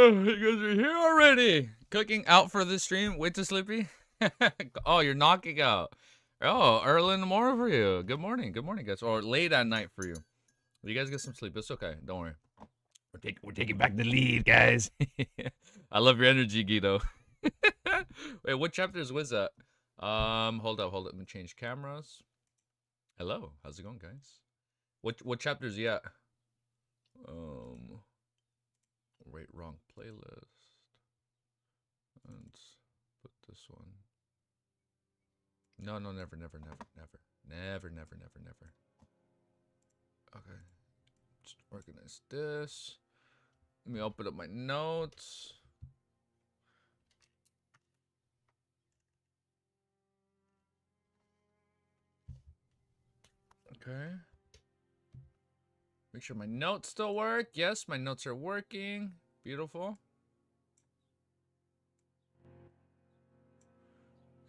You guys are here already. Cooking out for the stream. Wait to sleepy. Oh, you're knocking out. Oh, early in the morning for you. Good morning. Good morning, guys. Or late at night for you. You guys get some sleep. It's okay. Don't worry. We're taking back the lead, guys. I love your energy, Guido. Wait, what chapter is Wiz at? Hold up. Let me change cameras. Hello. How's it going, guys? What chapter is he at? Wait, wrong playlist. Let's put this one. No, never. Okay. Just organize this. Let me open up my notes. Okay. Make sure my notes still work. Yes, my notes are working. Beautiful.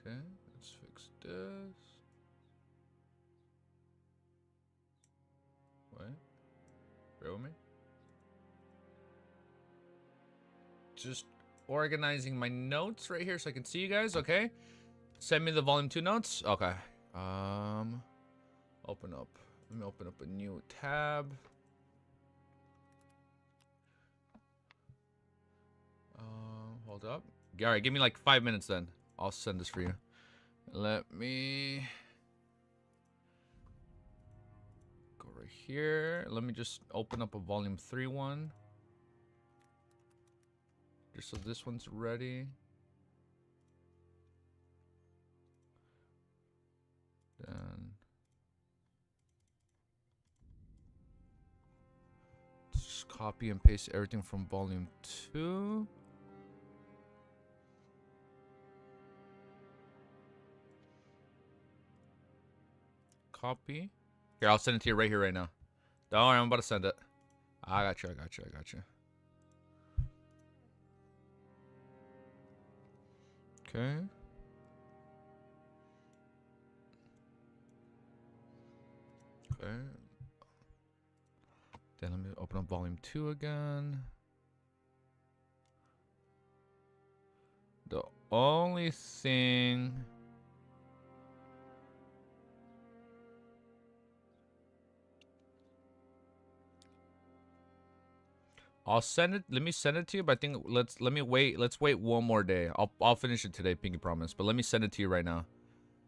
Okay, let's fix this. Wait. Bear with me. Just organizing my notes right here so I can see you guys, okay? Send me the volume 2 notes. Okay. Open up. Let me open up a new tab. Hold up. Alright, give me like 5 minutes then. I'll send this for you. Let me go right here. Let me just open up a volume 3 one. Just so this one's ready. Then just copy and paste everything from volume 2. Copy. Here, I'll send it to you right here, right now. Don't worry, I'm about to send it. I got you. Okay. Then let me open up volume 2 again. The only thing... I'll send it. Let me send it to you. But I think let's wait one more day. I'll finish it today, pinky promise. But let me send it to you right now.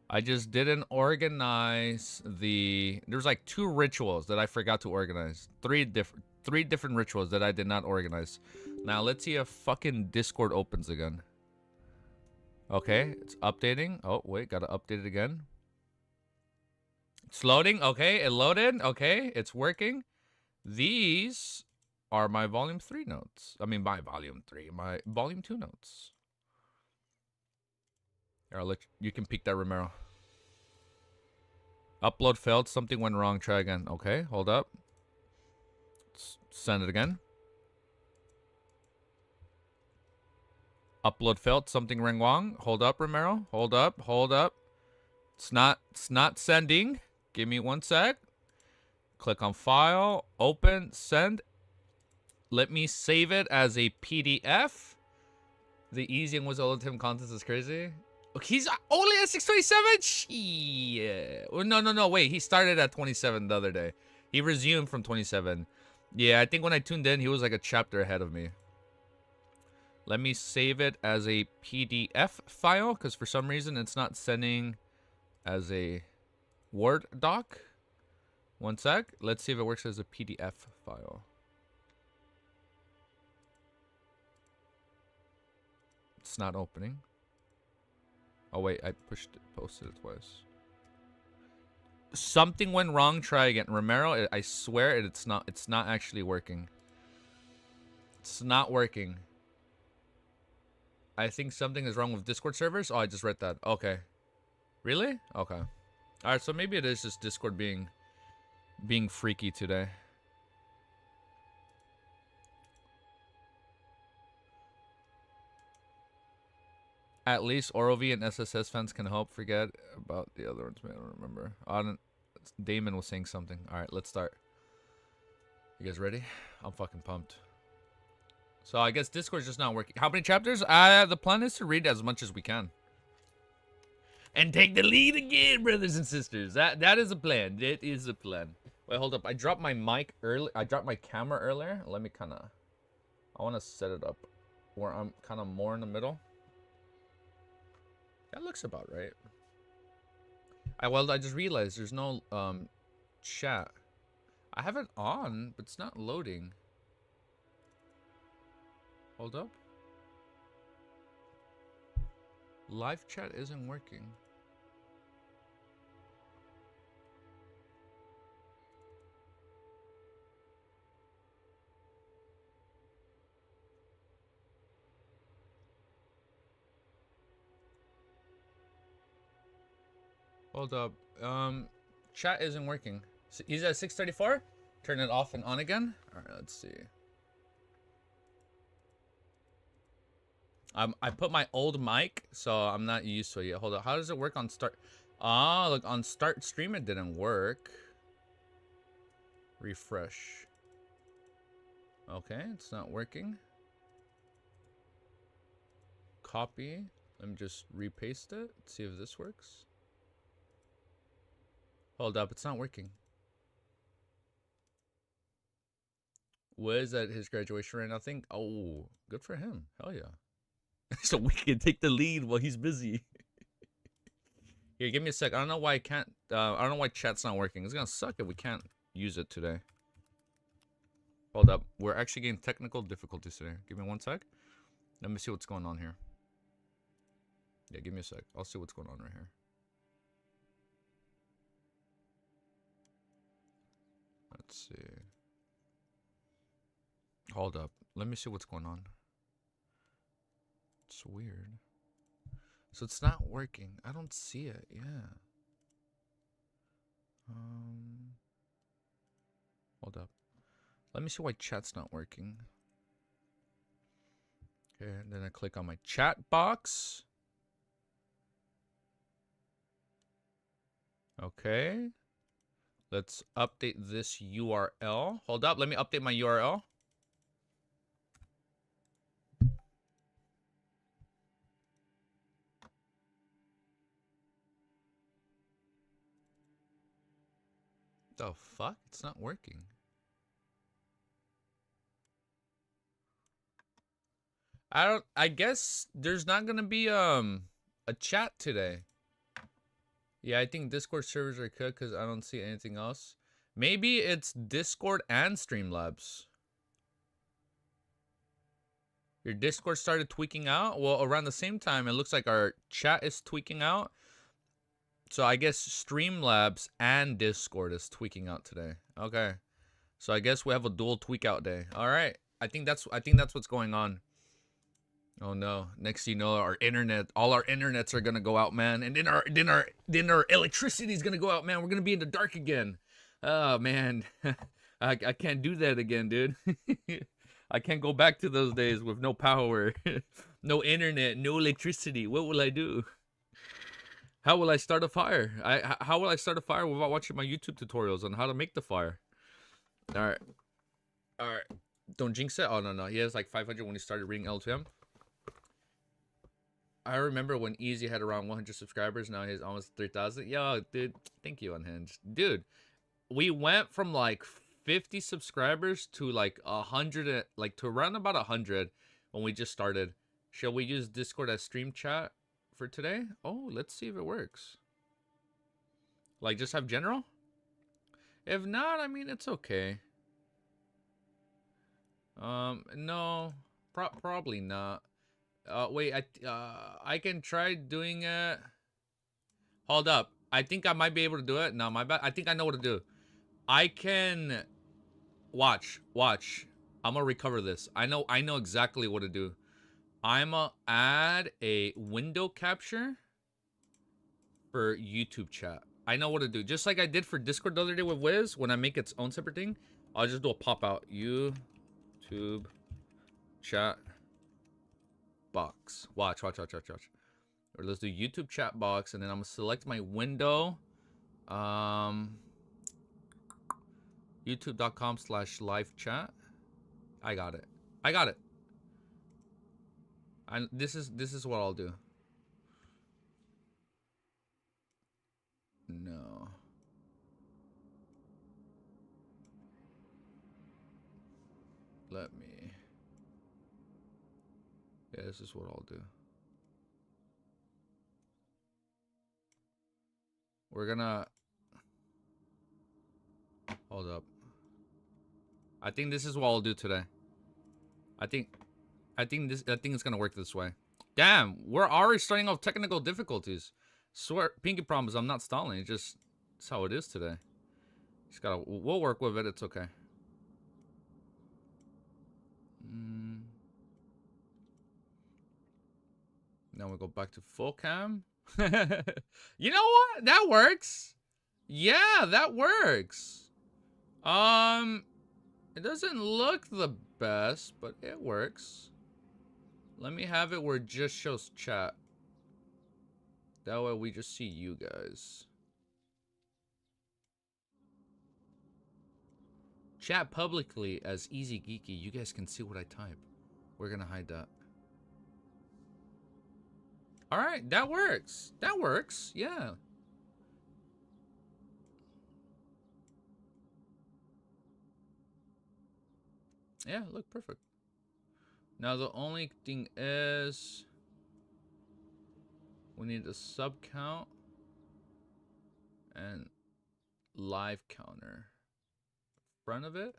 I just didn't organize the. There's like 2 rituals that I forgot to organize. 3 different rituals that I did not organize. Now let's see if fucking Discord opens again. Okay, it's updating. Oh wait, gotta update it again. It's loading. Okay, it loaded. Okay, it's working. These are my volume 3 notes. I mean, my volume 2 notes. Here, I'll let you can peek that, Romero. Upload failed. Something went wrong. Try again. Okay, hold up. Send it again. Upload failed. Something went wrong. Hold up, Romero. Hold up. It's not sending. Give me 1 sec. Click on file. Open. Send. Let me save it as a PDF. The easy and was all of him contest is crazy. Okay, he's only at 627. Yeah. Oh, no. Wait, he started at 27 the other day. He resumed from 27. Yeah, I think when I tuned in, he was like a chapter ahead of me. Let me save it as a PDF file because for some reason it's not sending as a Word doc. 1 sec. Let's see if it works as a PDF file. It's not opening. Oh wait, I posted it twice. Something went wrong. Try again, Romero. I swear it's not actually working. It's not working. I think something is wrong with Discord servers. Oh, I just read that. Okay. Really? Okay. All right, so maybe it is just Discord being freaky today. At least ROV and SSS fans can help. Forget about the other ones. I don't remember. Damon was saying something. All right, let's start. You guys ready? I'm fucking pumped. So I guess Discord's just not working. How many chapters? The plan is to read as much as we can. And take the lead again, brothers and sisters. That is a plan. It is a plan. Wait, hold up. I dropped my mic early. I dropped my camera earlier. Let me kind of... I want to set it up where I'm kind of more in the middle. That looks about right. Well, I just realized there's no chat. I have it on, but it's not loading. Hold up. Live chat isn't working. Hold up. Chat isn't working. He's at 634. Turn it off and on again. All right, let's see. I put my old mic, so I'm not used to it yet. Hold up. How does it work on start? Ah, look, on start stream it didn't work. Refresh. Okay, it's not working. Copy. Let me just repaste it. See if this works. Hold up, it's not working. Was at his graduation right now? I think. Oh, good for him. Hell yeah. So we can take the lead while he's busy. Here, give me a sec. I don't know why I can't. I don't know why chat's not working. It's gonna suck if we can't use it today. Hold up. We're actually getting technical difficulties today. Give me one sec. Let me see what's going on here. Yeah, give me a sec. I'll see what's going on right here. Let's see. Hold up. Let me see what's going on. It's weird. So it's not working. I don't see it. Yeah. Hold up. Let me see why chat's not working. Okay, and then I click on my chat box. Okay. Let's update this URL. Hold up. Let me update my URL. The fuck? It's not working. I guess there's not gonna be a chat today. Yeah, I think Discord servers are cooked because I don't see anything else. Maybe it's Discord and Streamlabs. Your Discord started tweaking out? Well, around the same time, it looks like our chat is tweaking out. So I guess Streamlabs and Discord is tweaking out today. Okay. So I guess we have a dual tweak out day. All right. I think that's what's going on. Oh no. Next thing you know, our internet, all our internets are gonna go out, man. And then our electricity is gonna go out, man. We're gonna be in the dark again. Oh man. I can't do that again, dude. I can't go back to those days with no power, no internet, no electricity. What will I do? How will I start a fire? How will I start a fire without watching my YouTube tutorials on how to make the fire? All right. Don't jinx it. Oh no. He has like 500 when he started reading L2M. I remember when Easy had around 100 subscribers. Now he's almost 3,000. Yo, dude, thank you, Unhinged. Dude, we went from like 50 subscribers to like 100, like to around about 100 when we just started. Shall we use Discord as stream chat for today? Oh, let's see if it works. Like just have general? If not, I mean, it's okay. No, probably not. Wait, I can try doing it. Hold up. I think I might be able to do it. No, my bad. I think I know what to do. I can watch. I'm gonna recover this. I know exactly what to do. I'm gonna add a window capture for YouTube chat. I know what to do. Just like I did for Discord the other day with Wiz, when I make its own separate thing, I'll just do a pop out. YouTube chat box. Watch. Or let's do YouTube chat box, and then I'm gonna select my window. YouTube.com/live chat. I got it. This is what I'll do. No. Let me. Yeah, this is what I'll do. We're gonna. Hold up. I think this is what I'll do today. I think it's gonna work this way. Damn, we're already starting off technical difficulties. Swear, pinky promise, I'm not stalling. It's how it is today. Just gotta. We'll work with it. It's okay. Now we go back to full cam. You know what? That works. Yeah, that works. It doesn't look the best, but it works. Let me have it where it just shows chat. That way we just see you guys. Chat publicly as Easy Geeky. You guys can see what I type. We're gonna hide that. Alright, that works. That works, yeah. Yeah, look perfect. Now the only thing is we need a sub count and live counter. Front of it.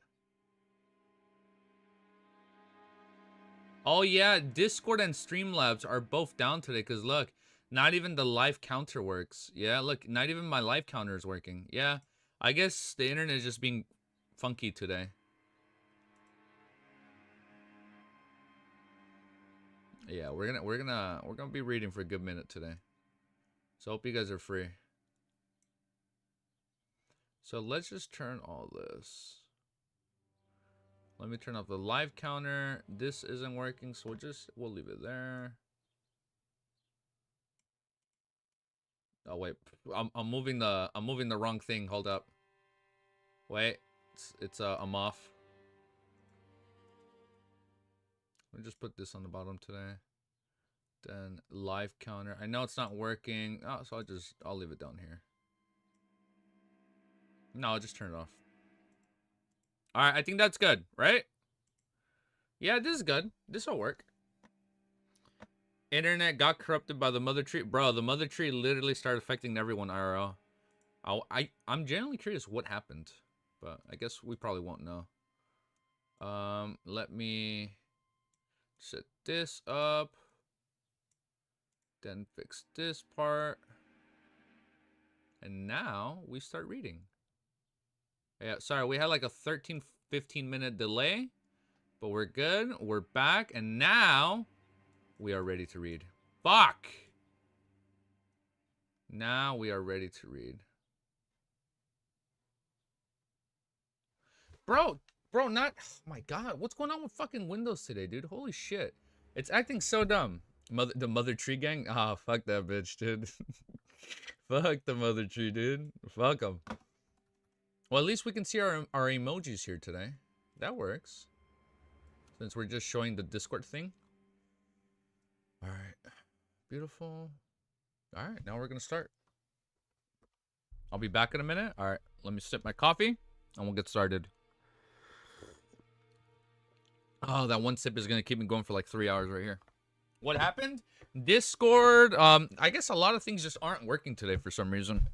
Oh yeah, Discord and Streamlabs are both down today because look, not even the live counter works. Yeah, look, not even my live counter is working. Yeah, I guess the internet is just being funky today. Yeah, we're gonna be reading for a good minute today. So hope you guys are free. So let's just turn all this. Let me turn off the live counter. This isn't working, so we'll leave it there. Oh wait, I'm moving the wrong thing. Hold up. Wait, I'm off. Let me just put this on the bottom today. Then live counter. I know it's not working. Oh, so I'll leave it down here. No, I'll just turn it off. All right, I think that's good, right? Yeah, this is good. This will work. Internet got corrupted by the mother tree. Bro, the mother tree literally started affecting everyone IRL. I'm genuinely curious what happened, but I guess we probably won't know. Let me set this up. Then fix this part. And now we start reading. Yeah, sorry, we had like a 13-15 minute delay, but we're good. We're back, and now we are ready to read. Fuck! Now we are ready to read. Bro, not... Oh my god, what's going on with fucking Windows today, dude? Holy shit. It's acting so dumb. The mother tree gang? Ah, fuck that bitch, dude. Fuck the mother tree, dude. Fuck them. Well, at least we can see our emojis here today. That works. Since we're just showing the Discord thing. Alright. Beautiful. Alright, now we're going to start. I'll be back in a minute. Alright, let me sip my coffee and we'll get started. Oh, that one sip is going to keep me going for like 3 hours right here. What happened? Discord. I guess a lot of things just aren't working today for some reason.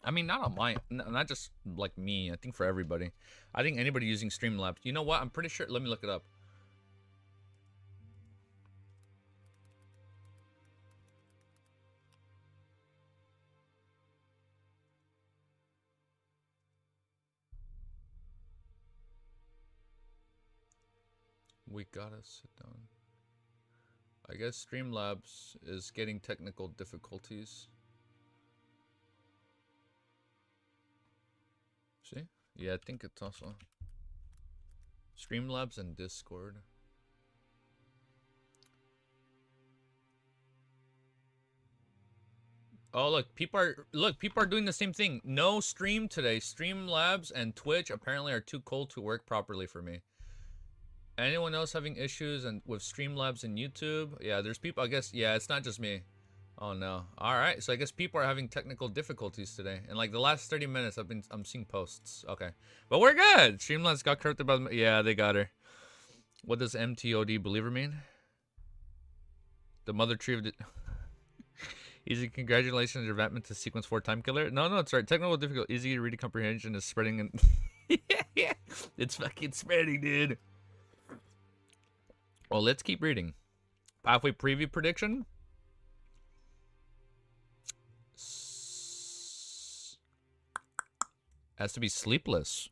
I mean, not just like me. I think for everybody. I think anybody using Streamlabs. You know what? I'm pretty sure. Let me look it up. We gotta sit down. I guess Streamlabs is getting technical difficulties. See? Yeah, I think it's also Streamlabs and Discord. Oh, look, people are doing the same thing. No stream today. Streamlabs and Twitch apparently are too cold to work properly for me. Anyone else having issues and with Streamlabs and YouTube? Yeah, there's people. I guess. Yeah, it's not just me. Oh no. All right. So I guess people are having technical difficulties today. And like the last 30 minutes, I'm seeing posts. Okay, but we're good. Streamlabs got corrupted by. Yeah, they got her. What does MTOD believer mean? The mother tree of the. Easy, congratulations, your advancement to sequence 4 time killer. No, it's right. Technical difficult, easy reading comprehension is spreading and yeah, it's fucking spreading, dude. Well, let's keep reading. Pathway preview prediction. Has to be sleepless.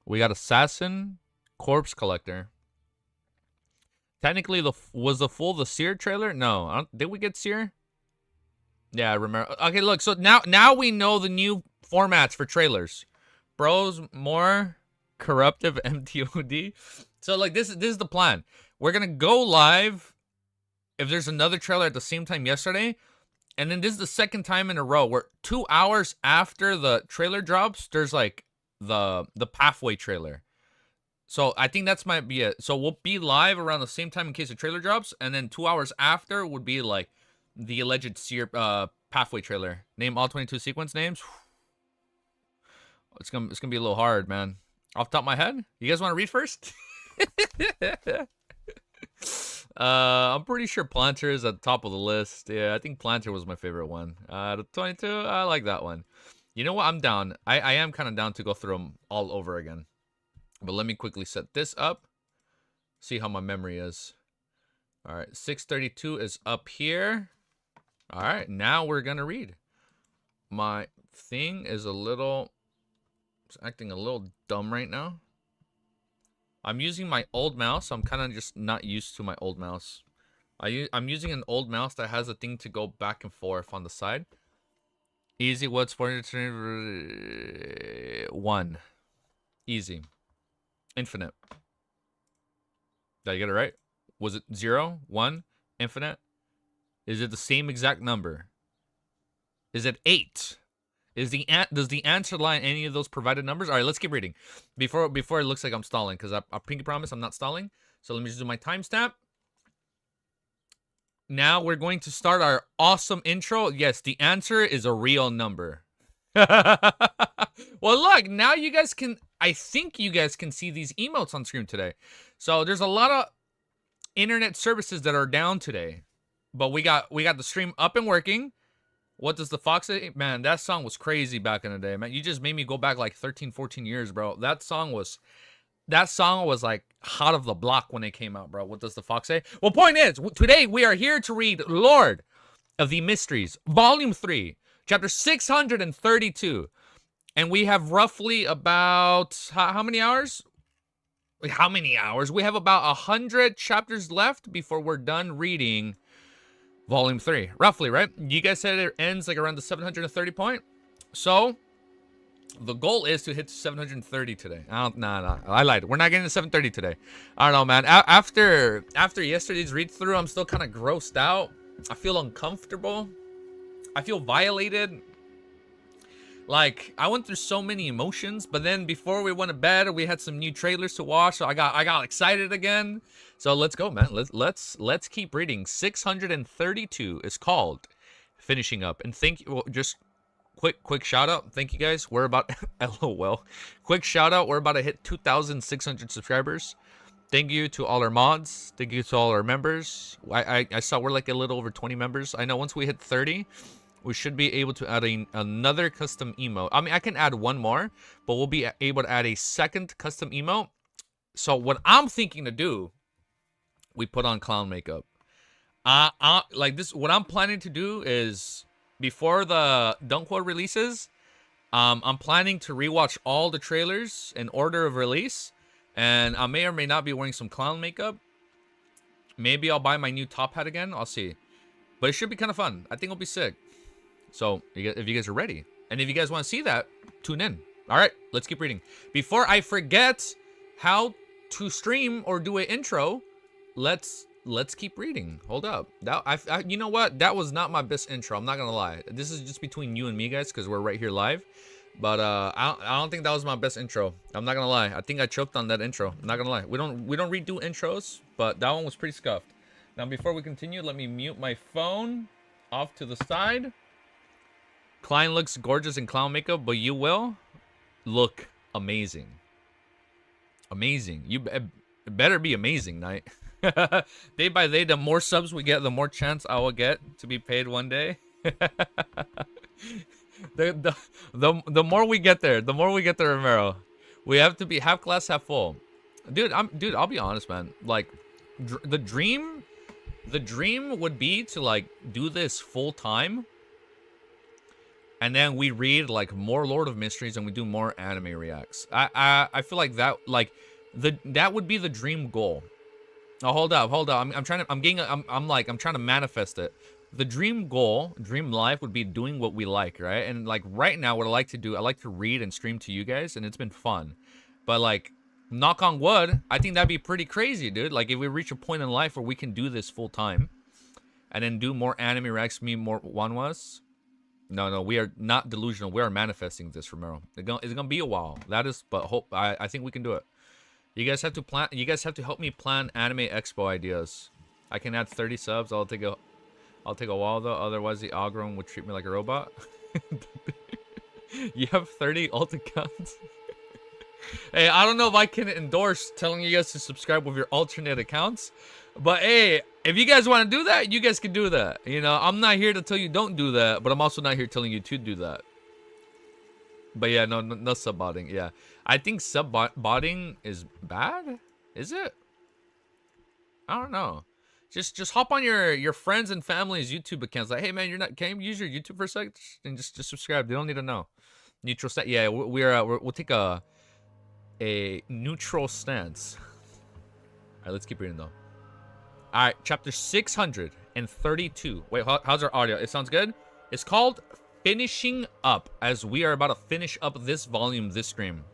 We got assassin, corpse collector. Technically, was the full the Seer trailer? No, did we get Seer? Yeah, I remember. Okay, look. So now we know the new formats for trailers. Bros, more corruptive MTOD. So like this is the plan. We're gonna go live if there's another trailer at the same time yesterday, and then this is the second time in a row where 2 hours after the trailer drops, there's like the pathway trailer. So I think that's might be it. So we'll be live around the same time in case the trailer drops, and then 2 hours after would be like the alleged Seer pathway trailer. Name all 22 sequence names. It's gonna be a little hard, man. Off the top of my head, you guys want to read first? I'm pretty sure Planter is at the top of the list. Yeah, I think Planter was my favorite one. The 22, I like that one. You know what? I'm down. I am kind of down to go through them all over again. But let me quickly set this up. See how my memory is. All right, 632 is up here. All right, now we're gonna read. My thing is it's acting a little dumb right now. I'm using my old mouse. I'm kind of just not used to my old mouse. I'm using an old mouse that has a thing to go back and forth on the side. Easy, what's 401? Easy. Infinite. Did I get it right? Was it 0, 1, infinite? Is it the same exact number? Is it 8? Does the answer lie in any of those provided numbers? All right, let's keep reading. Before it looks like I'm stalling, because I pinky promise I'm not stalling. So let me just do my timestamp. Now we're going to start our awesome intro. Yes, the answer is a real number. Well, look, now you guys can, I think you guys can see these emotes on screen today. So there's a lot of internet services that are down today, but we got the stream up and working. What does the fox say? Man, that song was crazy back in the day, man. You just made me go back like 13, 14 years, bro. That song was like hot of the block when it came out, bro. What does the fox say? Well, point is, today we are here to read Lord of the Mysteries, Volume 3, Chapter 632. And we have roughly about, how many hours? How many hours? We have about 100 chapters left before we're done reading Volume 3. Roughly, right? You guys said it ends like around the 730 point. So, the goal is to hit 730 today. Nah, I lied. We're not getting to 730 today. I don't know, man. After yesterday's read-through, I'm still kind of grossed out. I feel uncomfortable. I feel violated. Like, I went through so many emotions, but then before we went to bed, we had some new trailers to watch, so I got excited again. So let's go, man. Let's keep reading. 632 is called Finishing Up. And just quick shout out. Thank you guys. We're about LOL. Quick shout out. We're about to hit 2,600 subscribers. Thank you to all our mods. Thank you to all our members. I saw we're like a little over 20 members. I know once we hit 30, we should be able to add another custom emote. I mean, I can add one more, but we'll be able to add a second custom emote. So what I'm thinking to do, we put on clown makeup. Like this, what I'm planning to do is, before the Dunkwood releases, I'm planning to rewatch all the trailers in order of release. And I may or may not be wearing some clown makeup. Maybe I'll buy my new top hat again. I'll see. But it should be kind of fun. I think it'll be sick. So, if you guys are ready, and if you guys want to see that, tune in. All right, let's keep reading. Before I forget how to stream or do an intro, let's keep reading. Hold up. You know what? That was not my best intro. I'm not gonna lie. This is just between you and me, guys, because we're right here live. But I don't think that was my best intro. I'm not gonna lie. I think I choked on that intro. I'm not gonna lie. We don't redo intros, but that one was pretty scuffed. Now before we continue, let me mute my phone off to the side. Klein looks gorgeous in clown makeup, but you will look amazing. Amazing. You better be amazing, Knight. Day by day, the more subs we get, the more chance I will get to be paid one day. The more we get there, Romero. We have to be half glass, half full. Dude, I'll be honest, man. Like, the dream would be to like do this full time. And then we read like more Lord of Mysteries and we do more anime reacts. I feel like that that would be the dream goal. Oh, hold up. I'm trying to manifest it. The dream goal, dream life would be doing what we like, right? And like right now, what I like to do, I like to read and stream to you guys, and it's been fun. But like, knock on wood, I think that'd be pretty crazy, dude. Like if we reach a point in life where we can do this full time, and then do more anime reacts, me more wanwas. No, we are not delusional. We are manifesting this, Romero. It's gonna be a while. That is, but hope I think we can do it. You guys have to plan. You guys have to help me plan anime expo ideas. I can add 30 subs. I'll take a while though. Otherwise, the algorithm would treat me like a robot. You have 30 alt accounts. Hey, I don't know if I can endorse telling you guys to subscribe with your alternate accounts, but hey, if you guys want to do that, you guys can do that. You know, I'm not here to tell you don't do that, but I'm also not here telling you to do that. But yeah, no sub-botting. Yeah, I think sub-botting is bad. Is it? I don't know. Just hop on your friends and family's YouTube accounts. Like, hey man, can you use your YouTube for a sec? And just subscribe. They don't need to know. Neutral stance. Yeah, we'll take a neutral stance. All right, let's keep reading though. All right, chapter 632. Wait, how's our audio? It sounds good. It's called Finishing Up, as we are about to finish up this volume, this stream.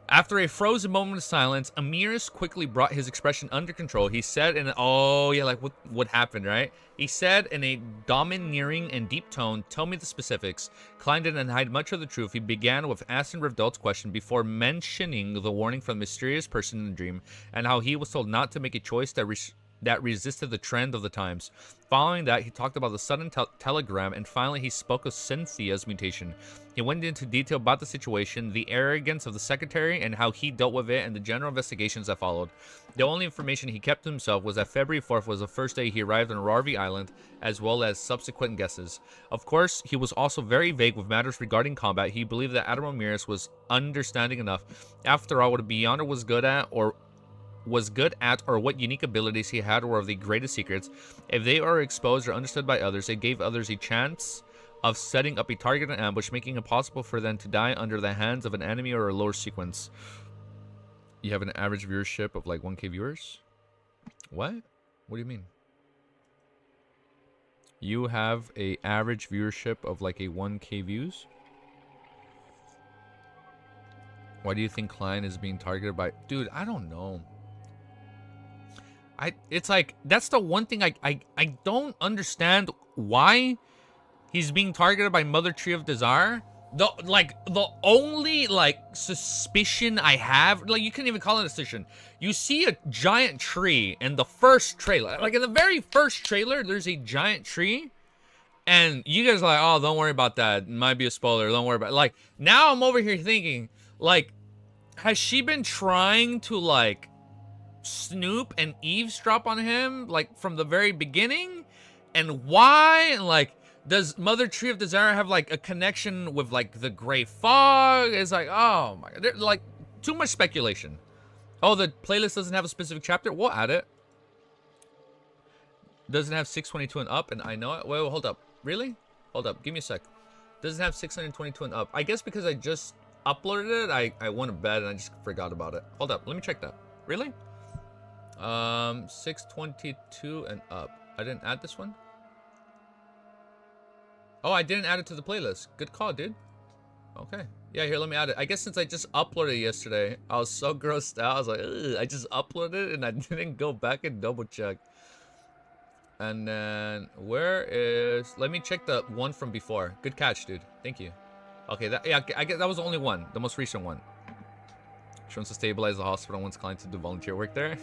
After a frozen moment of silence, Amiris quickly brought his expression under control. He said in oh yeah, like what happened, right? He said in a domineering and deep tone, "Tell me the specifics." Klein didn't hide much of the truth. He began with asking Revdelt's question before mentioning the warning from the mysterious person in the dream and how he was told not to make a choice that resisted the trend of the times. Following that, he talked about the sudden telegram, and finally he spoke of Cynthia's mutation. He went into detail about the situation, the arrogance of the secretary, and how he dealt with it, and the general investigations that followed. The only information he kept to himself was that February 4th was the first day he arrived on Rarvi Island, as well as subsequent guesses. Of course, he was also very vague with matters regarding combat. He believed that Admiral Miras was understanding enough. After all, what Beyonder was good at, or what unique abilities he had were of the greatest secrets. If they are exposed or understood by others, it gave others a chance of setting up a targeted ambush, making it possible for them to die under the hands of an enemy or a lower sequence. You have an average viewership of like 1K viewers? What? What do you mean? You have a average viewership of like a 1K views? Why do you think Klein is being targeted by... Dude, I don't know. It's like, that's the one thing I don't understand why he's being targeted by Mother Tree of Desire. The only like suspicion I have, like you can't even call it a suspicion. You see a giant tree in the first trailer. Like in the very first trailer, there's a giant tree. And you guys are like, oh, don't worry about that. It might be a spoiler. Don't worry about it. Like, now I'm over here thinking, like, has she been trying to like snoop and eavesdrop on him like from the very beginning? And why? And like, does Mother Tree of Desire have like a connection with like the Gray Fog? It's like, oh my god, there's like too much speculation. Oh, the playlist doesn't have a specific chapter. We'll add it. Doesn't have 622 and up, and I know it. Wait, hold up. Really? Hold up. Give me a sec. Doesn't have 622 and up. I guess because I just uploaded it, I went to bed and I just forgot about it. Hold up. Let me check that. Really? 622 and up. I didn't add this one? Oh, I didn't add it to the playlist. Good call, dude. Okay. Yeah, here, let me add it. I guess since I just uploaded it yesterday, I was so grossed out. I was like, ugh, I just uploaded it and I didn't go back and double check. And then, where is... Let me check the one from before. Good catch, dude. Thank you. Okay, that, yeah, I guess that was the only one. The most recent one. She wants to stabilize the hospital and wants clients to do volunteer work there.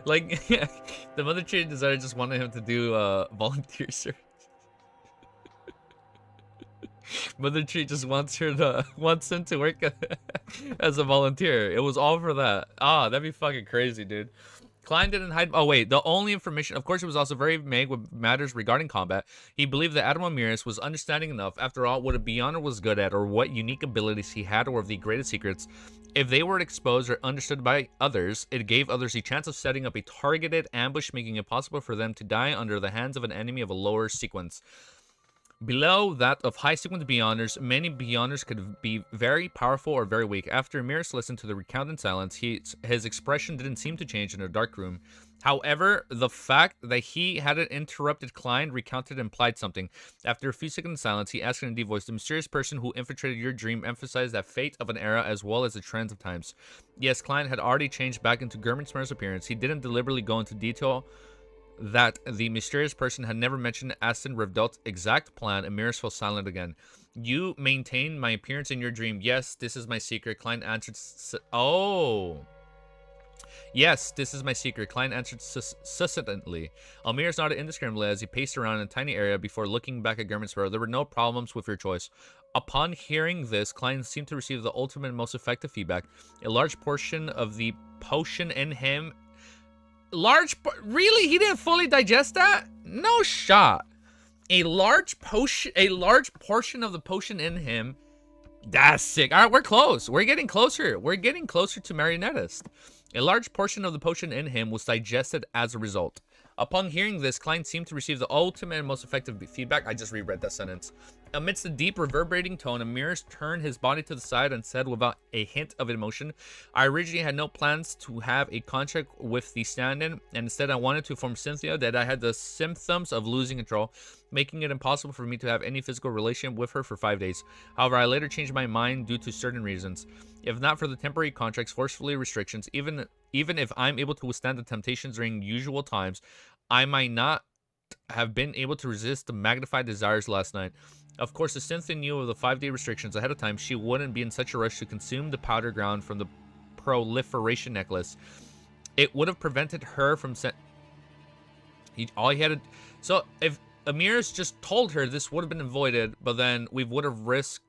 Like, the Mother Tree of Desire just wanted him to do volunteer service. Mother Tree just wants him to work as a volunteer. It was all for that. Ah, that'd be fucking crazy, dude. Klein didn't hide. Oh, wait. The only information. Of course, it was also very vague with matters regarding combat. He believed that Admiral Miras was understanding enough, after all, what a Beyonder was good at, or what unique abilities he had, or of the greatest secrets. If they were exposed or understood by others, it gave others a chance of setting up a targeted ambush, making it possible for them to die under the hands of an enemy of a lower sequence. Below that of high sequence Beyonders, many Beyonders could be very powerful or very weak. After Miras listened to the recount in silence, his expression didn't seem to change in a dark room. However, the fact that he hadn't interrupted Klein recounted implied something. After a few seconds of silence, he asked in a deep voice, the mysterious person who infiltrated your dream emphasized that fate of an era as well as the trends of times. Yes, Klein had already changed back into Gurman Smir's appearance. He didn't deliberately go into detail that the mysterious person had never mentioned Aston Revdelt's exact plan, and Miras fell silent again. You maintain my appearance in your dream. Yes, this is my secret. Klein answered. Oh. Yes, this is my secret. Klein answered succinctly. Miras nodded indiscriminately as he paced around in a tiny area before looking back at Gurman Smir. There were no problems with your choice. Upon hearing this, Klein seemed to receive the ultimate and most effective feedback. A large portion of the potion in him. Really? He didn't fully digest that? No shot. A large portion of the potion in him. That's sick. All right, we're close. We're getting closer. We're getting closer to Marionettist. A large portion of the potion in him was digested as a result. Upon hearing this, Klein seemed to receive the ultimate and most effective feedback. I just reread that sentence. Amidst the deep, reverberating tone, Miras turned his body to the side and said without a hint of emotion, I originally had no plans to have a contract with the stand-in, and instead I wanted to inform Cynthia that I had the symptoms of losing control, making it impossible for me to have any physical relation with her for 5 days. However, I later changed my mind due to certain reasons. If not for the temporary contract's forcefully restrictions, even if I'm able to withstand the temptations during usual times, I might not have been able to resist the magnified desires last night. Of course, if Cynthia knew of the 5-day restrictions ahead of time, she wouldn't be in such a rush to consume the powder ground from the proliferation necklace. It would have prevented her from So if Amiris just told her, this would have been avoided, but then we would have risked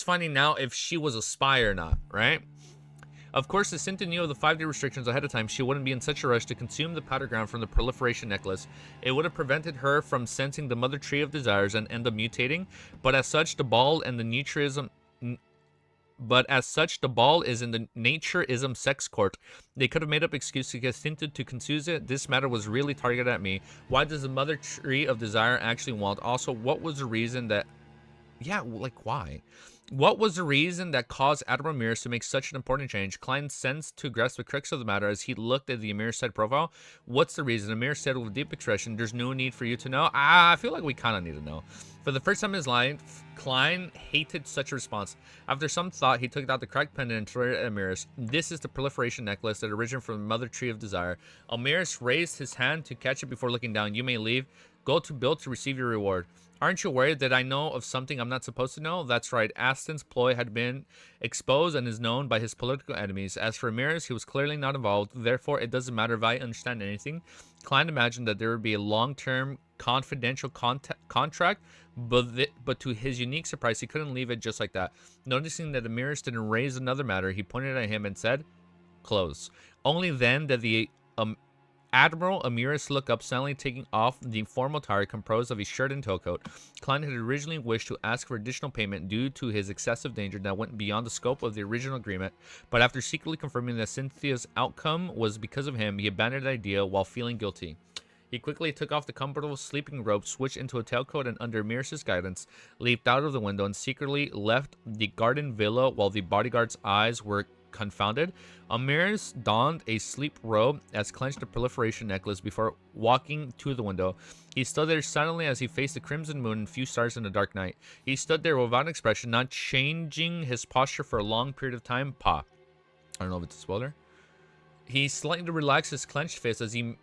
finding out if she was a spy or not, right? Of course, if Cynthia knew of the 5-day restrictions ahead of time, she wouldn't be in such a rush to consume the powder ground from the proliferation necklace. It would have prevented her from sensing the Mother Tree of Desires and end up mutating. But as such, the ball is in the naturism sex court. They could have made up excuse to get Cynthia to confuse it. This matter was really targeted at me. Why does the Mother Tree of Desire actually want? Also, what was the reason that... Yeah, like, why? What was the reason that caused Admiral Miras to make such an important change? Klein sensed to grasp the crux of the matter as he looked at the Amir's side profile. What's the reason? Amir said with a deep expression, there's no need for you to know. I feel like we kind of need to know. For the first time in his life, Klein hated such a response. After some thought, he took out the cracked pendant and threw it at Amiris. This is the proliferation necklace that originated from the Mother Tree of Desire. Amiris raised his hand to catch it before looking down. You may leave. Go to Bill to receive your reward. Aren't you worried that I know of something I'm not supposed to know? That's right. Aston's ploy had been exposed and is known by his political enemies. As for Ramirez, he was clearly not involved. Therefore, it doesn't matter if I understand anything. Klein imagined that there would be a long-term confidential contract, but to his unique surprise, he couldn't leave it just like that. Noticing that Ramirez didn't raise another matter, he pointed at him and said, close. Only then did the Admiral Amiris looked up, suddenly taking off the formal attire composed of a shirt and tailcoat. Klein had originally wished to ask for additional payment due to his excessive danger that went beyond the scope of the original agreement, but after secretly confirming that Cynthia's outcome was because of him, he abandoned the idea while feeling guilty. He quickly took off the comfortable sleeping robe, switched into a tailcoat, and under Amiris' guidance, leaped out of the window and secretly left the garden villa while the bodyguard's eyes were confounded. Amiris donned a sleep robe as clenched the proliferation necklace before walking to the window. He stood there silently as he faced the crimson moon and few stars in the dark night. He stood there without an expression, not changing his posture for a long period of time. I don't know if it's a spoiler. He slightly relaxed his clenched fist as he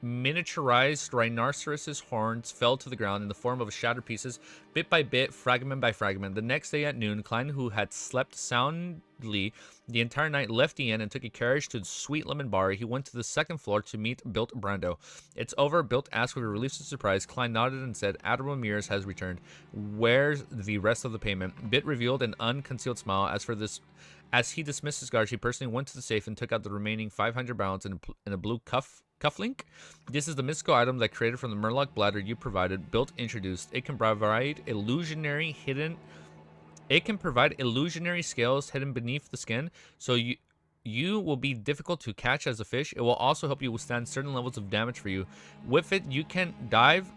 miniaturized rhinoceros's horns fell to the ground in the form of shattered pieces, bit by bit, fragment by fragment. The next day at noon, Klein, who had slept soundly the entire night, left the inn and took a carriage to the Sweet Lemon Bar. He went to the second floor to meet Built Brando. "It's over," Built asked with a relief of surprise. Klein nodded and said, "Admiral Mears has returned. Where's the rest of the payment?" Bit revealed an unconcealed smile. As he dismissed his guards, he personally went to the safe and took out the remaining 500 pounds in a blue cufflink. "This is the mystical item that created from the Murloc bladder you provided," Built introduced. It can provide illusionary scales hidden beneath the skin, so you will be difficult to catch as a fish. It will also help you withstand certain levels of damage for you. With it, you can dive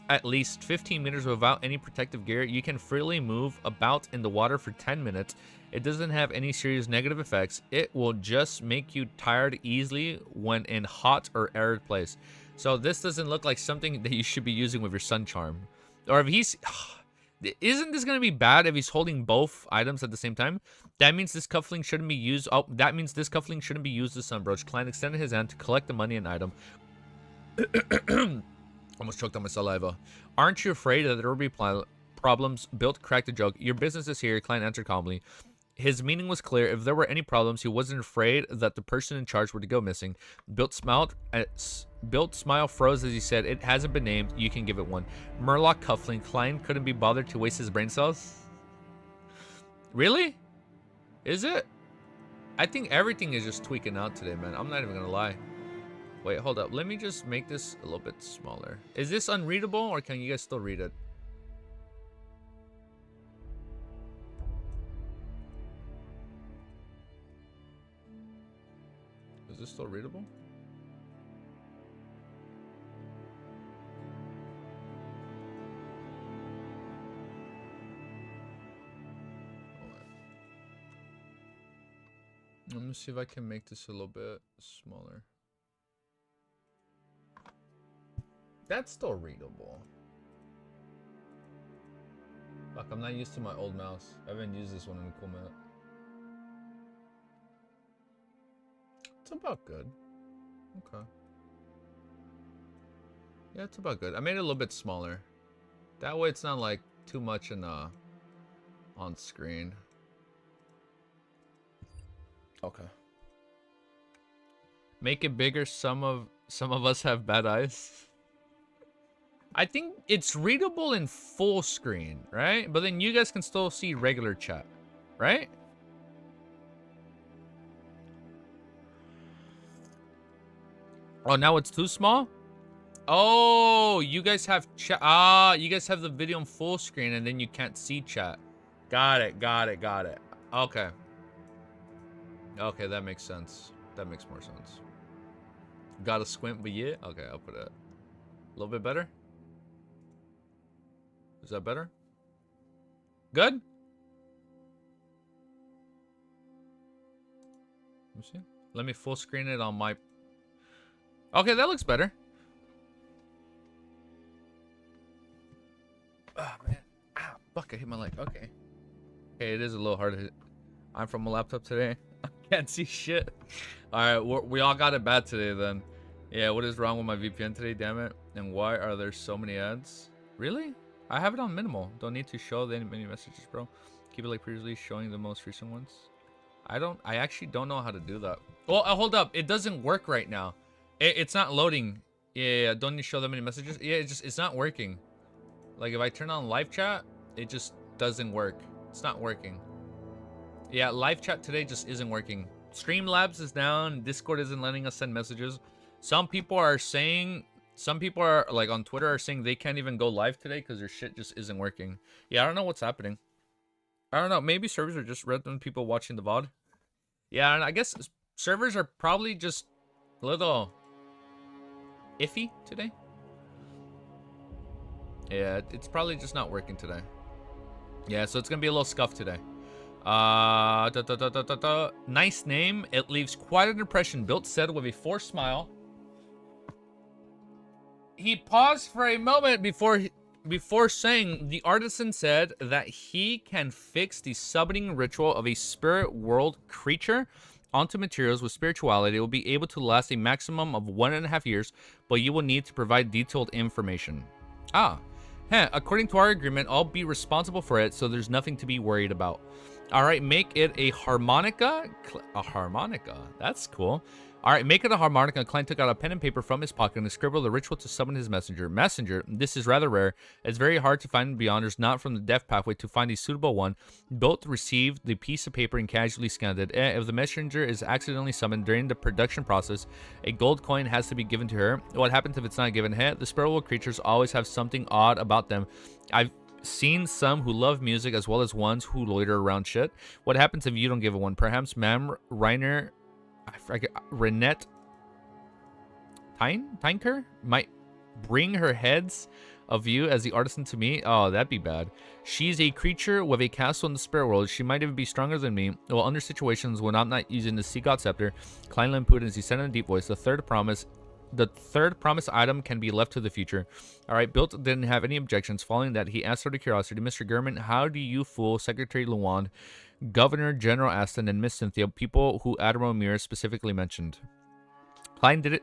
at least 15 meters without any protective gear. You can freely move about in the water for 10 minutes. It doesn't have any serious negative effects. It will just make you tired easily when in hot or arid place. So this doesn't look like something that you should be using with your sun charm. Or if he's... Isn't this going to be bad if he's holding both items at the same time? That means this cufflink shouldn't be used... Oh, that means this cufflink shouldn't be used as sun brooch. Klein extended his hand to collect the money and item. Almost choked on my saliva. "Aren't you afraid that there will be problems?" Built cracked a joke. "Your business is here," Klein answered calmly. His meaning was clear. If there were any problems, he wasn't afraid that the person in charge would go missing. Built smile froze as he said, "It hasn't been named. You can give it one." Murloc cufflink. Klein couldn't be bothered to waste his brain cells. Really? Is it? I think everything is just tweaking out today, man. I'm not even gonna lie. Wait, hold up. Let me just make this a little bit smaller. Is this unreadable, or can you guys still read it? Is this still readable? Let me see if I can make this a little bit smaller. That's still readable. Fuck, I'm not used to my old mouse. I haven't used this one in a cool minute. It's about good. Okay. Yeah, it's about good. I made it a little bit smaller. That way it's not like too much in on screen. Okay. Make it bigger. Some of us have bad eyes. I think it's readable in full screen, right? But then you guys can still see regular chat, right? Oh, now it's too small? Oh, you guys have chat. Ah, you guys have the video in full screen and then you can't see chat. Got it. Okay. Okay, that makes sense. That makes more sense. Gotta squint, but yeah. Okay, I'll put it a little bit better. Is that better? Good? Let me see. Let me full screen it on my... Okay, that looks better. Oh, man. Ah, fuck, I hit my leg. Okay. Okay, it is a little hard to hit. I'm from a laptop today. I can't see shit. Alright, we all got it bad today then. Yeah, what is wrong with my VPN today, damn it? And why are there so many ads? Really? I have it on minimal. Don't need to show the many messages, bro. Keep it like previously, showing the most recent ones. I actually don't know how to do that. Well, hold up. It doesn't work right now. It's not loading. Yeah, don't need to show that many messages. Yeah, it's not working. Like if I turn on live chat, it just doesn't work. It's not working. Yeah, live chat today just isn't working. Streamlabs is down. Discord isn't letting us send messages. Some people are like on Twitter are saying they can't even go live today because their shit just isn't working. Yeah, I don't know what's happening. I don't know. Maybe servers are just random people watching the VOD. Yeah, and I guess servers are probably just a little iffy today. Yeah, it's probably just not working today. Yeah, so it's gonna be a little scuffed today. Nice name. It leaves quite an impression. Built said with a forced smile. He paused for a moment before saying the artisan said that he can fix the summoning ritual of a spirit world creature onto materials with spirituality, it will be able to last a maximum of 1.5 years, but you will need to provide detailed information. Ah. According to our agreement, I'll be responsible for it, so there's nothing to be worried about. All right, make it a harmonica. A harmonica. That's cool. All right, make it a harmonica. Klein took out a pen and paper from his pocket and scribbled a ritual to summon his messenger. Messenger, this is rather rare. It's very hard to find beyonders not from the death pathway to find a suitable one. Both received the piece of paper and casually scanned it. If the messenger is accidentally summoned during the production process, a gold coin has to be given to her. What happens if it's not given? The Spellbook creatures always have something odd about them. I've seen some who love music as well as ones who loiter around shit. What happens if you don't give it one? Perhaps Ma'am Reiner, I forget, Renette Teinker might bring her heads of you as the artisan to me. Oh, that'd be bad. She's a creature with a castle in the spirit world. She might even be stronger than me. Well, under situations when I'm not using the Sea God Scepter, Klein lampooned as he said in a deep voice, the third promise item can be left to the future. All right, Bilt didn't have any objections. Following that, he asked out of curiosity, Mr. Gurman, how do you fool Secretary Luand, Governor General Aston, and Miss Cynthia, people who Admiral Mir specifically mentioned? Klein did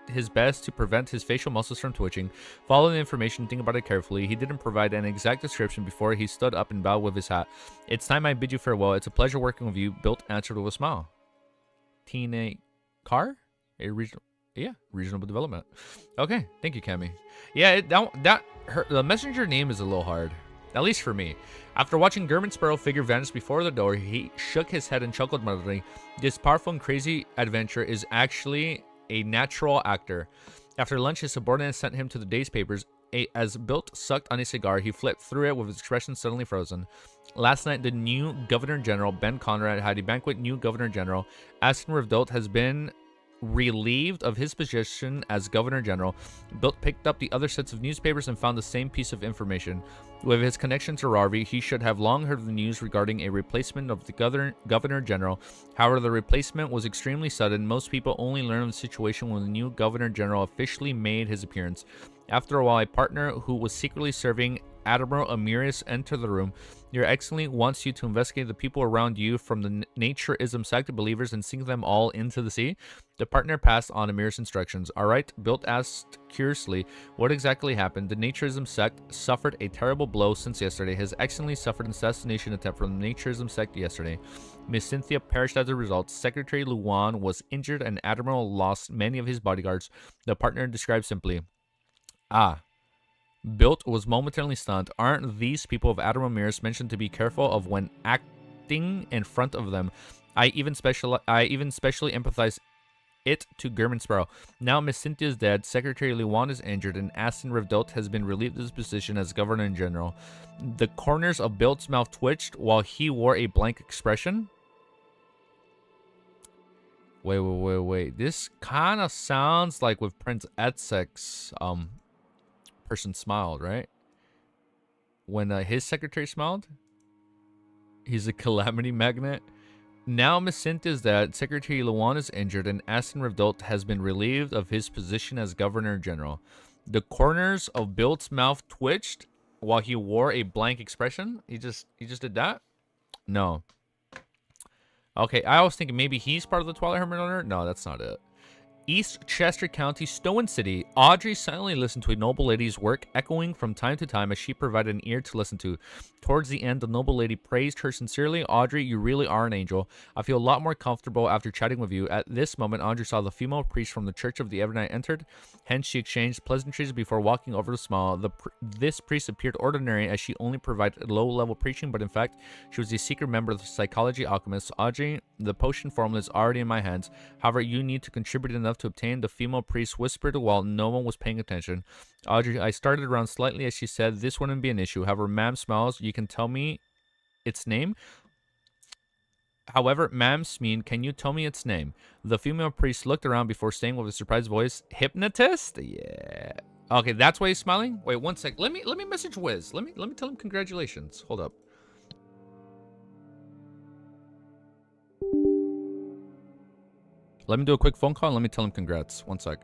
his best to prevent his facial muscles from twitching. Following the information, think about it carefully. He didn't provide an exact description before he stood up and bowed with his hat. It's time I bid you farewell. It's a pleasure working with you. Bilt answered with a smile. Tina Car? A regional... Yeah, reasonable development. Okay, thank you, Cammy. Yeah, the messenger name is a little hard, at least for me. After watching Gurman Sparrow figure vanish before the door, he shook his head and chuckled mildly. This powerful and crazy adventure is actually a natural actor. After lunch, his subordinate sent him to the day's papers. As Bilt sucked on a cigar, he flipped through it with his expression suddenly frozen. Last night, the new Governor General, Ben Conrad, had a banquet. New Governor General Aston Rivdolt has been relieved of his position as Governor General. Bilt picked up the other sets of newspapers and found the same piece of information. With his connection to Rarvi, he should have long heard of the news regarding a replacement of the Governor General. However, the replacement was extremely sudden. Most people only learned of the situation when the new Governor General officially made his appearance. After a while, a partner who was secretly serving Admiral Amiris entered the room. Your Excellency wants you to investigate the people around you from the Naturism sect of believers and sink them all into the sea. The partner passed on Amiris' instructions. All right, Bilt asked curiously, what exactly happened? The Naturism sect suffered a terrible blow since yesterday. His Excellency suffered an assassination attempt from the Naturism sect yesterday. Miss Cynthia perished as a result. Secretary Luan was injured and Admiral lost many of his bodyguards. The partner described simply. Ah. Bilt was momentarily stunned. Aren't these people of Admiral Miris mentioned to be careful of when acting in front of them? I even specially empathize it to Gurman Sparrow. Now Miss Cynthia is dead, Secretary Luan is injured, and Aston Rivdolt has been relieved of his position as Governor in General. The corners of Bilt's mouth twitched while he wore a blank expression. Wait. This kind of sounds like with Prince Etsek's person smiled, right? When his secretary smiled, he's a calamity magnet. Now Miss Cynthia is dead, Secretary Luan is injured, and Aston Rivdolt has been relieved of his position as Governor General. The corners of Bilt's mouth twitched while he wore a blank expression. He just did that? No. Okay, I was thinking maybe he's part of the Twilight Hermit Order. No, that's not it. East Chester County, Stone City. Audrey silently listened to a noble lady's work, echoing from time to time as she provided an ear to listen to. Towards the end, the noble lady praised her sincerely. Audrey, you really are an angel. I feel a lot more comfortable after chatting with you. At this moment, Audrey saw the female priest from the Church of the Evernight entered. Hence, she exchanged pleasantries before walking over to smile. This priest appeared ordinary as she only provided low-level preaching, but in fact, she was a secret member of the Psychology Alchemists. Audrey, the potion formula is already in my hands. However, you need to contribute enough to obtain. The female priest whispered while no one was paying attention. Audrey, I started around slightly as she said, this wouldn't be an issue. However, ma'am smiles, you can tell me its name. However, ma'am Smeen, can you tell me its name? The female priest looked around before saying with a surprised voice, hypnotist? Yeah. Okay, that's why he's smiling? Wait, one sec. Let me message Wiz. Let me tell him congratulations. Hold up. Let me do a quick phone call and let me tell him congrats. One sec.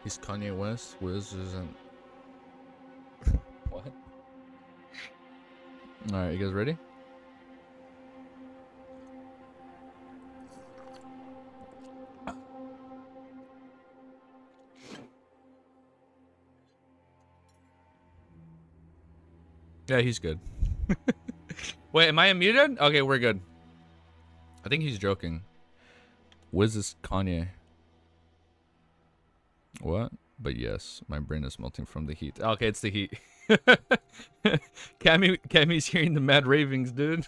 He's Kanye West. Wiz isn't. What? Alright, you guys ready? Yeah, he's good. Wait, am I unmuted? Okay, we're good. I think he's joking. Wiz is Kanye. What? But yes, my brain is melting from the heat. Okay, it's the heat. Cammy's hearing the mad ravings, dude.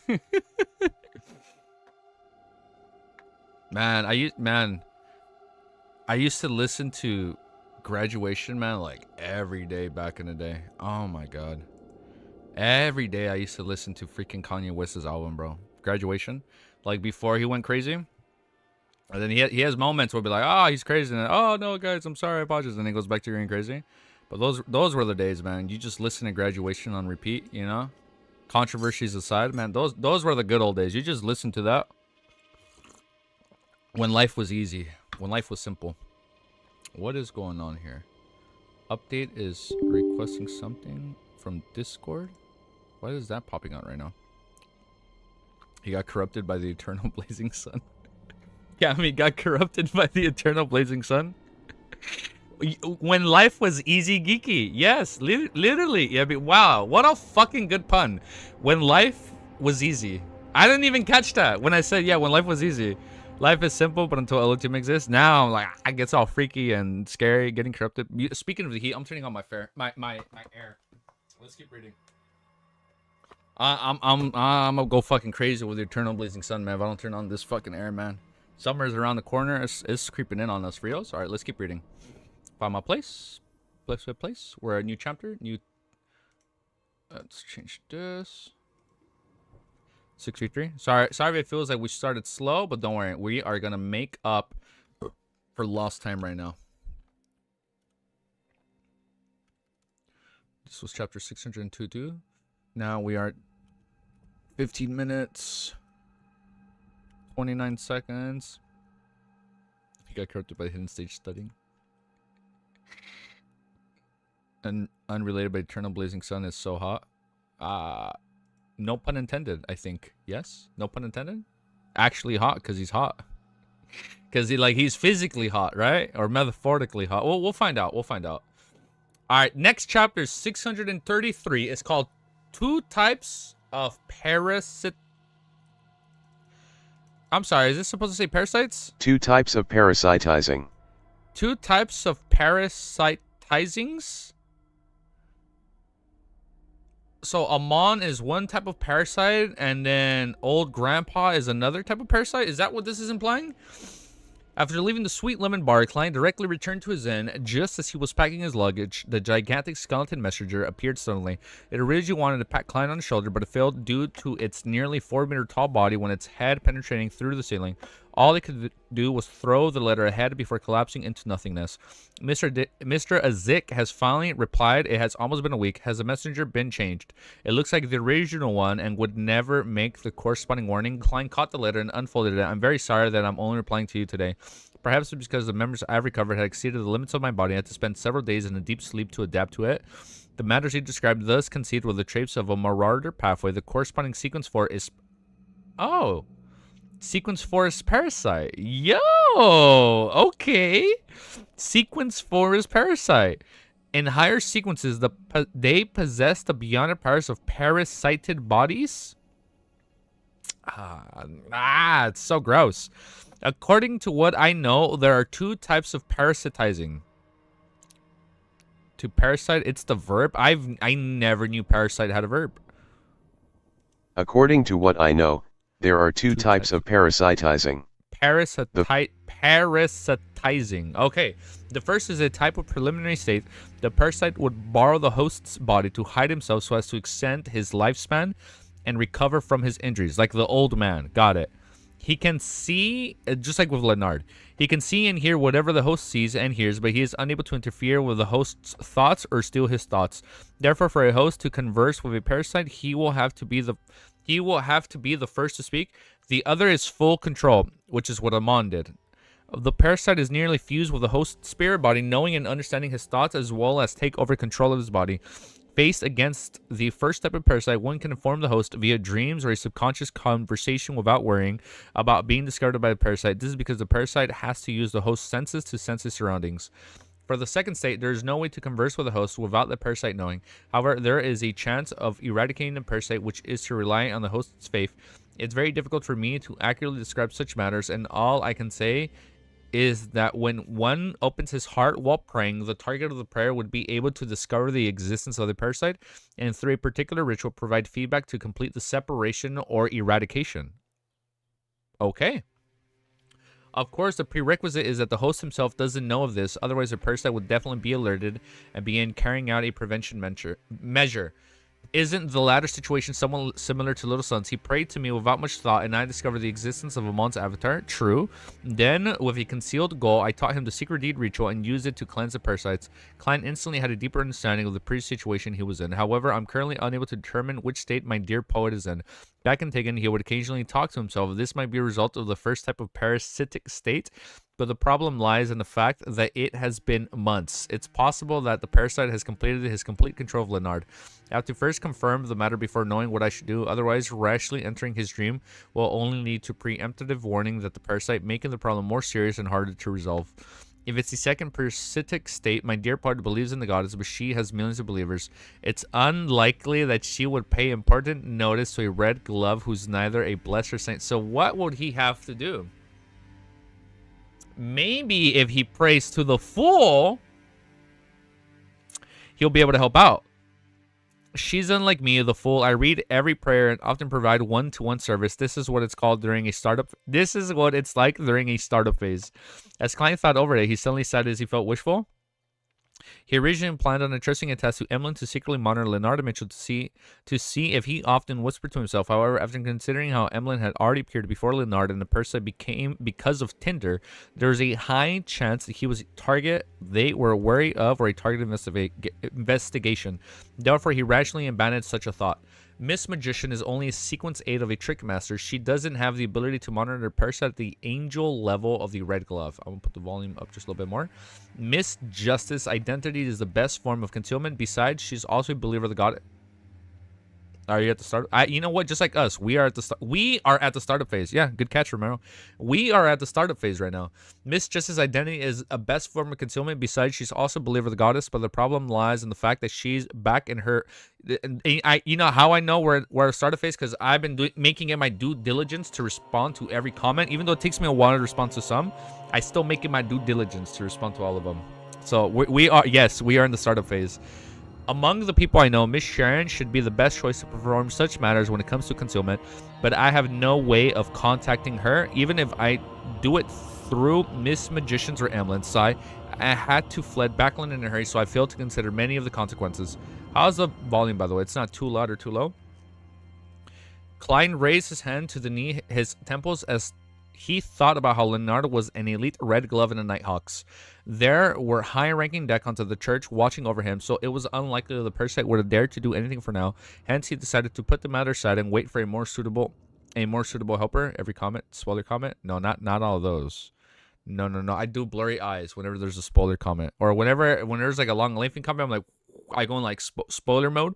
Man, I used to listen to Graduation, man, like every day back in the day. Oh my god. Every day I used to listen to freaking Kanye West's album, bro. Graduation. Like before he went crazy. And then he has moments where he'll be like, oh, he's crazy. And then, oh, no, guys, I'm sorry, I apologize. And then he goes back to going crazy. But those were the days, man. You just listen to Graduation on repeat, you know? Controversies aside, man. Those were the good old days. You just listen to that. When life was easy. When life was simple. What is going on here? Update is requesting something from Discord. Why is that popping out right now? He got corrupted by the eternal blazing sun. Yeah, I mean, got corrupted by the eternal blazing sun. When life was easy, geeky. Yes, literally. Yeah, but wow, what a fucking good pun. When life was easy. I didn't even catch that when I said, yeah, when life was easy. Life is simple, but until LOTM exists. Now, like, I gets all freaky and scary, getting corrupted. Speaking of the heat, I'm turning on my air. Let's keep reading. I'm gonna go fucking crazy with the eternal blazing sun, man. If I don't turn on this fucking air, man. Summer's around the corner. It's creeping in on us, Rios. All right, let's keep reading. Find my place. Place. We're a new chapter. Let's change this. 63. Sorry if it feels like we started slow, but don't worry. We are gonna make up for lost time right now. This was chapter 602. Now we are 15 minutes, 29 seconds. He got corrupted by hidden stage studying. And unrelated by eternal blazing sun is so hot. No pun intended, I think. Yes? No pun intended? Actually hot, because he's hot. Because he's physically hot, right? Or metaphorically hot. We'll find out. We'll find out. Alright, next chapter, 633, is called Two Types of Parasite. I'm sorry, is this supposed to say parasites? Two types of parasitizing. Two types of parasitizings? So Amon is one type of parasite, and then old grandpa is another type of parasite? Is that what this is implying? After leaving the sweet lemon bar, Klein directly returned to his inn. Just as he was packing his luggage, the gigantic skeleton messenger appeared suddenly. It originally wanted to pat Klein on the shoulder, but it failed due to its nearly 4-meter tall body when its head penetrating through the ceiling. All it could do was throw the letter ahead before collapsing into nothingness. Mr. Azik has finally replied. It has almost been a week. Has the messenger been changed? It looks like the original one and would never make the corresponding warning. Klein caught the letter and unfolded it. I'm very sorry that I'm only replying to you today. Perhaps it's because the memories I've recovered had exceeded the limits of my body. I had to spend several days in a deep sleep to adapt to it. The matters he described thus conceived were the traits of a marauder pathway. The corresponding sequence for is... Oh... Sequence 4 is parasite. Yo, okay. Sequence 4 is parasite. In higher sequences, they possess the beyond powers of parasited bodies. It's so gross. According to what I know, there are two types of parasitizing. To parasite, it's the verb. I never knew parasite had a verb. According to what I know, there are two types of parasitizing. Parasitizing. Okay. The first is a type of preliminary state. The parasite would borrow the host's body to hide himself so as to extend his lifespan and recover from his injuries. Like the old man. Got it. He can see, just like with Leonard, he can see and hear whatever the host sees and hears, but he is unable to interfere with the host's thoughts or steal his thoughts. Therefore, for a host to converse with a parasite, he will have to be the first to speak. The other is full control, which is what Amon did. The parasite is nearly fused with the host's spirit body, knowing and understanding his thoughts as well as take over control of his body. Faced against the first type of parasite, one can inform the host via dreams or a subconscious conversation without worrying about being discovered by the parasite. This is because the parasite has to use the host's senses to sense his surroundings. For the second state, there is no way to converse with the host without the parasite knowing. However, there is a chance of eradicating the parasite, which is to rely on the host's faith. It's very difficult for me to accurately describe such matters, and all I can say is that when one opens his heart while praying, the target of the prayer would be able to discover the existence of the parasite, and through a particular ritual provide feedback to complete the separation or eradication. Okay. Of course, the prerequisite is that the host himself doesn't know of this, otherwise the parasite would definitely be alerted and begin carrying out a prevention measure. Isn't the latter situation somewhat similar to Little Sun's? He prayed to me without much thought, and I discovered the existence of Amon's avatar. True. Then, with a concealed goal, I taught him the secret deed ritual and used it to cleanse the parasites. Klein instantly had a deeper understanding of the previous situation he was in. However, I'm currently unable to determine which state my dear poet is in. Back in Tegan, he would occasionally talk to himself. This might be a result of the first type of parasitic state, but the problem lies in the fact that it has been months. It's possible that the parasite has completed his complete control of Leonard. I have to first confirm the matter before knowing what I should do. Otherwise, rashly entering his dream will only lead to preemptive warning that the parasite, making the problem more serious and harder to resolve. If it's the second parasitic state, my dear poet believes in the goddess, but she has millions of believers. It's unlikely that she would pay important notice to a red glove who's neither a blessed or saint. So what would he have to do? Maybe if he prays to the fool, he'll be able to help out. She's unlike me, the fool. I read every prayer and often provide one-to-one service. This is what it's called during a startup. This is what it's like during a startup phase. As Klein thought over it, he suddenly sighed as he felt wishful. He originally planned on entrusting a task to Emlyn to secretly monitor Leonardo Mitchell to see if he often whispered to himself. However, after considering how Emlyn had already appeared before Leonardo and the person became because of Tinder, there was a high chance that he was a target they were wary of or a target investigation. Therefore, he rationally abandoned such a thought. Miss Magician is only a sequence 8 of a trick master. She doesn't have the ability to monitor the parasite at the angel level of the red glove. I'm going to put the volume up just a little bit more. Miss Justice identity is the best form of concealment. Besides, she's also a believer of the god. Are you at the start? You know what? Just like us, we are at the start. We are at the startup phase. Yeah, good catch, Romero. We are at the startup phase right now. Miss Justice's identity is a best form of concealment. Besides, she's also a believer of the goddess. But the problem lies in the fact that she's back in her. You know how I know we're at startup phase, because I've been making it my due diligence to respond to every comment, even though it takes me a while to respond to some. I still make it my due diligence to respond to all of them. So we are in the startup phase. Among the people I know, Miss Sharon should be the best choice to perform such matters when it comes to concealment, but I have no way of contacting her, even if I do it through Miss Magicians or Emlyn. So I had to fled Backland in a hurry, so I failed to consider many of the consequences. How's the volume, by the way? It's not too loud or too low. Klein raised his hand to the knee, his temples, as he thought about how Leonardo was an elite red glove in the Nighthawks. There were high-ranking decans of the church watching over him, so it was unlikely that the parasite would have dared to do anything for now. Hence, he decided to put the matter aside and wait for a more suitable helper. Every comment, spoiler comment. No, not all of those. No. I do blurry eyes whenever there's a spoiler comment, or whenever there's like a long lengthy comment. I'm like, I go in like spoiler mode.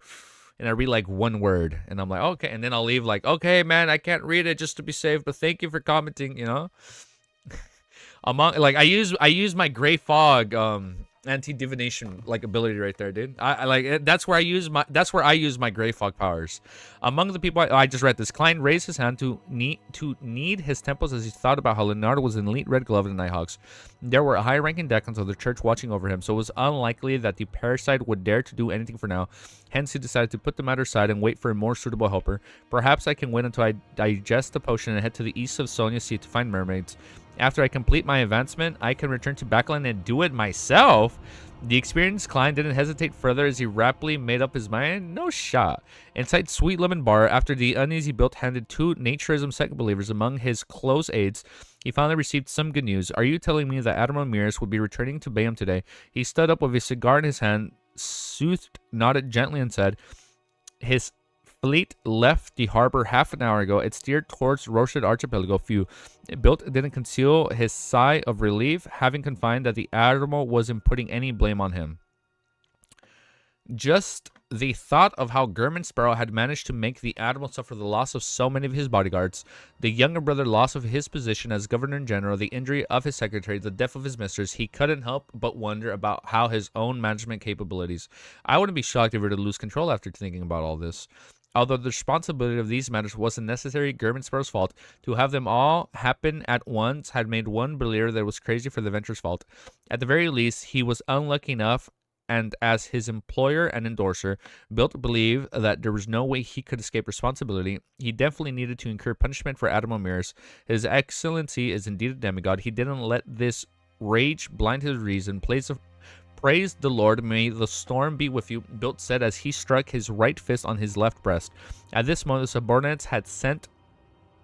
And I read like one word, and I'm like, okay, and then I'll leave like, okay, man, I can't read it just to be safe, but thank you for commenting, you know. Among like I use my gray fog anti-divination like ability right there, dude. I like it. That's where I use my gray fog powers. Among the people I just read this, Klein raised his hand to knead his temples as he thought about how Leonardo was an elite red glove in the Nighthawks. There were high-ranking decans of the church watching over him, so it was unlikely that the parasite would dare to do anything for now. Hence, he decided to put the matter aside and wait for a more suitable helper. Perhaps I can wait until I digest the potion and head to the east of Sonia Sea to find mermaids. After I complete my advancement, I can return to Backland and do it myself. The experienced Klein didn't hesitate further as he rapidly made up his mind. No shot. Inside Sweet Lemon Bar, after the uneasy built handed 2 naturism second believers among his close aides, he finally received some good news. Are you telling me that Admiral Mears would be returning to Bayham today? He stood up with a cigar in his hand, soothed, nodded gently, and said, his fleet left the harbor half an hour ago. It steered towards Rochard Archipelago. Phew. Bilt didn't conceal his sigh of relief, having confined that the admiral wasn't putting any blame on him. Just the thought of how German Sparrow had managed to make the admiral suffer the loss of so many of his bodyguards, the younger brother loss of his position as governor-general, the injury of his secretary, the death of his mistress, he couldn't help but wonder about how his own management capabilities. I wouldn't be shocked if he were to lose control after thinking about all this. Although the responsibility of these matters wasn't necessarily German Sparrow's fault, to have them all happen at once had made one believe that it was crazy for the venture's fault. At the very least, he was unlucky enough, and as his employer and endorser, Bilt believed that there was no way he could escape responsibility. He definitely needed to incur punishment for Admiral Mears. His Excellency is indeed a demigod. He didn't let this rage blind his reason. Praise the Lord, may the storm be with you, Bilt said as he struck his right fist on his left breast. At this moment, the subordinates had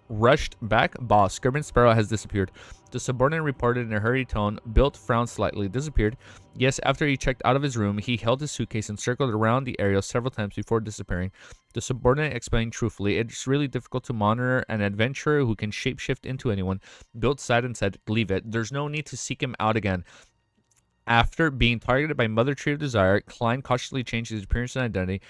rushed back. Boss, German Sparrow has disappeared. The subordinate reported in a hurried tone. Bilt frowned slightly. Disappeared? Yes, after he checked out of his room, he held his suitcase and circled around the area several times before disappearing. The subordinate explained truthfully, it's really difficult to monitor an adventurer who can shapeshift into anyone. Bilt sighed and said, leave it. There's no need to seek him out again. After being targeted by Mother Tree of Desire, Klein cautiously changed his appearance and identity.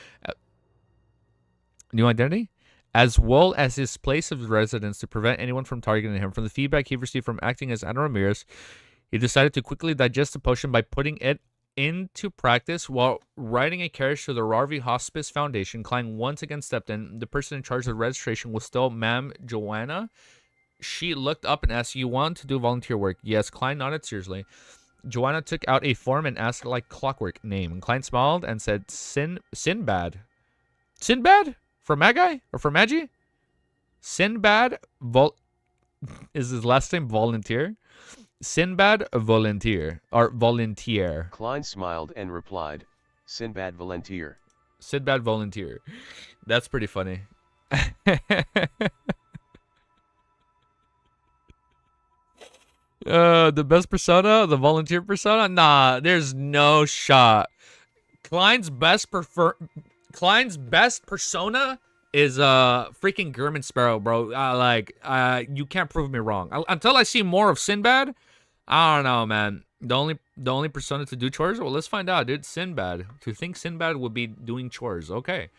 New identity? As well as his place of residence to prevent anyone from targeting him. From the feedback he received from acting as Admiral Mears, he decided to quickly digest the potion by putting it into practice while riding a carriage to the Rarvey Hospice Foundation. Klein once again stepped in. The person in charge of registration was still Ma'am Joanna. She looked up and asked, you want to do volunteer work? Yes, Klein nodded seriously. Joanna took out a form and asked like clockwork name. And Klein smiled and said, Sinbad. Sinbad? For Magi? Or for Magi? Sinbad is his last name Volunteer? Sinbad Volunteer. Or Volunteer. Klein smiled and replied, Sinbad Volunteer. Sinbad Volunteer. That's pretty funny. The best persona? The volunteer persona? Nah, there's no shot. Klein's best persona is freaking German Sparrow, bro. You can't prove me wrong. Until I see more of Sinbad, I don't know, man. The only persona to do chores? Well, let's find out, dude. Sinbad. To think Sinbad would be doing chores. Okay.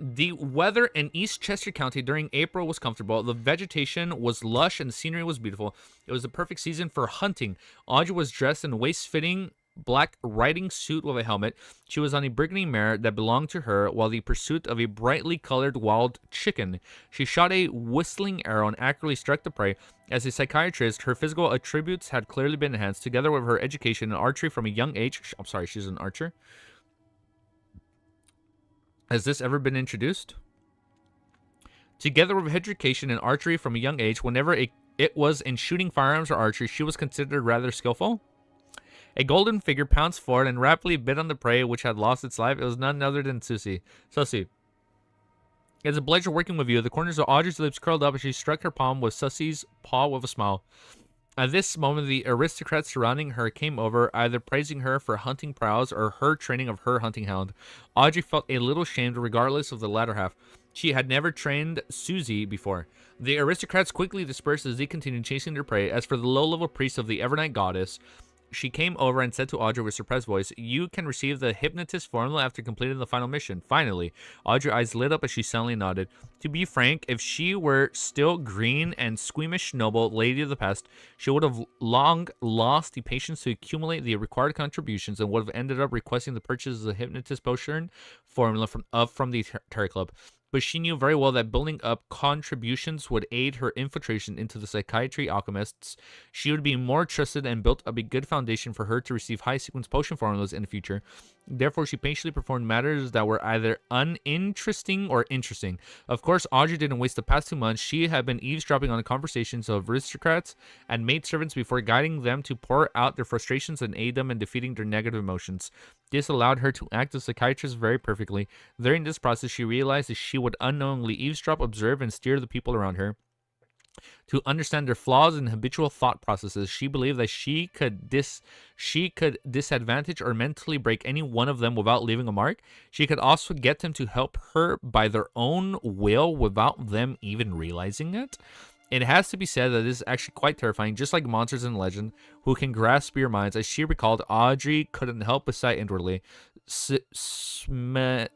The weather in East Chester County during April was comfortable. The vegetation was lush and the scenery was beautiful. It was the perfect season for hunting. Audrey was dressed in a waist-fitting black riding suit with a helmet. She was on a burgundy mare that belonged to her while the pursuit of a brightly colored wild chicken. She shot a whistling arrow and accurately struck the prey. As a psychiatrist, her physical attributes had clearly been enhanced, together with her education in archery from a young age. I'm sorry, she's an archer. Has this ever been introduced? Together with education in archery from a young age, whenever it was in shooting firearms or archery, she was considered rather skillful. A golden figure pounced forward and rapidly bit on the prey, which had lost its life. It was none other than Susie. It's a pleasure working with you. The corners of Audrey's lips curled up as she struck her palm with Susie's paw with a smile. At this moment, the aristocrats surrounding her came over, either praising her for hunting prowess or her training of her hunting hound. Audrey felt a little shamed regardless of the latter half. She had never trained Susie before. The aristocrats quickly dispersed as they continued chasing their prey. As for the low-level priest of the Evernight goddess, she came over and said to Audrey with suppressed voice, you can receive the hypnotist formula after completing the final mission. Finally, Audrey's eyes lit up as she silently nodded. To be frank, if she were still green and squeamish noble lady of the past, she would have long lost the patience to accumulate the required contributions and would have ended up requesting the purchase of the hypnotist potion formula from the Terry Club. But she knew very well that building up contributions would aid her infiltration into the psychiatry alchemists. She would be more trusted and built up a good foundation for her to receive high-sequence potion formulas in the future. Therefore, she patiently performed matters that were either uninteresting or interesting. Of course, Audrey didn't waste the past 2 months. She had been eavesdropping on the conversations of aristocrats and maidservants before guiding them to pour out their frustrations and aid them in defeating their negative emotions. This allowed her to act as a psychiatrist very perfectly. During this process, she realized that she would unknowingly eavesdrop, observe, and steer the people around her. to understand their flaws and habitual thought processes. She believed that she could disadvantage or mentally break any one of them without leaving a mark. She could also get them to help her by their own will without them even realizing it. It has to be said that this is actually quite terrifying, just like monsters in legend who can grasp your minds. As she recalled, Audrey couldn't help but sigh inwardly. Semina's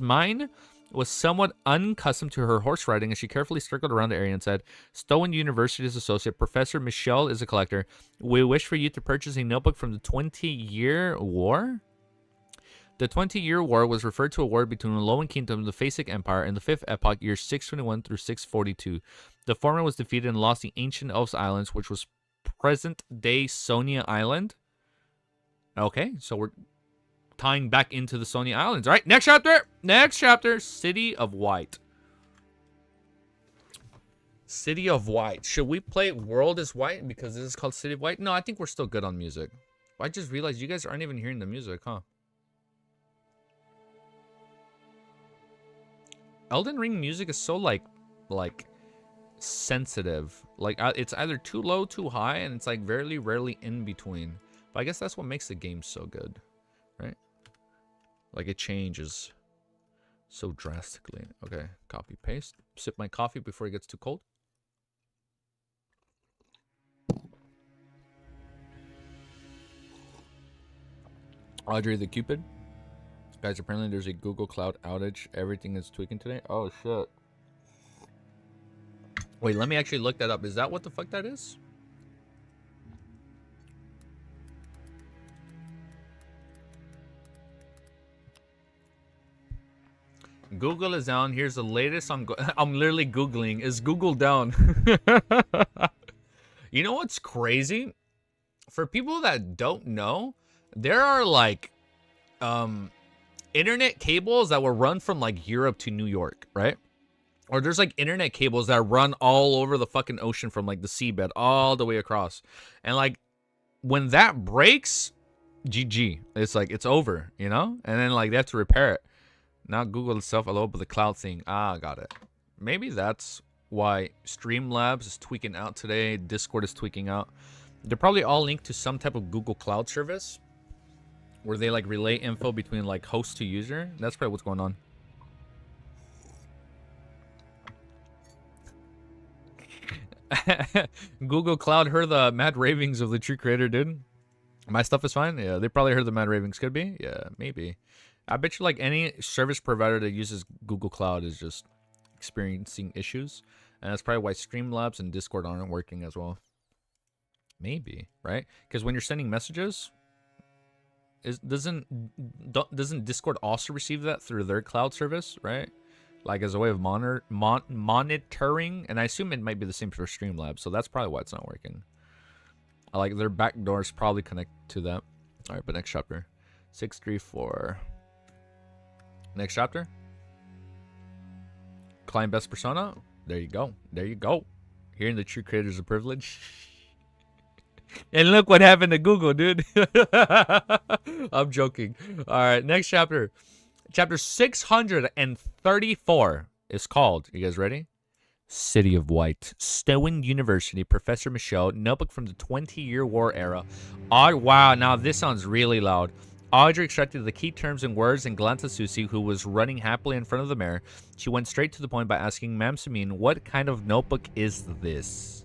mind was somewhat unaccustomed to her horse riding as she carefully circled around the area and said, Stowen University's associate, Professor Michelle, is a collector. We wish for you to purchase a notebook from the 20-Year War? The 20-Year War was referred to a war between the Lowen Kingdom, the Phasic Empire, and the Fifth Epoch, years 621 through 642. The former was defeated and lost the ancient Elves Islands, which was present-day Sonia Island. Okay, so we're tying back into the Sonia Islands. All right, next chapter. Next chapter, City of White. City of White. Should we play World is White because this is called City of White? No, I think we're still good on music. I just realized you guys aren't even hearing the music, huh? Elden Ring music is so like sensitive. Like it's either too low, too high, and it's like very rarely in between. But I guess that's what makes the game so good, right? Like it changes so drastically. Okay, copy paste. Sip my coffee before it gets too cold. Audrey the Cupid. Guys, apparently there's a Google Cloud outage. Everything is tweaking today. Oh, shit. Wait, let me actually look that up. Is that what the fuck that is? Google is down. Here's the latest on... I'm literally Googling. Is Google down? You know what's crazy? For people that don't know, there are like... internet cables that will run from like Europe to New York, right? Or there's like internet cables that run all over the fucking ocean from like the seabed all the way across. And like when that breaks, GG. It's like it's over, you know? And then like they have to repair it. Not Google itself, although but the cloud thing. Ah, got it. Maybe that's why Streamlabs is tweaking out today. Discord is tweaking out. They're probably all linked to some type of Google Cloud service where they like relay info between like host to user. That's probably what's going on. Google Cloud heard the mad ravings of the true creator, dude. My stuff is fine. Yeah, they probably heard the mad ravings. Could be. Yeah, maybe. I bet you like any service provider that uses Google Cloud is just experiencing issues. And that's probably why Streamlabs and Discord aren't working as well. Maybe, right? Because when you're sending messages... Doesn't Discord also receive that through their cloud service, right? Like as a way of monitoring, and I assume it might be the same for Streamlabs, so that's probably why it's not working. Like their backdoors probably connect to that. All right, but next chapter, 634. Next chapter. Climb best persona. There you go. There you go. Hearing the true creators of privilege. And look what happened to Google, dude. I'm joking. All right, next chapter. Chapter 634 is called, you guys ready? City of White. Stowen University, Professor Michelle, notebook from the 20-Year War era. Wow, now this sounds really loud. Audrey extracted the key terms and words and glanced at Susie, who was running happily in front of the mirror. She went straight to the point by asking Ma'am Samine, what kind of notebook is this?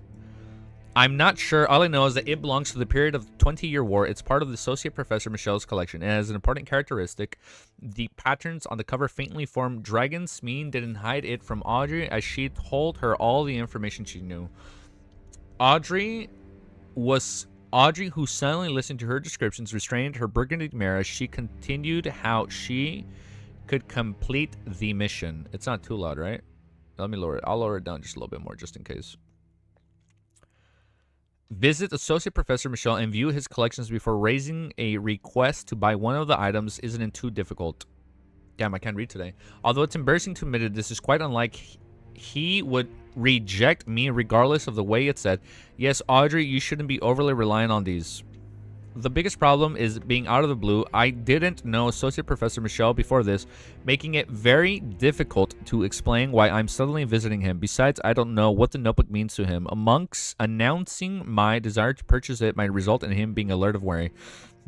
I'm not sure. All I know is that it belongs to the period of the 20-Year War. It's part of the Associate Professor Michelle's collection. And as an important characteristic, the patterns on the cover faintly form. Dragon Smeen didn't hide it from Audrey as she told her all the information she knew. Audrey, who silently listened to her descriptions, restrained her burgundy mare as she continued how she could complete the mission. It's not too loud, right? Let me lower it. I'll lower it down just a little bit more just in case. Visit Associate Professor Michelle and view his collections before raising a request to buy one of the items isn't too difficult. Damn, I can't read today. Although it's embarrassing to admit it, this is quite unlike he would reject me regardless of the way it's said. Yes, Audrey, you shouldn't be overly reliant on these. The biggest problem is being out of the blue. I didn't know Associate Professor Michelle before this, making it very difficult to explain why I'm suddenly visiting him. Besides, I don't know what the notebook means to him. Amongst announcing my desire to purchase it might result in him being alert of wary.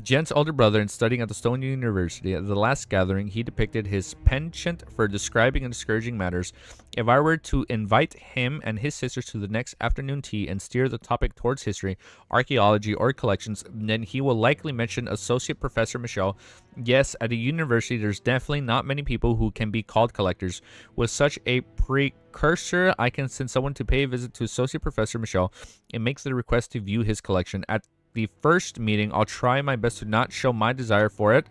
Jen's older brother and studying at the Stone University. At the last gathering, he depicted his penchant for describing and discouraging matters. If I were to invite him and his sisters to the next afternoon tea and steer the topic towards history, archaeology, or collections, then he will likely mention Associate Professor Michelle. Yes, at a university, there's definitely not many people who can be called collectors. With such a precursor, I can send someone to pay a visit to Associate Professor Michelle and makes the request to view his collection. At the first meeting, I'll try my best to not show my desire for it.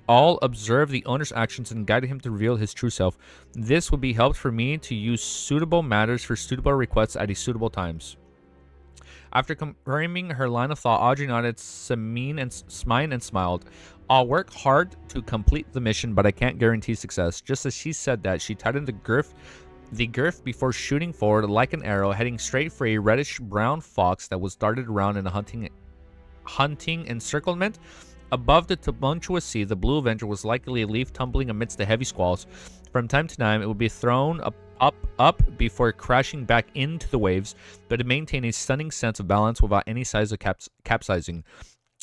I'll observe the owner's actions and guide him to reveal his true self. This would be helped for me to use suitable matters for suitable requests at a suitable times. After confirming her line of thought, Audrey nodded smile and smiled. I'll work hard to complete the mission, but I can't guarantee success. Just as she said that, she tightened the girth before shooting forward like an arrow, heading straight for a reddish-brown fox that was darted around in a hunting encirclement. Above the tumultuous sea, the Blue Avenger was likely a leaf tumbling amidst the heavy squalls. From time to time, it would be thrown up before crashing back into the waves, but it maintained a stunning sense of balance without any signs of capsizing.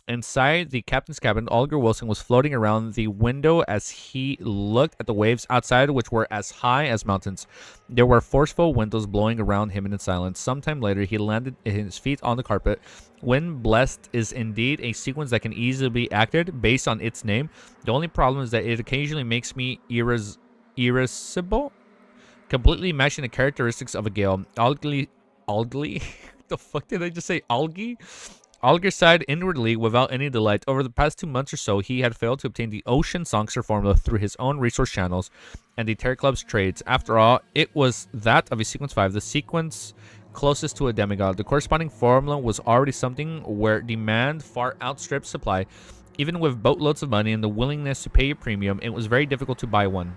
Inside the captain's cabin, Oliver Wilson was floating around the window as he looked at the waves outside, which were as high as mountains. There were forceful windows blowing around him in silence. Sometime later, he landed his feet on the carpet. When blessed is indeed a sequence that can easily be acted based on its name. The only problem is that it occasionally makes me irascible, completely matching the characteristics of a gale. Algae? The fuck did I just say? Algae? Alger sighed inwardly without any delight. Over the past 2 months or so, he had failed to obtain the Ocean Songster formula through his own resource channels and the Terror Club's trades. After all, it was that of a Sequence 5, the sequence closest to a demigod. The corresponding formula was already something where demand far outstripped supply. Even with boatloads of money and the willingness to pay a premium, it was very difficult to buy one.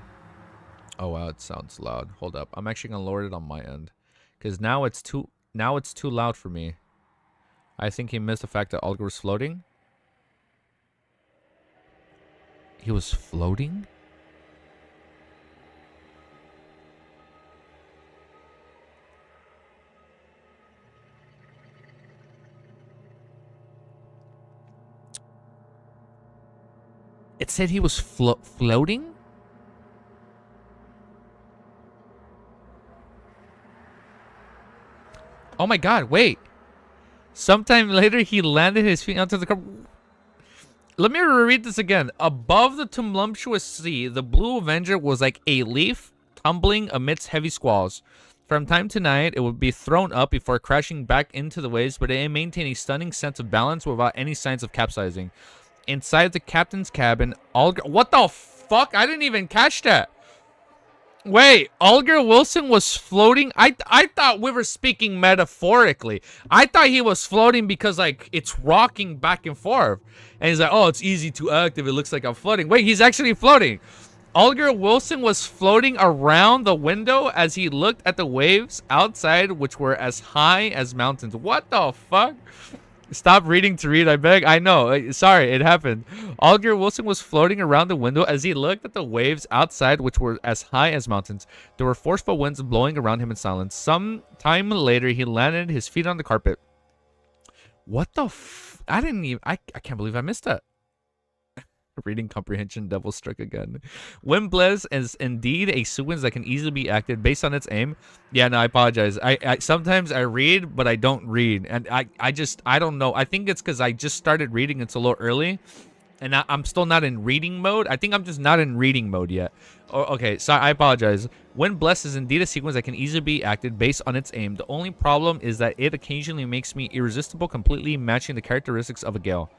Oh wow, it sounds loud. Hold up. I'm actually going to lower it on my end, because now it's too loud for me. I think he missed the fact that Olga was floating. He was floating? It said he was floating? Oh my god, wait. Sometime later, he landed his feet onto the carpet. Let me reread this again. Above the tumultuous sea, the Blue Avenger was like a leaf tumbling amidst heavy squalls. From time to night, it would be thrown up before crashing back into the waves, but it maintained a stunning sense of balance without any signs of capsizing. Inside the captain's cabin, what the fuck? I didn't even catch that. Wait, Olger Wilson was floating? I thought we were speaking metaphorically. I thought he was floating because, like, it's rocking back and forth. And he's like, oh, it's easy to active. It looks like I'm floating. Wait, he's actually floating. Olger Wilson was floating around the window as he looked at the waves outside, which were as high as mountains. What the fuck? Stop reading to read, I beg. I know. Sorry, it happened. Olger Wilson was floating around the window as he looked at the waves outside, which were as high as mountains. There were forceful winds blowing around him in silence. Some time later, he landed his feet on the carpet. What the I didn't even... I can't believe I missed that. Reading comprehension, devil struck again. When blessed is indeed a sequence that can easily be acted based on its aim. Yeah, no, I apologize. I sometimes I read, but I don't read, and I don't know. I think it's because I just started reading. It's a little early, and I'm still not in reading mode. I think I'm just not in reading mode yet. Okay, sorry, I apologize. When blessed is indeed a sequence that can easily be acted based on its aim. The only problem is that it occasionally makes me irresistible, completely matching the characteristics of a gale.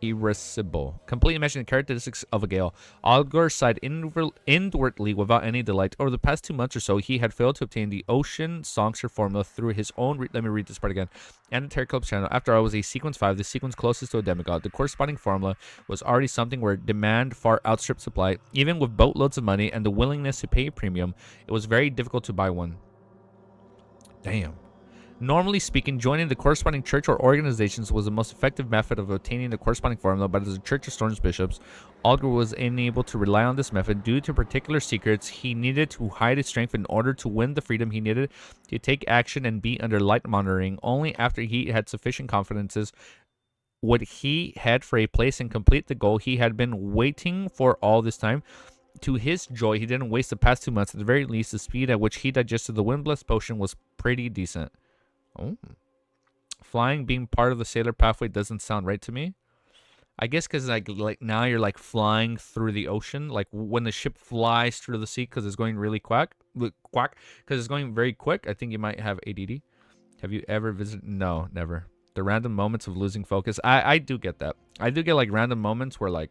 Irascible. Completely matching the characteristics of a gale. Olger sighed inwardly without any delight. Over the past 2 months or so, he had failed to obtain the Ocean Songster formula through his own... let me read this part again. And the Terror Club's channel. After all, it was a Sequence 5, the sequence closest to a demigod. The corresponding formula was already something where demand far outstripped supply. Even with boatloads of money and the willingness to pay a premium, it was very difficult to buy one. Damn. Normally speaking, joining the corresponding church or organizations was the most effective method of obtaining the corresponding formula, but as a Church of Storm's bishops, Alger was unable to rely on this method due to particular secrets he needed to hide his strength in order to win the freedom he needed to take action and be under light monitoring. Only after he had sufficient confidences would he head for a place and complete the goal he had been waiting for all this time. To his joy, he didn't waste the past 2 months. At the very least, the speed at which he digested the Windblessed potion was pretty decent. Oh. Flying being part of the sailor pathway doesn't sound right to me. I guess because like now you're like flying through the ocean, like when the ship flies through the sea because it's going really quack, because it's going very quick. I think you might have ADD. Have you ever visited? No, never. The random moments of losing focus. I do get that. I do get like random moments where like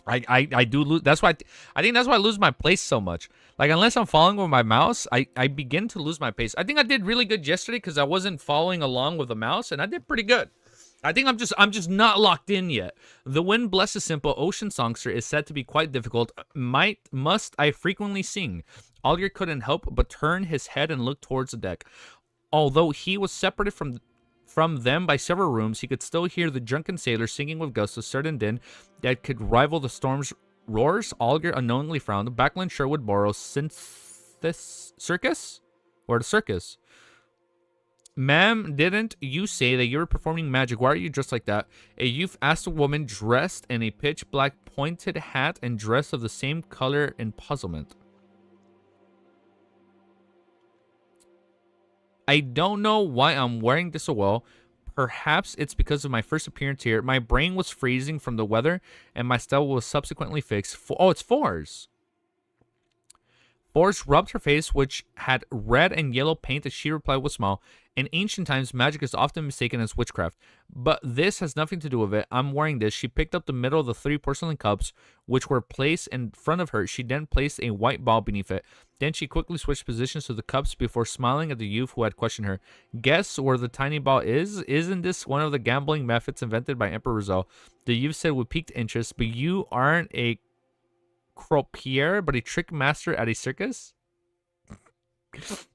I do lose. That's why I think that's why I lose my place so much. Like unless I'm following with my mouse, I begin to lose my pace. I think I did really good yesterday because I wasn't following along with the mouse, and I did pretty good. I think I'm just not locked in yet. The Wind Blesses Simple Ocean Songster is said to be quite difficult. Must I frequently sing? Alger couldn't help but turn his head and look towards the deck. Although he was separated from them by several rooms, he could still hear the drunken sailor singing with gusts, a certain din that could rival the storm's roars. Alger unknowingly frowned. Backlund Sherwood borrow this circus? Or the circus? Ma'am, didn't you say that you were performing magic? Why are you dressed like that? A youth asked a woman dressed in a pitch black pointed hat and dress of the same color in puzzlement. I don't know why I'm wearing this so well. Perhaps it's because of my first appearance here. My brain was freezing from the weather, and my style was subsequently fixed. Oh, it's Fours. Fours rubbed her face, which had red and yellow paint, as she replied with a smile. In ancient times, magic is often mistaken as witchcraft, but this has nothing to do with it. I'm wearing this. She picked up the middle of the 3 porcelain cups, which were placed in front of her. She then placed a white ball beneath it. Then she quickly switched positions to the cups before smiling at the youth who had questioned her. Guess where the tiny ball is? Isn't this one of the gambling methods invented by Emperor Rizal? The youth said with piqued interest, but you aren't a croupier, but a trick master at a circus?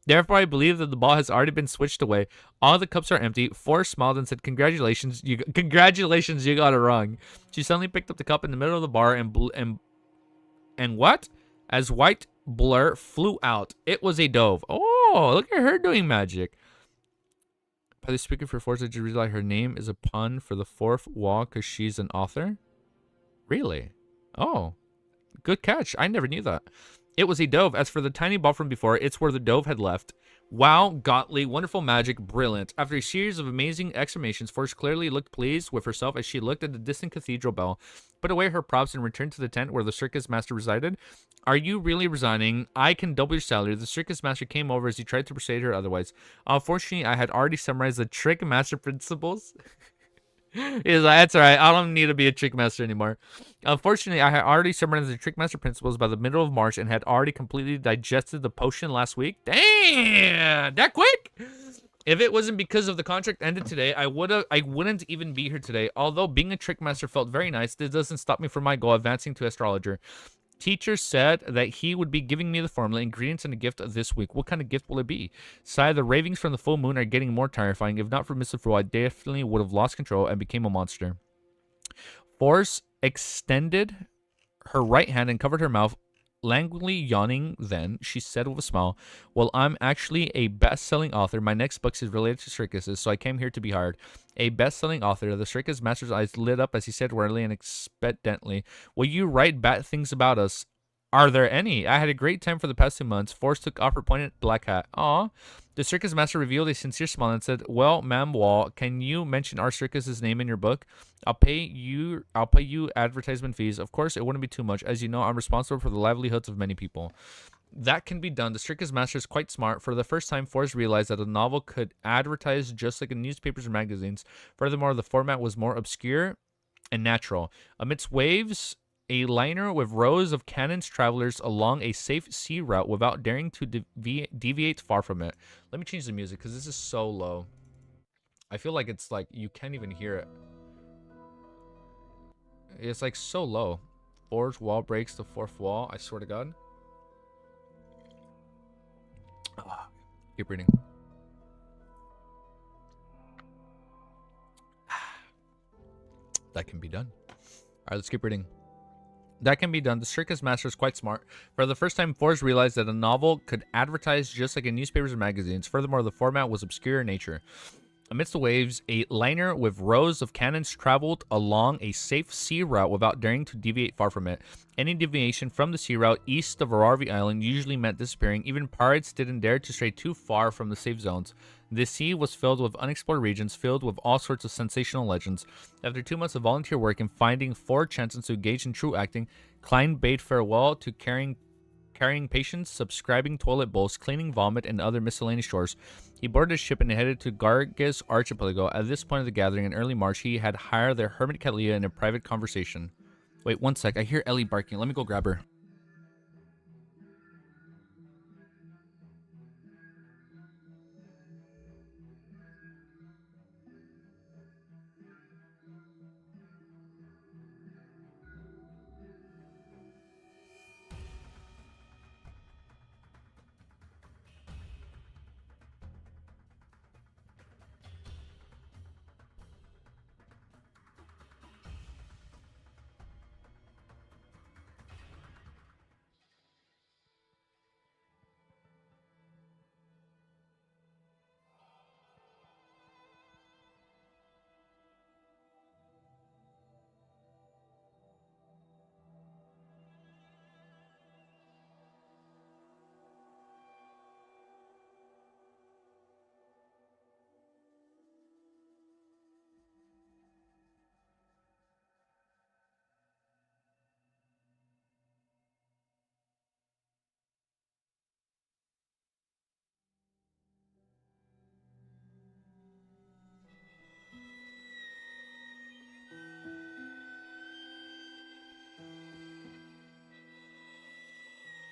Therefore, I believe that the ball has already been switched away. All the cups are empty. Forrest smiled and said, Congratulations, you got it wrong. She suddenly picked up the cup in the middle of the bar and what? As white blur flew out. It was a dove. Oh, look at her doing magic. By the speaker for Forrest, did you realize her name is a pun for the fourth wall because she's an author? Really? Oh, good catch. I never knew that. It was a dove. As for the tiny ball from before, it's where the dove had left. Wow, Gottlieb, wonderful magic, brilliant. After a series of amazing exclamations, Forrest clearly looked pleased with herself as she looked at the distant cathedral bell, put away her props, and returned to the tent where the circus master resided. Are you really resigning? I can double your salary. The circus master came over as he tried to persuade her otherwise. Unfortunately, I had already summarized the trick master principles. He's like, that's all right. I don't need to be a trick master anymore. Unfortunately, I had already summarized the trick master principles by the middle of March and had already completely digested the potion last week. Damn, that quick? If it wasn't because of the contract ended today, I wouldn't even be here today. Although being a trick master felt very nice, this doesn't stop me from my goal, advancing to astrologer. Teacher said that he would be giving me the formula, ingredients, and a gift this week. What kind of gift will it be? Sigh, the ravings from the full moon are getting more terrifying. If not for Mr. Fro, I definitely would have lost control and became a monster. Force extended her right hand and covered her mouth, languidly yawning. Then she said with a smile, well, I'm actually a best-selling author. My next book is related to circuses, so I came here to be hired. A best-selling author. The circus master's eyes lit up as he said warily and expectantly, will you write bad things about us? Are there any? I had a great time for the past 2 months. Forrest took off her pointed black hat. Aw. The circus master revealed a sincere smile and said, well, Ma'am Wall, can you mention our circus's name in your book? I'll pay you advertisement fees. Of course, it wouldn't be too much. As you know, I'm responsible for the livelihoods of many people. That can be done. The circus master is quite smart. For the first time, Forrest realized that a novel could advertise just like in newspapers or magazines. Furthermore, the format was more obscure and natural. Amidst waves, a liner with rows of cannons travelers along a safe sea route without daring to deviate far from it. Let me change the music because this is so low. I feel like it's like you can't even hear it. It's like so low. Fourth wall breaks the fourth wall. I swear to God. Keep reading. That can be done. All right, let's keep reading. That can be done. The circus master is quite smart. For the first time, Forrest realized that a novel could advertise just like in newspapers and magazines. Furthermore, the format was obscure in nature. Amidst the waves, a liner with rows of cannons traveled along a safe sea route without daring to deviate far from it. Any deviation from the sea route east of Ararvi Island usually meant disappearing. Even pirates didn't dare to stray too far from the safe zones. The sea was filled with unexplored regions, filled with all sorts of sensational legends. After 2 months of volunteer work and finding 4 chances to engage in true acting, Klein bade farewell to carrying patients, subscribing toilet bowls, cleaning vomit, and other miscellaneous chores. He boarded his ship and headed to Gargis Archipelago. At this point of the gathering in early March, he had hired their hermit cat Leah in a private conversation. Wait, one sec. I hear Ellie barking. Let me go grab her.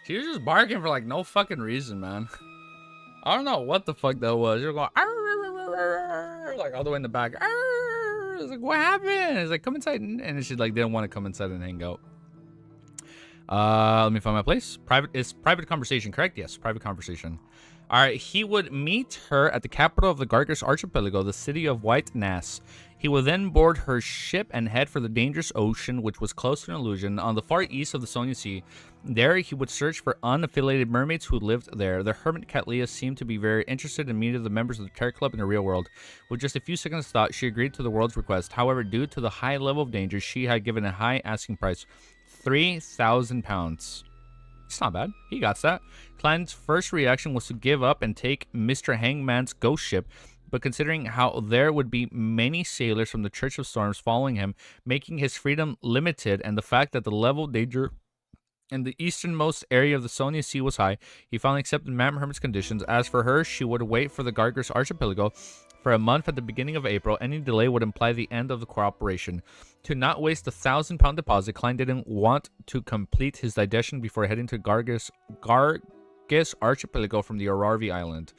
She was just barking for like no fucking reason, man. I don't know what the fuck that was. You're going like all the way in the back. It's like, what happened? It's like, come inside, and she like didn't want to come inside and hang out. Let me find my place. Private conversation, correct? Yes, private conversation. All right, he would meet her at the capital of the Gargis Archipelago, the city of White Nass. He would then board her ship and head for the dangerous ocean, which was close to an illusion, on the far east of the Sonia Sea. There, he would search for unaffiliated mermaids who lived there. The hermit cat Leah seemed to be very interested in meeting the members of the Terror Club in the real world. With just a few seconds of thought, she agreed to the world's request. However, due to the high level of danger, she had given a high asking price, 3,000 pounds. It's not bad. He got that. Klein's first reaction was to give up and take Mr. Hangman's ghost ship, but considering how there would be many sailors from the Church of Storms following him, making his freedom limited, and the fact that the level of danger in the easternmost area of the Sonia Sea was high, he finally accepted Madame Hermit's conditions. As for her, she would wait for the Gargis Archipelago for a month at the beginning of April. Any delay would imply the end of the cooperation. To not waste the 1,000-pound deposit, Klein didn't want to complete his digestion before heading to Gargis Archipelago from the Ararvi Island.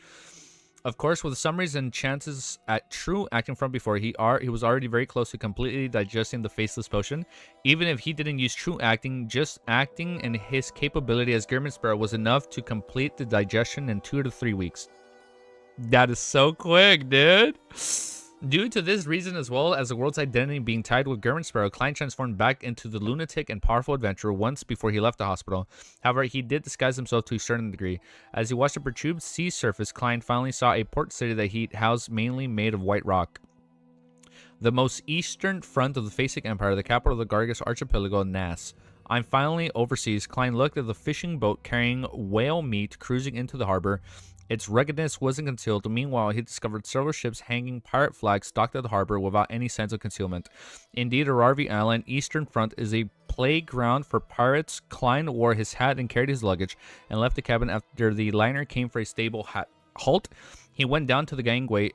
Of course, with the summaries and chances at true acting from before, he was already very close to completely digesting the faceless potion. Even if he didn't use true acting, just acting and his capability as Gehrman Sparrow was enough to complete the digestion in 2 to 3 weeks. That is so quick, dude. Due to this reason, as well as the world's identity being tied with Gehrman Sparrow, Klein transformed back into the lunatic and powerful adventurer once before he left the hospital. However, he did disguise himself to a certain degree. As he watched the perturbed sea surface, Klein finally saw a port city that he housed mainly made of white rock. The most eastern front of the Phasic Empire, the capital of the Gargis Archipelago, Nass. I'm finally overseas. Klein looked at the fishing boat carrying whale meat cruising into the harbor. Its ruggedness wasn't concealed. Meanwhile, he discovered several ships hanging pirate flags docked at the harbor without any sense of concealment. Indeed, Ararvi Island eastern front is a playground for pirates. Klein wore his hat and carried his luggage and left the cabin after the liner came for a stable halt. He went down to the gangway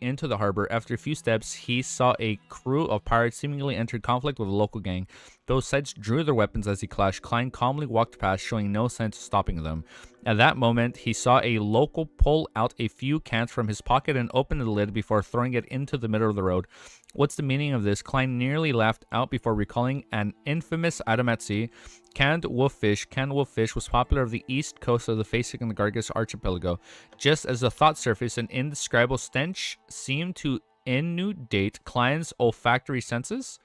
into the harbor. After a few steps, he saw a crew of pirates seemingly entered conflict with a local gang. Those sides drew their weapons as he clashed. Klein calmly walked past, showing no sense of stopping them. At that moment, he saw a local pull out a few cans from his pocket and open the lid before throwing it into the middle of the road. What's the meaning of this? Klein nearly laughed out before recalling an infamous item at sea. Canned wolf fish. Canned wolf fish was popular of the east coast of the Phasic and the Gargis Archipelago. Just as the thought surfaced, an indescribable stench seemed to inundate Klein's olfactory senses.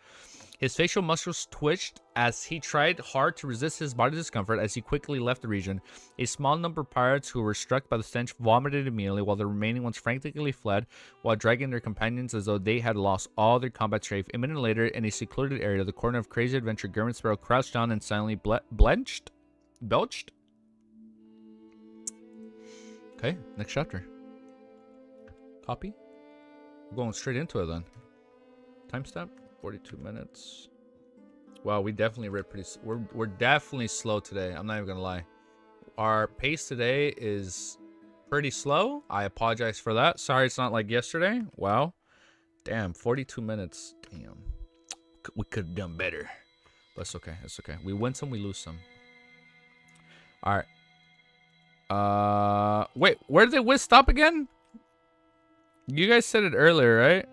His facial muscles twitched as he tried hard to resist his body discomfort as he quickly left the region. A small number of pirates who were struck by the stench vomited immediately, while the remaining ones frantically fled while dragging their companions as though they had lost all their combat strength. A minute later, in a secluded area, the corner of Crazy Adventure, German Sparrow crouched down and silently belched. Okay, next chapter. Copy. We're going straight into it then. Timestamp. 42 minutes. Wow, we definitely read pretty. We're definitely slow today. I'm not even gonna lie. Our pace today is pretty slow. I apologize for that. Sorry, it's not like yesterday. Wow, damn, 42 minutes. Damn, we could have done better. But it's okay. It's okay. We win some, we lose some. All right. Wait, where did Wiz stop again? You guys said it earlier, right?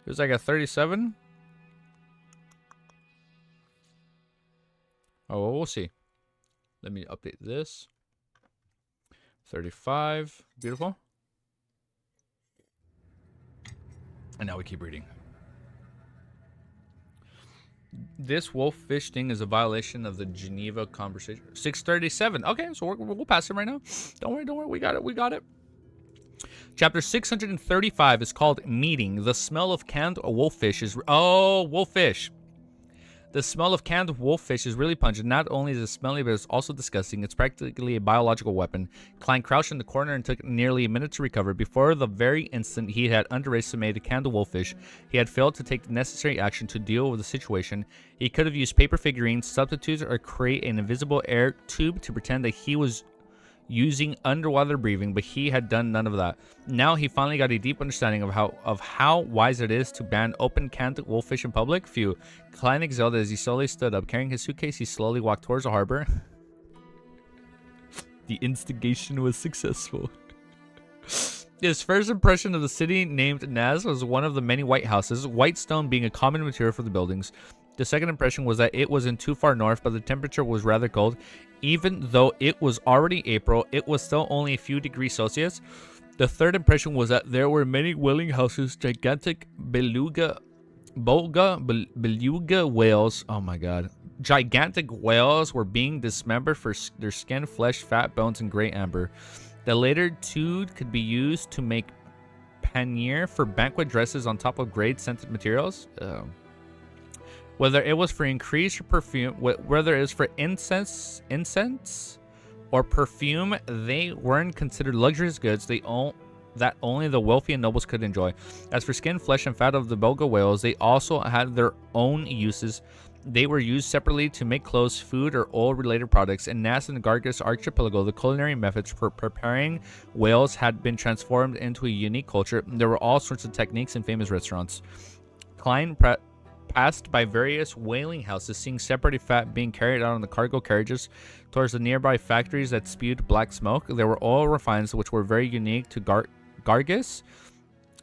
It was like a 37. Oh, well, we'll see. Let me update this. 35. Beautiful. And now we keep reading. This wolffish thing is a violation of the Geneva Convention. 637. Okay, so we'll pass it right now. Don't worry. We got it. Chapter 635 is called Meeting. The smell of canned wolffish is... Oh, wolffish. The smell of canned wolffish is really pungent. Not only is it smelly, but it's also disgusting. It's practically a biological weapon. Klein crouched in the corner and took nearly a minute to recover. Before the very instant he had underestimated canned wolffish, he had failed to take the necessary action to deal with the situation. He could have used paper figurines, substitutes, or create an invisible air tube to pretend that he was using underwater breathing, but he had done none of that. Now he finally got a deep understanding of how wise it is to ban open canned wolffish in public. Phew. Klein exhaled as he slowly stood up. Carrying his suitcase, he slowly walked towards the harbor. The instigation was successful. His first impression of the city named Naz was one of the many white houses, white stone being a common material for the buildings. The second impression was that it wasn't too far north, but the temperature was rather cold. Even though it was already April, it was still only a few degrees Celsius. The third impression was that there were many whaling houses, gigantic beluga whales. Oh my god. Gigantic whales were being dismembered for their skin, flesh, fat, bones, and gray amber. The later two could be used to make pannier for banquet dresses on top of grade scented materials. Whether it was for increased perfume, whether it was for incense or perfume, they weren't considered luxurious goods that only the wealthy and nobles could enjoy. As for skin, flesh, and fat of the beluga whales, they also had their own uses. They were used separately to make clothes, food, or oil-related products. In Nass and Gargus Archipelago, the culinary methods for preparing whales had been transformed into a unique culture. There were all sorts of techniques in famous restaurants. Klein passed by various whaling houses, seeing separated fat being carried out on the cargo carriages towards the nearby factories that spewed black smoke. There were oil refinements which were very unique to Gargus.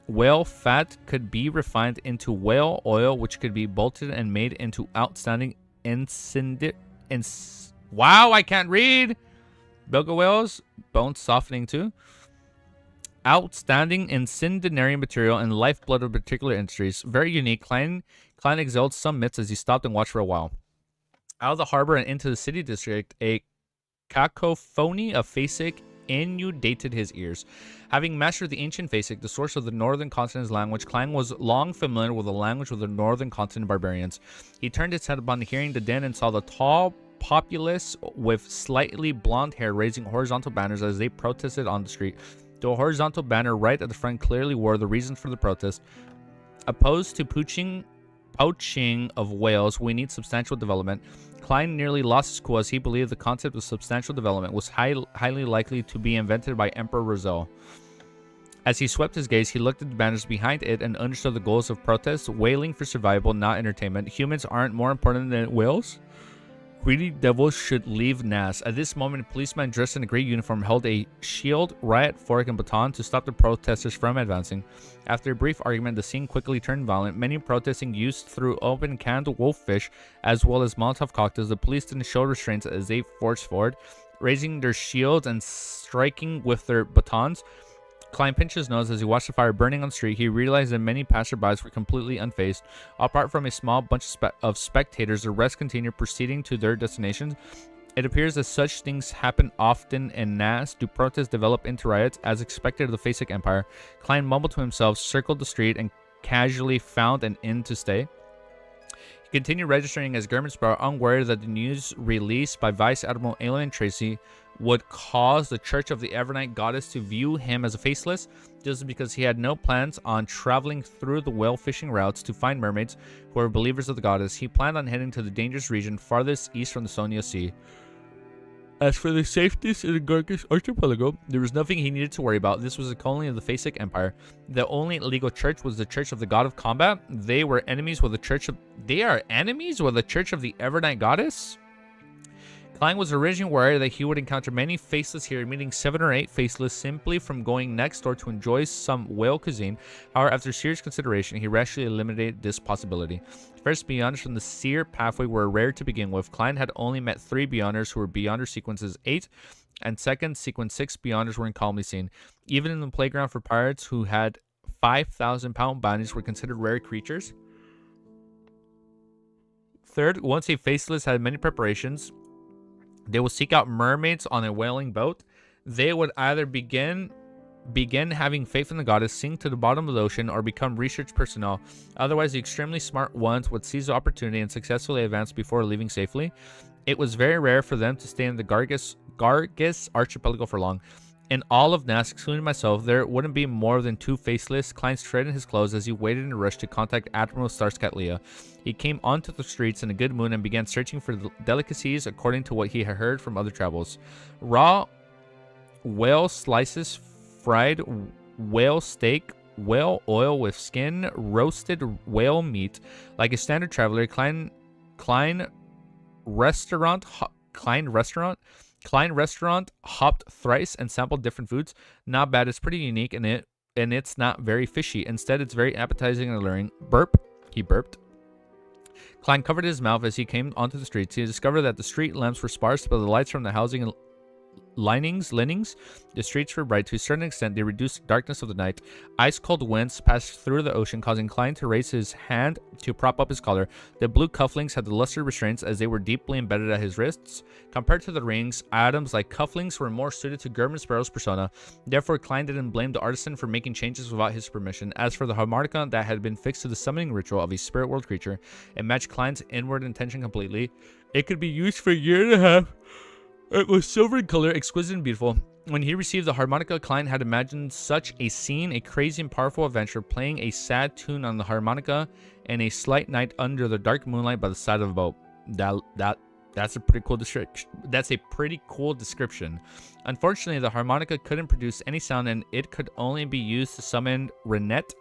Whale fat could be refined into whale oil, which could be bolted and made into outstanding wow, I can't read! Beluga whales, bone softening too. Outstanding incendiary material and lifeblood of particular industries. Very unique. Klein exhaled some myths as he stopped and watched for a while. Out of the harbor and into the city district, a cacophony of Phasic inundated his ears. Having mastered the ancient Phasic, the source of the northern continent's language, Klein was long familiar with the language of the northern continent barbarians. He turned his head upon hearing the din and saw the tall populace with slightly blonde hair raising horizontal banners as they protested on the street. The horizontal banner right at the front clearly wore the reason for the protest. Opposed to poaching of whales, we need substantial development. Klein nearly lost his cool as he believed the concept of substantial development was highly likely to be invented by Emperor Roselle. As he swept his gaze, he looked at the banners behind it and understood the goals of protest: whaling for survival, not entertainment. Humans aren't more important than whales. Greedy devils should leave Nass. At this moment, a policeman dressed in a gray uniform held a shield, riot fork, and baton to stop the protesters from advancing. After a brief argument, the scene quickly turned violent. Many protesting used threw open canned wolffish as well as Molotov cocktails. The police didn't show restraints as they forged forward, raising their shields and striking with their batons. Klein pinched his nose as he watched the fire burning on the street. He realized that many passerbys were completely unfazed. Apart from a small bunch of spectators, the rest continued proceeding to their destinations. It appears that such things happen often in Nas. Do protests develop into riots? As expected of the Phasic Empire, Klein mumbled to himself, circled the street, and casually found an inn to stay. He continued registering as Germansborough, unaware that the news released by Vice Admiral Layman Tracy would cause the Church of the Evernight Goddess to view him as a faceless. This is because he had no plans on traveling through the whale fishing routes to find mermaids who were believers of the goddess. He planned on heading to the dangerous region farthest east from the Sonia Sea. As for the safeties in the Gargis Archipelago, there was nothing he needed to worry about. This was a colony of the Phasic Empire. The only legal church was the Church of the God of Combat. They are enemies with the Church of the Evernight Goddess? Klein was originally worried that he would encounter many faceless here, meeting 7 or 8 faceless simply from going next door to enjoy some whale cuisine. However, after serious consideration, he rashly eliminated this possibility. First, Beyonders from the Seer pathway were rare to begin with. Klein had only met 3 Beyonders who were Beyonder sequences 8, and second, sequence 6 Beyonders were commonly seen. Even in the playground for pirates who had 5,000-pound bounties were considered rare creatures. Third, once a faceless had many preparations, they will seek out mermaids on a whaling boat. They would either begin having faith in the goddess, sink to the bottom of the ocean, or become research personnel. Otherwise, the extremely smart ones would seize the opportunity and successfully advance before leaving safely. It was very rare for them to stay in the Gargis archipelago for long. In all of Nas, excluding myself, there wouldn't be more than 2 faceless. Klein straightened his clothes as he waited in a rush to contact Admiral Starscat Leah. He came onto the streets in a good mood and began searching for delicacies according to what he had heard from other travels. Raw whale slices, fried whale steak, whale oil with skin, roasted whale meat. Like a standard traveler, Klein restaurant hopped thrice and sampled different foods. Not bad. It's pretty unique, and it's not very fishy. Instead, it's very appetizing and alluring. Burp. He burped. Klein covered his mouth as he came onto the streets. He discovered that the street lamps were sparse, but the lights from the housing and linings, the streets were bright. To a certain extent, they reduced the darkness of the night. Ice-cold winds passed through the ocean, causing Klein to raise his hand to prop up his collar. The blue cufflinks had the luster restraints as they were deeply embedded at his wrists. Compared to the rings, items like cufflinks were more suited to Germansborough's persona. Therefore, Klein didn't blame the artisan for making changes without his permission. As for the harmonica that had been fixed to the summoning ritual of a spirit world creature, it matched Klein's inward intention completely. It could be used for a year and a half. It was silver in color, exquisite and beautiful. When he received the harmonica, Klein had imagined such a scene, a crazy and powerful adventure, playing a sad tune on the harmonica and a slight night under the dark moonlight by the side of a boat. That's a pretty cool description. That's a pretty cool description. Unfortunately, the harmonica couldn't produce any sound, and it could only be used to summon Renette.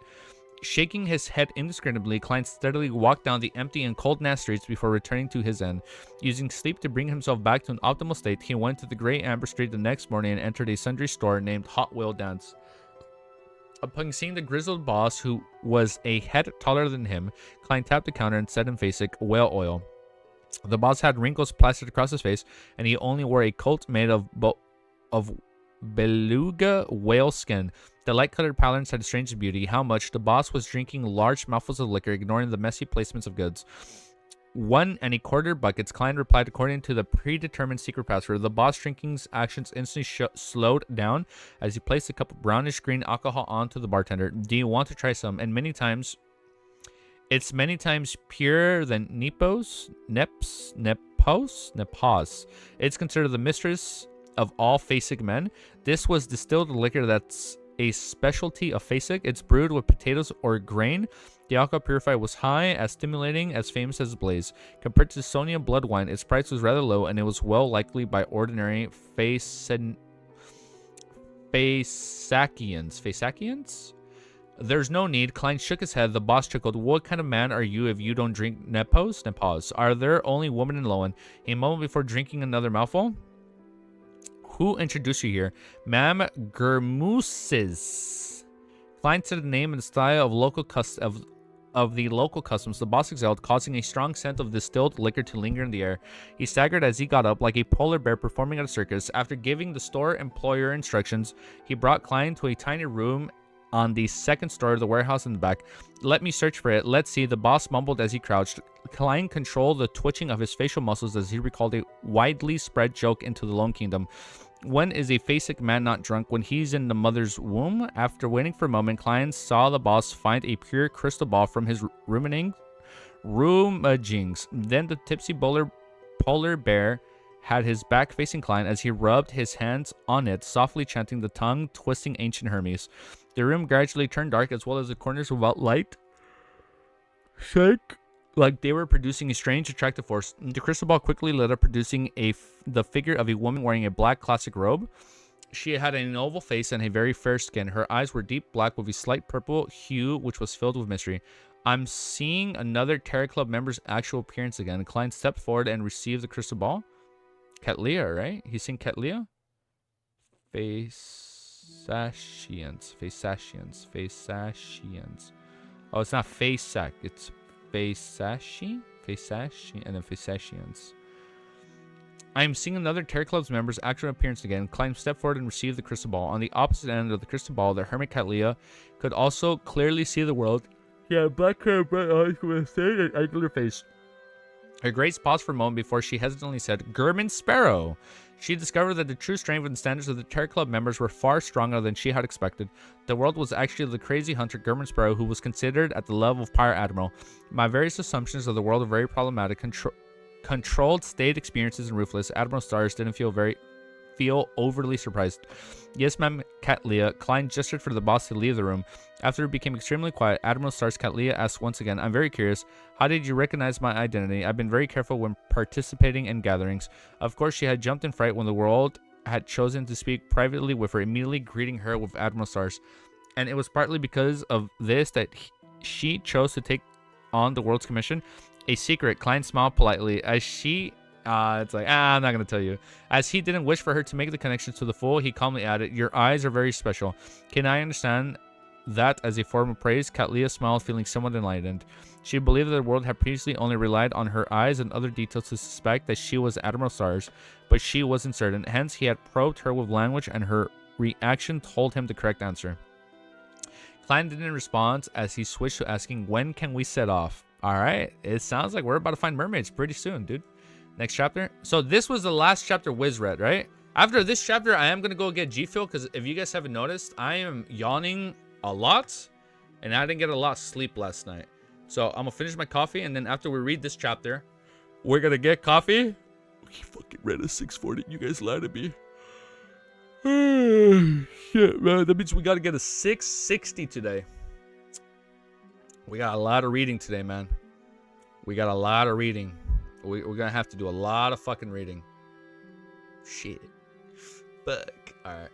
Shaking his head indiscriminately, Klein steadily walked down the empty and cold Nas streets before returning to his inn. Using sleep to bring himself back to an optimal state, he went to the Grey Amber Street the next morning and entered a sundry store named Hot Whale Dance. Upon seeing the grizzled boss, who was a head taller than him, Klein tapped the counter and said in Phasic, "Whale oil." The boss had wrinkles plastered across his face, and he only wore a coat made of beluga whale skin. The light-colored patterns had a strange beauty. How much? The boss was drinking large mouthfuls of liquor, ignoring the messy placements of goods. 1 1/4 buckets, Klein replied according to the predetermined secret password. The boss drinking's actions instantly slowed down as he placed a cup of brownish-green alcohol onto the bartender. "Do you want to try some?" And it's many times purer than Nepos. It's considered the mistress of all Phasic men. This was distilled liquor that's a specialty of Phasic. It's brewed with potatoes or grain. The alcohol purified was high, as stimulating, as famous as blaze. Compared to Sonia blood wine, its price was rather low, and it was well likely by ordinary Phasacians? There's no need. Klein shook his head. The boss chuckled. "What kind of man are you if you don't drink Nepos? Are there only women in Lowen?" A moment before drinking another mouthful. "Who introduced you here?" "Ma'am Germouses." Klein said the name and the style of local of the local customs, the boss exhaled, causing a strong scent of distilled liquor to linger in the air. He staggered as he got up, like a polar bear performing at a circus. After giving the store employer instructions, he brought Klein to a tiny room on the second story of the warehouse in the back. Let me search for it. Let's see, the boss mumbled as he crouched. Klein controlled the twitching of his facial muscles as he recalled a widely spread joke into the Lone Kingdom. When is a face-sick man not drunk? When he's in the mother's womb? After waiting for a moment, Klein saw the boss find a pure crystal ball from his rumagings. Then the tipsy polar bear had his back facing Klein as he rubbed his hands on it, softly chanting the tongue-twisting ancient Hermes. The room gradually turned dark, as well as the corners without light sank like they were producing a strange attractive force. The crystal ball quickly lit up, producing the figure of a woman wearing a black classic robe. She had an oval face and a very fair skin. Her eyes were deep black with a slight purple hue, which was filled with mystery. I'm seeing another Terror Club member's actual appearance again. Klein stepped forward and received the crystal ball. Katlia, right? He's saying Katlia? Faceashians. Oh, it's not Facesac. It's Faceashi, and then Faceashians. I am seeing another Terror Club's members' actual appearance again. Klein stepped forward and received the crystal ball. On the opposite end of the crystal ball, the hermit Katlia could also clearly see the world. Yeah, black hair, bright eyes with a thin and angular face. Her grace paused for a moment before she hesitantly said, German Sparrow. She discovered that the true strength and standards of the Terror Club members were far stronger than she had expected. The world was actually the crazy hunter German Sparrow, who was considered at the level of Pirate Admiral. My various assumptions of the world are very problematic. Controlled state experiences and ruthless. Admiral Stars didn't feel overly surprised. Yes, ma'am, Katlia. Klein gestured for the boss to leave the room. After it became extremely quiet, Admiral Stars Katlia asked once again, I'm very curious. How did you recognize my identity? I've been very careful when participating in gatherings. Of course, she had jumped in fright when the world had chosen to speak privately with her, immediately greeting her with Admiral Stars. And it was partly because of this that she chose to take on the world's commission. A secret. Klein smiled politely as she... it's like, I'm not going to tell you. As he didn't wish for her to make the connection to the full, he calmly added, your eyes are very special. Can I understand that as a form of praise? Katlia smiled, feeling somewhat enlightened. She believed that the world had previously only relied on her eyes and other details to suspect that she was Admiral Stars, but she wasn't certain. Hence, he had probed her with language, and her reaction told him the correct answer. Klein didn't respond as he switched to asking, when can we set off? Alright, it sounds like we're about to find mermaids pretty soon, dude. Next chapter. So this was the last chapter Wiz read, right? After this chapter, I am going to go get G Fuel, because if you guys haven't noticed, I am yawning a lot, and I didn't get a lot of sleep last night. So I'm going to finish my coffee, and then after we read this chapter, we're going to get coffee. We fucking read a 640. You guys lied to me. Shit, man. That means we got to get a 660 today. We got a lot of reading today, man. We got a lot of reading. We're going to have to do a lot of fucking reading. Shit. Fuck. Alright.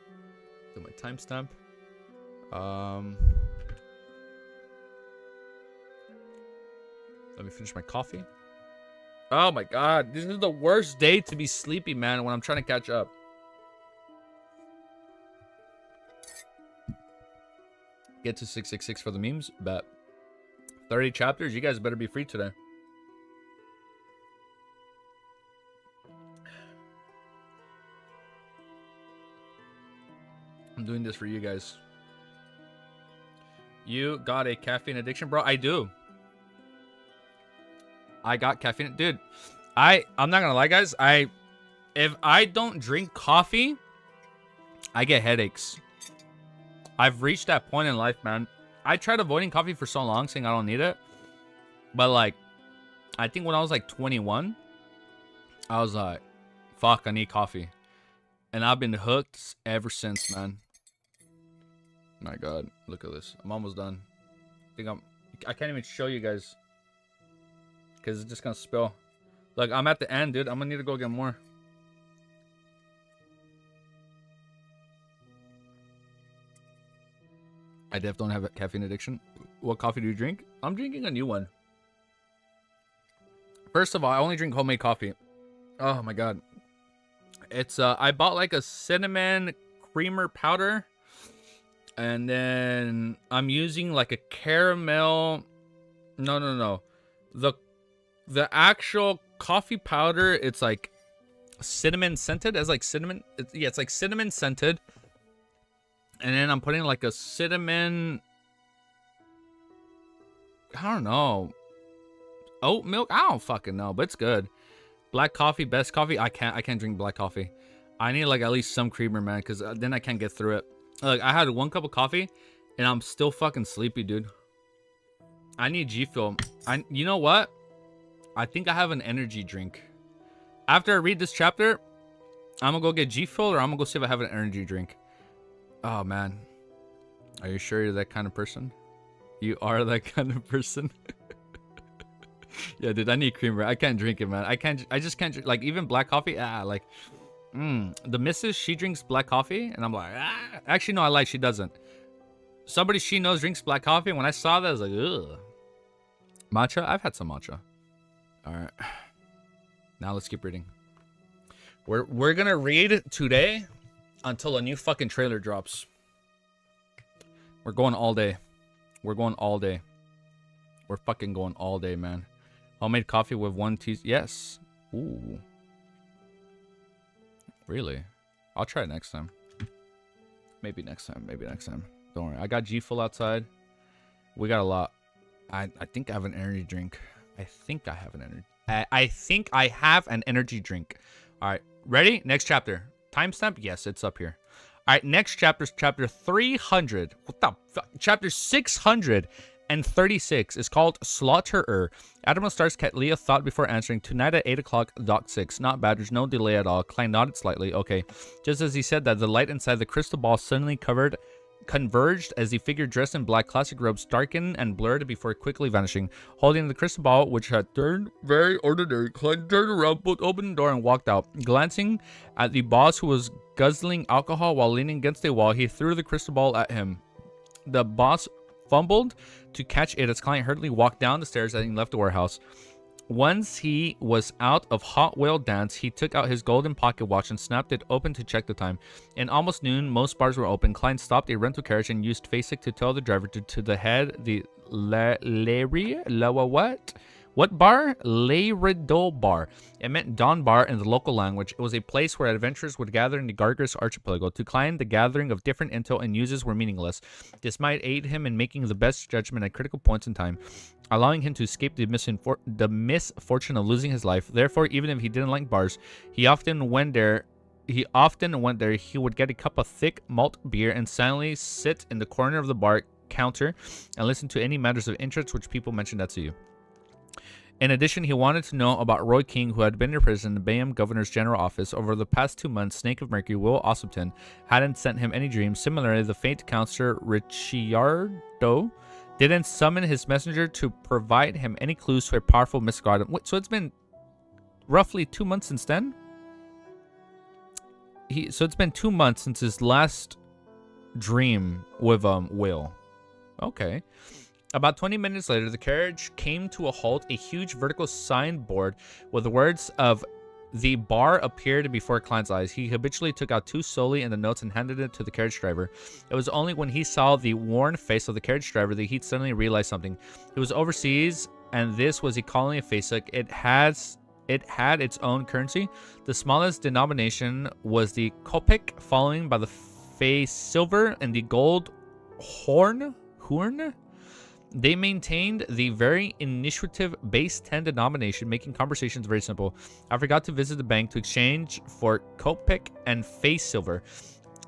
Do my timestamp. Let me finish my coffee. Oh my god. This is the worst day to be sleepy, man, when I'm trying to catch up. Get to 666 for the memes. Bet. 30 chapters. You guys better be free today. I'm doing this for you guys. You got a caffeine addiction, bro? I do. I got caffeine. Dude, I'm not gonna lie, guys. If I don't drink coffee, I get headaches. I've reached that point in life, man. I tried avoiding coffee for so long, saying I don't need it. But, like, I think when I was, like, 21, I was like, fuck, I need coffee. And I've been hooked ever since, man. My god, look at this. I'm almost done. I can't even show you guys, because it's just gonna spill. Look, I'm at the end, dude. I'm gonna need to go get more. I definitely don't have a caffeine addiction. What coffee do you drink? I'm drinking a new one. First of all, I only drink homemade coffee. Oh my god. It's I bought like a cinnamon creamer powder, and then I'm using like a caramel No, no, no. The actual coffee powder, it's like cinnamon scented. As like cinnamon. Yeah, it's like cinnamon scented. And then I'm putting like a cinnamon. I don't know. Oat milk. I don't fucking know, but it's good. Black coffee, best coffee. I can't drink black coffee. I need like at least some creamer, man, because then I can't get through it. Like I had 1 cup of coffee, and I'm still fucking sleepy, dude. I need G Fuel. You know what? I think I have an energy drink. After I read this chapter, I'm gonna go get G Fuel, or I'm gonna go see if I have an energy drink. Oh man, are you sure you're that kind of person? You are that kind of person. Yeah, dude, I need creamer. I can't drink it, man. I just can't drink, like, even black coffee. Like, the missus, she drinks black coffee, and I'm like, Actually, no, I lied. She doesn't. Somebody she knows drinks black coffee. And when I saw that, I was like, ugh. Matcha? I've had some matcha. All right. Now let's keep reading. We're gonna read today until a new fucking trailer drops. We're going all day. We're going all day. We're fucking going all day, man. Homemade coffee with 1 teaspoon. Yes. Ooh. Really? I'll try it next time. Maybe next time. Maybe next time. Don't worry. I got G Full outside. We got a lot. I think I have an energy drink. I think I have an energy drink. All right. Ready? Next chapter. Timestamp? Yes, it's up here. All right. Next chapter is chapter 300. What the fuck? Chapter 636 is called Slaughterer. Admiral Starks-Catlea thought before answering. Tonight at 8 o'clock, Dock 6. Not bad. There's no delay at all. Klein nodded slightly. Okay. Just as he said that, the light inside the crystal ball suddenly converged as the figure dressed in black classic robes darkened and blurred before quickly vanishing. Holding the crystal ball, which had turned very ordinary, Klein turned around, opened the door, and walked out. Glancing at the boss, who was guzzling alcohol while leaning against a wall, he threw the crystal ball at him. The boss fumbled to catch it as Klein hurriedly walked down the stairs and left the warehouse. Once he was out of Hot Whale Dance, he took out his golden pocket watch and snapped it open to check the time. In almost noon, most bars were open. Klein stopped a rental carriage and used FASIC to tell the driver to the head the What bar? Leiridol Bar. It meant Dawn Bar in the local language. It was a place where adventurers would gather in the Gargris archipelago. To Klein, the gathering of different intel and uses were meaningless. This might aid him in making the best judgment at critical points in time, allowing him to escape the misfortune of losing his life. Therefore, even if he didn't like bars, he often went there. He would get a cup of thick malt beer and silently sit in the corner of the bar counter and listen to any matters of interest which people mentioned that to you. In addition, he wanted to know about Roy King, who had been in prison in the Bayham Governor's General Office. Over the past 2 months, Snake of Mercury, Will Ossipton, hadn't sent him any dreams. Similarly, the faint counselor Ricciardo didn't summon his messenger to provide him any clues to a powerful mystical item. Wait, so it's been roughly 2 months since then? So it's been 2 months since his last dream with Will. Okay. About 20 minutes later, the carriage came to a halt. A huge vertical signboard with the words of the bar appeared before Klein's eyes. He habitually took out 2 solely in the notes and handed it to the carriage driver. It was only when he saw the worn face of the carriage driver that he suddenly realized something. He was overseas, and this was a colony of Fasuk. It had its own currency. The smallest denomination was the kopeck, following by the Fey silver and the gold horn. They maintained the very initiative base 10 denomination, making conversations very simple. I forgot to visit the bank to exchange for kopeck and face silver.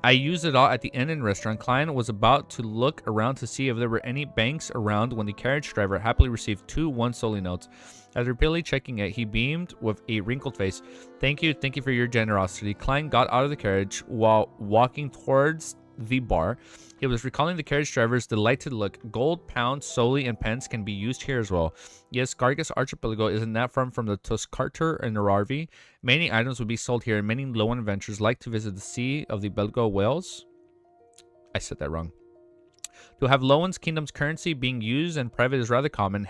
I used it all at the inn and restaurant. Klein was about to look around to see if there were any banks around when the carriage driver happily received 2 1-solely notes. After repeatedly checking it, he beamed with a wrinkled face. Thank you for your generosity. Klein got out of the carriage while walking towards the bar. He was recalling the carriage driver's delighted look. Gold, pounds, solely, and pence can be used here as well. Yes, Gargis Archipelago isn't that far from the Tuscarter and Nararvi. Many items would be sold here, and many lone adventurers like to visit the Sea of the Belgo Whales. I said that wrong. To have Lowen's kingdom's currency being used and private is rather common.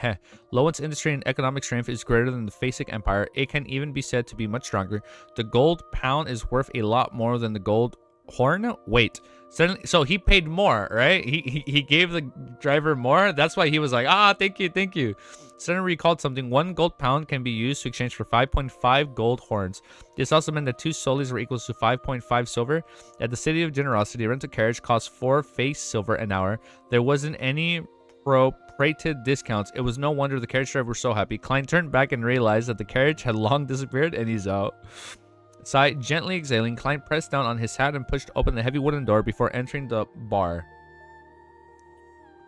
Lowen's industry and economic strength is greater than the Fasik Empire. It can even be said to be much stronger. The gold pound is worth a lot more than the gold horn? Wait. Suddenly, so he paid more, right? He gave the driver more. That's why he was like, thank you, thank you. Suddenly recalled something. 1 gold pound can be used to exchange for 5.5 gold horns. This also meant that 2 soles were equals to 5.5 silver. At the City of Generosity, a rental carriage cost 4 face silver an hour. There wasn't any prorated discounts. It was no wonder the carriage driver was so happy. Klein turned back and realized that the carriage had long disappeared, and he's out. Sigh, gently exhaling, Klein pressed down on his hat and pushed open the heavy wooden door before entering the bar.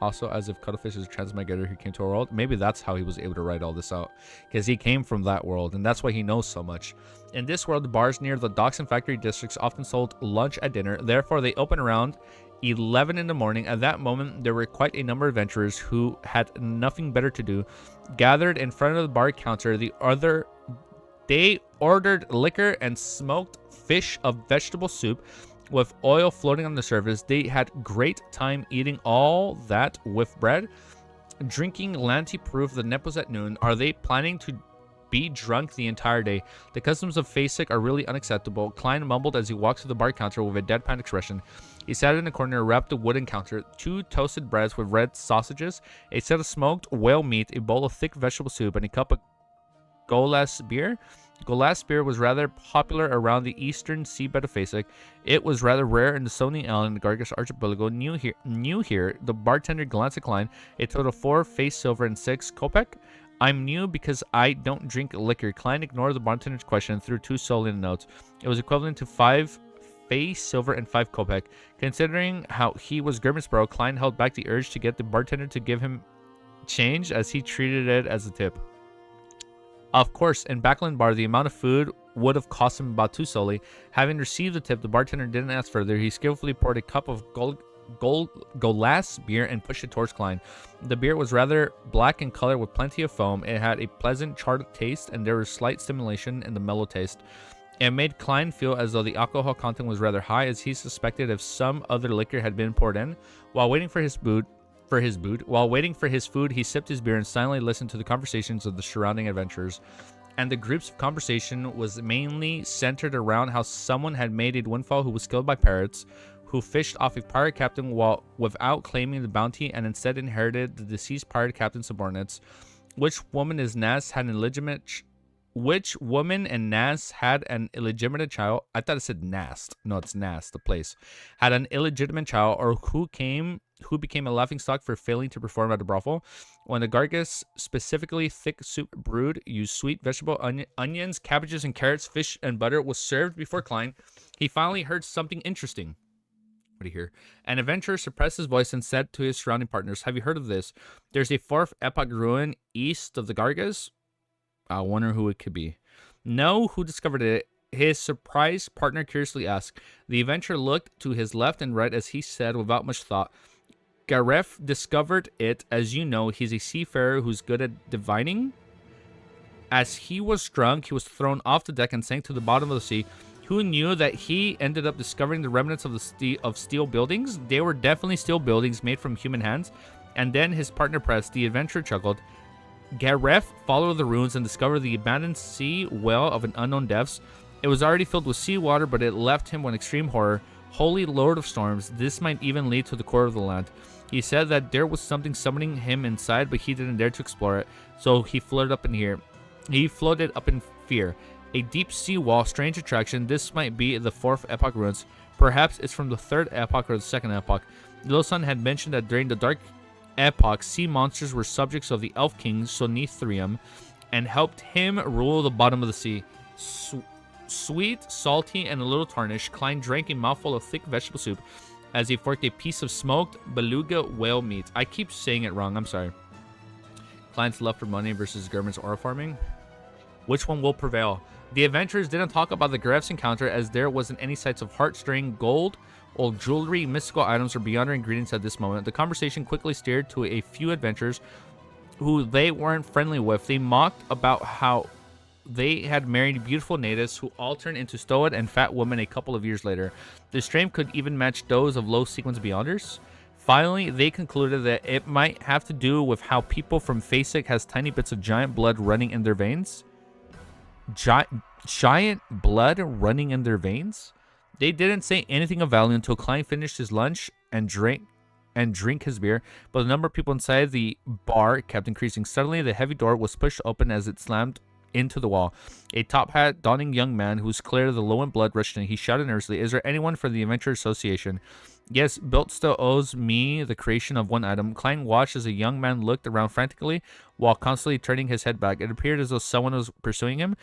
Also, as if Cuttlefish is a transmigrator who came to our world. Maybe that's how he was able to write all this out. Because he came from that world, and that's why he knows so much. In this world, the bars near the docks and factory districts often sold lunch at dinner. Therefore, they open around 11 in the morning. At that moment, there were quite a number of adventurers who had nothing better to do. Gathered in front of the bar counter, they ordered liquor and smoked fish of vegetable soup with oil floating on the surface. They had great time eating all that with bread, drinking Lanty proof the nip was at noon. Are they planning to be drunk the entire day? The customs of Facek are really unacceptable. Klein mumbled as he walked to the bar counter with a deadpan expression. He sat in the corner, wrapped the wooden counter, 2 toasted breads with red sausages, a set of smoked whale meat, a bowl of thick vegetable soup, and a cup of Golas beer. Golas beer was rather popular around the eastern seabed of Facek. It was rather rare in the Sony Island and Gargas archipelago. New here, the bartender glanced at Klein. A total of 4 face silver and 6 kopek. I'm new because I don't drink liquor. Klein ignored the bartender's question and threw 2 sol in the notes. It was equivalent to 5 face silver and 5 kopek. Considering how he was Grimsboro, Klein held back the urge to get the bartender to give him change as he treated it as a tip. Of course, in Backland Bar, the amount of food would have cost him about 2 soli. Having received the tip, the bartender didn't ask further. He skillfully poured a cup of Golas beer and pushed it towards Klein. The beer was rather black in color with plenty of foam. It had a pleasant charred taste, and there was slight stimulation in the mellow taste. It made Klein feel as though the alcohol content was rather high, as he suspected if some other liquor had been poured in. While waiting for his food, he sipped his beer and silently listened to the conversations of the surrounding adventurers. And the group's of conversation was mainly centered around how someone had made a windfall who was killed by pirates, who fished off a pirate captain without claiming the bounty and instead inherited the deceased pirate captain's subordinates. Which woman and Nas had an illegitimate child. I thought it said Nast. No, it's Nast, the place. Had an illegitimate child, or who became a laughingstock for failing to perform at the brothel. When the Gargas, specifically thick soup brewed, used sweet vegetable onions, cabbages, and carrots, fish, and butter, was served before Klein, he finally heard something interesting. What do you hear? An adventurer suppressed his voice and said to his surrounding partners, "Have you heard of this? There's a 4th epoch ruin east of the Gargas." I wonder who it could be. No, who discovered it? His surprised partner curiously asked. The adventurer looked to his left and right as he said without much thought, "Garef discovered it. As you know, he's a seafarer who's good at divining. As he was drunk, he was thrown off the deck and sank to the bottom of the sea. Who knew that he ended up discovering the remnants of steel buildings? They were definitely steel buildings made from human hands." And then his partner pressed. The adventurer chuckled. Garef followed the ruins and discovered the abandoned sea well of an unknown depths. It was already filled with seawater, but it left him with extreme horror. Holy Lord of Storms, this might even lead to the core of the land. He said that there was something summoning him inside, but he didn't dare to explore it, so he floated up in here. He floated up in fear. A deep sea wall, strange attraction. This might be the 4th epoch ruins. Perhaps it's from the 3rd epoch or the 2nd epoch. Lilson had mentioned that during the Dark Epoch, sea monsters were subjects of the Elf King Sonithrium and helped him rule the bottom of the sea. Sweet, salty, and a little tarnished, Klein drank a mouthful of thick vegetable soup as he forked a piece of smoked beluga whale meat. I keep saying it wrong, I'm sorry. Klein's love for money versus Gurman's aura farming. Which one will prevail? The adventurers didn't talk about the Garef's encounter, as there wasn't any sights of heartstring, gold, old jewelry, mystical items, or beyond ingredients at this moment. The conversation quickly steered to a few adventurers who they weren't friendly with. They mocked about how they had married beautiful natives who all turned into stolid and fat women a couple of years later. The strength could even match those of low sequence beyonders. Finally, they concluded that it might have to do with how people from Facek has tiny bits of giant blood running in their veins. Giant blood running in their veins? They didn't say anything of value until Klein finished his lunch and drink his beer, but the number of people inside the bar kept increasing. Suddenly, the heavy door was pushed open as it slammed into the wall. A top hat donning young man who was clear of the low in blood rushed in. He shouted nervously, "Is there anyone for the Adventure Association?" "Yes, Built still owes me the creation of one item." Klein watched as a young man looked around frantically while constantly turning his head back. It appeared as though someone was pursuing him.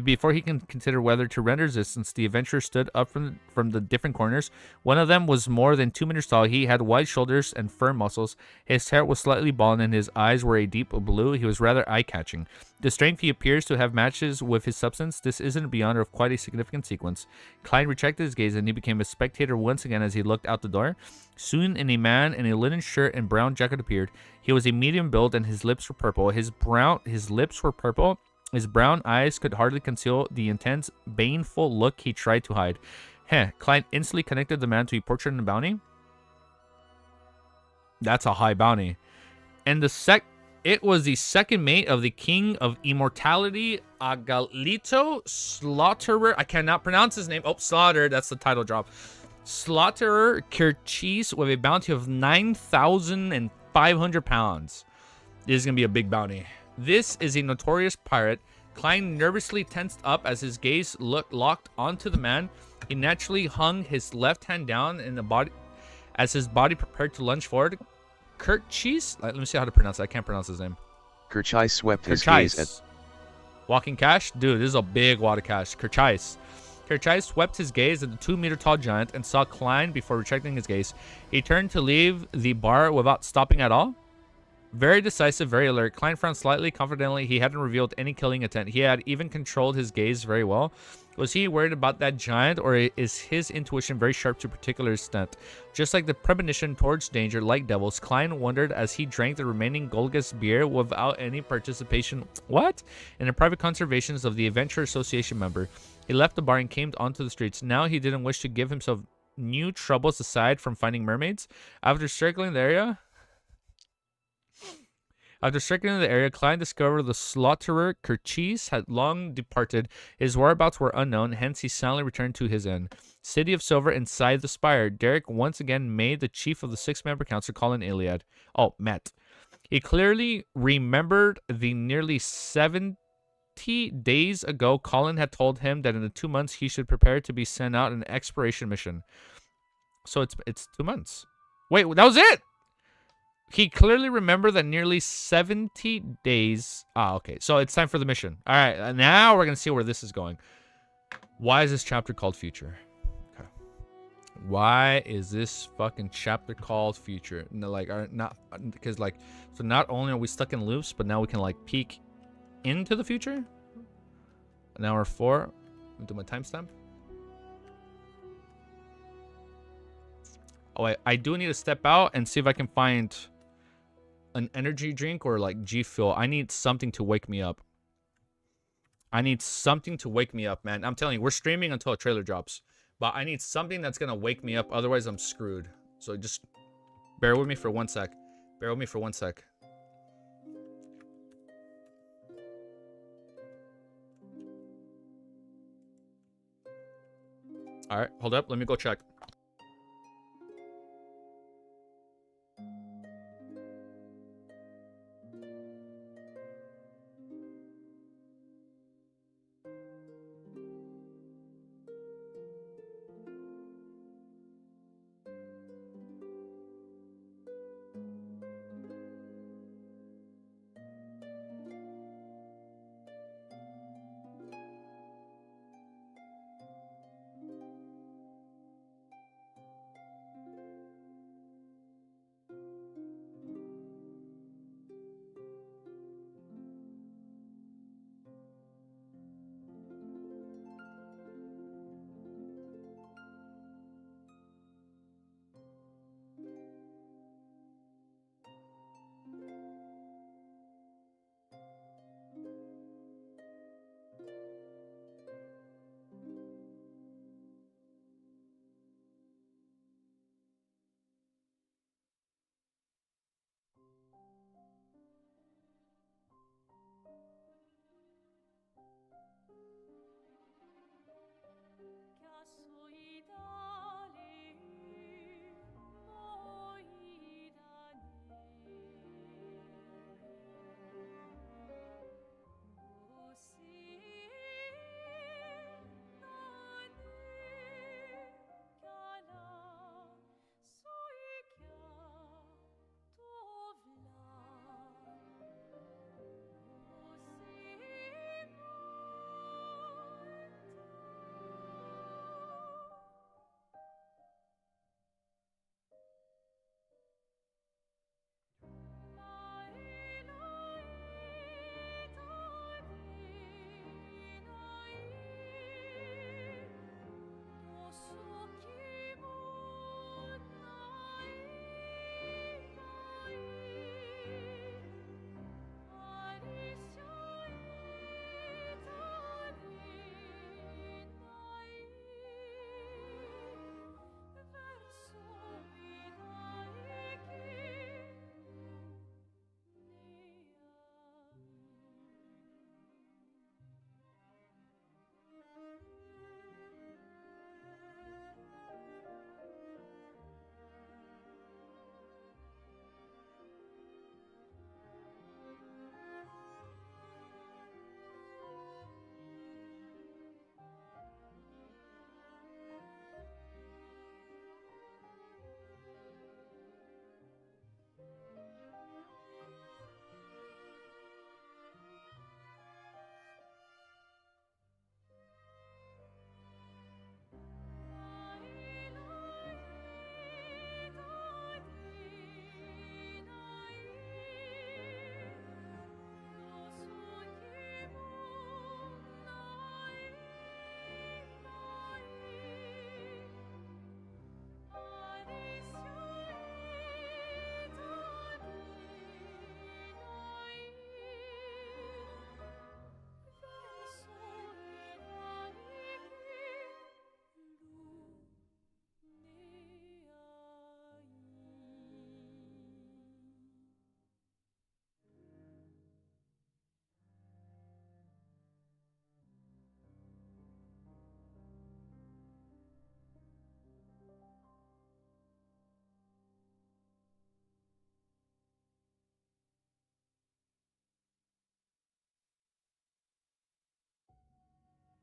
Before he can consider whether to render resistance, the adventurer stood up from the different corners. One of them was more than 2 meters tall. He had wide shoulders and firm muscles. His hair was slightly bald and his eyes were a deep blue. He was rather eye-catching. The strength he appears to have matches with his substance. This isn't beyond of quite a significant sequence. Klein retracted his gaze and he became a spectator once again as he looked out the door. Soon a man in a linen shirt and brown jacket appeared. He was a medium build and his lips were purple. His lips were purple. His brown eyes could hardly conceal the intense, baneful look he tried to hide. Klein instantly connected the man to a portrait and a bounty. That's a high bounty. And it was the second mate of the King of Immortality, Agalito Slaughterer. I cannot pronounce his name. Oh, Slaughter. That's the title drop. Slaughterer Kirchis with a bounty of 9,500 pounds. This is going to be a big bounty. This is a notorious pirate. Klein nervously tensed up as his gaze locked onto the man. He naturally hung his left hand down in the body as his body prepared to lunge forward. Kirchis? Let me see how to pronounce it. I can't pronounce his name. Kirchis swept his gaze at... Walking cash? Dude, this is a big wad of cash. Kirchis swept his gaze at the 2-meter-tall giant and saw Klein before retracting his gaze. He turned to leave the bar without stopping at all. Very decisive, very alert. Klein frowned slightly. Confidently, he hadn't revealed any killing intent. He had even controlled his gaze very well. Was he worried about that giant, or is his intuition very sharp to a particular extent? Just like the premonition towards danger, like devils, Klein wondered as he drank the remaining Golgus beer without any participation. What? In the private conversations of the Adventure Association member. He left the bar and came onto the streets. Now he didn't wish to give himself new troubles aside from finding mermaids. After circling the area, Klein discovered the slaughterer Kirchis had long departed. His whereabouts were unknown, hence he silently returned to his inn. City of Silver inside the spire. Derek once again made the chief of the 6-member council call in Iliad. Oh, Matt. He clearly remembered the nearly 70 days ago Colin had told him that in the 2 months he should prepare to be sent out on an exploration mission. So it's 2 months. Wait, that was it! He clearly remembered that nearly 70 days... okay. So it's time for the mission. All right. Now we're going to see where this is going. Why is this chapter called Future? Okay. Why is this fucking chapter called Future? No, like, not... Because, like... So not only are we stuck in loops, but now we can, like, peek into the future? An hour 4. Do my timestamp. Oh, wait. I do need to step out and see if I can find... an energy drink or like G Fuel. I need something to wake me up. I need something to wake me up, man. I'm telling you, we're streaming until a trailer drops. But I need something that's going to wake me up. Otherwise, I'm screwed. So just bear with me for 1 sec. Bear with me for 1 sec. All right, hold up. Let me go check.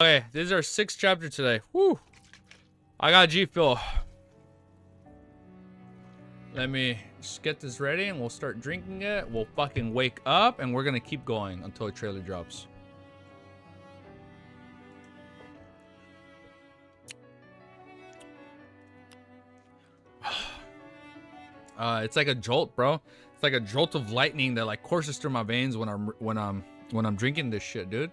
Okay, this is our 6th chapter today. Woo! I got G Fuel. Let me just get this ready and we'll start drinking it. We'll fucking wake up and we're gonna keep going until a trailer drops. It's like a jolt, bro. It's like a jolt of lightning that like courses through my veins when I'm drinking this shit, dude.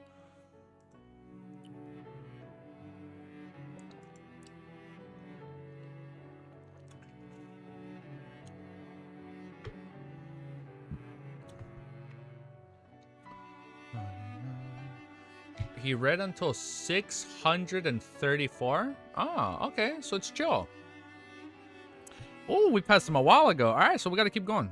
He read until 634. Oh, okay, so it's chill. Oh, we passed him a while ago. All right, so we got to keep going.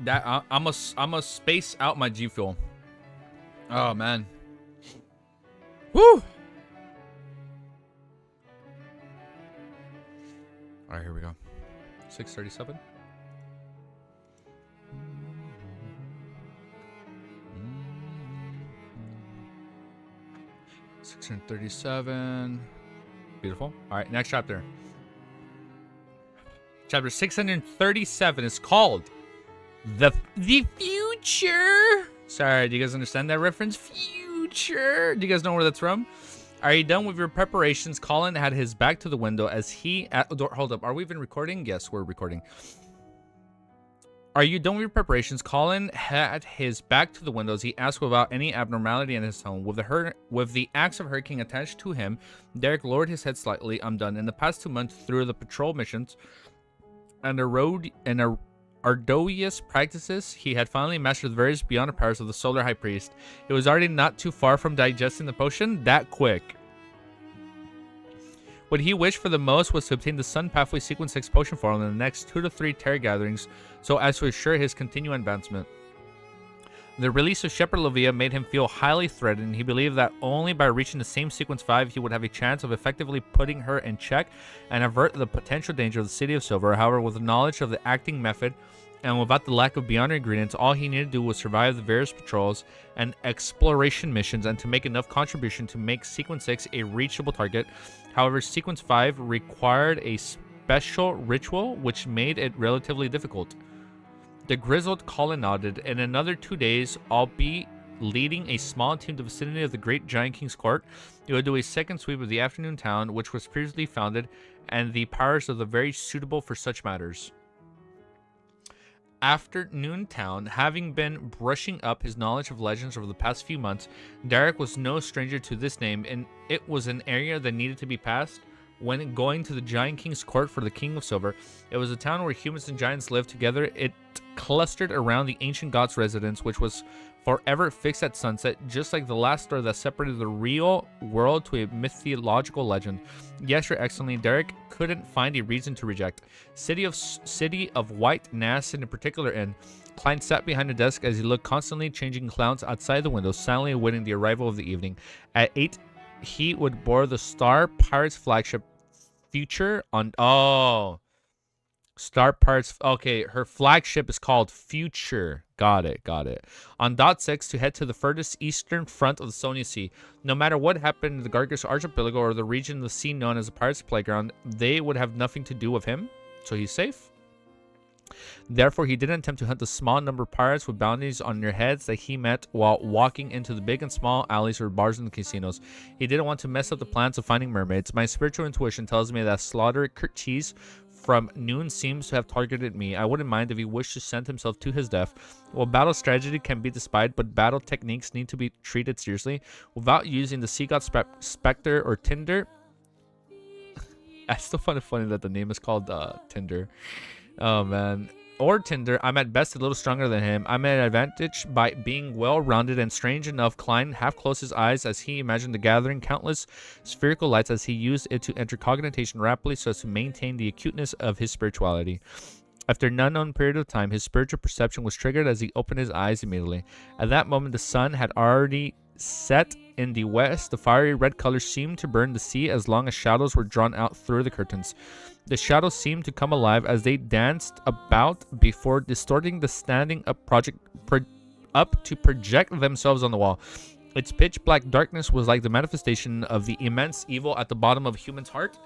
That I'm a space out my G Fuel. Oh man. Woo! All right, here we go. 637. 637. Beautiful. All right, next chapter. Chapter 637 is called The Future. Sorry, do you guys understand that reference? Future. Do you guys know where that's from? Are you done with your preparations? Colin had his back to the window as he... hold up. Are we even recording? Yes, we're recording. Are you done with your preparations? Colin had his back to the windows. He asked without any abnormality in his tone. With the axe of Hurricane attached to him, Derek lowered his head slightly. I'm done. In the past 2 months, through the patrol missions and arduous practices, he had finally mastered the various beyond the powers of the Solar High Priest. It was already not too far from digesting the potion that quick. What he wished for the most was to obtain the Sun Pathway Sequence 6 potion form in the next 2 to 3 Terra gatherings so as to assure his continued advancement. The release of Shepherd Levia made him feel highly threatened. He believed that only by reaching the same Sequence 5 he would have a chance of effectively putting her in check and avert the potential danger of the City of Silver. However, with the knowledge of the acting method and without the lack of beyond ingredients, all he needed to do was survive the various patrols and exploration missions and to make enough contribution to make Sequence 6 a reachable target. However, Sequence 5 required a special ritual which made it relatively difficult. The grizzled Colin nodded. In another 2 days, I'll be leading a small team to the vicinity of the Great Giant King's Court. It would do a second sweep of the afternoon town, which was previously founded, and the powers of the very suitable for such matters. Afternoon Town, having been brushing up his knowledge of legends over the past few months, Derek was no stranger to this name, and it was an area that needed to be passed when going to the Giant King's Court for the King of Silver. It was a town where humans and giants lived together. It clustered around the ancient god's residence, which was forever fixed at sunset, just like the last door that separated the real world to a mythological legend. Yes, Your Excellency, Derek couldn't find a reason to reject. City of White Nass in a particular inn. Klein sat behind a desk as he looked constantly changing clowns outside the window, silently awaiting the arrival of the evening. At 8, he would board the Star Pirates flagship Future on... Oh... Star Pirates... Okay, her flagship is called Future. Got it. On dot 6 to head to the furthest eastern front of the Sonia Sea. No matter what happened in the Gargis Archipelago or the region of the sea known as the Pirates' Playground, they would have nothing to do with him, so he's safe. Therefore, he didn't attempt to hunt the small number of pirates with bounties on their heads that he met while walking into the big and small alleys or bars in the casinos. He didn't want to mess up the plans of finding mermaids. My spiritual intuition tells me that Slaughter Curtiz from Noon seems to have targeted me. I wouldn't mind if he wished to send himself to his death. Well, battle strategy can be despised, but battle techniques need to be treated seriously. Without using the Sea God Spectre or Tinder. I still find it funny that the name is called Tinder. Oh, man. Or Tinder, I'm at best a little stronger than him. I'm at an advantage by being well-rounded, and strange enough, Klein half closed his eyes as he imagined the gathering countless spherical lights as he used it to enter cognition rapidly so as to maintain the acuteness of his spirituality. After an unknown period of time, his spiritual perception was triggered as he opened his eyes immediately. At that moment, the sun had already set in the west, the fiery red color seemed to burn the sea as long as shadows were drawn out through the curtains. The shadows seemed to come alive as they danced about before distorting the standing up up to project themselves on the wall. Its pitch black darkness was like the manifestation of the immense evil at the bottom of a human's heart.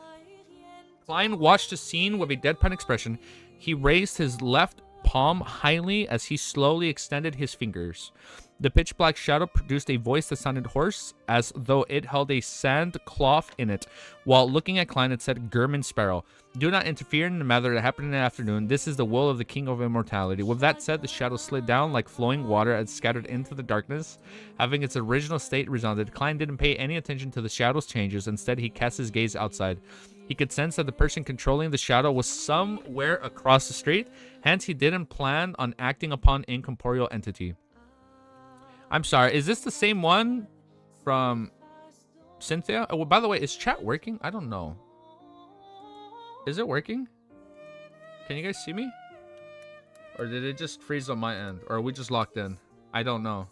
Klein watched the scene with a deadpan expression. He raised his left palm highly as he slowly extended his fingers. The pitch black shadow produced a voice that sounded hoarse, as though it held a sand cloth in it. While looking at Klein, it said, "German Sparrow, do not interfere in the matter that happened in the afternoon. This is the will of the King of Immortality." With that said, the shadow slid down like flowing water and scattered into the darkness. Having its original state resounded, Klein didn't pay any attention to the shadow's changes. Instead, he cast his gaze outside. He could sense that the person controlling the shadow was somewhere across the street. Hence, he didn't plan on acting upon incorporeal entity. I'm sorry, is this the same one from Cynthia? Oh, well, by the way, is chat working? I don't know. Is it working? Can you guys see me? Or did it just freeze on my end? Or are we just locked in? I don't know.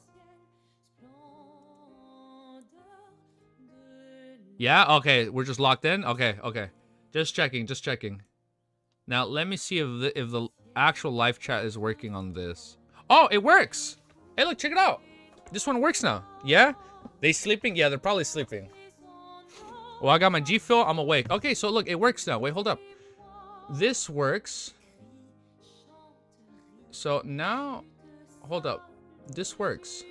Yeah? Okay, we're just locked in? Okay, okay. Just checking, just checking. Now, let me see if the actual live chat is working on this. Oh, it works! Hey, look, check it out! This one works now. Yeah? They sleeping? Yeah, they're probably sleeping. Well, I got my G-Fill. I'm awake. Okay, so look, it works now. Wait, hold up. This works. So now, hold up. This works.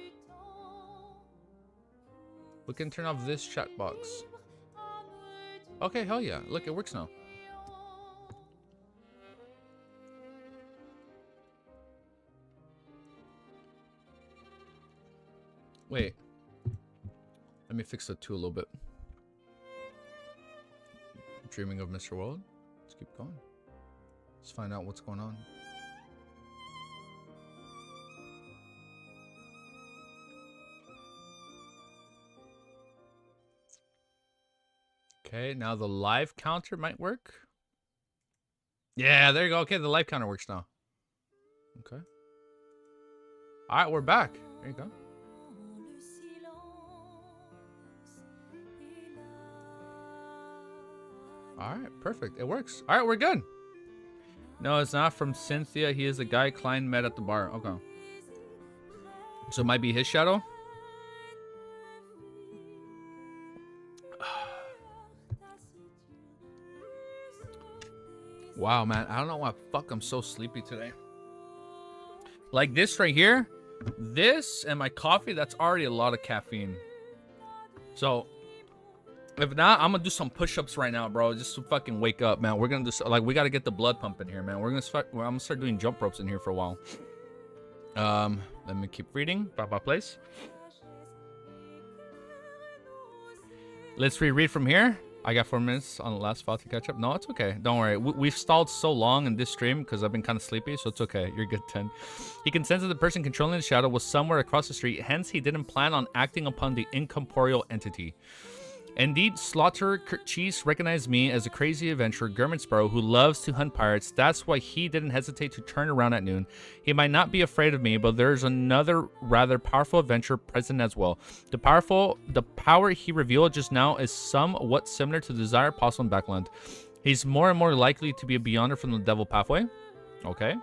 We can turn off this chat box. Okay, hell yeah. Look, it works now. Wait. Let me fix the 2 a little bit. Dreaming of Mr. World. Let's keep going. Let's find out what's going on. Okay, now the live counter might work. Yeah, there you go. Okay, the live counter works now. Okay. All right, we're back. There you go. All right, perfect. It works. All right, we're good. No, it's not from Cynthia. He is the guy Klein met at the bar. Okay. So it might be his shadow. Wow, man. I don't know why fuck I'm so sleepy today. Like this right here. This and my coffee, that's already a lot of caffeine. So if not, I'm gonna do some push-ups right now, bro, just to fucking wake up, man. We're gonna do, like, we gotta get the blood pumping here, man. We're gonna start. I'm gonna start doing jump ropes in here for a while. Let me keep reading. Bye, place. Let's reread from here. I got 4 minutes on the last file to catch up. No, it's okay. Don't worry. We've stalled so long in this stream because I've been kind of sleepy, so it's okay. You're good, 10. He can sense that the person controlling the shadow was somewhere across the street. Hence, he didn't plan on acting upon the incorporeal entity. Indeed, Slaughter Cheese recognized me as a crazy adventurer, German Sparrow, who loves to hunt pirates. That's why he didn't hesitate to turn around at noon. He might not be afraid of me, but there's another rather powerful adventurer present as well. The power he revealed just now is somewhat similar to the Desire Apostle in Backland. He's more and more likely to be a beyonder from the Devil Pathway. Okay.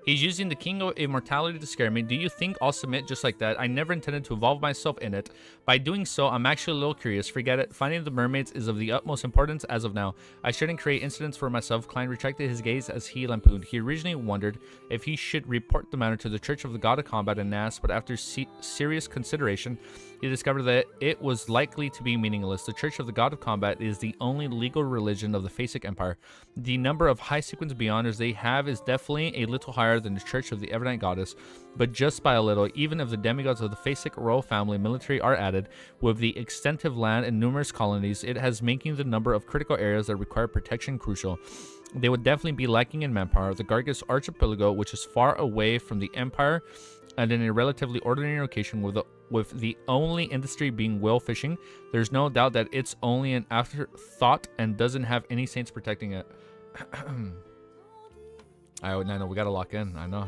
He's using the King of Immortality to scare me. Do you think I'll submit just like that? I never intended to involve myself in it. By doing so, I'm actually a little curious. Forget it. Finding the mermaids is of the utmost importance as of now. I shouldn't create incidents for myself. Klein retracted his gaze as he lampooned. He originally wondered if he should report the matter to the Church of the God of Combat and ask, but after serious consideration, he discovered that it was likely to be meaningless. The Church of the God of Combat is the only legal religion of the Phasic Empire. The number of high-sequence beyonders they have is definitely a little higher than the Church of the Evernight Goddess, but just by a little. Even if the demigods of the Phasic royal family military are added, with the extensive land and numerous colonies, it has making the number of critical areas that require protection crucial. They would definitely be lacking in manpower. The Gargus Archipelago, which is far away from the Empire and in a relatively ordinary location with the only industry being whale fishing, there's no doubt that it's only an afterthought and doesn't have any saints protecting it. I know we gotta lock in. I know.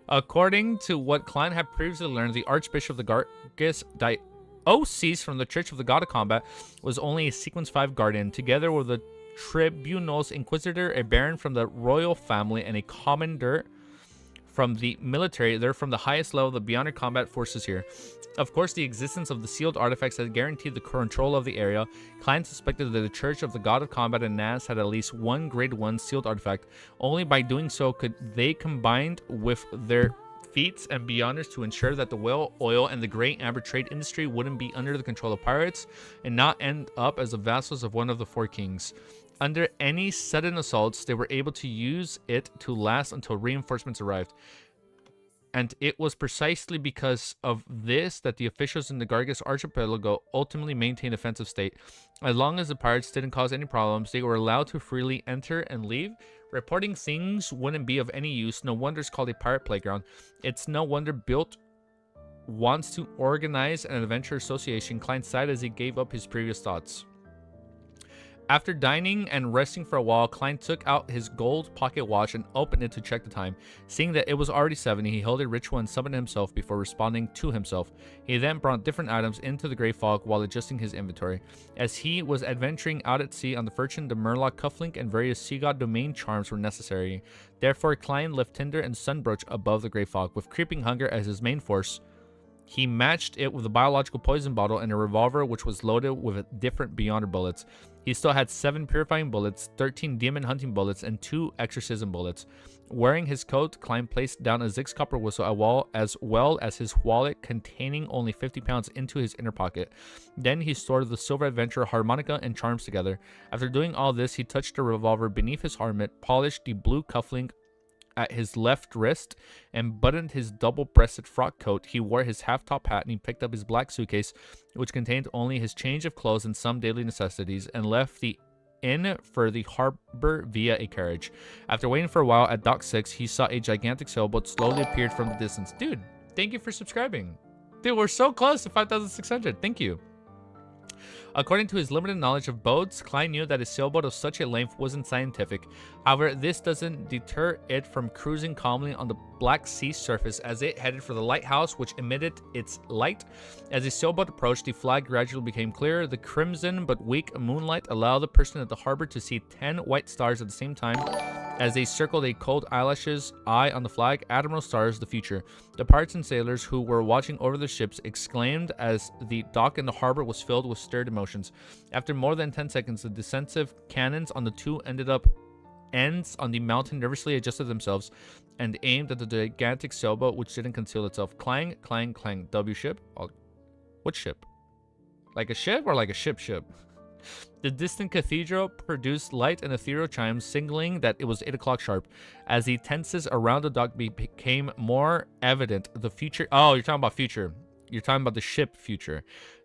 According to what Klein had previously learned, the Archbishop of the Gargus Diocese from the Church of the God of Combat was only a Sequence 5 guardian, together with the Tribunal's Inquisitor, a Baron from the royal family, and a Commander from the military. They're from the highest level of the Beyond Combat forces here. Of course, the existence of the sealed artifacts had guaranteed the control of the area. Klein suspected that the Church of the God of Combat and Naz had at least one Grade 1 sealed artifact. Only by doing so could they combine with their feats and Beyonders to ensure that the whale oil and the gray amber trade industry wouldn't be under the control of pirates and not end up as the vassals of one of the 4 kings. Under any sudden assaults, they were able to use it to last until reinforcements arrived. And it was precisely because of this that the officials in the Gargus Archipelago ultimately maintained a defensive state. As long as the pirates didn't cause any problems, they were allowed to freely enter and leave. Reporting things wouldn't be of any use. No wonder it's called a pirate playground. It's no wonder Built wants to organize an adventure association. Klein sighed as he gave up his previous thoughts. After dining and resting for a while, Klein took out his gold pocket watch and opened it to check the time. Seeing that it was already 7, he held a ritual and summoned himself before responding to himself. He then brought different items into the Grey Fog while adjusting his inventory. As he was adventuring out at sea on the Fortune, the Murloc cufflink and various sea god domain charms were necessary. Therefore, Klein left Tinder and Sunbrooch above the Grey Fog. With creeping hunger as his main force, he matched it with a biological poison bottle and a revolver which was loaded with different Beyonder bullets. He still had 7 purifying bullets, 13 demon hunting bullets, and 2 exorcism bullets. Wearing his coat, Klein placed down a Zig's copper whistle as well as his wallet containing only 50 pounds into his inner pocket. Then he stored the silver adventure, harmonica, and charms together. After doing all this, he touched the revolver beneath his armlet, polished the blue cufflink at his left wrist, and buttoned his double-breasted frock coat. He wore his half-top hat, and he picked up his black suitcase, which contained only his change of clothes and some daily necessities, and left the inn for the harbor via a carriage. After waiting for a while at Dock 6, he saw a gigantic sailboat slowly appeared from the distance. Dude, thank you for subscribing. Dude, we're so close to 5,600. Thank you. According to his limited knowledge of boats, Klein knew that a sailboat of such a length wasn't scientific. However, this doesn't deter it from cruising calmly on the Black Sea surface as it headed for the lighthouse, which emitted its light. As the sailboat approached, the flag gradually became clearer. The crimson but weak moonlight allowed the person at the harbor to see 10 white stars at the same time as they circled a cold eyelashes eye on the flag. Admiral Stars, the future. The pirates and sailors who were watching over the ships exclaimed as the dock in the harbor was filled with stirred emotions. After more than 10 seconds, the defensive cannons on the 2 ends on the mountain nervously adjusted themselves and aimed at the gigantic sailboat, which didn't conceal itself. Clang, clang, clang. W ship? Oh, what ship? Like a ship or like a ship? The distant cathedral produced light and ethereal chimes, signaling that it was 8 o'clock sharp. As the tenses around the dock became more evident, the future... Oh, you're talking about future. You're talking about the ship future.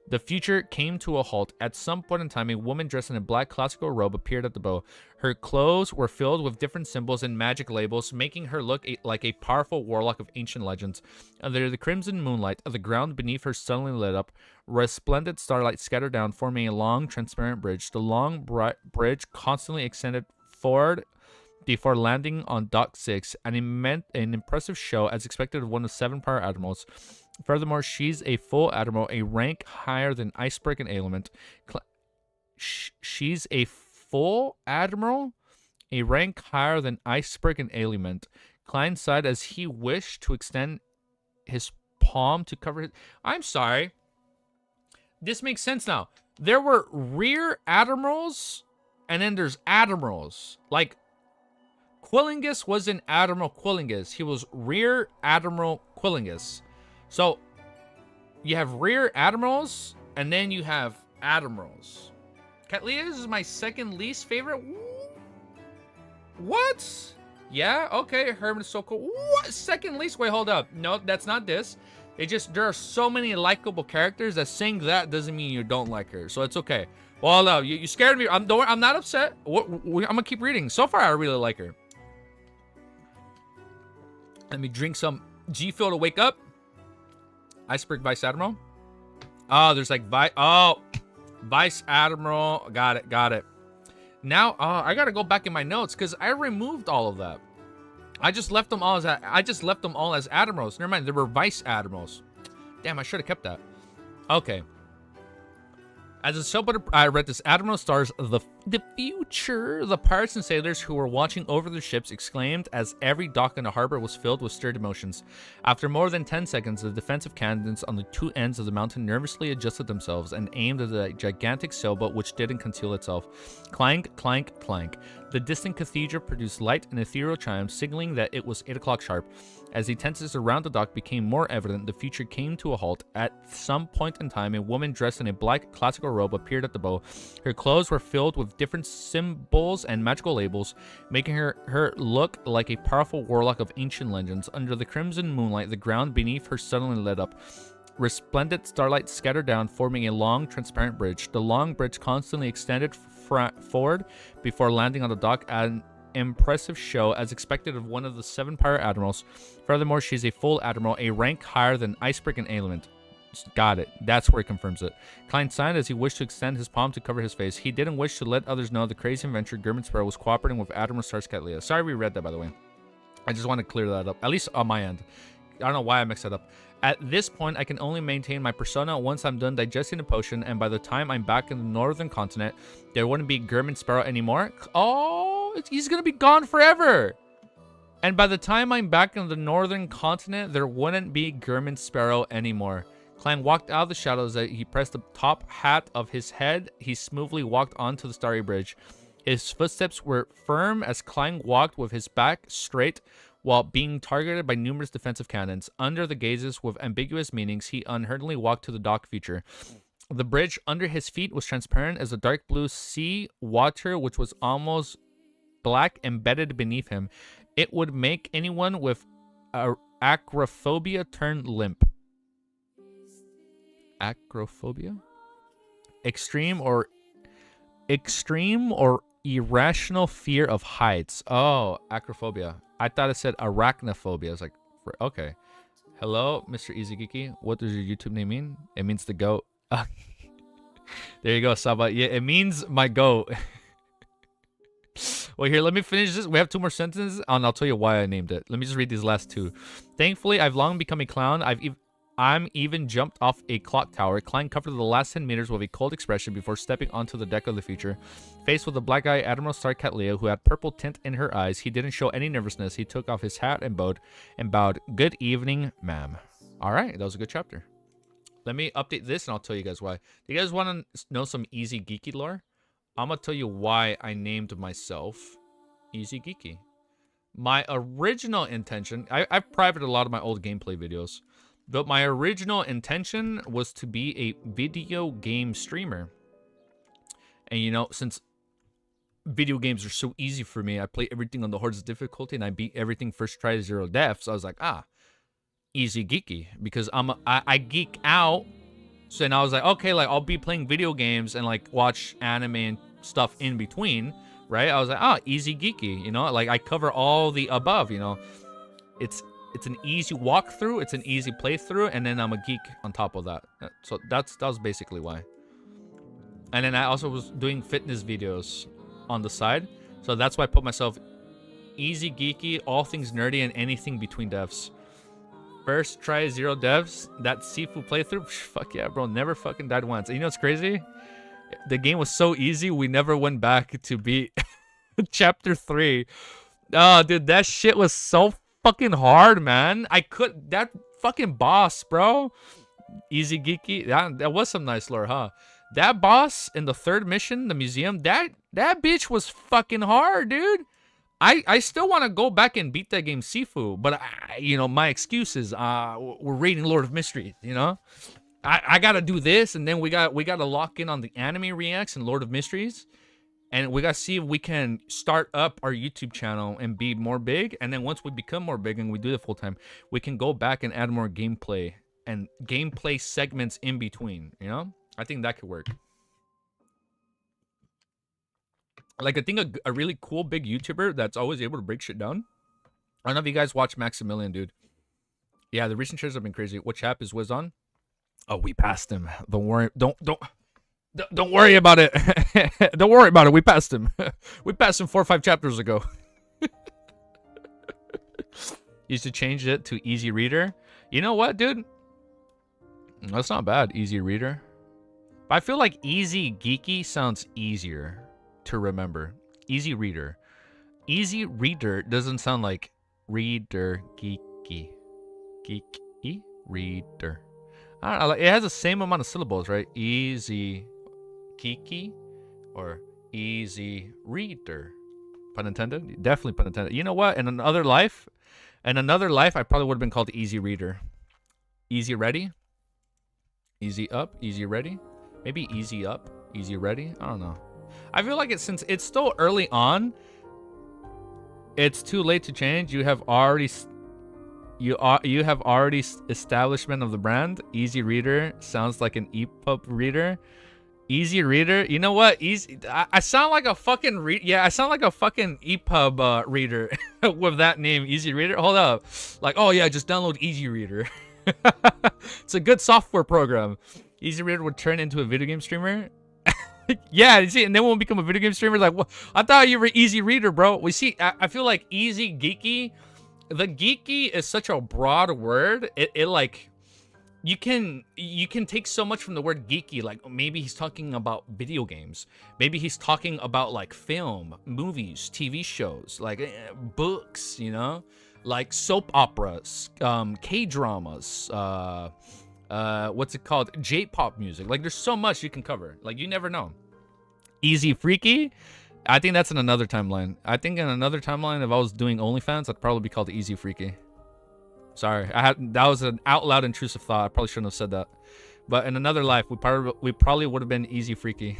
The future came to a halt. At some point in time, a woman dressed in a black classical robe appeared at the bow. Her clothes were filled with different symbols and magic labels, making her look like a powerful warlock of ancient legends. Under the crimson moonlight, the ground beneath her suddenly lit up. Resplendent starlight scattered down, forming a long, transparent bridge. The long bridge constantly extended forward before landing on Dock 6, and it meant an impressive show as expected of one of 7 prior admirals. Furthermore, she's a full admiral, a rank higher than Iceberg and Element. She's a full admiral, a rank higher than Iceberg and Element. Klein sighed as he wished to extend his palm to cover his... I'm sorry. This makes sense now. There were rear admirals, and then there's admirals. Like, Quillingus wasn't Admiral Quillingus. He was Rear Admiral Quillingus. So, you have rear admirals, and then you have admirals. Catlias is my second least favorite. What? Yeah, okay, Herman is so cool. What? Second least? Wait, hold up. No, that's not this. There are so many likable characters that saying that doesn't mean you don't like her. So it's okay. Well, no, you scared me. I'm not upset. I'm gonna keep reading. So far, I really like her. Let me drink some G Fuel to wake up. Iceberg Vice Admiral. Oh, there's like Vice Admiral. Got it. Now, I gotta go back in my notes because I removed all of that. I just left them all as admirals. Never mind, they were vice admirals. Damn, I should have kept that. Okay. As a sailboat, I read this. Admiral stars the future. The pirates and sailors who were watching over their ships exclaimed as every dock in the harbor was filled with stirred emotions. After more than 10 seconds, the defensive cannons on the two ends of the mountain nervously adjusted themselves and aimed at the gigantic sailboat, which didn't conceal itself. Clank, clank, clank. The distant cathedral produced light and ethereal chimes, signaling that it was 8 o'clock sharp. As the tenses around the dock became more evident, the future came to a halt. At some point in time, a woman dressed in a black classical robe appeared at the bow. Her clothes were filled with different symbols and magical labels, making her look like a powerful warlock of ancient legends. Under the crimson moonlight, the ground beneath her suddenly lit up. Resplendent starlight scattered down, forming a long, transparent bridge. The long bridge constantly extended forward before landing on the dock, an impressive show as expected of one of the 7 pirate admirals. Furthermore, she's a full admiral, a rank higher than Iceberg and Layman. Got it. That's where it confirms it. Klein signed as he wished to extend his palm to cover his face. He didn't wish to let others know the crazy adventure German Sparrow was cooperating with Admiral Sarscatlia. Sorry we read that, by the way. I just want to clear that up, at least on my end. I don't know why I mixed that up. At this point, I can only maintain my persona once I'm done digesting the potion, and by the time I'm back in the northern continent, there wouldn't be German Sparrow anymore. Oh, he's going to be gone forever. And by the time I'm back in the northern continent, there wouldn't be German Sparrow anymore. Clang walked out of the shadows. He pressed the top hat of his head. He smoothly walked onto the starry bridge. His footsteps were firm as Clang walked with his back straight while being targeted by numerous defensive cannons. Under the gazes with ambiguous meanings, he unhurriedly walked to the dock feature. The bridge under his feet was transparent as the dark blue sea water, which was almost black, embedded beneath him. It would make anyone with acrophobia turn limp. Acrophobia? Extreme or irrational fear of heights. Oh, acrophobia. I thought it said arachnophobia. I was like, okay. Hello, Mr. Izigiki. What does your YouTube name mean? It means the goat. There you go, Saba. Yeah, it means my goat. Well, here, let me finish this. We have 2 more sentences, and I'll tell you why I named it. Let me just read these last 2. Thankfully, I've long become a clown. I'm even jumped off a clock tower. Klein covered the last 10 meters with a cold expression before stepping onto the deck of the future. Faced with the black-eyed Admiral Starcatlea, who had purple tint in her eyes, he didn't show any nervousness. He took off his hat and bowed. Good evening, ma'am. All right, that was a good chapter. Let me update this, and I'll tell you guys why. Do you guys want to know some easy geeky lore? I'm going to tell you why I named myself Easy Geeky. My original intention... I've privated a lot of my old gameplay videos. But my original intention was to be a video game streamer. And, you know, since video games are so easy for me, I play everything on the hardest difficulty, and I beat everything first try, 0 deaths. I was like, easy geeky. Because I geek out. So then I was like, okay, like, I'll be playing video games and, like, watch anime and stuff in between, right? I was like, easy geeky, you know? Like, I cover all the above, you know? It's an easy walkthrough, it's an easy playthrough, and then I'm a geek on top of that. So that was basically why. And then I also was doing fitness videos on the side. So that's why I put myself easy geeky, all things nerdy, and anything between devs. First try 0 devs, that Sifu playthrough, fuck yeah, bro, never fucking died once. And you know what's crazy? The game was so easy, we never went back to beat chapter 3. Oh, dude, that shit was so fucking hard, man. That fucking boss, bro. Easy geeky. That was some nice lore, huh? That boss in the 3rd mission, the museum, that bitch was fucking hard, dude. I still want to go back and beat that game Sifu, but you know, my excuse is we're raiding Lord of Mysteries, you know? I gotta do this, and then we gotta lock in on the anime reacts and Lord of Mysteries. And we got to see if we can start up our YouTube channel and be more big. And then once we become more big and we do it full time, we can go back and add more gameplay and gameplay segments in between, you know? I think that could work. Like, I think a really cool big YouTuber that's always able to break shit down. I don't know if you guys watch Maximilian, dude. Yeah, the recent shares have been crazy. What chap is Wiz on? Oh, we passed him. Don't worry. Don't worry about it. Don't worry about it. We passed him. We passed him 4 or 5 chapters ago. You should change it to easy reader. You know what, dude? That's not bad, easy reader. But I feel like easy geeky sounds easier to remember. Easy reader. Easy reader doesn't sound like reader geeky. Geeky reader. I don't know, like, it has the same amount of syllables, right? Easy geeky or easy reader. Pun intended? Definitely pun intended. You know what? In another life, I probably would have been called easy reader. Easy ready? Easy up? Easy ready? Maybe easy up? Easy ready? I don't know. I feel like since it's still early on, it's too late to change. You have already establishment of the brand. Easy reader sounds like an EPUB reader. Easy reader. You know what? Easy. I sound like a fucking I sound like a fucking EPUB reader with that name, Easy Reader. Hold up. Like, oh yeah, just download Easy Reader. It's a good software program. Easy Reader would turn into a video game streamer. Yeah, you see, and then we'll become a video game streamer. Like, what? I thought you were Easy Reader, bro. We see. I feel like easy geeky. The geeky is such a broad word. It like, you can take so much from the word geeky. Like maybe he's talking about video games. Maybe he's talking about like film, movies, TV shows, like books. You know, like soap operas, K-dramas. What's it called? J-pop music. Like there's so much you can cover. Like you never know. Easy freaky. I think that's in another timeline. I think in another timeline, if I was doing OnlyFans, I'd probably be called Easy Freaky. Sorry, that was an out loud intrusive thought. I probably shouldn't have said that. But in another life, we probably would have been Easy Freaky.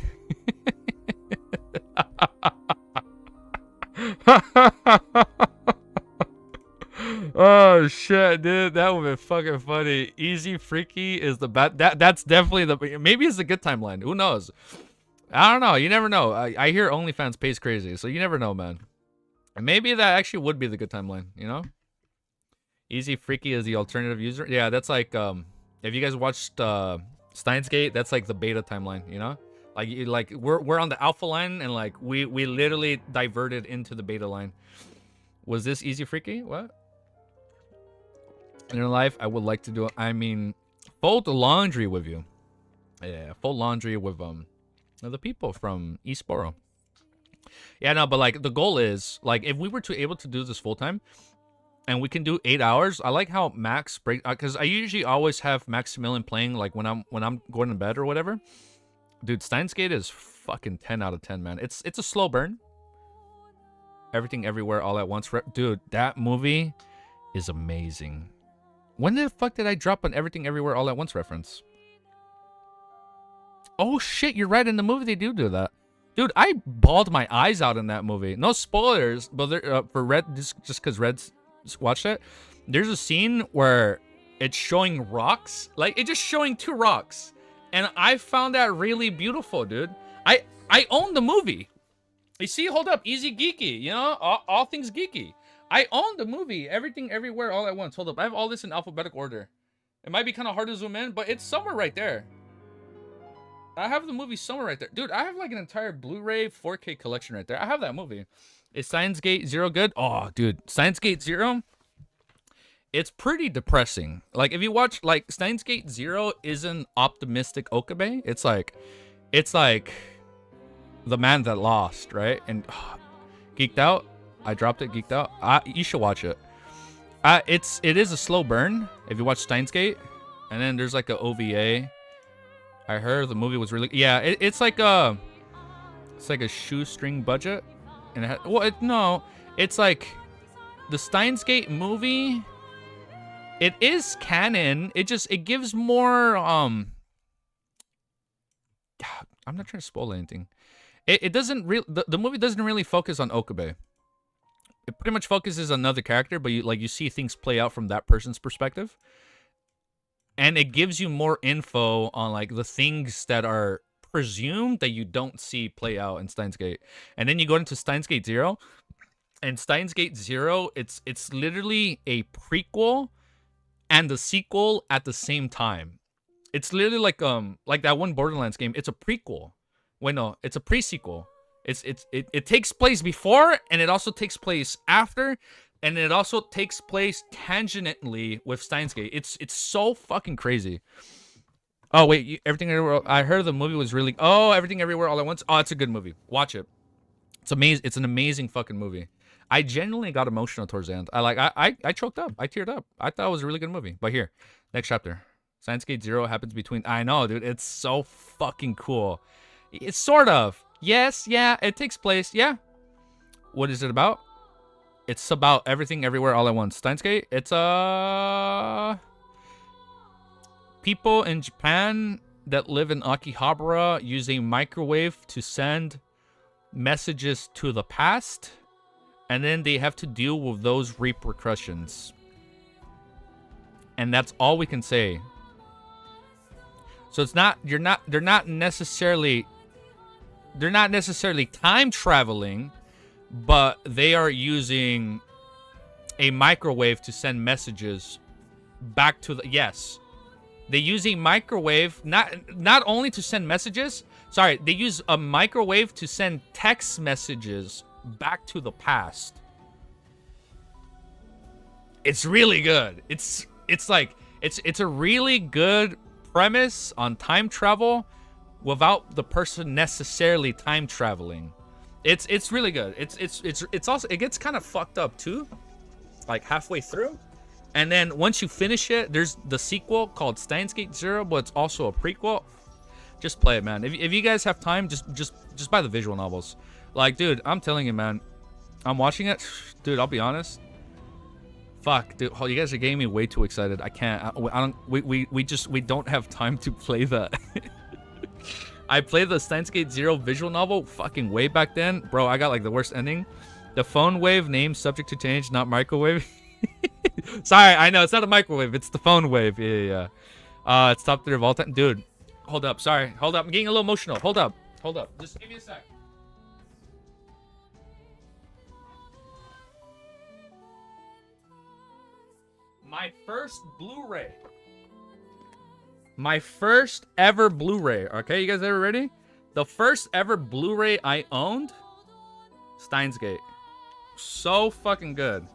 Oh shit, dude, that would be fucking funny. Easy Freaky is the bad. That's definitely the. Maybe it's a good timeline. Who knows? I don't know. You never know. I hear OnlyFans pays crazy, so you never know, man. And maybe that actually would be the good timeline. You know, Easy Freaky is the alternative user. Yeah, that's like if you guys watched Steins Gate, that's like the beta timeline. You know, like we're on the alpha line, and like we literally diverted into the beta line. Was this Easy Freaky? What? In your life, I would like to do. I mean, fold laundry with you. Yeah, fold laundry with the people from East Borough. Yeah, no, but like the goal is like if we were to able to do this full time, and we can do 8 hours. I like how Max break because I usually always have Maximilian playing like when I'm going to bed or whatever. Dude, Steins Gate is fucking 10 out of 10, man. It's a slow burn. Everything Everywhere All at Once. Dude, that movie is amazing. When the fuck did I drop an Everything Everywhere All at Once reference? Oh shit, you're right. In the movie, they do that. Dude, I bawled my eyes out in that movie. No spoilers, but for Red, just because Red's watched it, there's a scene where it's showing rocks. Like, it's just showing 2 rocks. And I found that really beautiful, dude. I own the movie. You see, hold up, easy geeky, you know, all things geeky. I own the movie, Everything Everywhere All at Once. Hold up, I have all this in alphabetical order. It might be kind of hard to zoom in, but it's somewhere right there. I have the movie somewhere right there. Dude, I have like an entire Blu-ray 4K collection right there. I have that movie. Is Steins Gate 0 good? Oh, dude, Steins Gate 0, it's pretty depressing. Like, if you watch, like, Steins Gate 0 isn't optimistic Okabe. It's like The Man That Lost, right? And Geeked Out. I dropped it, Geeked Out. You should watch it. It is a slow burn if you watch Steins Gate. And then there's like a OVA. I heard the movie was really, yeah, it's like a shoestring budget. And no, it's like the Steins Gate movie. It is canon. It gives more I'm not trying to spoil anything. It doesn't really, the movie doesn't really focus on Okabe. It pretty much focuses on another character, but you see things play out from that person's perspective. And it gives you more info on like the things that are presumed that you don't see play out in Steins Gate. And then you go into Steins Gate 0. And Steins Gate 0, it's literally a prequel and the sequel at the same time. It's literally like that one Borderlands game. It's a prequel. Wait, no, it's a pre-sequel. It takes place before and it also takes place after, And it also takes place tangentially with Steins Gate. It's so fucking crazy. Oh wait, Everything Everywhere. I heard the movie was really. Oh, Everything Everywhere All at Once. Oh, it's a good movie. Watch it. It's amazing. It's an amazing fucking movie. I genuinely got emotional towards the end. I choked up. I teared up. I thought it was a really good movie. But here, next chapter. Steins Gate Zero happens between. I know, dude. It's so fucking cool. It's sort of. Yes, yeah. It takes place. Yeah. What is it about? It's about Everything Everywhere All at Once. Steins Gate. It's people in Japan that live in Akihabara use a microwave to send messages to the past, and then they have to deal with those repercussions. And that's all we can say. So it's not they're not necessarily time traveling, but they are using a microwave to send messages back to the they use a microwave not only to send messages. Sorry, they use a microwave to send text messages back to the past. It's really good. It's a really good premise on time travel without the person necessarily time traveling. It's really good. It's also, it gets kind of fucked up too, like halfway through. And then once you finish it, there's the sequel called Steins Gate Zero, but it's also a prequel. Just play it, man. If you guys have time, just buy the visual novels. Like, dude, I'm telling you, man. I'm watching it, dude. I'll be honest. Fuck, dude. Oh, you guys are getting me way too excited. I can't. I don't. We don't have time to play that. I played the Steins Gate Zero visual novel fucking way back then, bro. I got like the worst ending. The phone wave name subject to change, not microwave. Sorry, I know it's not a microwave. It's the phone wave. Yeah. It's top 3 of all time, dude. Hold up. Sorry. Hold up. I'm getting a little emotional. Hold up. Just give me a sec. My first Blu-ray. My first ever Blu-ray. Okay, you guys ever ready? The first ever Blu-ray I owned. Steins Gate. So fucking good.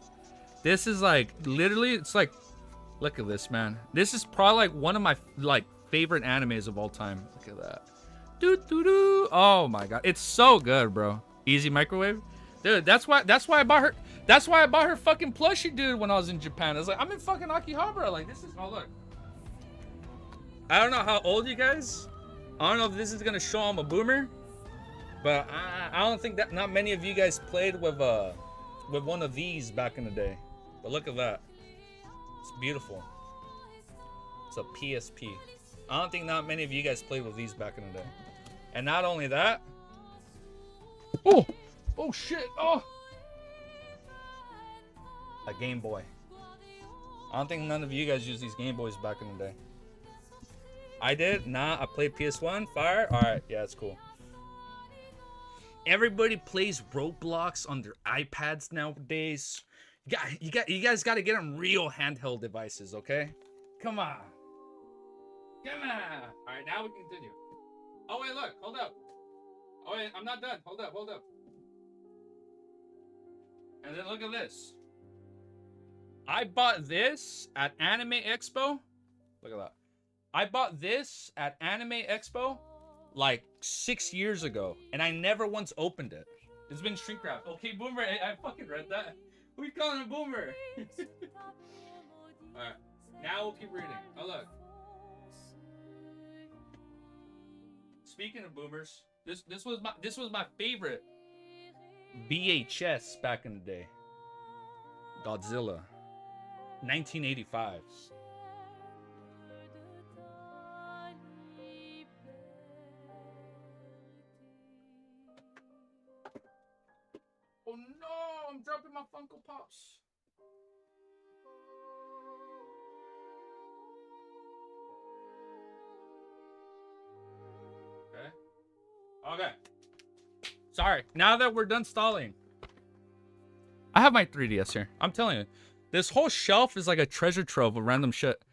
This is like, literally, it's like, look at this, man. This is probably like one of my favorite animes of all time. Look at that. Doo-doo-doo. Oh my god. It's so good, bro. Easy microwave. Dude, that's why I bought her. That's why I bought her fucking plushie, dude, when I was in Japan. I was like, I'm in fucking Akihabara. Like, this is, oh, look. I don't know how old you guys. I don't know if this is gonna show I'm a boomer, but I don't think that not many of you guys played with one of these back in the day. But look at that. It's beautiful. It's a PSP. I don't think not many of you guys played with these back in the day. And not only that. Oh shit. Oh. A Game Boy. I don't think none of you guys used these Game Boys back in the day. I did? Nah, I played PS1. Fire? Alright, yeah, it's cool. Everybody plays Roblox on their iPads nowadays. You guys got to get them real handheld devices, okay? Come on. Alright, now we continue. Oh, wait, look. Hold up. Oh, wait, I'm not done. Hold up. And then look at this. I bought this at Anime Expo. Look at that. I bought this at Anime Expo like 6 years ago, and I never once opened it. It's been shrink wrapped. Okay, Boomer, I fucking read that. Who are you calling a Boomer? Alright, now we'll keep reading. Oh, look. Speaking of boomers, this was my favorite VHS back in the day. Godzilla. 1985. Oh no, I'm dropping my Funko Pops. Okay. Sorry, now that we're done stalling. I have my 3DS here. I'm telling you. This whole shelf is like a treasure trove of random shit.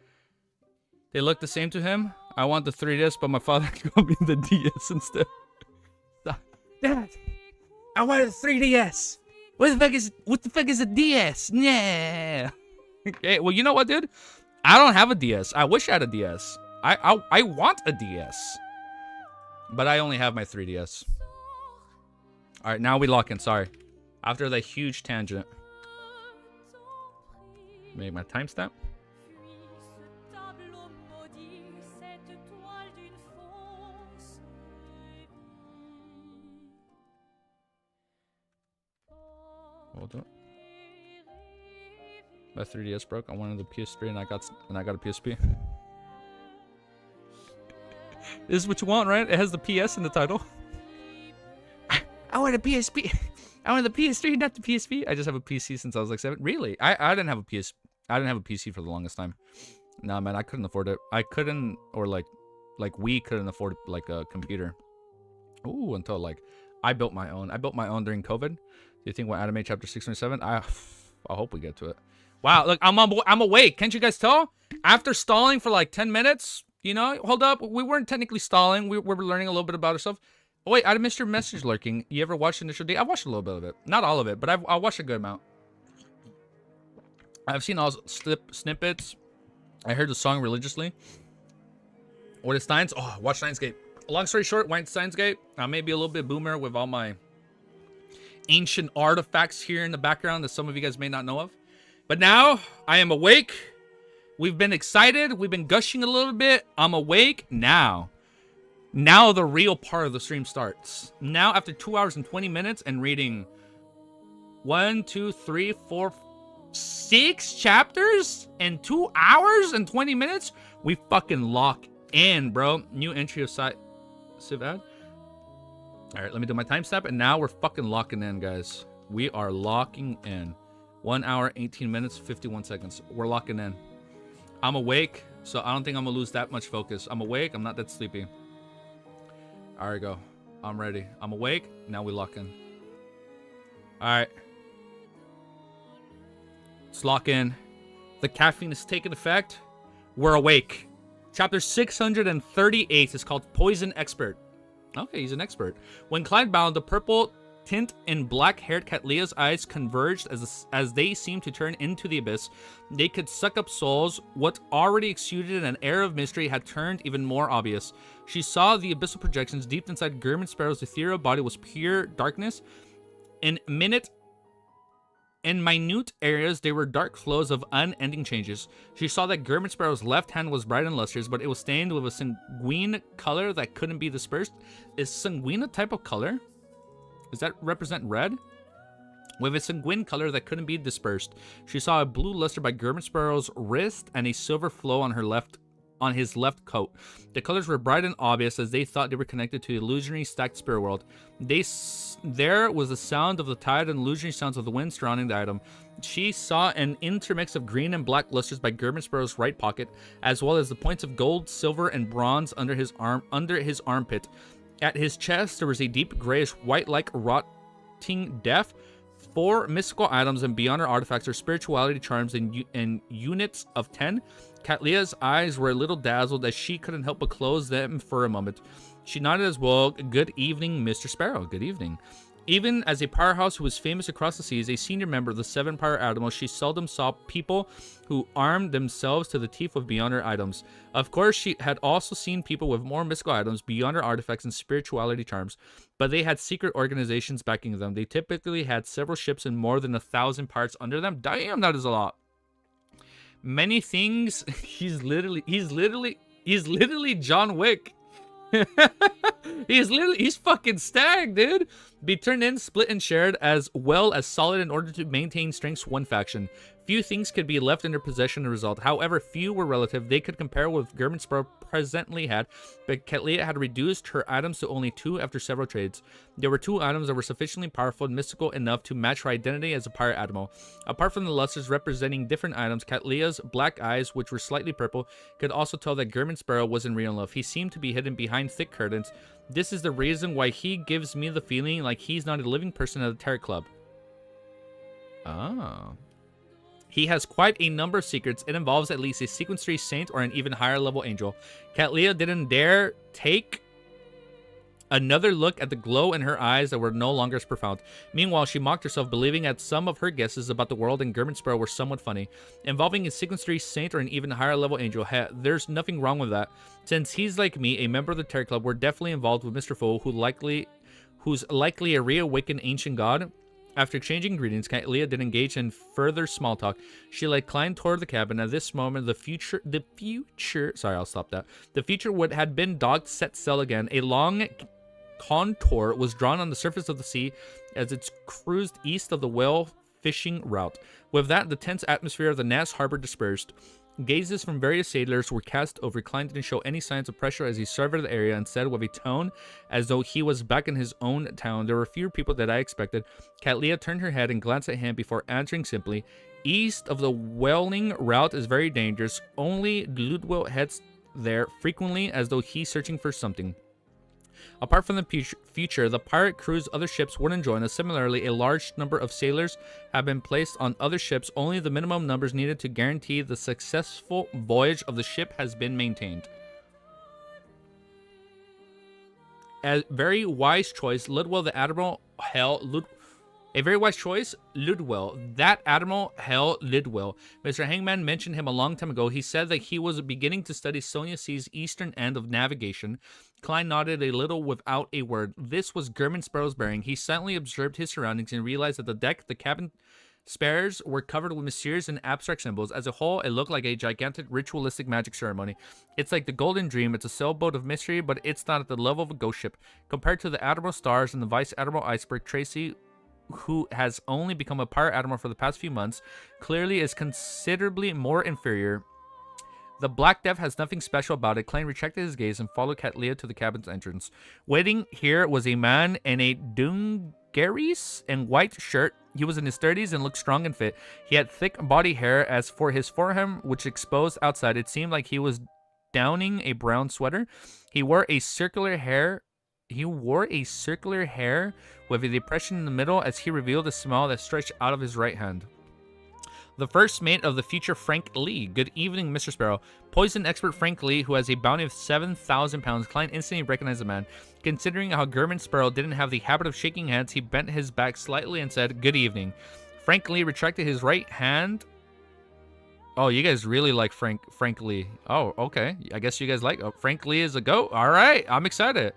They look the same to him. I want the 3DS, but my father got me the DS instead. Dad, I wanted the 3DS. What the fuck is a DS? Yeah. Okay, well, you know what, dude? I don't have a DS. I wish I had a DS. I want a DS. But I only have my 3DS. All right, now we lock in. Sorry. After that huge tangent. Make my timestamp. Hold up. My 3DS broke. I wanted the PS3 and I got a PSP. This is what you want, right? It has the PS in the title. I want a PSP. I want the PS3, not the PSP. I just have a PC since I was like 7. Really? I didn't have a PS. I didn't have a PC for the longest time. Nah, man, I couldn't afford it. I couldn't, or like we couldn't afford like a computer. Ooh, until like I built my own. I built my own during COVID. Do you think we'll anime chapter 627? I hope we get to it. Wow, look, I'm awake. Can't you guys tell? After stalling for like 10 minutes, you know, hold up. We weren't technically stalling. We were learning a little bit about ourselves. Oh, wait, I missed your message lurking. You ever watched Initial D? I watched a little bit of it. Not all of it, but I watched a good amount. I've seen all snippets. I heard the song religiously. What is Steins? Oh, watch Steins Gate. Long story short, went Steins Gate. I may be a little bit boomer with all my ancient artifacts here in the background that some of you guys may not know of. But now, I am awake. We've been excited. We've been gushing a little bit. I'm awake now. Now the real part of the stream starts. Now, after 2 hours and 20 minutes and reading 1, 2, 3, 4, 6 chapters in 2 hours and 20 minutes, we fucking lock in, bro. New entry of Civ ad. All right, let me do my timestamp, and now we're fucking locking in, guys. We are locking in. 1 hour, 18 minutes, 51 seconds. We're locking in. I'm awake, so I don't think I'm gonna lose that much focus. I'm awake. I'm not that sleepy. All right, go. I'm ready. I'm awake. Now we lock in. All right. Let's lock in. The caffeine is taking effect. We're awake. Chapter 638 is called Poison Expert. Okay, he's an expert. When Clyde bound, the purple tint in black-haired Catlea's eyes converged as they seemed to turn into the abyss. They could suck up souls. What already exuded an air of mystery had turned even more obvious. She saw the abyssal projections deep inside German Sparrow's ethereal body was pure darkness. In minute areas, they were dark flows of unending changes. She saw that German Sparrow's left hand was bright and lustrous, but it was stained with a sanguine color that couldn't be dispersed. Is sanguine a type of color? Does that represent red? With a sanguine color that couldn't be dispersed. She saw a blue luster by German Sparrow's wrist and a silver flow on his left coat. The colors were bright and obvious as they thought they were connected to the illusionary stacked spirit world. There was the sound of the tide and illusionary sounds of the wind surrounding the item. She saw an intermix of green and black lusters by German Sparrow's right pocket, as well as the points of gold, silver, and bronze under his armpit. At his chest, there was a deep grayish white-like rotting death. 4 mystical items and beyond her artifacts are spirituality charms in units of 10. Catlea's eyes were a little dazzled as she couldn't help but close them for a moment. She nodded as well. Good evening, Mr. Sparrow. Good evening. Even as a powerhouse who was famous across the seas, a senior member of the 7 Power Admirals, she seldom saw people who armed themselves to the teeth with beyond her items. Of course, she had also seen people with more mystical items, beyond her artifacts, and spirituality charms, but they had secret organizations backing them. They typically had several ships and more than 1,000 pirates under them. Damn, that is a lot. Many things. He's literally John Wick. He's fucking Stag, dude. Be turned in, split, and shared as well as solid in order to maintain strengths one faction. Few things could be left in their possession as a result. However, few were relative. They could compare with German Sparrow presently had, but Catlea had reduced her items to only 2 after several trades. There were 2 items that were sufficiently powerful and mystical enough to match her identity as a pirate admiral. Apart from the lusters representing different items, Catlea's black eyes, which were slightly purple, could also tell that German Sparrow wasn't real enough. He seemed to be hidden behind thick curtains. This is the reason why he gives me the feeling like he's not a living person at the Tarot Club. Oh. He has quite a number of secrets. It involves at least a Sequence 3 saint or an even higher level angel. Catlea didn't dare take Another look at the glow in her eyes that were no longer as profound. Meanwhile, she mocked herself, believing that some of her guesses about the world and German Sparrow were somewhat funny. Involving a Sequence 3 saint or an even higher level angel, there's nothing wrong with that. Since he's like me, a member of the Terror Club, we're definitely involved with Mr. Foe, who's likely a reawakened ancient god. After exchanging greetings, Leah did engage in further small talk. She led Klein toward the cabin. At this moment, the future, sorry, I'll stop that. The future had been docked, set sail again. A long contour was drawn on the surface of the sea as it cruised east of the whale fishing route. With that, the tense atmosphere of the Nass harbor dispersed. Gazes from various sailors were cast over. Klein didn't show any signs of pressure as he surveyed the area and said with a tone as though he was back in his own town, "There were fewer people than I expected." Katlia turned her head and glanced at him before answering simply, "East of the whaling route is very dangerous. Only Ludwig heads there frequently as though he's searching for something." Apart from the future, the pirate crew's other ships wouldn't join us. Similarly, a large number of sailors have been placed on other ships. Only the minimum numbers needed to guarantee the successful voyage of the ship has been maintained. A very wise choice, Ludwig the Admiral A very wise choice, Ludwig. That Admiral Hell Lidwell. Mr. Hangman mentioned him a long time ago. He said that he was beginning to study Sonia C's eastern end of navigation. Klein nodded a little without a word. This was German Sparrow's bearing. He silently observed his surroundings and realized that the cabin spares were covered with mysterious and abstract symbols. As a whole, it looked like a gigantic ritualistic magic ceremony. It's like the Golden Dream. It's a sailboat of mystery, but it's not at the level of a ghost ship. Compared to the Admiral Stars and the Vice Admiral Iceberg, Tracy, who has only become a pirate admiral for the past few months, clearly is considerably more inferior. The Black Death has nothing special about it. Klein retracted his gaze and followed Katlia to the cabin's entrance. Waiting here was a man in a dungarees and white shirt. He was in his 30s and looked strong and fit. He had thick body hair. As for his forehead, which exposed outside, it seemed like he was donning a brown sweater. He wore a circular hair with a depression in the middle as he revealed a smile that stretched out of his right hand. The first mate of the future Frank Lee. Good evening, Mr. Sparrow. Poison expert Frank Lee, who has a bounty of 7,000 pounds. Klein instantly recognized the man. Considering how German Sparrow didn't have the habit of shaking hands, he bent his back slightly and said, "Good evening." Frank Lee retracted his right hand. Oh, you guys really like Frank Lee. Oh, okay. I guess you guys like Frank Lee is a goat. All right, I'm excited.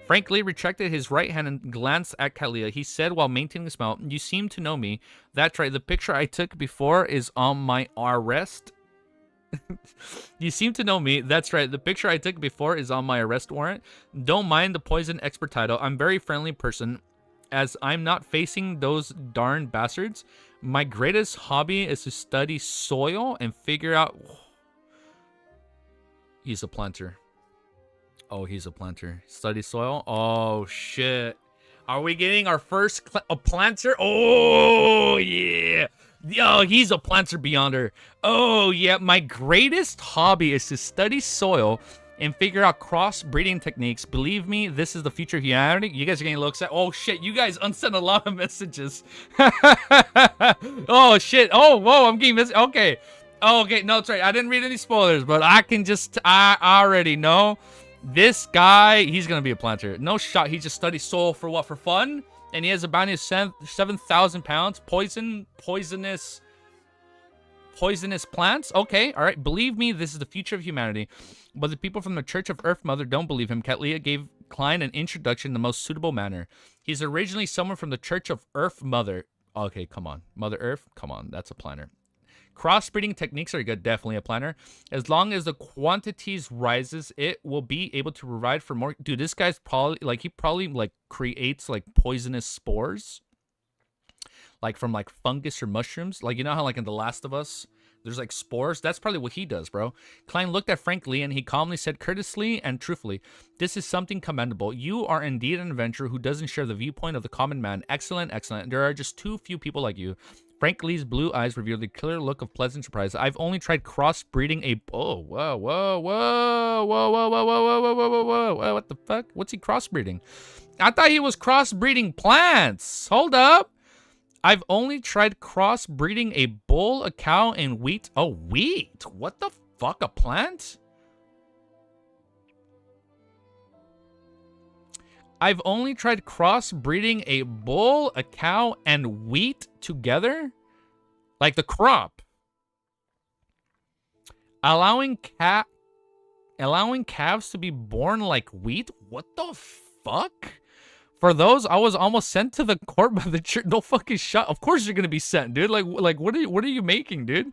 Frank Lee retracted his right hand and glanced at Kalia. He said while maintaining a smile, "You seem to know me. That's right. The picture I took before is on my arrest." You seem to know me. That's right. The picture I took before is on my arrest warrant. Don't mind the poison expert title. I'm a very friendly person, as I'm not facing those darn bastards. My greatest hobby is to study soil and figure out... He's a planter. Oh, he's a planter. Study soil? Oh, shit. Are we getting our first planter? Oh, yeah. Yo, he's a planter beyonder. Oh, yeah. My greatest hobby is to study soil and figure out cross-breeding techniques. Believe me, this is the future of humanity. You guys are getting a little excited. Oh, shit. You guys unsent a lot of messages. Oh, shit. Oh, whoa. I'm getting messages. Okay. Oh, okay. No, sorry. I didn't read any spoilers, but I already know. This guy, he's going to be a planter. No shot. He just studies soil for what? For fun? And he has a bounty of 7,000 pounds. Poisonous plants? Okay, all right. Believe me, this is the future of humanity. But the people from the Church of Earth Mother don't believe him. Katlia gave Klein an introduction in the most suitable manner. He's originally someone from the Church of Earth Mother. Okay, come on. Mother Earth? Come on, that's a planter. Crossbreeding techniques are good, definitely a planner. As long as the quantities rises, it will be able to provide for more. Dude, this guy's probably he creates like poisonous spores, like from like fungus or mushrooms. Like, you know how like in The Last of Us, there's like spores. That's probably what he does, bro. Klein looked at Frank Lee and he calmly said, courteously and truthfully, "This is something commendable. You are indeed an adventurer who doesn't share the viewpoint of the common man. Excellent, excellent. There are just too few people like you." Frank Lee's blue eyes revealed a clear look of pleasant surprise. "I've only tried crossbreeding a..." Oh, whoa. What the fuck? What's he crossbreeding? I thought he was crossbreeding plants. Hold up. "I've only tried crossbreeding a bull, a cow, and wheat." Oh, wheat? What the fuck? A plant? I've only tried crossbreeding a bull, a cow, and wheat together. Like the crop. Allowing calves to be born like wheat? What the fuck? For those, I was almost sent to the court by the church. No fucking shot. Of course you're gonna be sent, dude. Like what are you making, dude?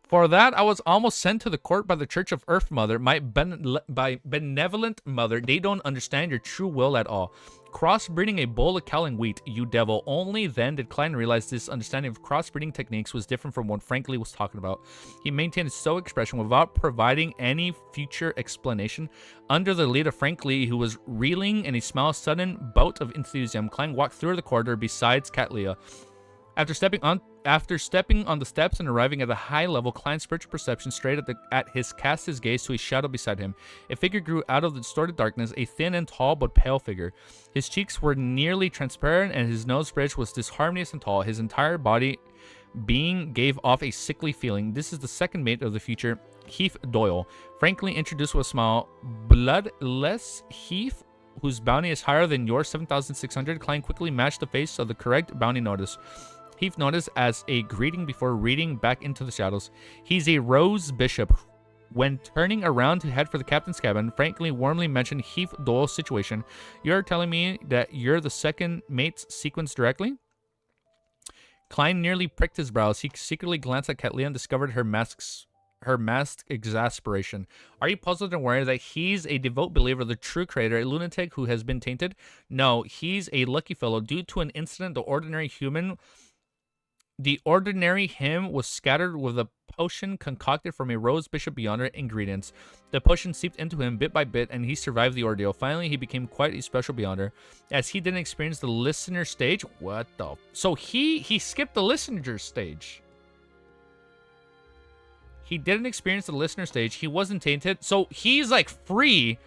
For that, I was almost sent to the court by the Church of Earth Mother, my benevolent mother. They don't understand your true will at all. Crossbreeding a bull, a cow, and wheat, you devil. Only then did Klein realize this understanding of crossbreeding techniques was different from what Frankly was talking about. He maintained a stoic expression without providing any future explanation. Under the lead of Frankly, who was reeling in a sudden bout of enthusiasm, Klein walked through the corridor besides Katlia. After stepping on the steps and arriving at a high level, Klein's spiritual perception straight cast his gaze to a shadow beside him. A figure grew out of the distorted darkness, a thin and tall but pale figure. His cheeks were nearly transparent and his nose bridge was disharmonious and tall. His entire body being gave off a sickly feeling. This is the second mate of the future, Heath Doyle. Frankly introduced with a smile, bloodless Heath, whose bounty is higher than your 7,600. Klein quickly matched the face of the correct bounty notice. Heath noticed as a greeting before reading back into the shadows. He's a Rose Bishop. When turning around to head for the captain's cabin, Frankly warmly mentioned Heath Doyle's situation. You're telling me that you're the second mate's sequence directly? Klein nearly pricked his brows. He secretly glanced at Katlia and discovered her masked exasperation. Are you puzzled and worried that he's a devout believer of the true creator, a lunatic who has been tainted? No, he's a lucky fellow. Due to an incident, the ordinary him was scattered with a potion concocted from a Rose Bishop Beyonder ingredients. The potion seeped into him bit by bit, and he survived the ordeal. Finally, he became quite a special Beyonder, as he didn't experience the listener stage. What the? So he skipped the listener stage. He didn't experience the listener stage. He wasn't tainted. So he's like free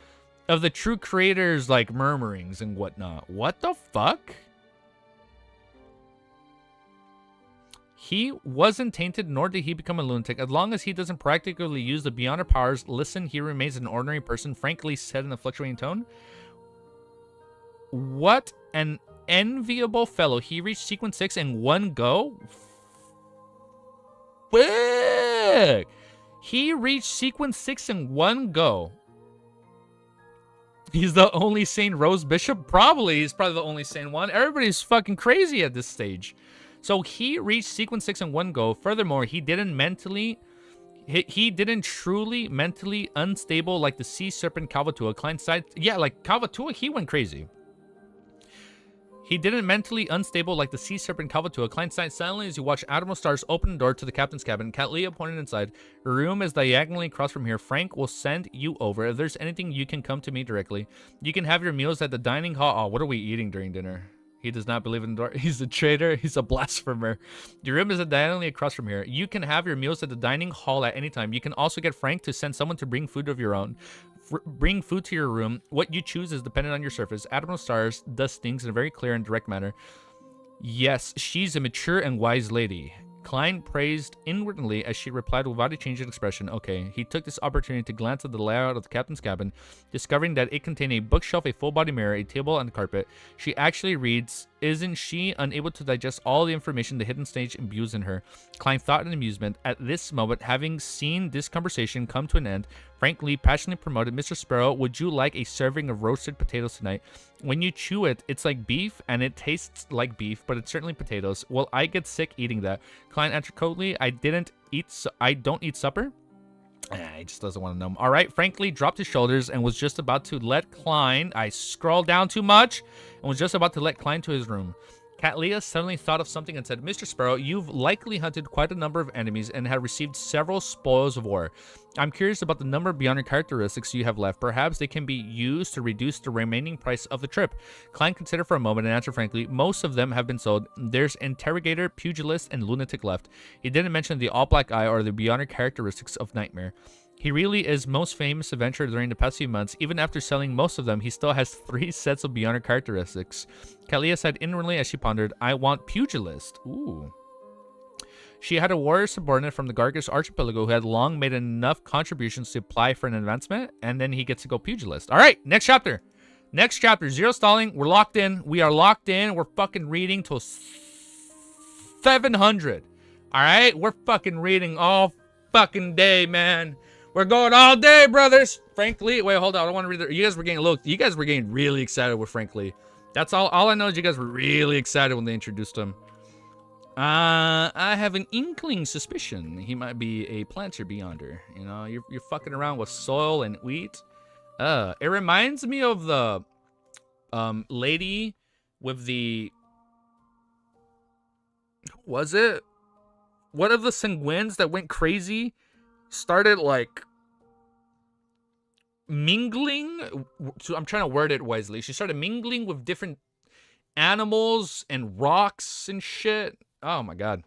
of the true creator's like murmurings and whatnot. What the fuck? He wasn't tainted, nor did he become a lunatic. As long as he doesn't practically use the Beyonder powers, listen, he remains an ordinary person, Frankly said in a fluctuating tone. What an enviable fellow. He reached sequence 6 in one go? Fuck! He reached sequence 6 in one go. He's the only sane Rose Bishop? Probably. He's probably the only sane one. Everybody's fucking crazy at this stage. So he reached sequence 6 in one go. Furthermore, he didn't truly mentally unstable like the sea serpent Calvatua. Klein's side, yeah, like Calvatua, he went crazy. He didn't mentally unstable like the sea serpent Calvatua. Klein sighed silently as you watch Admiral Stars open the door to the captain's cabin. Katlia pointed inside. Your room is diagonally across from here. Frank will send you over. If there's anything, you can come to me directly. You can have your meals at the dining hall. Oh, what are we eating during dinner? He does not believe in the door. He's a traitor. He's a blasphemer. Your room is diagonally across from here. You can have your meals at the dining hall at any time. You can also get Frank to send someone to bring food of your own. Bring food to your room. What you choose is dependent on your surface. Admiral Stars does things in a very clear and direct manner. Yes, she's a mature and wise lady. Klein praised inwardly as she replied without a change in expression. Okay. He took this opportunity to glance at the layout of the captain's cabin, discovering that it contained a bookshelf, a full-body mirror, a table, and a carpet. She actually reads, isn't she unable to digest all the information the hidden stage imbues in her? Klein thought in amusement. At this moment, having seen this conversation come to an end, Frank Lee passionately promoted, Mr. Sparrow, would you like a serving of roasted potatoes tonight? When you chew it, it's like beef, and it tastes like beef, but it's certainly potatoes. Well, I get sick eating that. Klein answered coldly, I don't eat supper? He just doesn't want to know. All right, Frank Lee dropped his shoulders and was just about to let Klein, I scrolled down too much, and was just about to let Klein to his room. Katlia suddenly thought of something and said, Mr. Sparrow, you've likely hunted quite a number of enemies and have received several spoils of war. I'm curious about the number beyond your characteristics you have left. Perhaps they can be used to reduce the remaining price of the trip. Klein considered for a moment and answered frankly, most of them have been sold. There's Interrogator, Pugilist, and Lunatic left. He didn't mention the All-Black Eye or the beyond your characteristics of Nightmare. He really is most famous adventurer during the past few months. Even after selling most of them, he still has 3 sets of Beyonder characteristics. Kalia sighed inwardly as she pondered, I want Pugilist. Ooh. She had a warrior subordinate from the Gargis Archipelago who had long made enough contributions to apply for an advancement, and then he gets to go Pugilist. All right, next chapter. Next chapter, zero stalling. We're locked in. We are locked in. We're fucking reading till 700. All right? We're fucking reading all fucking day, man. We're going all day, brothers. Frankly, wait, hold on. I don't want to read it. You guys were getting really excited with Frankly. That's all I know is you guys were really excited when they introduced him. I have an inkling suspicion he might be a planter beyonder. You know, you're fucking around with soil and wheat. It reminds me of the lady with the, was it one of the sanguines that went crazy, started like mingling. So I'm trying to word it wisely. She started mingling with different animals and rocks and shit. Oh my god,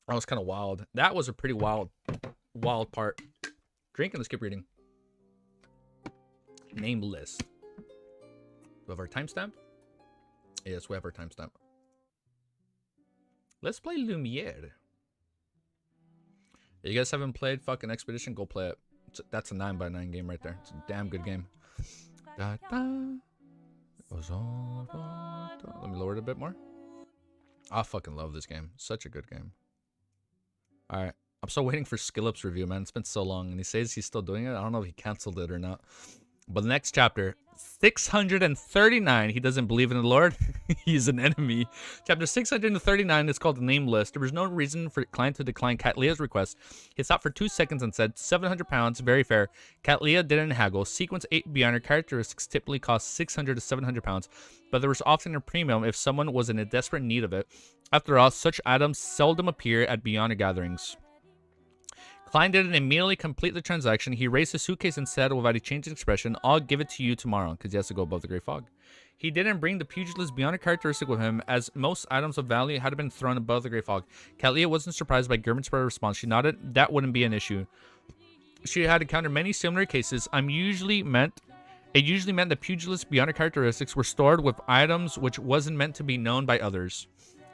that was kind of wild. That was a pretty wild part. Drink and let's keep reading. Name list. We have our timestamp. Yes, we have our timestamp. Let's play Lumiere. If you guys haven't played fucking Expedition, go play it. That's a 9x9 game right there. It's a damn good game. Let me lower it a bit more. I fucking love this game. Such a good game. Alright. I'm still waiting for Skillup's review, man. It's been so long. And he says he's still doing it. I don't know if he canceled it or not. But the next chapter, 639. He doesn't believe in the Lord. He's an enemy. Chapter 639 is called the Name List. There was no reason for the client to decline Cat Leah's request. He thought for 2 seconds and said, 700 pounds, very fair. Cat Leah didn't haggle. Sequence 8 beyond her characteristics typically cost 600 to 700 pounds, but there was often a premium if someone was in a desperate need of it. After all, such items seldom appear at Beyonder gatherings. Klein didn't immediately complete the transaction. He raised his suitcase and said, without a change in expression, I'll give it to you tomorrow, because he has to go above the Great Fog. He didn't bring the pugilist Beyonder characteristic with him, as most items of value had been thrown above the Great Fog. Kalia wasn't surprised by Gurman's response. She nodded. That wouldn't be an issue. She had encountered many similar cases. It usually meant the pugilist Beyonder characteristics were stored with items which wasn't meant to be known by others.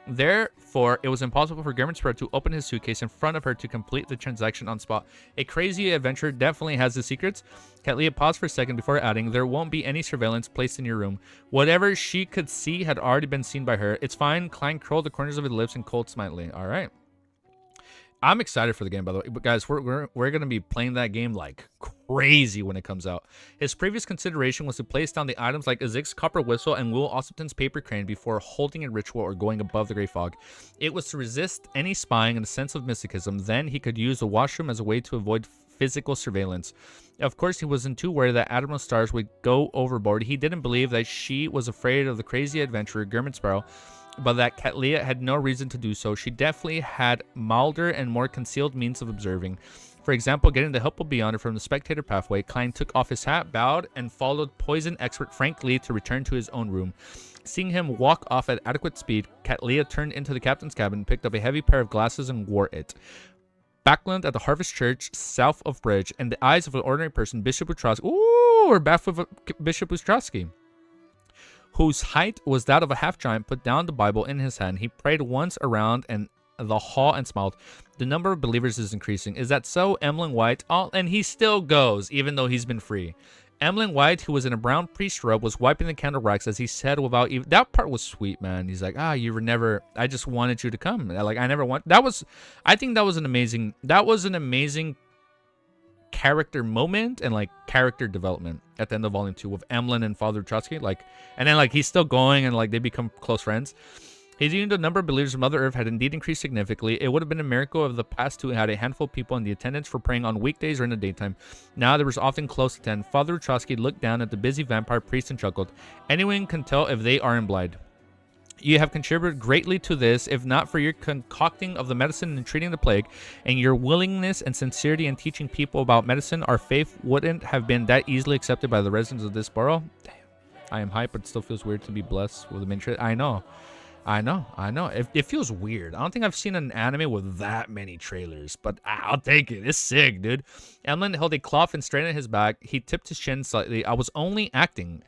Therefore, it was impossible for Gurman's to open his suitcase in front of her to complete the transaction on spot. A crazy adventurer definitely has the secrets. Katlia paused for a second before adding, there won't be any surveillance placed in your room. Whatever she could see had already been seen by her. It's fine. Klein curled the corners of his lips and cold slightly. All right. I'm excited for the game, by the way. But guys, we're going to be playing that game like crazy when it comes out. His previous consideration was to place down the items like Azik's copper whistle and Will Ossipton's paper crane before holding a ritual or going above the Great Fog. It was to resist any spying and a sense of mysticism. Then he could use the washroom as a way to avoid physical surveillance. Of course, he wasn't too worried that Admiral Stars would go overboard. He didn't believe that she was afraid of the crazy adventurer Gurman Sparrow, but that Katlia had no reason to do so. She definitely had milder and more concealed means of observing. For example, getting the helpful Beyonder from the spectator pathway, Klein took off his hat, bowed, and followed poison expert Frank Lee to return to his own room. Seeing him walk off at adequate speed, Katlia turned into the captain's cabin, picked up a heavy pair of glasses, and wore it. Backland at the Harvest Church, south of Bridge, and the eyes of an ordinary person, Bishop Ustrowski. Ooh, we're back with Bishop Ustrowski, whose height was that of a half-giant, put down the Bible in his hand. He prayed once around and the hall and smiled. The number of believers is increasing. Is that so? Emlyn White? Oh, and he still goes, even though he's been free. Emlyn White, who was in a brown priest robe, was wiping the candle racks as he said without even... That part was sweet, man. He's like, you were never... I just wanted you to come. Like, I never want... That was... I think that was an amazing... That was an amazing character moment and like character development at the end of volume 2 with Emlyn and Father Trotsky, like, and then like he's still going and like they become close friends. He knew the number of believers of Mother Earth had indeed increased significantly. It would have been a miracle if the past two had a handful of people in the attendance for praying on weekdays or in the daytime. Now there was often close to 10. Father Trotsky looked down at the busy vampire priest and chuckled. Anyone can tell if they are blind. You have contributed greatly to this, if not for your concocting of the medicine and treating the plague, and your willingness and sincerity in teaching people about medicine. Our faith wouldn't have been that easily accepted by the residents of this borough. Damn. I am hyped, but it still feels weird to be blessed with a miniature. I know. It feels weird. I don't think I've seen an anime with that many trailers, but I'll take it. It's sick, dude. Emlyn held a cloth and straightened his back. He tipped his chin slightly. I was only acting.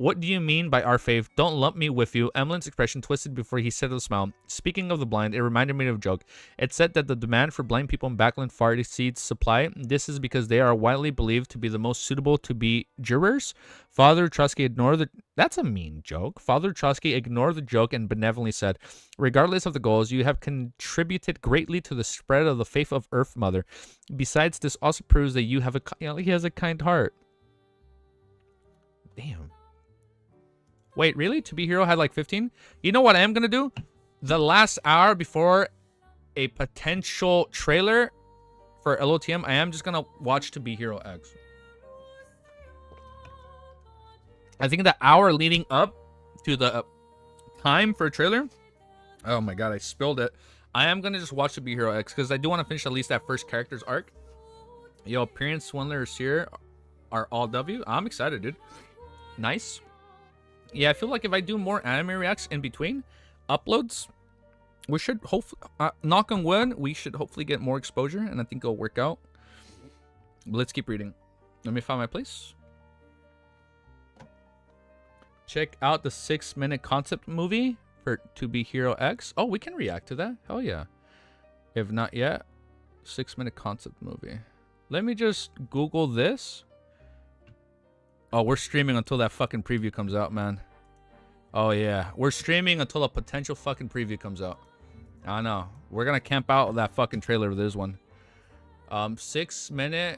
What do you mean by our faith? Don't lump me with you. Emlyn's expression twisted before he said with a smile. Speaking of the blind, it reminded me of a joke. It said that the demand for blind people in Backland far exceeds supply. This is because they are widely believed to be the most suitable to be jurors. Father Trotsky ignored the... That's a mean joke. Father Trotsky ignored the joke and benevolently said, regardless of the goals, you have contributed greatly to the spread of the faith of Earth Mother. Besides, this also proves that you have a... he has a kind heart. Damn. Wait, really? To Be Hero had like 15? You know what I am going to do? The last hour before a potential trailer for LOTM, I am just going to watch To Be Hero X. I think the hour leading up to the time for a trailer. Oh my god, I spilled it. I am going to just watch To Be Hero X because I do want to finish at least that first character's arc. Yo, Appearance, Swindler, Seer are all W. I'm excited, dude. Nice. Yeah, I feel like if I do more anime reacts in between uploads, we should hopefully, knock on wood, we should hopefully get more exposure, and I think it'll work out. But let's keep reading. Let me find my place. Check out the 6-minute concept movie for To Be Hero X. Oh, we can react to that. Hell yeah. If not yet, 6-minute concept movie. Let me just Google this. Oh, we're streaming until that fucking preview comes out, man. Oh, yeah. We're streaming until a potential fucking preview comes out. I know. We're going to camp out that fucking trailer of this one. 6-minute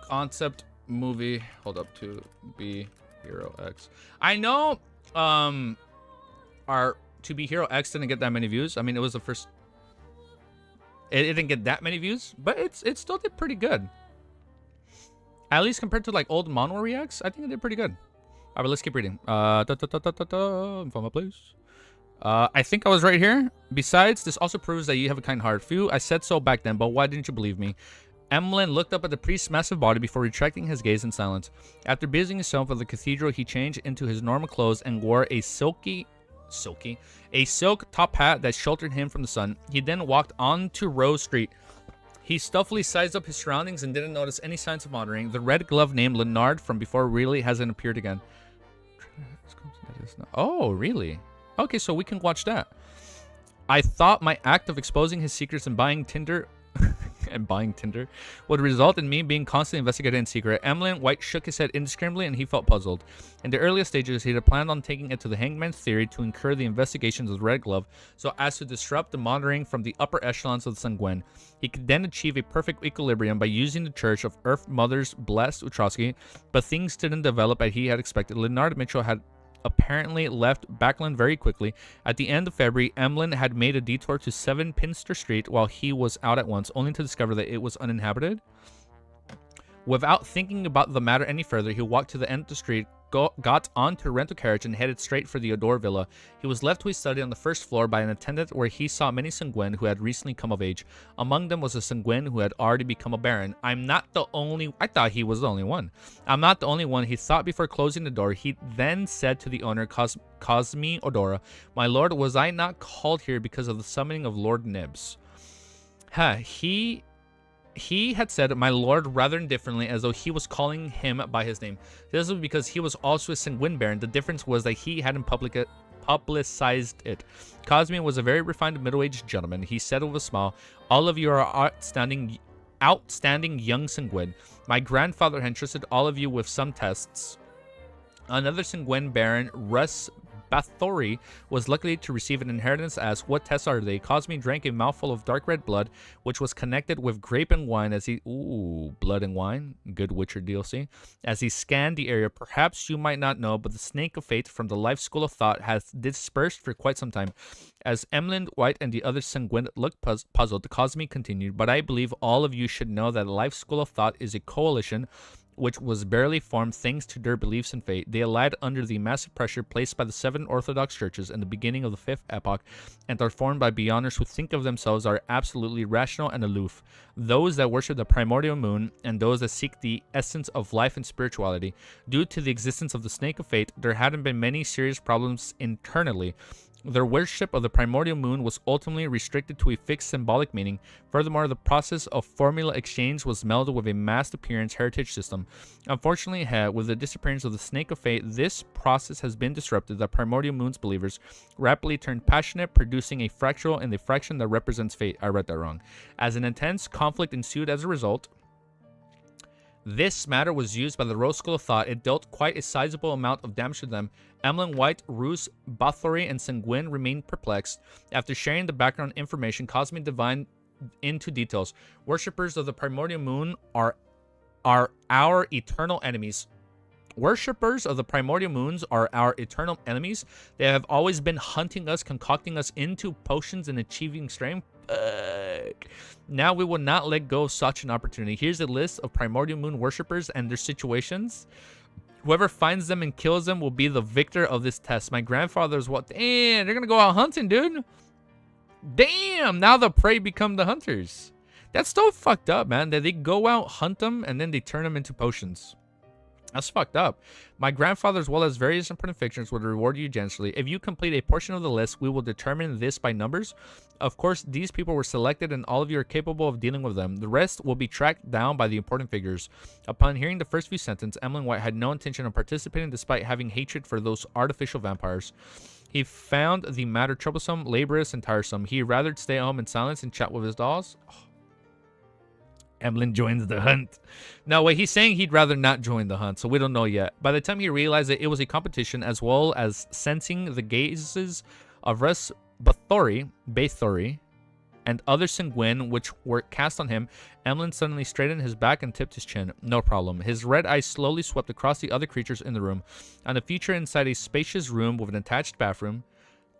concept movie. Hold up. To Be Hero X. I know our To Be Hero X didn't get that many views. I mean, it was the first... It didn't get that many views, but it still did pretty good. At least compared to like old Manhwa reacts, I think it did pretty good. All right, let's keep reading. Find my place. I think I was right here. Besides, this also proves that you have a kind heart. Phew, I said so back then, but why didn't you believe me? Emlyn looked up at the priest's massive body before retracting his gaze in silence. After busying himself with the cathedral, he changed into his normal clothes and wore a silk top hat that sheltered him from the sun. He then walked onto Rose Street. He stealthily sized up his surroundings and didn't notice any signs of monitoring. The red glove named Leonard from before really hasn't appeared again. Oh, really? Okay, so we can watch that. I thought my act of exposing his secrets and buying Tinder would result in me being constantly investigated in secret. Emlyn White shook his head indiscriminately and he felt puzzled. In the earliest stages, he had planned on taking it to the Hangman's theory to incur the investigations of the Red Glove so as to disrupt the monitoring from the upper echelons of the Sanguen. He could then achieve a perfect equilibrium by using the Church of Earth Mother's blessed Utroski, but things didn't develop as he had expected. Leonard Mitchell had apparently left Backland very quickly. At the end of February, Emlyn had made a detour to 7 Pinster Street while he was out at once, only to discover that it was uninhabited. Without thinking about the matter any further, he walked to the end of the street, got onto a rental carriage, and headed straight for the Odor Villa. He was left to his study on the first floor by an attendant where he saw many Sanguen who had recently come of age. Among them was a Sanguen who had already become a baron. I thought he was the only one. I'm not the only one, he thought before closing the door. He then said to the owner, Cosme Odora, "My lord, was I not called here because of the summoning of Lord Nibs?" He had said "my lord" rather indifferently, as though he was calling him by his name. This was because he was also a Sanguine Baron. The difference was that he hadn't publicized it. Cosme was a very refined middle-aged gentleman. He said with a smile, "All of you are outstanding young Sanguine. My grandfather had entrusted all of you with some tests." Another Sanguine Baron, Russ Bathory, was lucky to receive an inheritance. Asked, "What tests are they?" Cosme drank a mouthful of dark red blood, which was connected with grape and wine as he... Ooh, blood and wine. Good Witcher DLC. As he scanned the area, perhaps you might not know, but the Snake of Fate from the Life School of Thought has dispersed for quite some time. As Emlyn White and the other Sanguine looked puzzled, Cosme continued, "But I believe all of you should know that the Life School of Thought is a coalition which was barely formed thanks to their beliefs in fate. They allied under the massive pressure placed by the 7 Orthodox churches in the beginning of the 5th epoch, and are formed by beyonders who think of themselves are absolutely rational and aloof, those that worship the primordial moon, and those that seek the essence of life and spirituality. Due to the existence of the Snake of Fate, there hadn't been many serious problems internally. Their worship of the primordial moon was ultimately restricted to a fixed symbolic meaning. Furthermore, the process of formula exchange was melded with a mass appearance heritage system. Unfortunately, with the disappearance of the Snake of Fate, this process has been disrupted. The primordial moon's believers rapidly turned passionate, producing a fractal in the fraction that represents fate. I read that wrong. As an intense conflict ensued as a result, this matter was used by the Rose School of Thought. It dealt quite a sizable amount of damage to them. Emlyn White, Roos, Bathory, and Sanguine remained perplexed. After sharing the background information, Cosme divined into details. Worshippers of the primordial moon are our eternal enemies. Worshippers of the primordial moons are our eternal enemies. They have always been hunting us, concocting us into potions and achieving strength. Now we will not let go of such an opportunity. Here's a list of primordial moon worshippers and their situations. Whoever finds them and kills them will be the victor of this test. My grandfather's what? Damn, they're gonna go out hunting, dude. Damn, now the prey become the hunters. That's so fucked up, man. That they go out, hunt them, and then they turn them into potions. That's fucked up. My grandfather, as well as various important fictions, would reward you generously. If you complete a portion of the list, we will determine this by numbers. Of course, these people were selected and all of you are capable of dealing with them. The rest will be tracked down by the important figures. Upon hearing the first few sentences, Emlyn White had no intention of participating despite having hatred for those artificial vampires. He found the matter troublesome, laborious, and tiresome. He rather stay at home in silence and chat with his dolls. Oh. Emlyn joins the hunt. No, wait, he's saying he'd rather not join the hunt, so we don't know yet. By the time he realized that it was a competition, as well as sensing the gazes of Russ Bathory, and other Sanguine which were cast on him, Emlyn suddenly straightened his back and tipped his chin. No problem. His red eyes slowly swept across the other creatures in the room. On the feature inside a spacious room with an attached bathroom,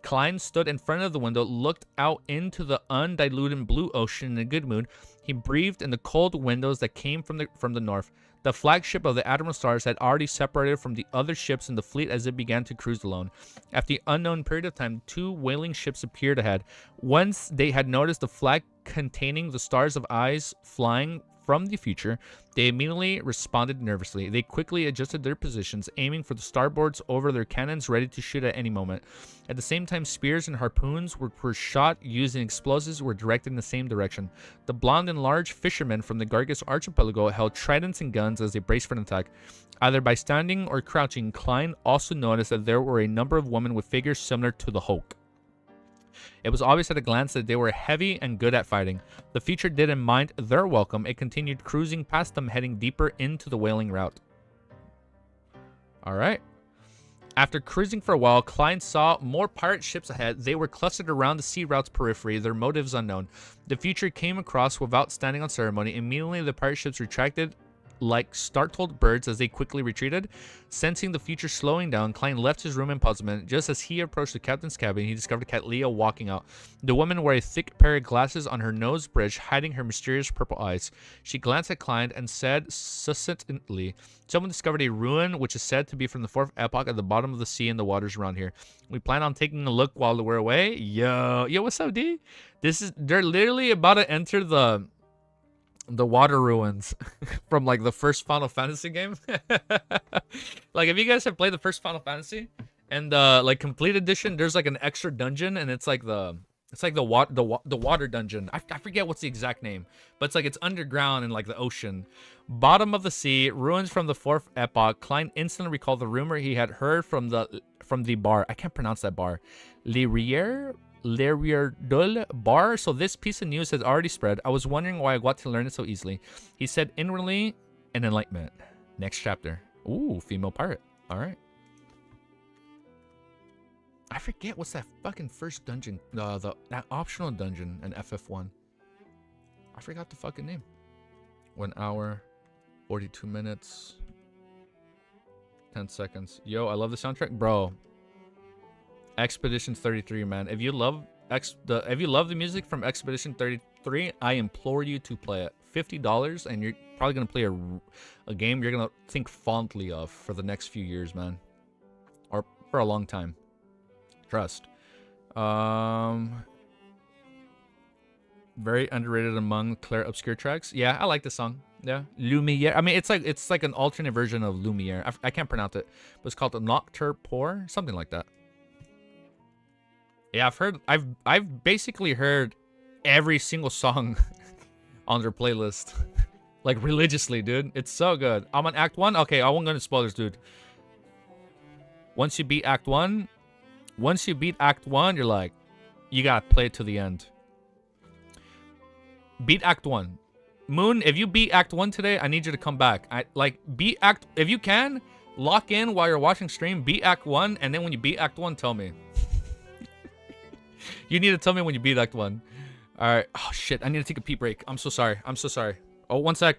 Klein stood in front of the window, looked out into the undiluted blue ocean in a good mood. He breathed in the cold windows that came from the north. The flagship of the Admiral Stars had already separated from the other ships in the fleet as it began to cruise alone. After the unknown period of time, two whaling ships appeared ahead. Once they had noticed the flag containing the stars of eyes flying from the future, they immediately responded nervously. They quickly adjusted their positions, aiming for the starboards over their cannons, ready to shoot at any moment. At the same time, spears and harpoons were shot using explosives were directed in the same direction. The blonde and large fishermen from the Gargus archipelago held tridents and guns as they braced for an attack. Either by standing or crouching, Klein also noticed that there were a number of women with figures similar to the Hulk. It was obvious at a glance that they were heavy and good at fighting. The feature didn't mind their welcome. It continued cruising past them, heading deeper into the whaling route. Alright. After cruising for a while, Klein saw more pirate ships ahead. They were clustered around the sea route's periphery, their motives unknown. The feature came across without standing on ceremony. Immediately, the pirate ships retracted like startled birds as they quickly retreated. Sensing the future slowing down, Klein left his room in puzzlement. Just as he approached the captain's cabin, he discovered Cattleya walking out. The woman wore a thick pair of glasses on her nose bridge, hiding her mysterious purple eyes. She glanced at Klein and said succinctly, "Someone discovered a ruin which is said to be from the 4th epoch at the bottom of the sea and the waters around here. We plan on taking a look while we're away." Yo, what's up, D? They're literally about to enter the water ruins from like the first Final Fantasy game. Like, if you guys have played the first Final Fantasy and like complete edition, there's like an extra dungeon and it's like the water dungeon. I forget what's the exact name, but it's underground in like the ocean, bottom of the sea, ruins from the 4th epoch. Klein instantly recalled the rumor he had heard from the bar. I can't pronounce that bar. L'Erierdol bar. So this piece of news has already spread. I was wondering why I got to learn it so easily. He said inwardly, an enlightenment. Next chapter. Ooh, female pirate. All right. I forget what's that fucking first dungeon. That optional dungeon in FF1. I forgot the fucking name. 1 hour, 42 minutes, 10 seconds. Yo, I love the soundtrack, bro. Expedition 33, man. If you love the music from Expedition 33, I implore you to play it. $50, and you're probably gonna play a game you're gonna think fondly of for the next few years, man, or for a long time. Trust. Very underrated among Claire obscure tracks. Yeah, I like the song. Yeah, Lumiere. I mean, it's like an alternate version of Lumiere. I can't pronounce it, but it's called the Nocturne Pour, something like that. Yeah, I've basically heard every single song on their playlist. Like religiously, dude. It's so good. I'm on Act 1. Okay, I won't go into spoilers, dude. Once you beat Act 1, you're like, you gotta play it to the end. Beat Act 1. Moon, if you beat Act 1 today, I need you to come back. If you can, lock in while you're watching stream, beat Act 1, and then when you beat Act 1, tell me. You need to tell me when you beat Act 1. Alright. Oh, shit. I need to take a pee break. I'm so sorry. Oh, one sec.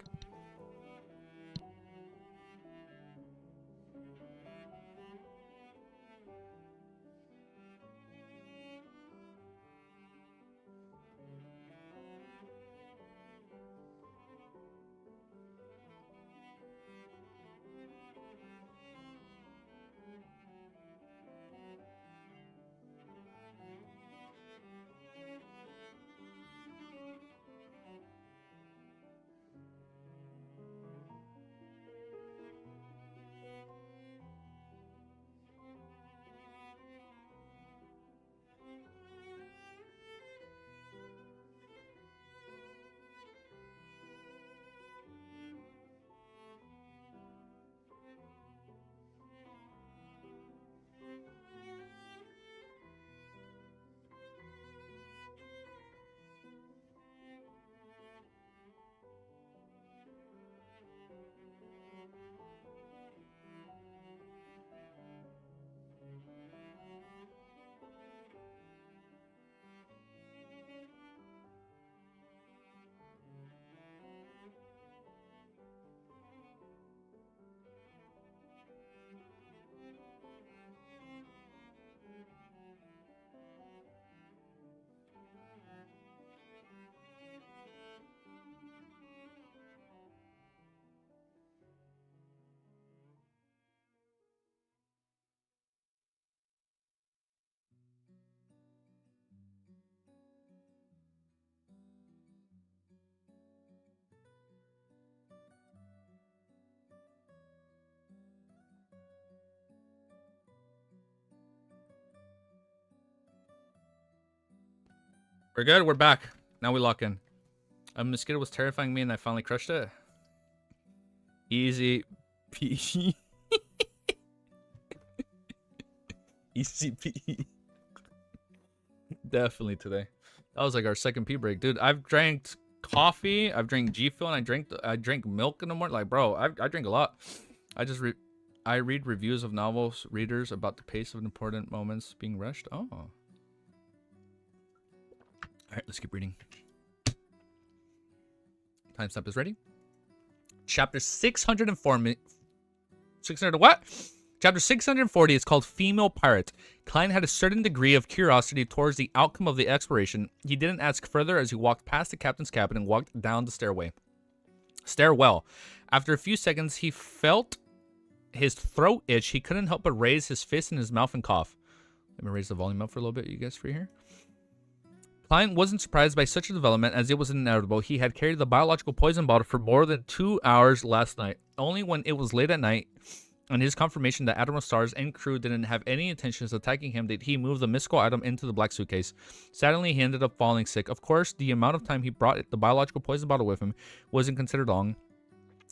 We're good. We're back. Now we lock in. A mosquito was terrifying me and I finally crushed it. Easy peasy. Easy peasy. Definitely today. That was like our second pee break. Dude, I've drank coffee, I've drank G Fuel, and I drank milk in the morning. Like, bro, I drink a lot. I read reviews of novels, readers about the pace of important moments being rushed. Oh. Alright, let's keep reading. Timestamp is ready. Chapter 604. 600 what? Chapter 640 is called Female Pirate. Klein had a certain degree of curiosity towards the outcome of the exploration. He didn't ask further as he walked past the captain's cabin and walked down the stairwell. After a few seconds, he felt his throat itch. He couldn't help but raise his fist in his mouth and cough. Let me raise the volume up for a little bit, you guys, for here. Klein wasn't surprised by such a development as it was inevitable. He had carried the biological poison bottle for more than 2 hours last night. Only when it was late at night and his confirmation that Admiral Stars and crew didn't have any intentions of attacking him did he move the mystical item into the black suitcase. Suddenly, he ended up falling sick. Of course, the amount of time he brought the biological poison bottle with him wasn't considered long.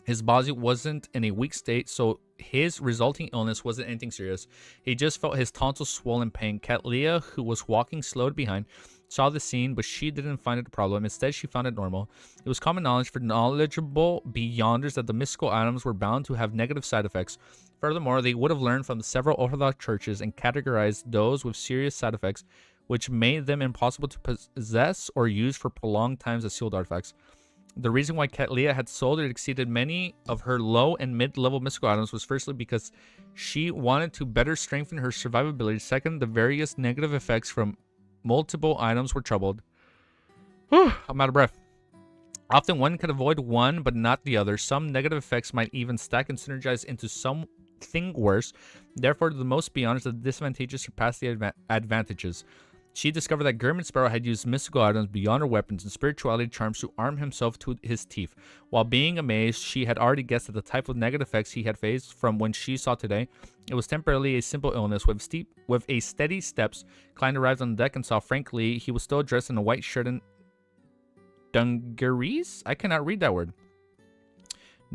His body wasn't in a weak state, so his resulting illness wasn't anything serious. He just felt his tonsils swollen in pain. Cat Leah, who was walking slowed behind, saw the scene, but she didn't find it a problem. Instead, she found it normal. It was common knowledge for knowledgeable beyonders that the mystical items were bound to have negative side effects. Furthermore, they would have learned from the several Orthodox churches and categorized those with serious side effects, which made them impossible to possess or use for prolonged times as sealed artifacts. The reason why Cat Leah had sold or exceeded many of her low and mid-level mystical items was firstly because she wanted to better strengthen her survivability. Second, the various negative effects from multiple items were troubled. Whew, I'm out of breath. Often one could avoid one, but not the other. Some negative effects might even stack and synergize into something worse. Therefore, the most beyond is the disadvantages surpass the advantages. She discovered that German Sparrow had used mystical items beyond her weapons and spirituality charms to arm himself to his teeth. While being amazed, she had already guessed at the type of negative effects he had faced from when she saw today. It was temporarily a simple illness. With a steady steps, Klein arrived on the deck and saw Frank Lee. He was still dressed in a white shirt and dungarees? I cannot read that word.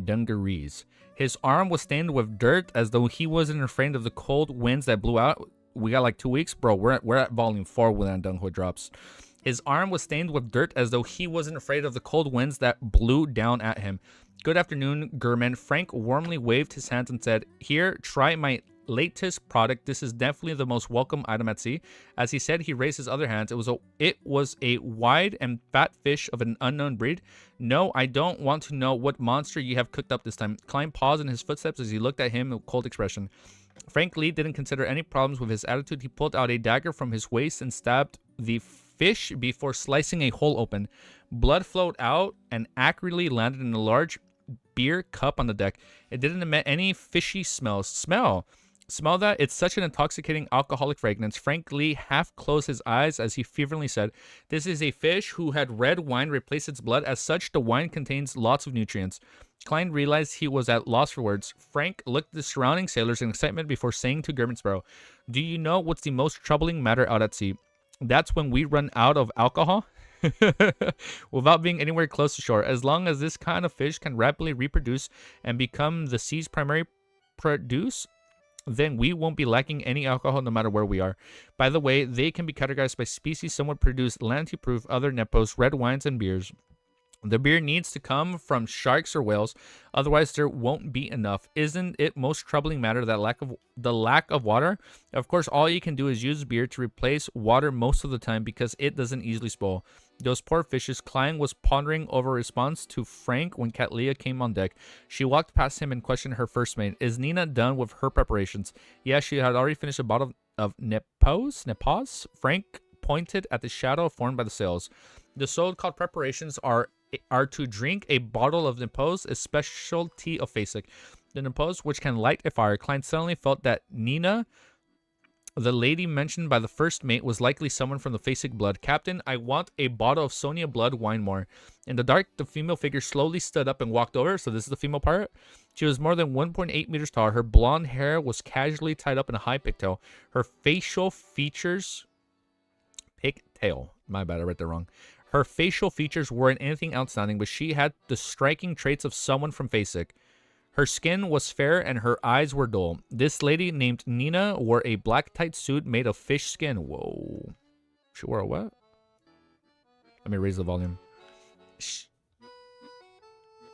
Dungarees. His arm was stained with dirt as though he wasn't afraid of the cold winds that blew out. We got like 2 weeks, bro. We're at volume 4 when that Dung Ho drops. His arm was stained with dirt as though he wasn't afraid of the cold winds that blew down at him. Good afternoon, German. Frank warmly waved his hands and said, "Here, try my latest product. This is definitely the most welcome item at sea." As he said, he raised his other hands. It was a wide and fat fish of an unknown breed. "No, I don't want to know what monster you have cooked up this time." Klein paused in his footsteps as he looked at him with a cold expression. Frank Lee didn't consider any problems with his attitude. He pulled out a dagger from his waist and stabbed the fish before slicing a hole open. Blood flowed out and accurately landed in a large beer cup on the deck. It didn't emit any fishy smells. Smell that? It's such an intoxicating alcoholic fragrance. Frank Lee half closed his eyes as he fervently said, "This is a fish who had red wine replace its blood. As such, the wine contains lots of nutrients." Klein realized he was at loss for words. Frank looked at the surrounding sailors in excitement before saying to German Sparrow, "Do you know what's the most troubling matter out at sea? That's when we run out of alcohol." Without being anywhere close to shore. As long as this kind of fish can rapidly reproduce and become the sea's primary produce, then we won't be lacking any alcohol no matter where we are. By the way, they can be categorized by species. Some would produce Lanty-proof, other Nepos, red wines, and beers. The beer needs to come from sharks or whales, otherwise there won't be enough. Isn't it most troubling matter that the lack of water? Of course, all you can do is use beer to replace water most of the time because it doesn't easily spoil. Those poor fishes. Klein was pondering over a response to Frank when Katlia came on deck. She walked past him and questioned her first mate. "Is Nina done with her preparations?" Yes, she had already finished a bottle of Nepos? Frank pointed at the shadow formed by the sails. The so-called preparations are to drink a bottle of Nepos, a specialty of Fasik. The Nepos, which can light a fire. Klein suddenly felt that Nina, the lady mentioned by the first mate, was likely someone from the Fasik blood. "Captain, I want a bottle of Sonia blood wine more." In the dark, the female figure slowly stood up and walked over. So this is the female part. She was more than 1.8 meters tall. Her blonde hair was casually tied up in a high pigtail. Her facial features... Pigtail. My bad, I read that wrong. Her facial features weren't anything outstanding, but she had the striking traits of someone from Fasik. Her skin was fair and her eyes were dull. This lady named Nina wore a black tight suit made of fish skin. Whoa. She wore a what? Let me raise the volume.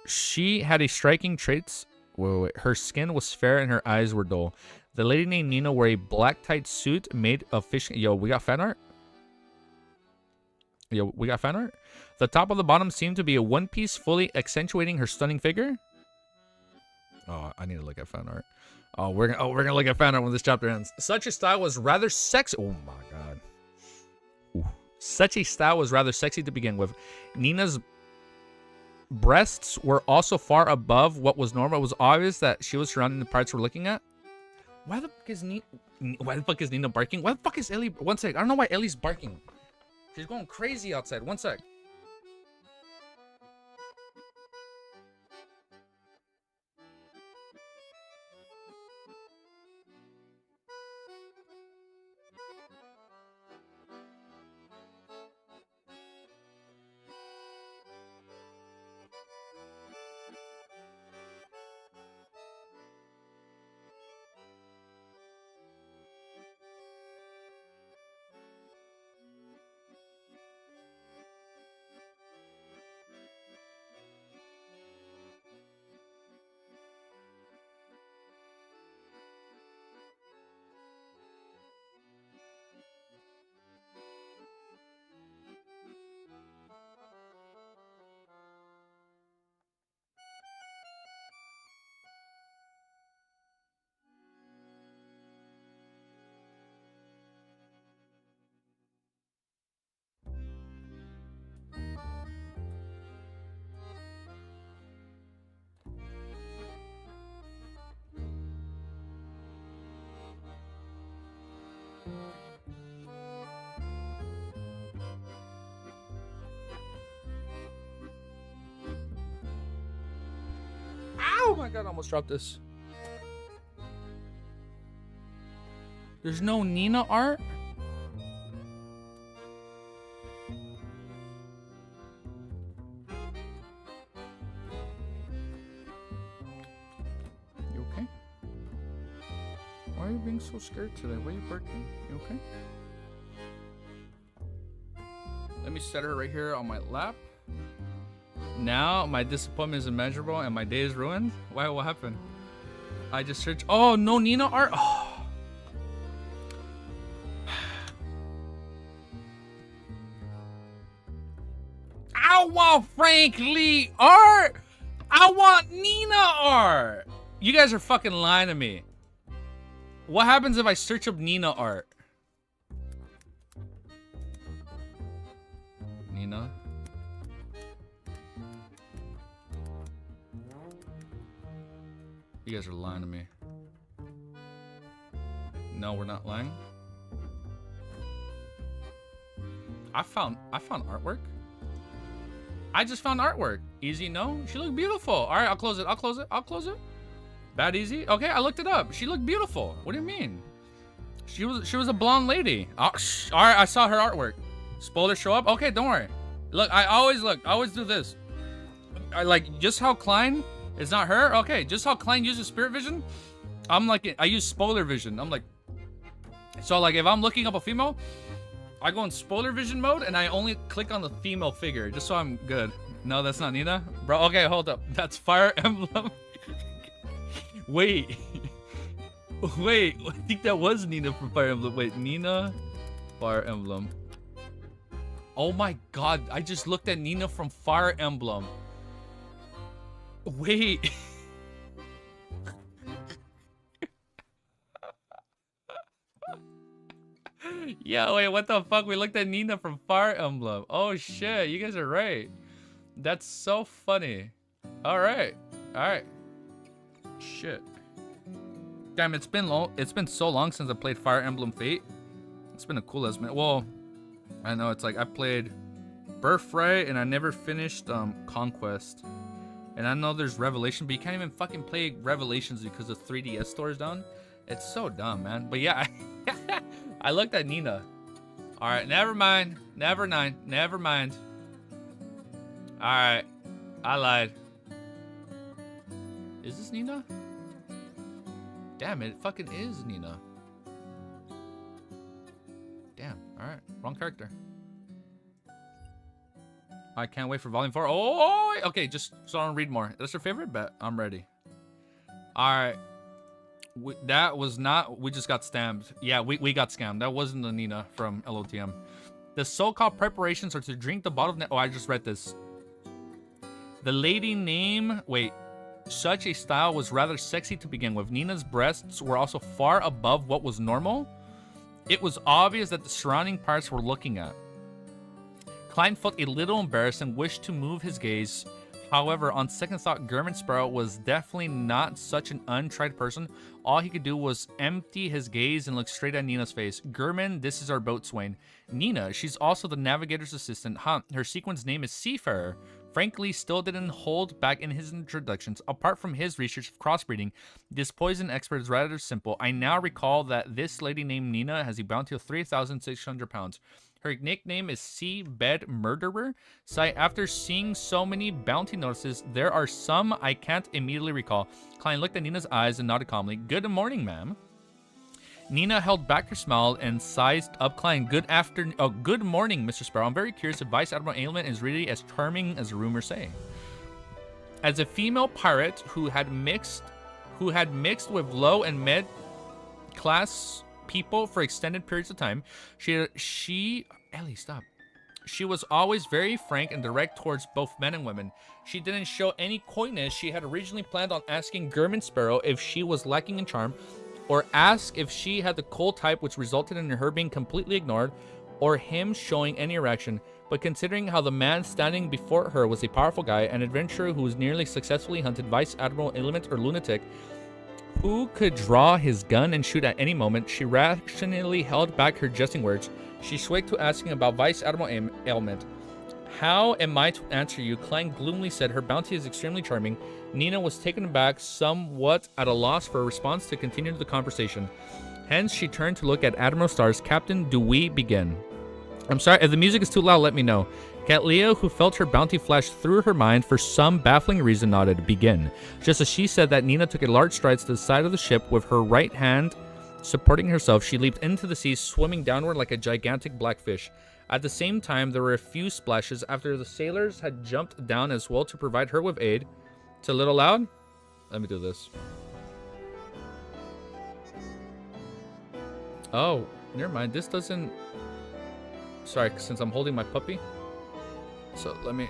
She had a striking traits. Wait. Her skin was fair and her eyes were dull. The lady named Nina wore a black tight suit made of fish. Yo, we got fan art? The top of the bottom seemed to be a one piece, fully accentuating her stunning figure. Oh, I need to look at fan art. We're gonna look at fan art when this chapter ends. Such a style was rather sexy. Oh my god. Ooh. Such a style was rather sexy to begin with. Nina's breasts were also far above what was normal. It was obvious that she was surrounding the parts we're looking at. Why the fuck is Nina barking? Why the fuck is Ellie? One sec. I don't know why Ellie's barking. She's going crazy outside. One sec. my god, I almost dropped this. There's no Nina art? You okay? Why are you being so scared today? Why are you barking? You okay? Let me set her right here on my lap. Now my disappointment is immeasurable and my day is ruined. Why? What happened? I just searched. Oh, no Nina art. Oh. I want Frank Lee art. I want Nina art. You guys are fucking lying to me. What happens if I search up Nina art? Nina. You guys are lying to me. No, we're not lying. I found artwork. I just found artwork. Easy, no? She looked beautiful. All right, I'll close it. I'll close it. I'll close it. Bad easy. Okay, I looked it up. She looked beautiful. What do you mean? She was a blonde lady. Oh, all right, I saw her artwork. Spoilers show up. Okay, don't worry. Look, I always do this. I like just how Klein is not her. Okay, just how Klein uses spirit vision. I'm like, I use spoiler vision. I'm like, so like if I'm looking up a female, I go in spoiler vision mode and I only click on the female figure just so I'm good. No, that's not Nina, bro. Okay, hold up. That's Fire Emblem. Wait, wait. I think that was Nina from Fire Emblem. Wait, Nina, Fire Emblem. Oh my god, I just looked at Nina from Fire Emblem. Wait. Yeah, wait, what the fuck? We looked at Nina from Fire Emblem. Oh shit, you guys are right. That's so funny. Alright. Alright. Shit. Damn, it's been so long since I played Fire Emblem Fate. It's been a cool ass minute. Well, I know it's like I played Birthright and I never finished Conquest. And I know there's Revelation, but you can't even fucking play Revelations because the 3DS store is down. It's so dumb, man. But yeah, I looked at Nina. All right, never mind. Never mind. All right, I lied. Is this Nina? Damn, it fucking is Nina. Damn, all right, wrong character. I can't wait for volume 4. Oh, okay, just so I don't read more. That's your favorite? Bet. I'm ready. All right. That was not... We just got scammed. Yeah, we got scammed. That wasn't the Nina from LOTM. The so-called preparations are to drink the bottle of... Oh, I just read this. The lady name... Wait. Such a style was rather sexy to begin with. Nina's breasts were also far above what was normal. It was obvious that the surrounding parts were looking at. Klein felt a little embarrassed and wished to move his gaze. However, on second thought, German Sparrow was definitely not such an untried person. All he could do was empty his gaze and look straight at Nina's face. German, this is our boatswain. Nina, she's also the navigator's assistant. Huh, her sequence name is Seafarer. Frankly, still didn't hold back in his introductions. Apart from his research of crossbreeding, this poison expert is rather simple. I now recall that this lady named Nina has a bounty of 3,600 pounds. Her nickname is Seabed Murderer. So after seeing so many bounty notices, there are some I can't immediately recall. Klein looked at Nina's eyes and nodded calmly. Good morning, ma'am. Nina held back her smile and sized up Klein. Good morning, Mr. Sparrow. I'm very curious if Vice Admiral Layman is really as charming as rumors say. As a female pirate who had mixed with low and mid class people for extended periods of time, Ellie, stop. She was always very frank and direct towards both men and women. She didn't show any coyness. She had originally planned on asking German Sparrow if she was lacking in charm, or ask if she had the cold type, which resulted in her being completely ignored, or him showing any erection. But considering how the man standing before her was a powerful guy, an adventurer who was nearly successfully hunted Vice Admiral Element or lunatic, who could draw his gun and shoot at any moment, she rationally held back her jesting words. She swayed to asking about Vice Admiral Ailment. How am I to answer you? Klein gloomily said. Her bounty is extremely charming. Nina was taken aback, somewhat at a loss for a response to continue the conversation. Hence, she turned to look at Admiral Stars. Captain, do we begin? I'm sorry, if the music is too loud, let me know. Catlea, who felt her bounty flash through her mind for some baffling reason, nodded. Begin. Just as she said that, Nina took a large stride to the side of the ship with her right hand supporting herself. She leaped into the sea, swimming downward like a gigantic blackfish. At the same time, there were a few splashes after the sailors had jumped down as well to provide her with aid. It's a little loud. Let me do this. Oh, never mind. This doesn't... Sorry, since I'm holding my puppy. So let me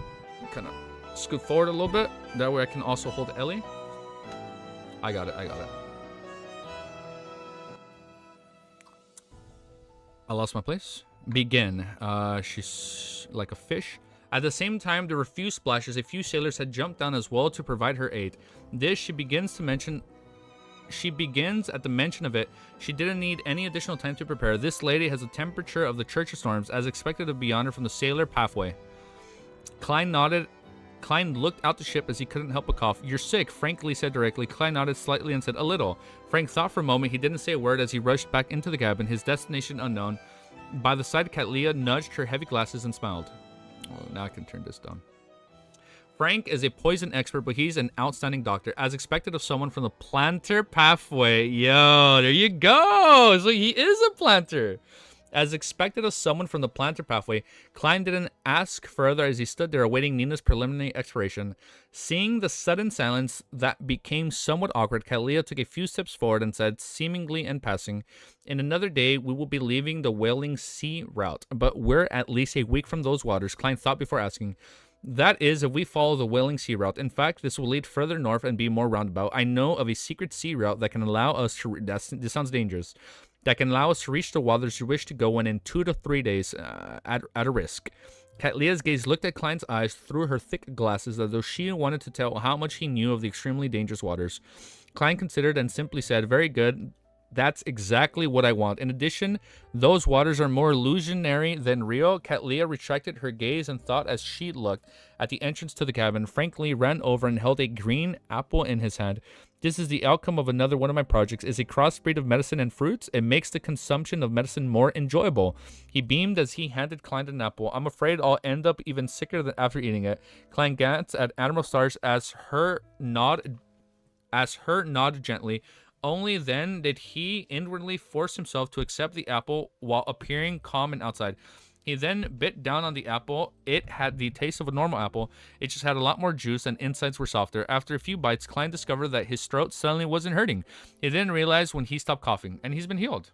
kind of scoot forward a little bit. That way I can also hold Ellie. I got it. I lost my place. Begin. She's like a fish. At the same time, there were few splashes. A few sailors had jumped down as well to provide her aid. This, she begins at the mention of it. She didn't need any additional time to prepare. This lady has the temperature of the Church of Storms, as expected of beyond her from the sailor pathway. Klein nodded. Klein looked out the ship as he couldn't help but cough. You're sick, Frank Lee said directly. Klein nodded slightly and said, a little. Frank thought for a moment. He didn't say a word as he rushed back into the cabin, his destination unknown. By the side, Catlea nudged her heavy glasses and smiled. Oh, now I can turn this down. Frank is a poison expert, but he's an outstanding doctor, as expected of someone from the planter pathway. Yo, there you go. So he is a planter. As expected of someone from the planter pathway, Klein didn't ask further as he stood there awaiting Nina's preliminary exploration. Seeing the sudden silence that became somewhat awkward, Catlea took a few steps forward and said, seemingly in passing, in another day we will be leaving the Whaling Sea route, but we're at least a week from those waters. Klein thought before asking, that is, if we follow the Whaling Sea route. In fact, this will lead further north and be more roundabout. I know of a secret sea route that can allow us to... This sounds dangerous. That can allow us to reach the waters you wish to go in 2 to 3 days at a risk. Catlea's gaze looked at Klein's eyes through her thick glasses as though she wanted to tell how much he knew of the extremely dangerous waters. Klein considered and simply said, very good. That's exactly what I want. In addition, those waters are more illusionary than real. Catlea retracted her gaze and thought as she looked at the entrance to the cabin. Frank Lee ran over and held a green apple in his hand. This is the outcome of another one of my projects. Is a crossbreed of medicine and fruits. It makes the consumption of medicine more enjoyable. He beamed as he handed Klein an apple. I'm afraid I'll end up even sicker than after eating it. Klein glanced at Admiral Stars as her nod gently. Only then did he inwardly force himself to accept the apple while appearing calm and outside. He then bit down on the apple. It had the taste of a normal apple. It just had a lot more juice and insides were softer. After a few bites, Klein discovered that his throat suddenly wasn't hurting. He didn't realize when he stopped coughing, and he's been healed.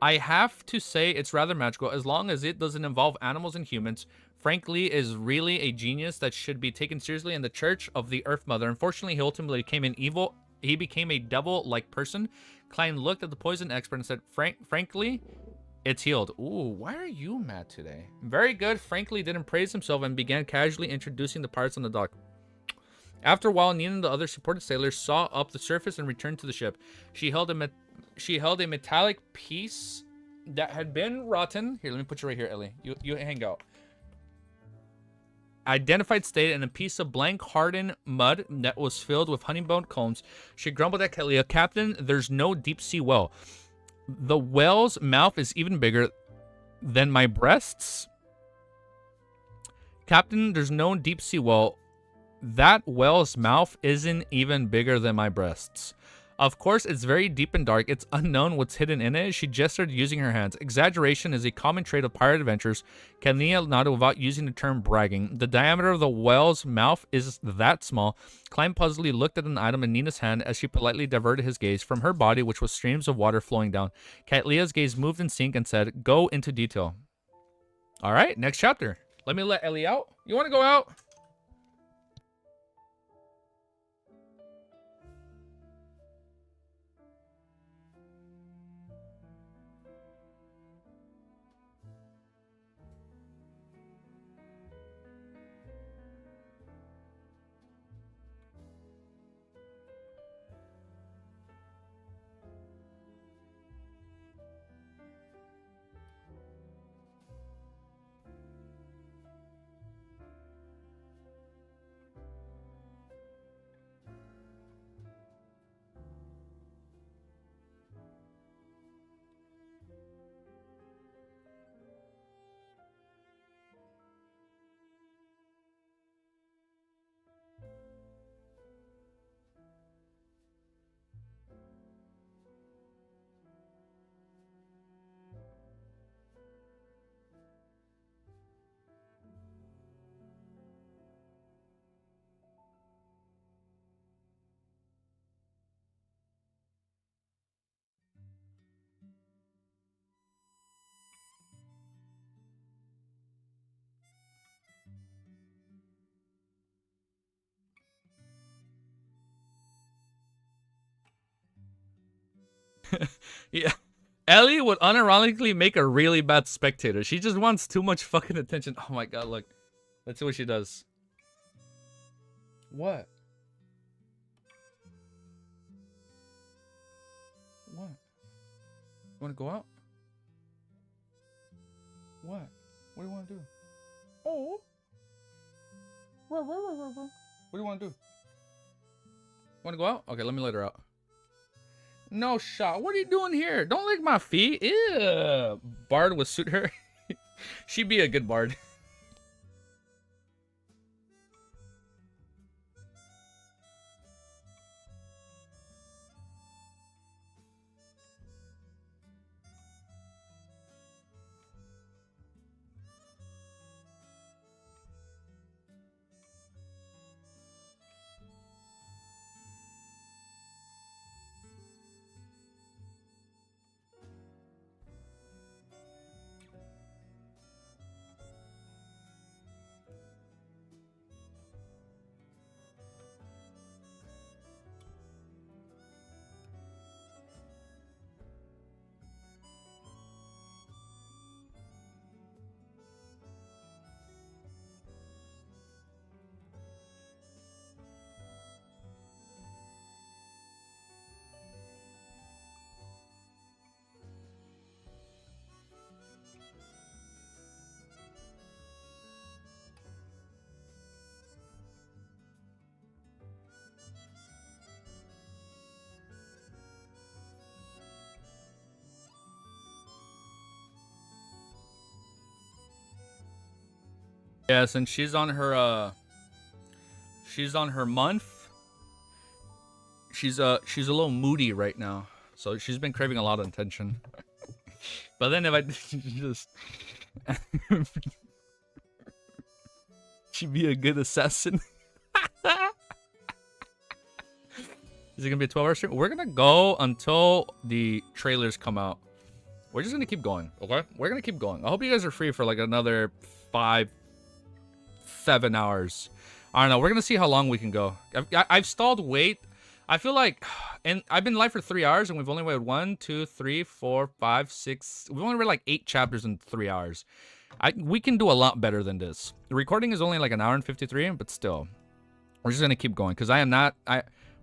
I have to say it's rather magical as long as it doesn't involve animals and humans. Frank Lee is really a genius that should be taken seriously in the Church of the Earth Mother. Unfortunately, he ultimately became a devil-like person. Klein looked at the poison expert and said, frankly, it's healed. Ooh, why are you mad today? Very good. Frankly didn't praise himself and began casually introducing the pirates on the dock. After a while, Nina and the other supported sailors saw up the surface and returned to the ship. She held a metallic piece that had been rotten. Here, let me put you right here, Ellie. You hang out. Identified state in a piece of blank hardened mud that was filled with honeybone combs. She grumbled at Catlea, Captain, there's no deep sea well. The whale's mouth is even bigger than my breasts. Captain, there's no deep sea well. That whale's mouth isn't even bigger than my breasts. Of course, it's very deep and dark. It's unknown what's hidden in it. She gestured using her hands. Exaggeration is a common trait of pirate adventures. Catlea nodded without using the term bragging. The diameter of the whale's mouth is that small. Klein puzzledly looked at an item in Nina's hand as she politely diverted his gaze from her body, which was streams of water flowing down. Catlea's gaze moved in sync and said, go into detail. All right, next chapter. Let me let Ellie out. You want to go out? Yeah. Ellie would unironically make a really bad spectator. She just wants too much fucking attention. Oh my god, look. Let's see what she does. What? What? You want to go out? What? What do you want to do? Oh. What do you want to do? Want to go out? Okay, let me let her out. No shot. What are you doing here? Don't lick my feet. Ew. Bard would suit her. She'd be a good bard. Yes, and she's on her month. She's a little moody right now. So she's been craving a lot of attention. But then if I just she'd be a good assassin. Is it gonna be a 12-hour stream? We're gonna go until the trailers come out. We're just gonna keep going, okay? We're gonna keep going. I hope you guys are free for like another 7 hours. I don't know. We're gonna see how long we can go. I've stalled wait. I feel like, and I've been live for 3 hours, and we've only read 1, 2, 3, 4, 5, 6. We've only read like 8 chapters in 3 hours. We can do a lot better than this. The recording is only like an hour and 53, but still, we're just gonna keep going because I am not.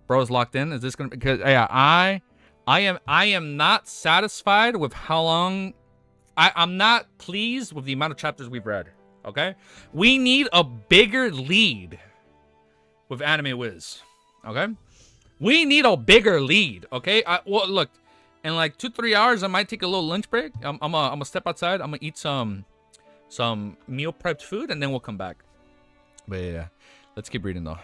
Bro is locked in. Is this gonna? Because yeah, I am not satisfied with how long. I'm not pleased with the amount of chapters we've read. Okay, we need a bigger lead with Anime Wiz. Okay, we need a bigger lead. Okay, well look, in like 2-3 hours, I might take a little lunch break. I'm gonna step outside. I'm gonna eat some meal prepped food, and then we'll come back. But yeah, let's keep reading though.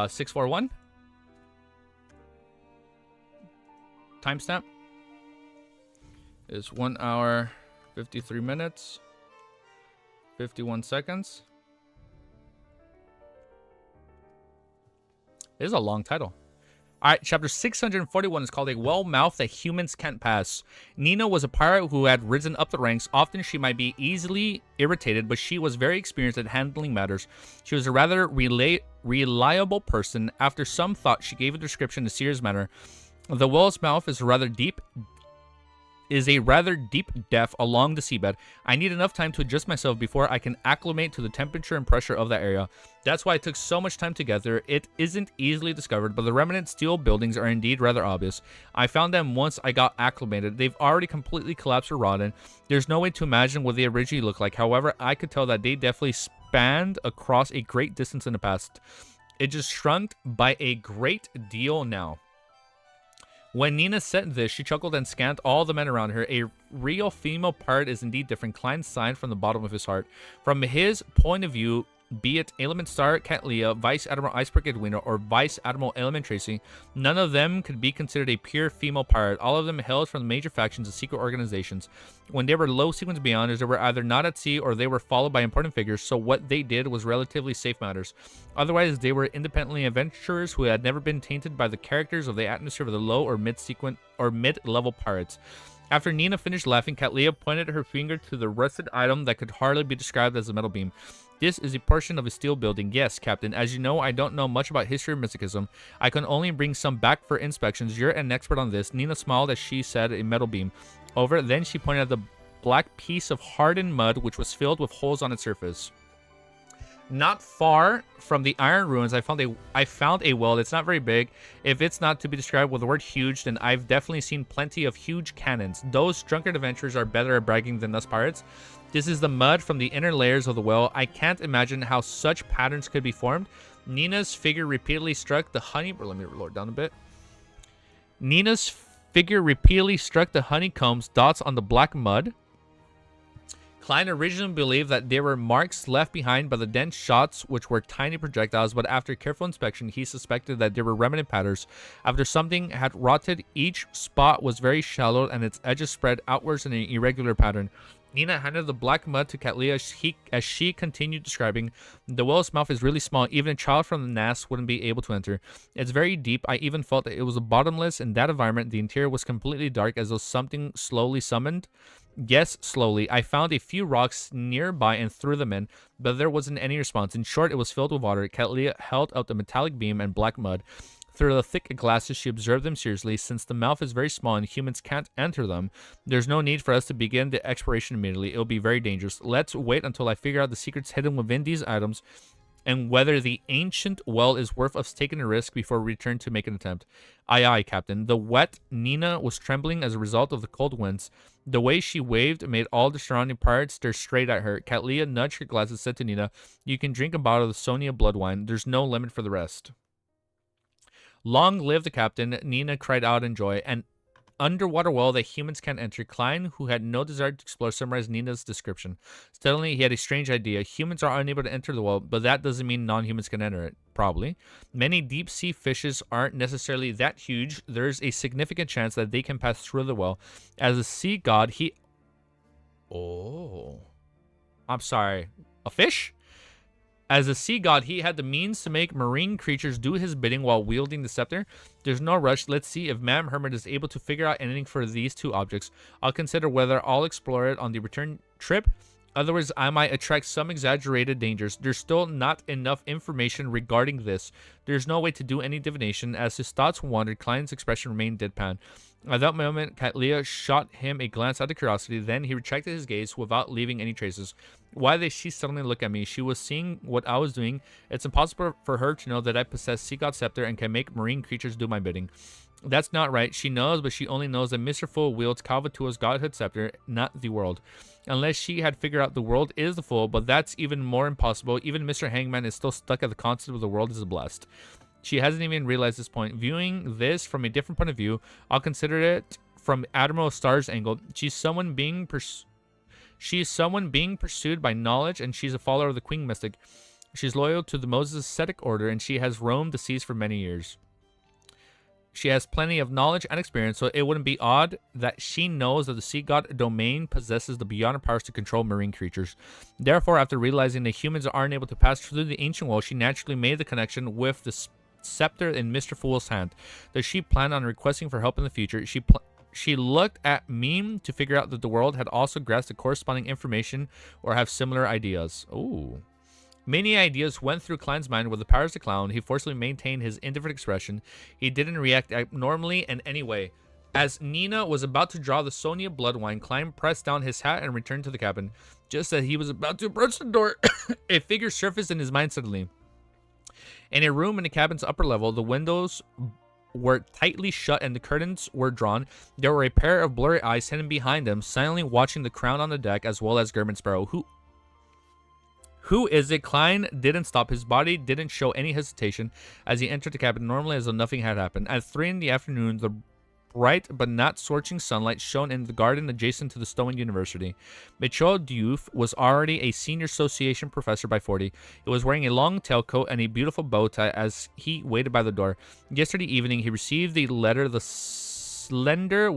641 timestamp is 1 hour 53 minutes 51 seconds. It is a long title. All right, chapter 641 is called A Well-Mouth That Humans Can't Pass. Nina was a pirate who had risen up the ranks. Often she might be easily irritated, but she was very experienced at handling matters. She was a rather reliable person. After some thought, she gave a description in a serious manner. The whale's mouth is a rather deep depth along the seabed. I need enough time to adjust myself before I can acclimate to the temperature and pressure of that area. That's why it took so much time to get there. It isn't easily discovered, but the remnant steel buildings are indeed rather obvious. I found them once I got acclimated. They've already completely collapsed or rotten. There's no way to imagine what they originally looked like. However, I could tell that they definitely spanned across a great distance in the past. It just shrunk by a great deal now. When Nina said this, she chuckled and scanned all the men around her. A real female pirate is indeed different. Klein sighed from the bottom of his heart. From his point of view, be it Element Star Catlia, Vice Admiral Iceberg Edwina, or Vice Admiral Element Tracy, none of them could be considered a pure female pirate. All of them hailed from the major factions and secret organizations. When they were low sequence beyonders, they were either not at sea or they were followed by important figures, so what they did was relatively safe matters. Otherwise, they were independently adventurers who had never been tainted by the characters of the atmosphere of the low or mid-level pirates. After Nina finished laughing, Katlia pointed her finger to the rusted item that could hardly be described as a metal beam. This is a portion of a steel building. Yes, Captain. As you know, I don't know much about history or mysticism. I can only bring some back for inspections. You're an expert on this. Nina smiled as she said a metal beam. Over. Then she pointed at the black piece of hardened mud which was filled with holes on its surface. Not far from the iron ruins, I found a well. It's not very big. If it's not to be described with the word huge, then I've definitely seen plenty of huge cannons. Those drunkard adventurers are better at bragging than us pirates. This is the mud from the inner layers of the well. I can't imagine how such patterns could be formed. Nina's figure repeatedly struck the honey... Let me lower it down a bit. Nina's figure repeatedly struck the honeycombs dots on the black mud. Klein originally believed that there were marks left behind by the dense shots, which were tiny projectiles, but after careful inspection, he suspected that there were remnant patterns. After something had rotted, each spot was very shallow and its edges spread outwards in an irregular pattern. Nina handed the black mud to Katlia as she continued describing. The well's mouth is really small. Even a child from the Nas wouldn't be able to enter. It's very deep. I even felt that it was bottomless. In that environment, the interior was completely dark, as though something slowly summoned. Yes, slowly. I found a few rocks nearby and threw them in, but there wasn't any response. In short, it was filled with water. Katlia held out the metallic beam and black mud. Through the thick glasses, she observed them seriously. Since the mouth is very small and humans can't enter them, there's no need for us to begin the exploration immediately. It'll be very dangerous. Let's wait until I figure out the secrets hidden within these items and whether the ancient well is worth us taking a risk before we return to make an attempt. Aye, aye, Captain. The wet Nina was trembling as a result of the cold winds. The way she waved made all the surrounding pirates stare straight at her. Katlia nudged her glass and said to Nina, "You can drink a bottle of the Sonia blood wine. There's no limit for the rest." Long live the captain, Nina cried out in joy. An underwater well that humans can't enter. Klein, who had no desire to explore, summarized Nina's description. Suddenly, he had a strange idea. Humans are unable to enter the well, but that doesn't mean non-humans can enter it. Probably. Many deep-sea fishes aren't necessarily that huge. There's a significant chance that they can pass through the well. As a sea god, he... Oh. I'm sorry. A fish? As a sea god, he had the means to make marine creatures do his bidding while wielding the scepter. There's no rush. Let's see if Madame Hermit is able to figure out anything for these two objects. I'll consider whether I'll explore it on the return trip. Otherwise, I might attract some exaggerated dangers. There's still not enough information regarding this. There's no way to do any divination. As his thoughts wandered, Klein's expression remained deadpan. At that moment, Katlia shot him a glance out of curiosity. Then he retracted his gaze without leaving any traces. Why did she suddenly look at me? She was seeing what I was doing. It's impossible for her to know that I possess Sea God Scepter and can make marine creatures do my bidding. That's not right. She knows, but she only knows that Mr. Fool wields Calvatua's godhood scepter, not the world. Unless she had figured out the world is the Fool, but that's even more impossible. Even Mr. Hangman is still stuck at the concept of the world is blessed. She hasn't even realized this point. Viewing this from a different point of view, I'll consider it from Admiral Star's angle. She's someone being pursued by knowledge, and she's a follower of the Queen Mystic. She's loyal to the Moses ascetic order, and she has roamed the seas for many years. She has plenty of knowledge and experience, so it wouldn't be odd that she knows that the Sea God domain possesses the beyond powers to control marine creatures. Therefore, after realizing that humans aren't able to pass through the ancient wall, she naturally made the connection with the scepter in Mr. Fool's hand. Does she plan on requesting for help in the future? She looked at me to figure out that the world had also grasped the corresponding information or have similar ideas. Ooh. Many ideas went through Klein's mind with the powers of the clown. He forcibly maintained his indifferent expression. He didn't react abnormally in any way. As Nina was about to draw the Sonia blood wine, Klein pressed down his hat and returned to the cabin. Just as he was about to approach the door, a figure surfaced in his mind suddenly. In a room in the cabin's upper level, the windows were tightly shut and the curtains were drawn. There were a pair of blurry eyes hidden behind them, silently watching the crowd on the deck as well as German Sparrow. Who is it? Klein didn't stop. His body didn't show any hesitation as he entered the cabin normally as though nothing had happened. At 3 in the afternoon, the bright but not scorching sunlight shone in the garden adjacent to the Stowen University. Michaud Diouf was already a senior association professor by 40. He was wearing a long tailcoat and a beautiful bow tie as he waited by the door. Yesterday evening, he received the letter. The sender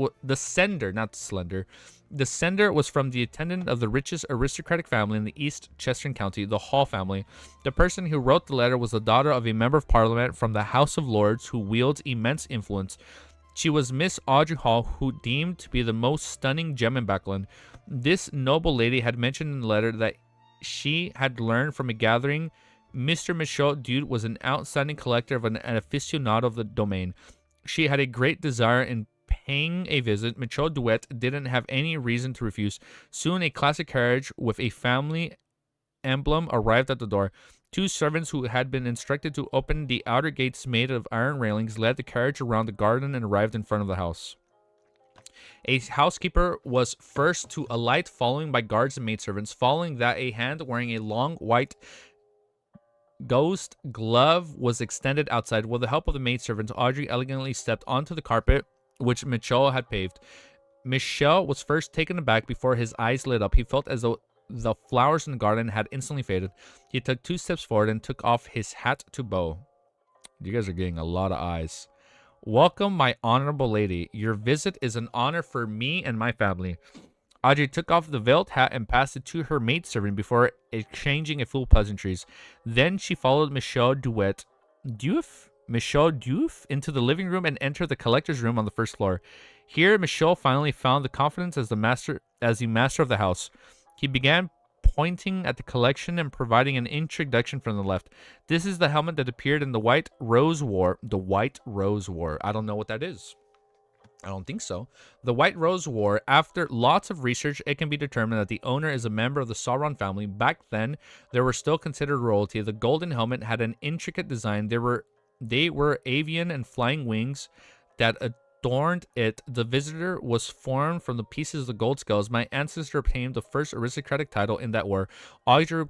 was from the attendant of the richest aristocratic family in the East Chester County, the Hall family. The person who wrote the letter was the daughter of a member of parliament from the House of Lords who wields immense influence. She was Miss Audrey Hall, who deemed to be the most stunning gem in Backland. This noble lady had mentioned in the letter that she had learned from a gathering Mr. Michaud Dude was an outstanding collector of an aficionado of the domain. She had a great desire in paying a visit. Michaud Duet didn't have any reason to refuse. Soon a classic carriage with a family emblem arrived at the door. Two servants who had been instructed to open the outer gates made of iron railings led the carriage around the garden and arrived in front of the house. A housekeeper was first to alight, following by guards and maidservants. Following that, a hand wearing a long white ghost glove was extended outside. With the help of the maidservants, Audrey elegantly stepped onto the carpet which Michel had paved. Michel was first taken aback before his eyes lit up. He felt as though the flowers in the garden had instantly faded. He took 2 steps forward and took off his hat to bow. You guys are getting a lot of eyes. Welcome, my honorable lady. Your visit is an honor for me and my family. Audrey took off the veiled hat and passed it to her maidservant before exchanging a few pleasantries. Then she followed Michel Duet, Michel Diouf into the living room and entered the collector's room on the first floor. Here, Michel finally found the confidence as the master of the house. He began pointing at the collection and providing an introduction from the left. This is the helmet that appeared in the White Rose War. The White Rose War. I don't know what that is. I don't think so. The White Rose War. After lots of research, it can be determined that the owner is a member of the Sauron family. Back then, they were still considered royalty. The golden helmet had an intricate design. They were avian and flying wings that adorned it. The visitor was formed from the pieces of the gold skulls. My ancestor obtained the first aristocratic title in that war. Audrey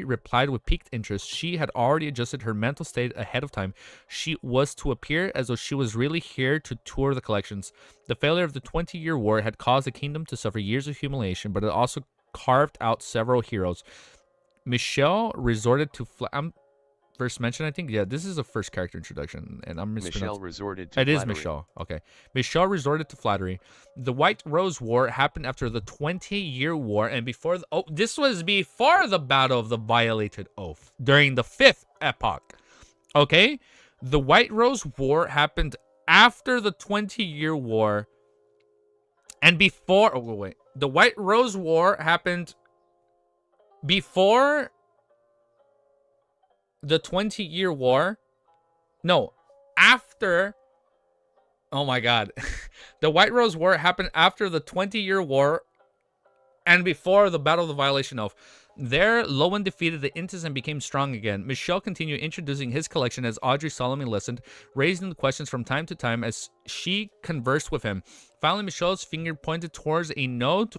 replied with piqued interest. She had already adjusted her mental state ahead of time. She was to appear as though she was really here to tour the collections. The failure of the 20-year war had caused the kingdom to suffer years of humiliation, but it also carved out several heroes. Michel resorted to first mention, I think. Yeah, this is the first character introduction, and I'm mispronouncing. Michel resorted to It is flattery. Michel. Okay. Michel resorted to flattery. The White Rose War happened after the 20-year war and before this was before the Battle of the Violated Oath, during the 5th epoch. Okay? The White Rose War happened after the 20-year war and before The White Rose War happened before the 20-year war. No, after. Oh my god. The White Rose War happened after the 20-year war and before the Battle of the Violation Oath. There, Lowen defeated the Intis and became strong again. Michel continued introducing his collection as Audrey solemnly listened, raising the questions from time to time as she conversed with him. Finally, Michel's finger pointed towards a note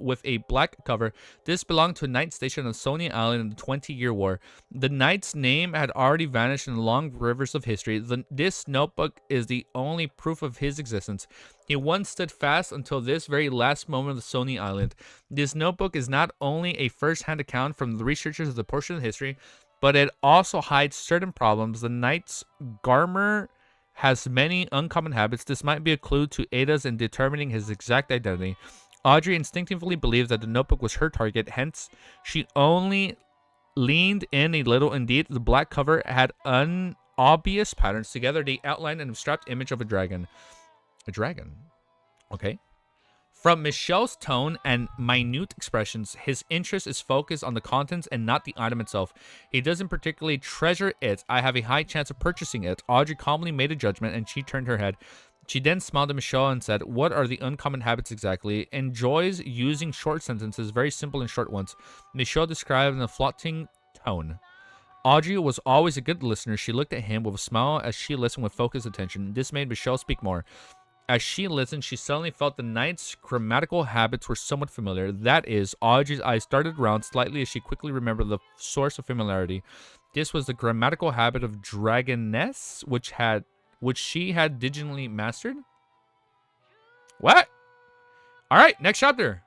with a black cover. This belonged to a knight stationed on Stony Island in the 20-year war. The knight's name had already vanished in the long rivers of history. This notebook is the only proof of his existence. He once stood fast until this very last moment of Stony Island. This notebook is not only a first-hand account from the researchers of the portion of history, but it also hides certain problems. The knight's garmer has many uncommon habits. This might be a clue to aid us in determining his exact identity. Audrey instinctively believed that the notebook was her target, hence she only leaned in a little. Indeed, the black cover had unobvious patterns. Together, they outlined an abstract image of a dragon. A dragon. Okay. From Michel's tone and minute expressions, his interest is focused on the contents and not the item itself. He doesn't particularly treasure it. I have a high chance of purchasing it. Audrey calmly made a judgment, and she turned her head. She then smiled at Michel and said, "What are the uncommon habits exactly?" Enjoys using short sentences, very simple and short ones. Michel described in a flaunting tone. Audrey was always a good listener. She looked at him with a smile as she listened with focused attention. This made Michel speak more. As she listened, she suddenly felt the knight's grammatical habits were somewhat familiar. That is, Audrey's eyes darted around slightly as she quickly remembered the source of familiarity. This was the grammatical habit of dragoness, which she had digitally mastered. What? All right, next chapter.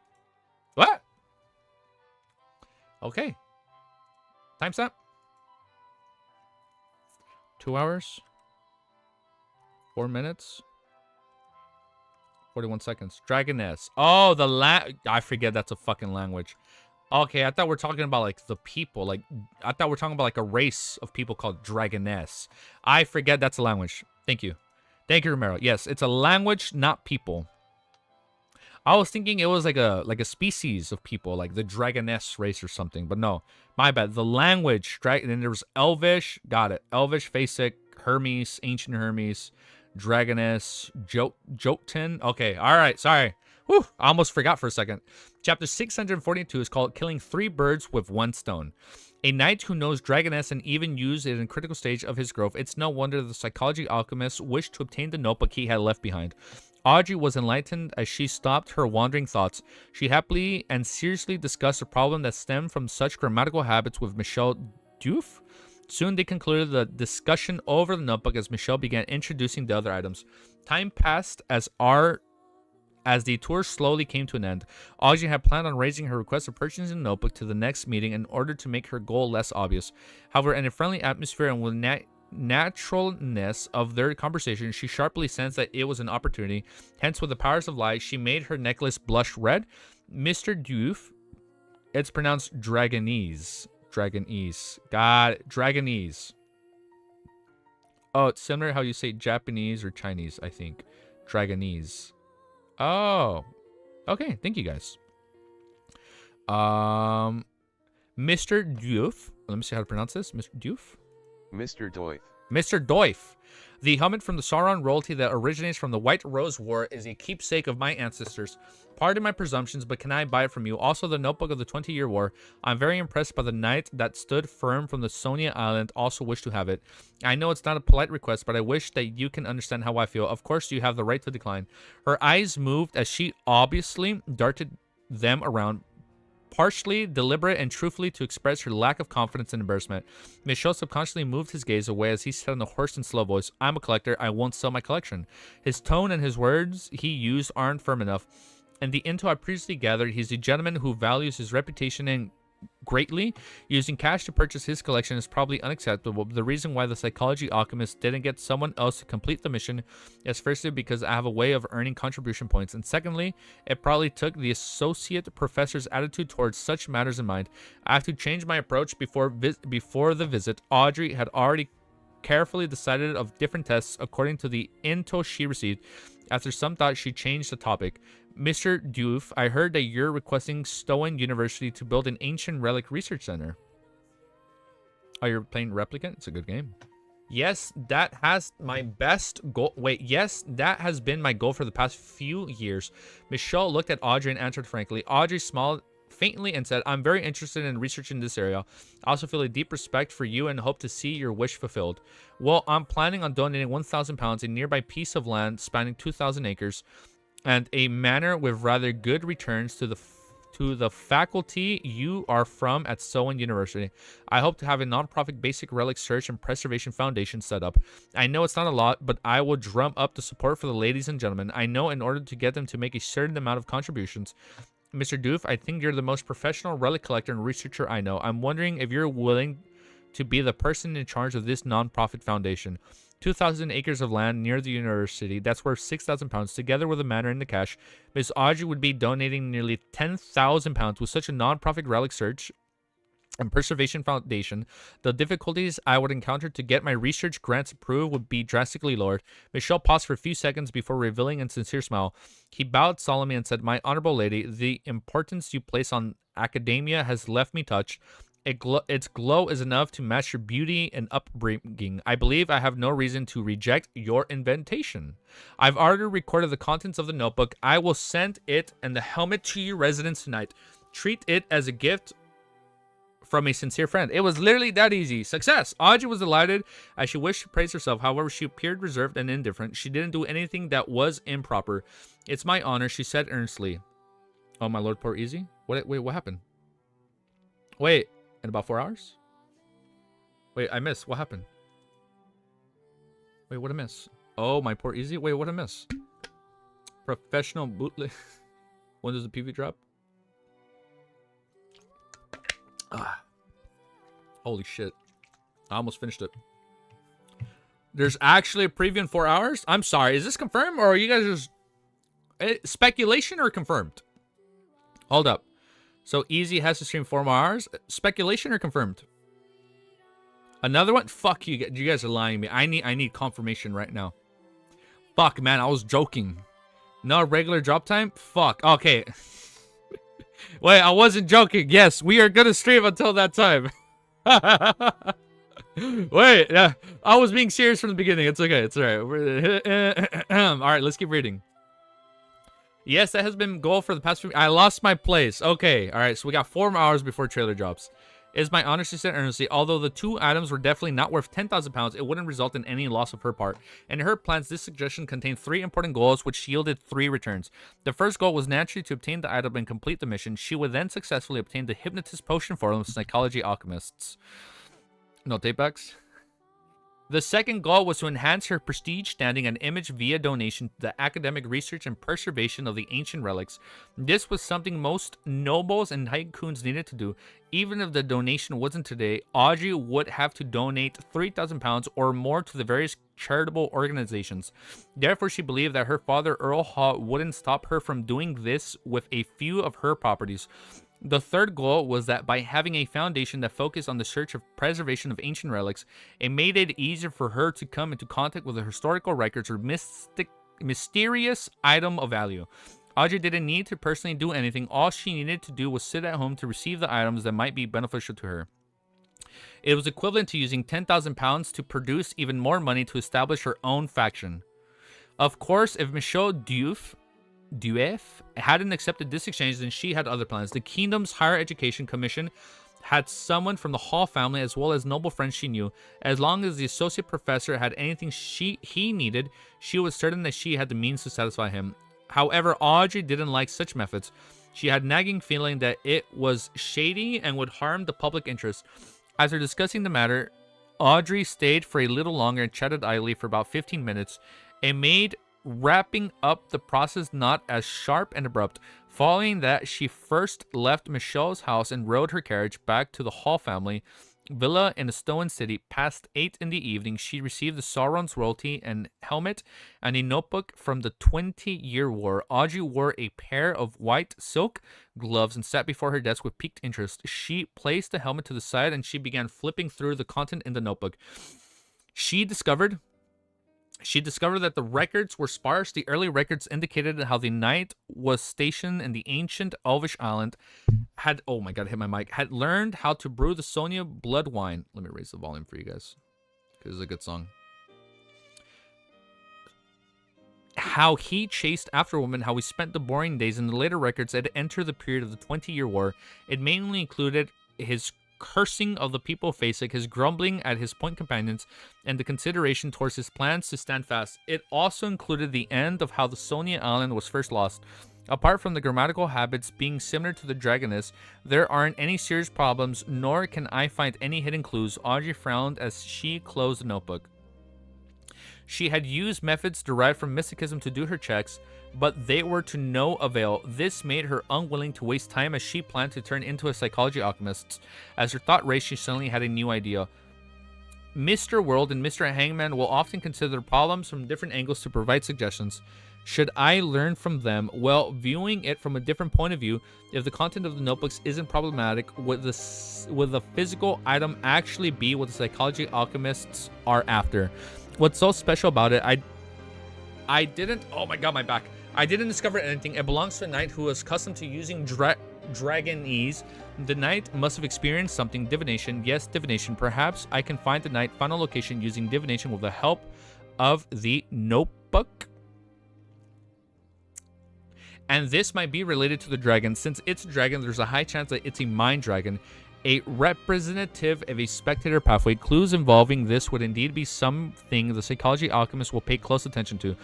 What? Okay. Timestamp. 2 hours. 4 minutes. 41 seconds. Dragoness. Oh, I forget that's a fucking language. Okay, I thought we're talking about like the people. Like I thought we're talking about like a race of people called Dragoness. I forget that's a language. Thank you. Thank you, Romero. Yes, it's a language, not people. I was thinking it was like a species of people, like the Dragoness race or something. But no, my bad. The language, and then there was Elvish. Got it. Elvish, Phasic, Hermes, Ancient Hermes, Dragoness, Jotun. Okay, all right. Sorry. Whew, I almost forgot for a second. Chapter 642 is called Killing 3 Birds with 1 Stone. A knight who knows Dragoness and even used it in a critical stage of his growth. It's no wonder the psychology alchemist wished to obtain the notebook he had left behind. Audrey was enlightened as she stopped her wandering thoughts. She happily and seriously discussed a problem that stemmed from such grammatical habits with Michel Diouf. Soon they concluded the discussion over the notebook as Michel began introducing the other items. Time passed as the tour slowly came to an end. Audrey had planned on raising her request of purchasing the notebook to the next meeting in order to make her goal less obvious. However, in a friendly atmosphere and with naturalness of their conversation, she sharply sensed that it was an opportunity. Hence, with the powers of light, she made her necklace blush red. Mr. Diouf, it's pronounced Dragonese. Dragonese. Got it. Dragonese. Oh, it's similar how you say Japanese or Chinese, I think. Dragonese. Oh. Okay, thank you guys. Mr. Diouf. Let me see how to pronounce this. Mr. Diouf? Mr. Doif. Mr. Doif. The helmet from the Sauron royalty that originates from the White Rose War is a keepsake of my ancestors. Pardon my presumptions, but can I buy it from you? Also, the notebook of the 20-Year War. I'm very impressed by the knight that stood firm from the Sonia Island. Also wish to have it. I know it's not a polite request, but I wish that you can understand how I feel. Of course, you have the right to decline. Her eyes moved as she obviously darted them around, partially deliberate and truthfully to express her lack of confidence and embarrassment. Michel subconsciously moved his gaze away as he said in a hoarse and slow voice, I'm a collector, I won't sell my collection. His tone and his words he used aren't firm enough. And the intel I previously gathered, he's a gentleman who values his reputation and greatly. Using cash to purchase his collection is probably unacceptable. But the reason why the psychology alchemist didn't get someone else to complete the mission is firstly because I have a way of earning contribution points, and secondly, it probably took the associate professor's attitude towards such matters in mind. I have to change my approach before the visit. Audrey had already carefully decided of different tests according to the intel she received. After some thought, she changed the topic. Mr. Diouf, I heard that you're requesting Stowen University to build an ancient relic research center. Oh, you're playing Replicant? It's a good game. Yes, that has my best goal. Wait, yes, that has been my goal for the past few years. Michelle looked at Audrey and answered frankly. Audrey smiled faintly and said, I'm very interested in researching this area. I also feel a deep respect for you and hope to see your wish fulfilled. Well, I'm planning on donating 1,000 pounds, a nearby piece of land spanning 2,000 acres, and a manor with rather good returns to the faculty you are from at Stowen University. I hope to have a non-profit basic relic search and preservation foundation set up. I know it's not a lot, but I will drum up the support for the ladies and gentlemen. I know in order to get them to make a certain amount of contributions. Mr. Doof, I think you're the most professional relic collector and researcher I know. I'm wondering if you're willing to be the person in charge of this non-profit foundation. 2,000 acres of land near the university, that's worth 6,000 pounds, together with a manor in the cash. Ms. Audrey would be donating nearly 10,000 pounds with such a non-profit relic search and preservation foundation. The difficulties I would encounter to get my research grants approved would be drastically lowered. Michelle paused for a few seconds before revealing a sincere smile. He bowed solemnly and said, My honorable lady, the importance you place on academia has left me touched. Its glow is enough to match your beauty and upbringing. I believe I have no reason to reject your invitation. I've already recorded the contents of the notebook. I will send it and the helmet to your residence tonight. Treat it as a gift from a sincere friend. It was literally that easy. Success! Audrey was delighted as she wished to praise herself. However, she appeared reserved and indifferent. She didn't do anything that was improper. It's my honor, she said earnestly. Oh, my lord, poor easy? Wait, what happened? Wait. In about 4 hours? Wait, I missed. What happened? Wait, what I miss? Oh, my poor easy. Wait, what I miss? Professional bootleg. When does the PV drop? Ah. Holy shit. I almost finished it. There's actually a preview in 4 hours? I'm sorry. Is this confirmed or are you guys just... speculation or confirmed? Hold up. So Easy has to stream 4 more hours. Speculation or confirmed? Another one? Fuck you. You guys are lying to me. I need confirmation right now. Fuck, man, I was joking. No regular drop time? Fuck. Okay. Wait, I wasn't joking. Yes, we are gonna stream until that time. Wait, I was being serious from the beginning. It's okay. It's alright. Alright, let's keep reading. Yes, that has been goal for the past few. I lost my place. Okay, alright, so we got 4 more hours before trailer drops. Is my honor, she said earnestly. Although the 2 items were definitely not worth 10,000 pounds, it wouldn't result in any loss of her part. In her plans, this suggestion contained 3 important goals, which yielded 3 returns. The first goal was naturally to obtain the item and complete the mission. She would then successfully obtain the hypnotist potion from psychology alchemists. No takebacks. The second goal was to enhance her prestige standing and image via donation to the academic research and preservation of the ancient relics. This was something most nobles and tycoons needed to do. Even if the donation wasn't today, Audrey would have to donate 3,000 pounds or more to the various charitable organizations. Therefore, she believed that her father, Earl Haw, wouldn't stop her from doing this with a few of her properties. The third goal was that by having a foundation that focused on the search of preservation of ancient relics, it made it easier for her to come into contact with the historical records or mysterious item of value. Audrey didn't need to personally do anything. All she needed to do was sit at home to receive the items that might be beneficial to her. It was equivalent to using 10,000 pounds to produce even more money to establish her own faction. Of course, if Michelle Duef hadn't accepted this exchange, then she had other plans. The kingdom's higher education commission had someone from the Hall family as well as noble friends she knew. As long as the associate professor had anything he needed, she was certain that she had the means to satisfy him. However, Audrey didn't like such methods. She had nagging feeling that it was shady and would harm the public interest. After discussing the matter, Audrey stayed for a little longer and chatted idly for about 15 minutes. It made wrapping up the process not as sharp and abrupt. Following that, she first left Michelle's house and rode her carriage back to the Hall family villa in the Stowen City. Past 8 in the evening, she received the Sauron's royalty and helmet and a notebook from the 20-Year War. Audrey wore a pair of white silk gloves and sat before her desk with piqued interest. She placed the helmet to the side and she began flipping through the content in the notebook. She discovered that the records were sparse. The early records indicated how the knight was stationed in the ancient Elvish island, had learned how to brew the Sonia blood wine. Let me raise the volume for you guys, because it's a good song. How he chased after women, how he spent the boring days. In the later records that entered the period of the 20-Year War, it mainly included his cursing of the people of Fasek, his grumbling at his point companions, and the consideration towards his plans to stand fast. It also included the end of how the Sonia Island was first lost. Apart from the grammatical habits being similar to the Dragoness, there aren't any serious problems, nor can I find any hidden clues. Audrey frowned as she closed the notebook. She had used methods derived from mysticism to do her checks, but they were to no avail. This made her unwilling to waste time as she planned to turn into a psychology alchemist. As her thought raced, she suddenly had a new idea. Mr. World and Mr. Hangman will often consider problems from different angles to provide suggestions. Should I learn from them? Well, viewing it from a different point of view, if the content of the notebooks isn't problematic, would the physical item actually be what the psychology alchemists are after? What's so special about it, I didn't... Oh my god, my back. I didn't discover anything. It belongs to a knight who is accustomed to using dragonese. The knight must have experienced something. Divination. Yes, divination. Perhaps I can find the knight final location using divination with the help of the notebook. And this might be related to the dragon. Since it's a dragon, there's a high chance that it's a mind dragon. A representative of a spectator pathway. Clues involving this would indeed be something the psychology alchemist will pay close attention to.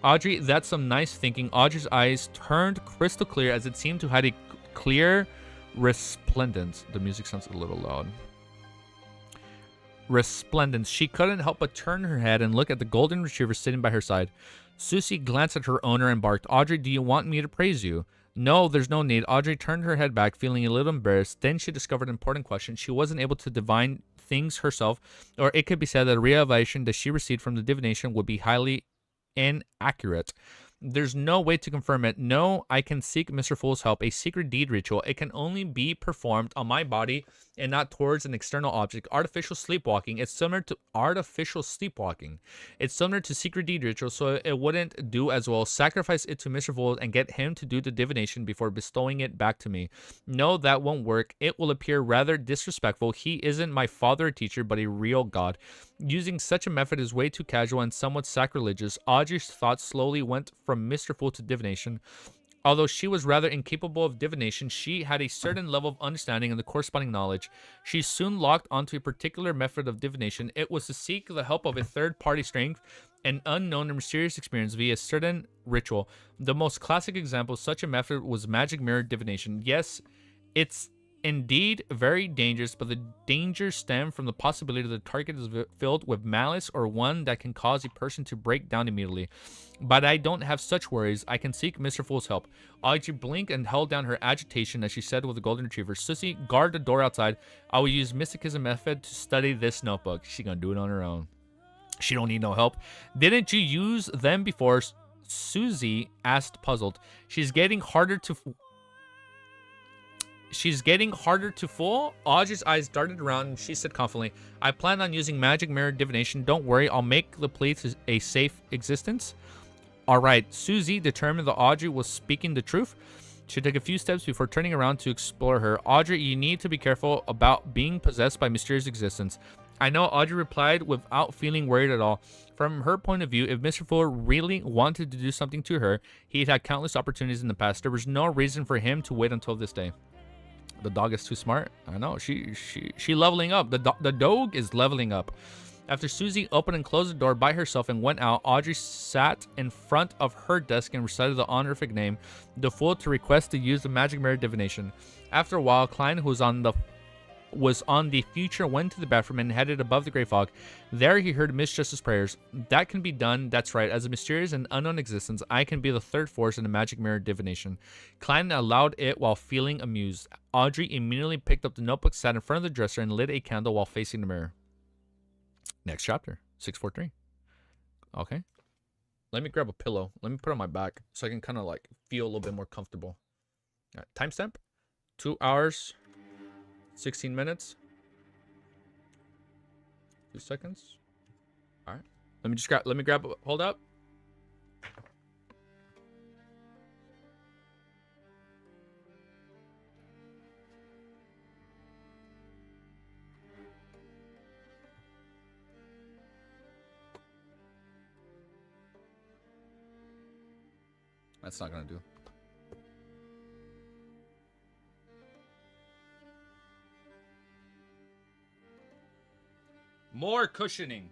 Audrey, that's some nice thinking. Audrey's eyes turned crystal clear as it seemed to have a clear resplendence. The music sounds a little loud. Resplendence. She couldn't help but turn her head and look at the golden retriever sitting by her side. Susie glanced at her owner and barked, Audrey, do you want me to praise you? No, there's no need. Audrey turned her head back, feeling a little embarrassed. Then she discovered an important question. She wasn't able to divine things herself, or it could be said that the revelation that she received from the divination would be highly inaccurate. There's no way to confirm it. No, I can seek Mr. Fool's help. A secret deed ritual. It can only be performed on my body and not towards an external object. Artificial sleepwalking. It's similar to artificial sleepwalking. It's similar to secret deed ritual, so it wouldn't do as well. Sacrifice it to Mr. Fool and get him to do the divination before bestowing it back to me. No, that won't work. It will appear rather disrespectful. He isn't my father or teacher, but a real god. Using such a method is way too casual and somewhat sacrilegious. Audrey's thoughts slowly went from Mr. Fool to divination. Although she was rather incapable of divination, she had a certain level of understanding and the corresponding knowledge. She soon locked onto a particular method of divination. It was to seek the help of a third-party strength, an unknown and mysterious experience via a certain ritual. The most classic example of such a method was magic mirror divination. Yes, it's indeed very dangerous, but the danger stems from the possibility that the target is filled with malice or one that can cause a person to break down immediately. But I don't have such worries. I can seek Mr. Fool's help. Audrey blinked and held down her agitation as she said with the golden retriever, Sissy, guard the door outside. I will use mysticism method to study this notebook. She's gonna do it on her own. She don't need no help. Didn't you use them before? Susie asked, puzzled. She's getting harder to fool. Audrey's eyes darted around and she said confidently, I plan on using magic mirror divination. Don't worry, I'll make the plea to a safe existence. Alright, Susie determined that Audrey was speaking the truth. She took a few steps before turning around to explore her. Audrey, you need to be careful about being possessed by mysterious existence. I know, Audrey replied without feeling worried at all. From her point of view, if Mr. Fuller really wanted to do something to her, he'd had countless opportunities in the past. There was no reason for him to wait until this day. The dog is too smart. I know. She leveling up. The dog is leveling up. After Susie opened and closed the door by herself and went out, Audrey sat in front of her desk and recited the honorific name, the fool, to request to use the magic mirror divination. After a while, Klein, who was on the future, went to the bathroom and headed above the gray fog. There he heard Miss Justice's prayers. That can be done, that's right. As a mysterious and unknown existence, I can be the third force in the magic mirror divination. Klein allowed it while feeling amused. Audrey immediately picked up the notebook, sat in front of the dresser, and lit a candle while facing the mirror. Next chapter, 643. Okay. Let me grab a pillow. Let me put it on my back so I can kind of like feel a little bit more comfortable. All right, timestamp, 2 hours, 16 minutes, 2 seconds. All right. Let me grab, hold up. That's not gonna do. More cushioning.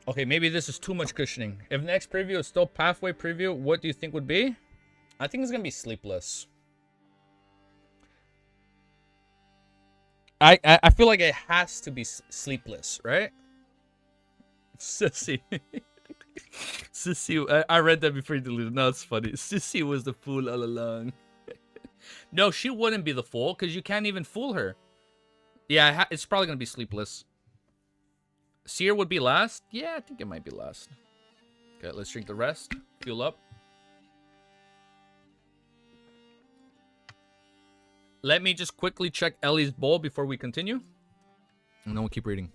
Okay, maybe this is too much cushioning. If the next preview is still pathway preview, what do you think would be? I think it's gonna be sleepless. I feel like it has to be sleepless, right? Sissy. Sissy, I read that before you deleted. No, it's funny. Sissy was the fool all along. No, she wouldn't be the fool because you can't even fool her. Yeah, it's probably going to be sleepless. Seer would be last? Yeah, I think it might be last. Okay, let's drink the rest. Fuel up. Let me just quickly check Ellie's bowl before we continue. And then we'll keep reading.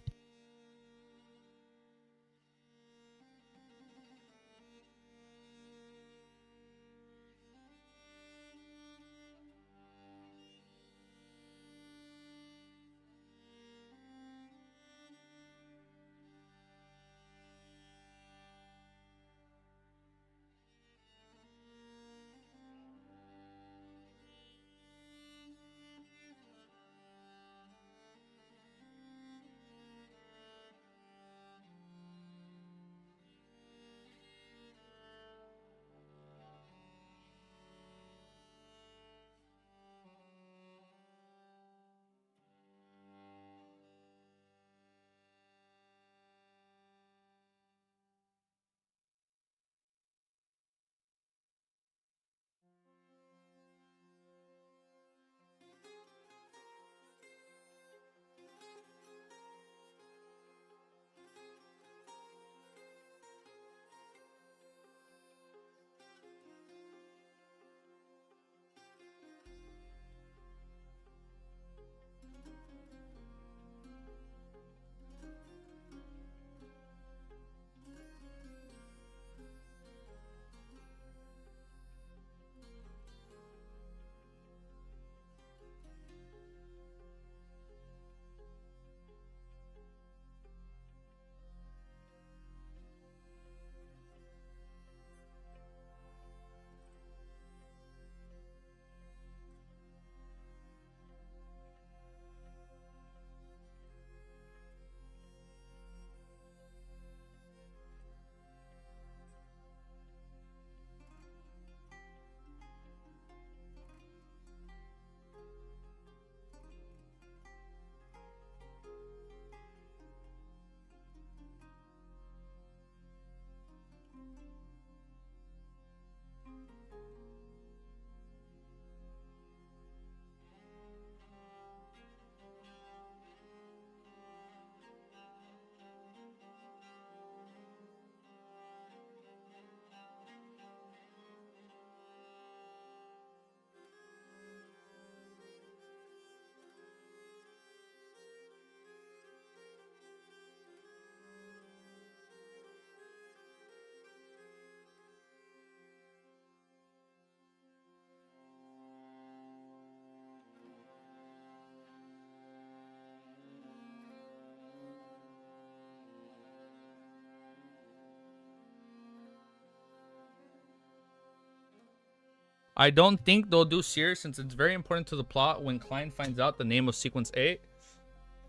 I don't think they'll do Sears since it's very important to the plot when Klein finds out the name of Sequence 8.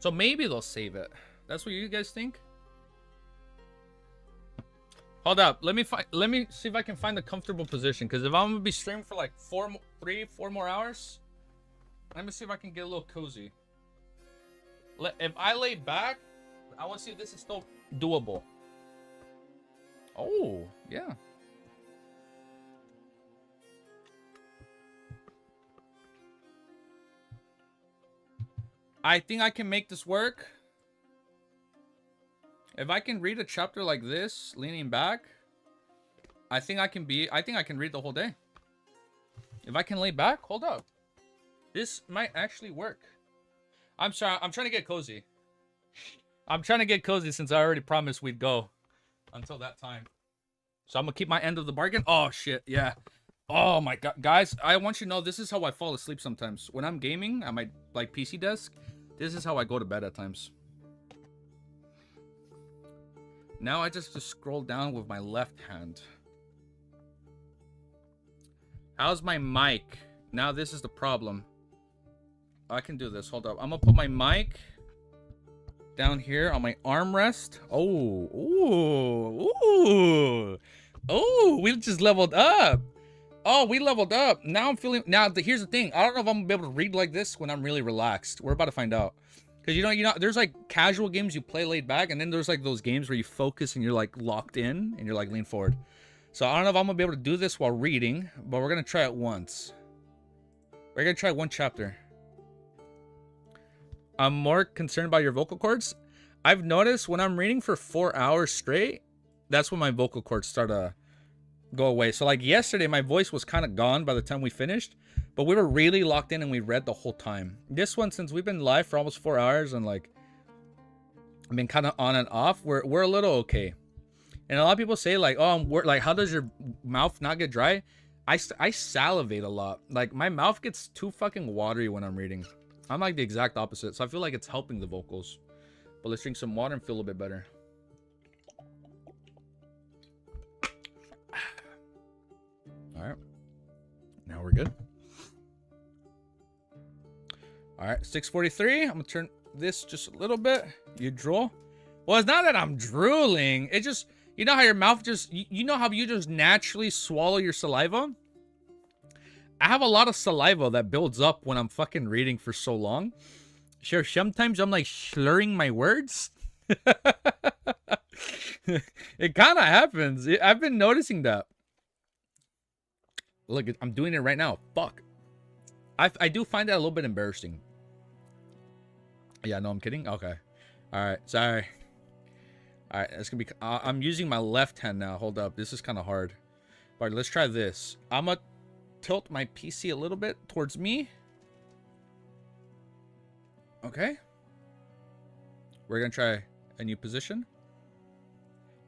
So maybe they'll save it. That's what you guys think? Hold up. Let me see if I can find a comfortable position. Because if I'm going to be streaming for like 4 more hours, let me see if I can get a little cozy. If I lay back, I want to see if this is still doable. Oh, yeah. I think I can make this work. If I can read a chapter like this, leaning back, I think I can read the whole day. If I can lay back, hold up. This might actually work. I'm sorry, I'm trying to get cozy. I'm trying to get cozy since I already promised we'd go until that time. So I'm gonna keep my end of the bargain. Oh shit, yeah. Oh my god, guys, I want you to know this is how I fall asleep sometimes. When I'm gaming at my like PC desk, this is how I go to bed at times. Now I just scroll down with my left hand. How's my mic? Now this is the problem. I can do this. Hold up. I'm gonna put my mic down here on my armrest. Oh, ooh, ooh, oh! We just leveled up. Oh, we leveled up. Now I'm feeling. Now here's the thing. I don't know if I'm gonna be able to read like this when I'm really relaxed. We're about to find out. Because you know, there's like casual games you play laid back, and then there's like those games where you focus and you're like locked in and you're like lean forward. So I don't know if I'm gonna be able to do this while reading, but we're gonna try it once. We're gonna try one chapter. I'm more concerned about your vocal cords. I've noticed when I'm reading for 4 hours straight, that's when my vocal cords start to go away. So like yesterday, my voice was kind of gone by the time we finished, but we were really locked in and we read the whole time. This one, since we've been live for almost 4 hours and like I've been kind of on and off, we're a little okay. And a lot of people say like, oh, like how does your mouth not get dry? I salivate a lot. Like my mouth gets too fucking watery when I'm reading. I'm like the exact opposite, so I feel like it's helping the vocals. But let's drink some water and feel a little bit better. All right, now we're good. All right, 6:43. I'm gonna turn this just a little bit. You drool? Well, it's not that I'm drooling. It just, you know how your mouth just, you know how you just naturally swallow your saliva? I have a lot of saliva that builds up when I'm fucking reading for so long. Sure, sometimes I'm like slurring my words. It kind of happens. I've been noticing that. Look, I'm doing it right now. Fuck. I do find that a little bit embarrassing. Yeah, no, I'm kidding. Okay. All right. Sorry. All right. It's going to be... I'm using my left hand now. Hold up. This is kind of hard. All right, let's try this. I'm going to tilt my PC a little bit towards me. Okay. We're going to try a new position.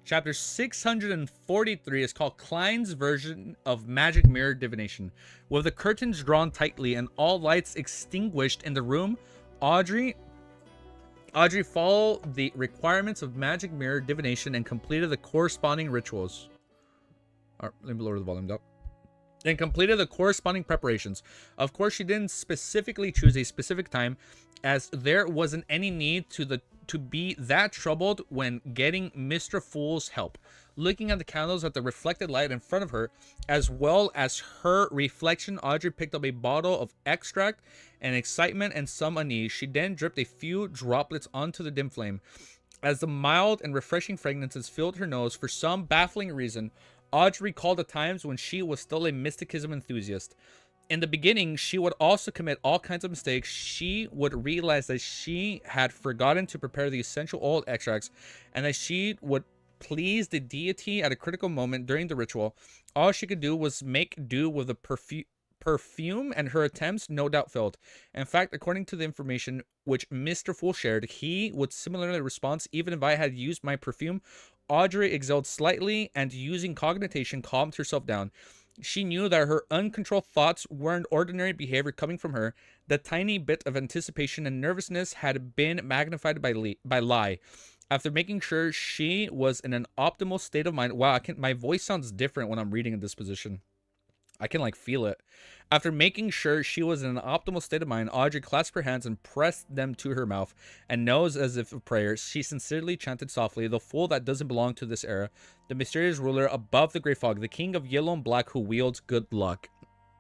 Chapter 643 is called Klein's version of magic mirror divination. With the curtains drawn tightly and all lights extinguished in the room, Audrey followed the requirements of magic mirror divination and completed the corresponding rituals. All right, let me lower the volume down. And completed the corresponding preparations. Of course, she didn't specifically choose a specific time, as there wasn't any need to be that troubled when getting Mr. Fool's help. Looking at the candles at the reflected light in front of her, as well as her reflection, Audrey picked up a bottle of extract and excitement and some unease. She then dripped a few droplets onto the dim flame. As the mild and refreshing fragrances filled her nose, for some baffling reason, Audrey recalled the times when she was still a mysticism enthusiast. In the beginning, she would also commit all kinds of mistakes. She would realize that she had forgotten to prepare the essential oil extracts, and that she would please the deity at a critical moment during the ritual. All she could do was make do with the perfume, and her attempts no doubt failed. In fact, according to the information which Mr. Fool shared, he would similarly respond. Even if I had used my perfume, Audrey exhaled slightly and using cognition calmed herself down. She knew that her uncontrolled thoughts weren't ordinary behavior coming from her. The tiny bit of anticipation and nervousness had been magnified by lie. After making sure she was in an optimal state of mind, wow, my voice sounds different when I'm reading in this position. I can like feel it. After making sure she was in an optimal state of mind, Audrey clasped her hands and pressed them to her mouth and nose as if a prayer. She sincerely chanted softly, "The fool that doesn't belong to this era, the mysterious ruler above the gray fog, the king of yellow and black who wields good luck."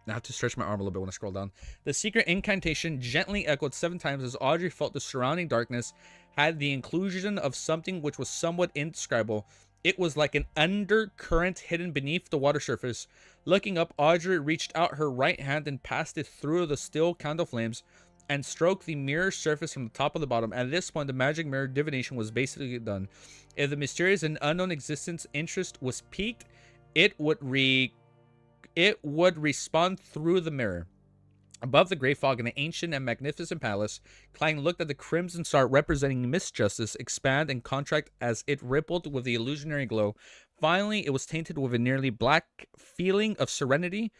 I have to stretch my arm a little bit when I scroll down. The secret incantation gently echoed 7 times as Audrey felt the surrounding darkness had the inclusion of something which was somewhat indescribable. It was like an undercurrent hidden beneath the water surface. Looking up, Audrey reached out her right hand and passed it through the still candle flames and stroked the mirror surface from the top of the bottom. At this point, the magic mirror divination was basically done. If the mysterious and unknown existence interest was piqued, it would respond through the mirror. Above the gray fog in an ancient and magnificent palace, Klein looked at the crimson star representing misjustice expand and contract as it rippled with the illusionary glow. Finally, it was tainted with a nearly black feeling of serenity.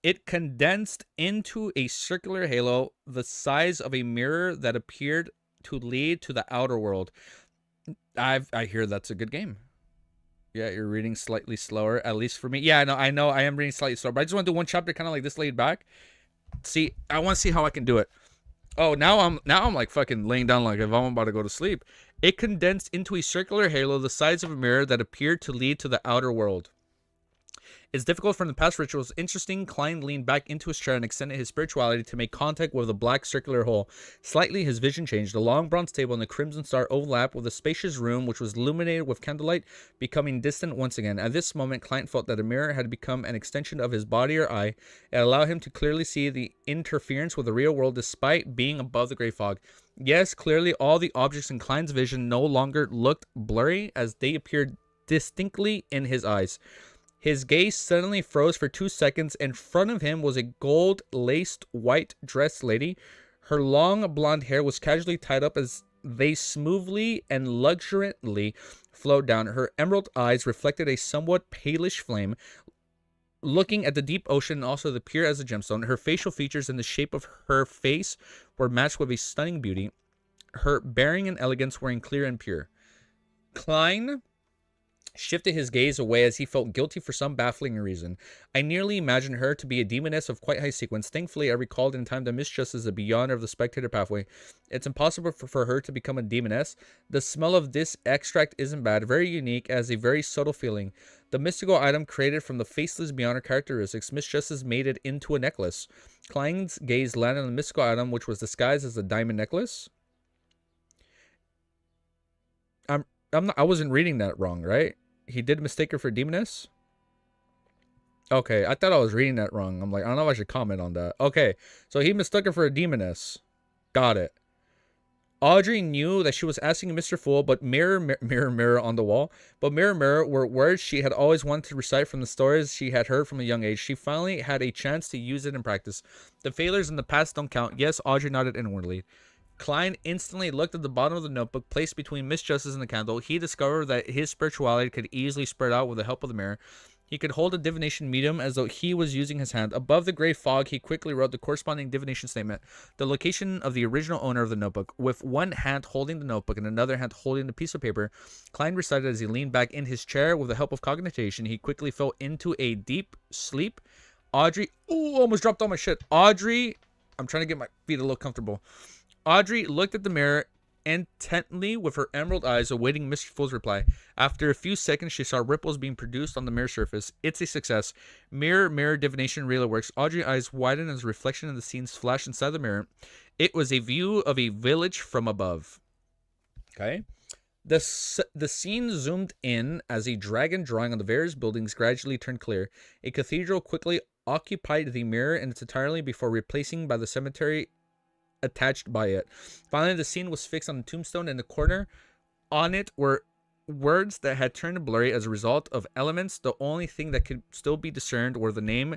It condensed into a circular halo the size of a mirror that appeared to lead to the outer world. I hear that's a good game. Yeah, you're reading slightly slower, at least for me. Yeah, I know I am reading slightly slower, but I just want to do one chapter kind of like this laid back. See, I want to see how I can do it. Oh, now I'm like fucking laying down like if I'm about to go to sleep. It condensed into a circular halo the size of a mirror that appeared to lead to the outer world. It's difficult from the past rituals. Interesting. Klein leaned back into his chair and extended his spirituality to make contact with the black circular hole. Slightly, his vision changed. The long bronze table and the crimson star overlapped with a spacious room which was illuminated with candlelight, becoming distant once again. At this moment, Klein felt that a mirror had become an extension of his body or eye. It allowed him to clearly see the interference with the real world despite being above the gray fog. Yes, clearly all the objects in Klein's vision no longer looked blurry as they appeared distinctly in his eyes. His gaze suddenly froze for 2 seconds. In front of him was a gold-laced white-dressed lady. Her long blonde hair was casually tied up as they smoothly and luxuriantly flowed down. Her emerald eyes reflected a somewhat palish flame, looking at the deep ocean and also the pure as a gemstone. Her facial features and the shape of her face were matched with a stunning beauty. Her bearing and elegance were clear and pure. Klein shifted his gaze away as he felt guilty for some baffling reason. I nearly imagined her to be a demoness of quite high sequence. Thankfully, I recalled in time that misjustice is a beyond of the spectator pathway. It's impossible for her to become a demoness. The smell of this extract isn't bad, very unique, as a very subtle feeling. The mystical item created from the faceless beyond her characteristics. Misjustice made it into a necklace. Klein's gaze landed on the mystical item, which was disguised as a diamond necklace. I wasn't reading that wrong, right? He did mistake her for demoness? Okay, I thought I was reading that wrong. I'm like, I don't know if I should comment on that. Okay, so he mistook her for a demoness. Got it. Audrey knew that she was asking Mr. Fool, but mirror on the wall. But mirror were words she had always wanted to recite from the stories she had heard from a young age. She finally had a chance to use it in practice. The failures in the past don't count. Yes, Audrey nodded inwardly. Klein instantly looked at the bottom of the notebook placed between misjustice and the candle. He discovered that his spirituality could easily spread out with the help of the mirror. He could hold a divination medium as though he was using his hand. Above the gray fog, he quickly wrote the corresponding divination statement, the location of the original owner of the notebook. With one hand holding the notebook and another hand holding the piece of paper, Klein recited as he leaned back in his chair. With the help of cognition, he quickly fell into a deep sleep. Audrey, almost dropped all my shit. Audrey, I'm trying to get my feet a little comfortable. Audrey looked at the mirror intently with her emerald eyes, awaiting Mr. Fool's reply. After a few seconds, she saw ripples being produced on the mirror surface. It's a success. Mirror divination really works. Audrey's eyes widened as a reflection of the scenes flashed inside the mirror. It was a view of a village from above. Okay. The scene zoomed in as a dragon drawing on the various buildings gradually turned clear. A cathedral quickly occupied the mirror in its entirety before replacing by the cemetery attached by it. Finally, the scene was fixed on the tombstone in the corner. On it were words that had turned blurry as a result of elements. The only thing that could still be discerned were the name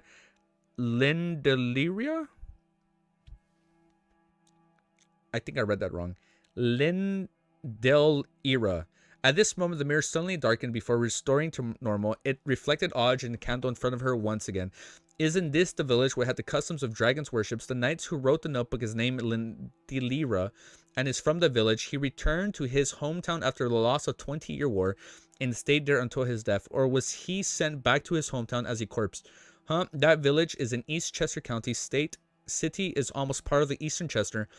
Lindeliria. I think I read that wrong. Lindelira. At this moment, the mirror suddenly darkened before restoring to normal. It reflected Audrey and the candle in front of her once again. Isn't this the village where had the customs of dragons worships? The knights who wrote the notebook is named Lindelira and is from the village. He returned to his hometown after the loss of 20-year war and stayed there until his death. Or was he sent back to his hometown as a corpse? Huh? That village is in East Chester County. City is almost part of the Eastern Chester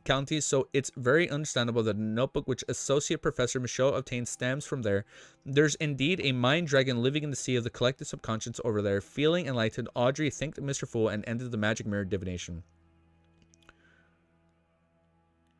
County, so it's very understandable that the notebook which Associate Professor Michaud obtained stems from there. There's indeed a mind dragon living in the sea of the collective subconscious over there. Feeling enlightened, Audrey thanked Mr. Fool and ended the magic mirror divination.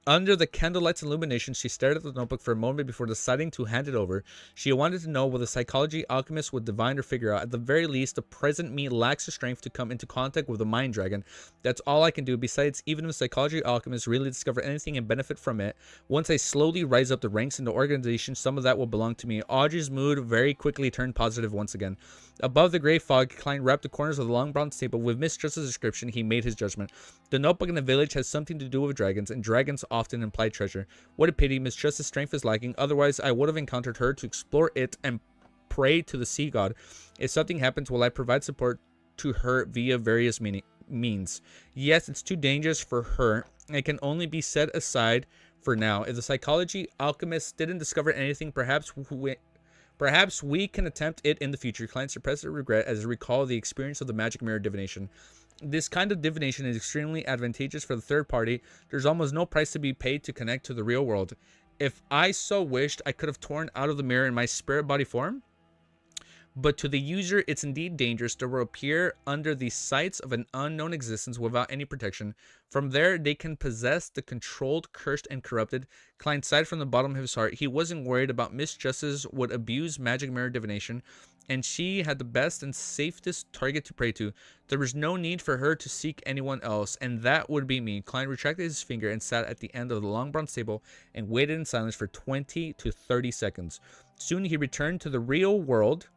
Under the candlelight's illumination, she stared at the notebook for a moment before deciding to hand it over. She wanted to know what the psychology alchemist would divine or figure out. At the very least, the present me lacks the strength to come into contact with the mind dragon. That's all I can do. Besides, even if the psychology alchemist really discover anything and benefit from it, once I slowly rise up the ranks in the organization, some of that will belong to me. Audrey's mood very quickly turned positive once again. Above the gray fog, Klein wrapped the corners of the long bronze table. With Miss Trust's description, he made his judgment. The notebook in the village has something to do with dragons, and dragons often imply treasure. What a pity Miss Trust's strength is lacking. Otherwise, I would have encountered her to explore it and pray to the sea god. If something happens, will I provide support to her via various means? Yes, it's too dangerous for her. It can only be set aside for now. If the psychology alchemist didn't discover anything, perhaps we can attempt it in the future. Klein suppressed regret as he recalled the experience of the magic mirror divination. This kind of divination is extremely advantageous for the third party. There's almost no price to be paid to connect to the real world. If I so wished, I could have torn out of the mirror in my spirit body form. But to the user, it's indeed dangerous. They will appear under the sights of an unknown existence without any protection. From there, they can possess the controlled, cursed, and corrupted. Klein sighed from the bottom of his heart. He wasn't worried about Miss Justice would abuse magic mirror divination, and she had the best and safest target to pray to. There was no need for her to seek anyone else, and that would be me. Klein retracted his finger and sat at the end of the long bronze table and waited in silence for 20 to 30 seconds. Soon he returned to the real world.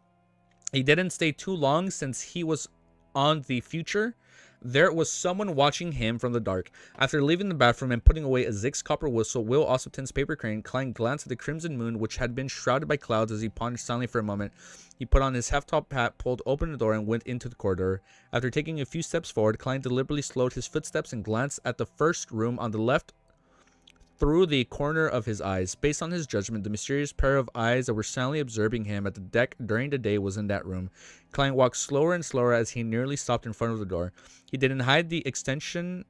He didn't stay too long since he was on the future. There was someone watching him from the dark. After leaving the bathroom and putting away a Zig's copper whistle, Will Ossipton's paper crane, Klein glanced at the crimson moon, which had been shrouded by clouds, as he pondered silently for a moment. He put on his half-top hat, pulled open the door, and went into the corridor. After taking a few steps forward, Klein deliberately slowed his footsteps and glanced at the first room on the left through the corner of his eyes. Based on his judgment, the mysterious pair of eyes that were silently observing him at the deck during the day was in that room. Klein walked slower and slower as he nearly stopped in front of the door. He didn't hide the extension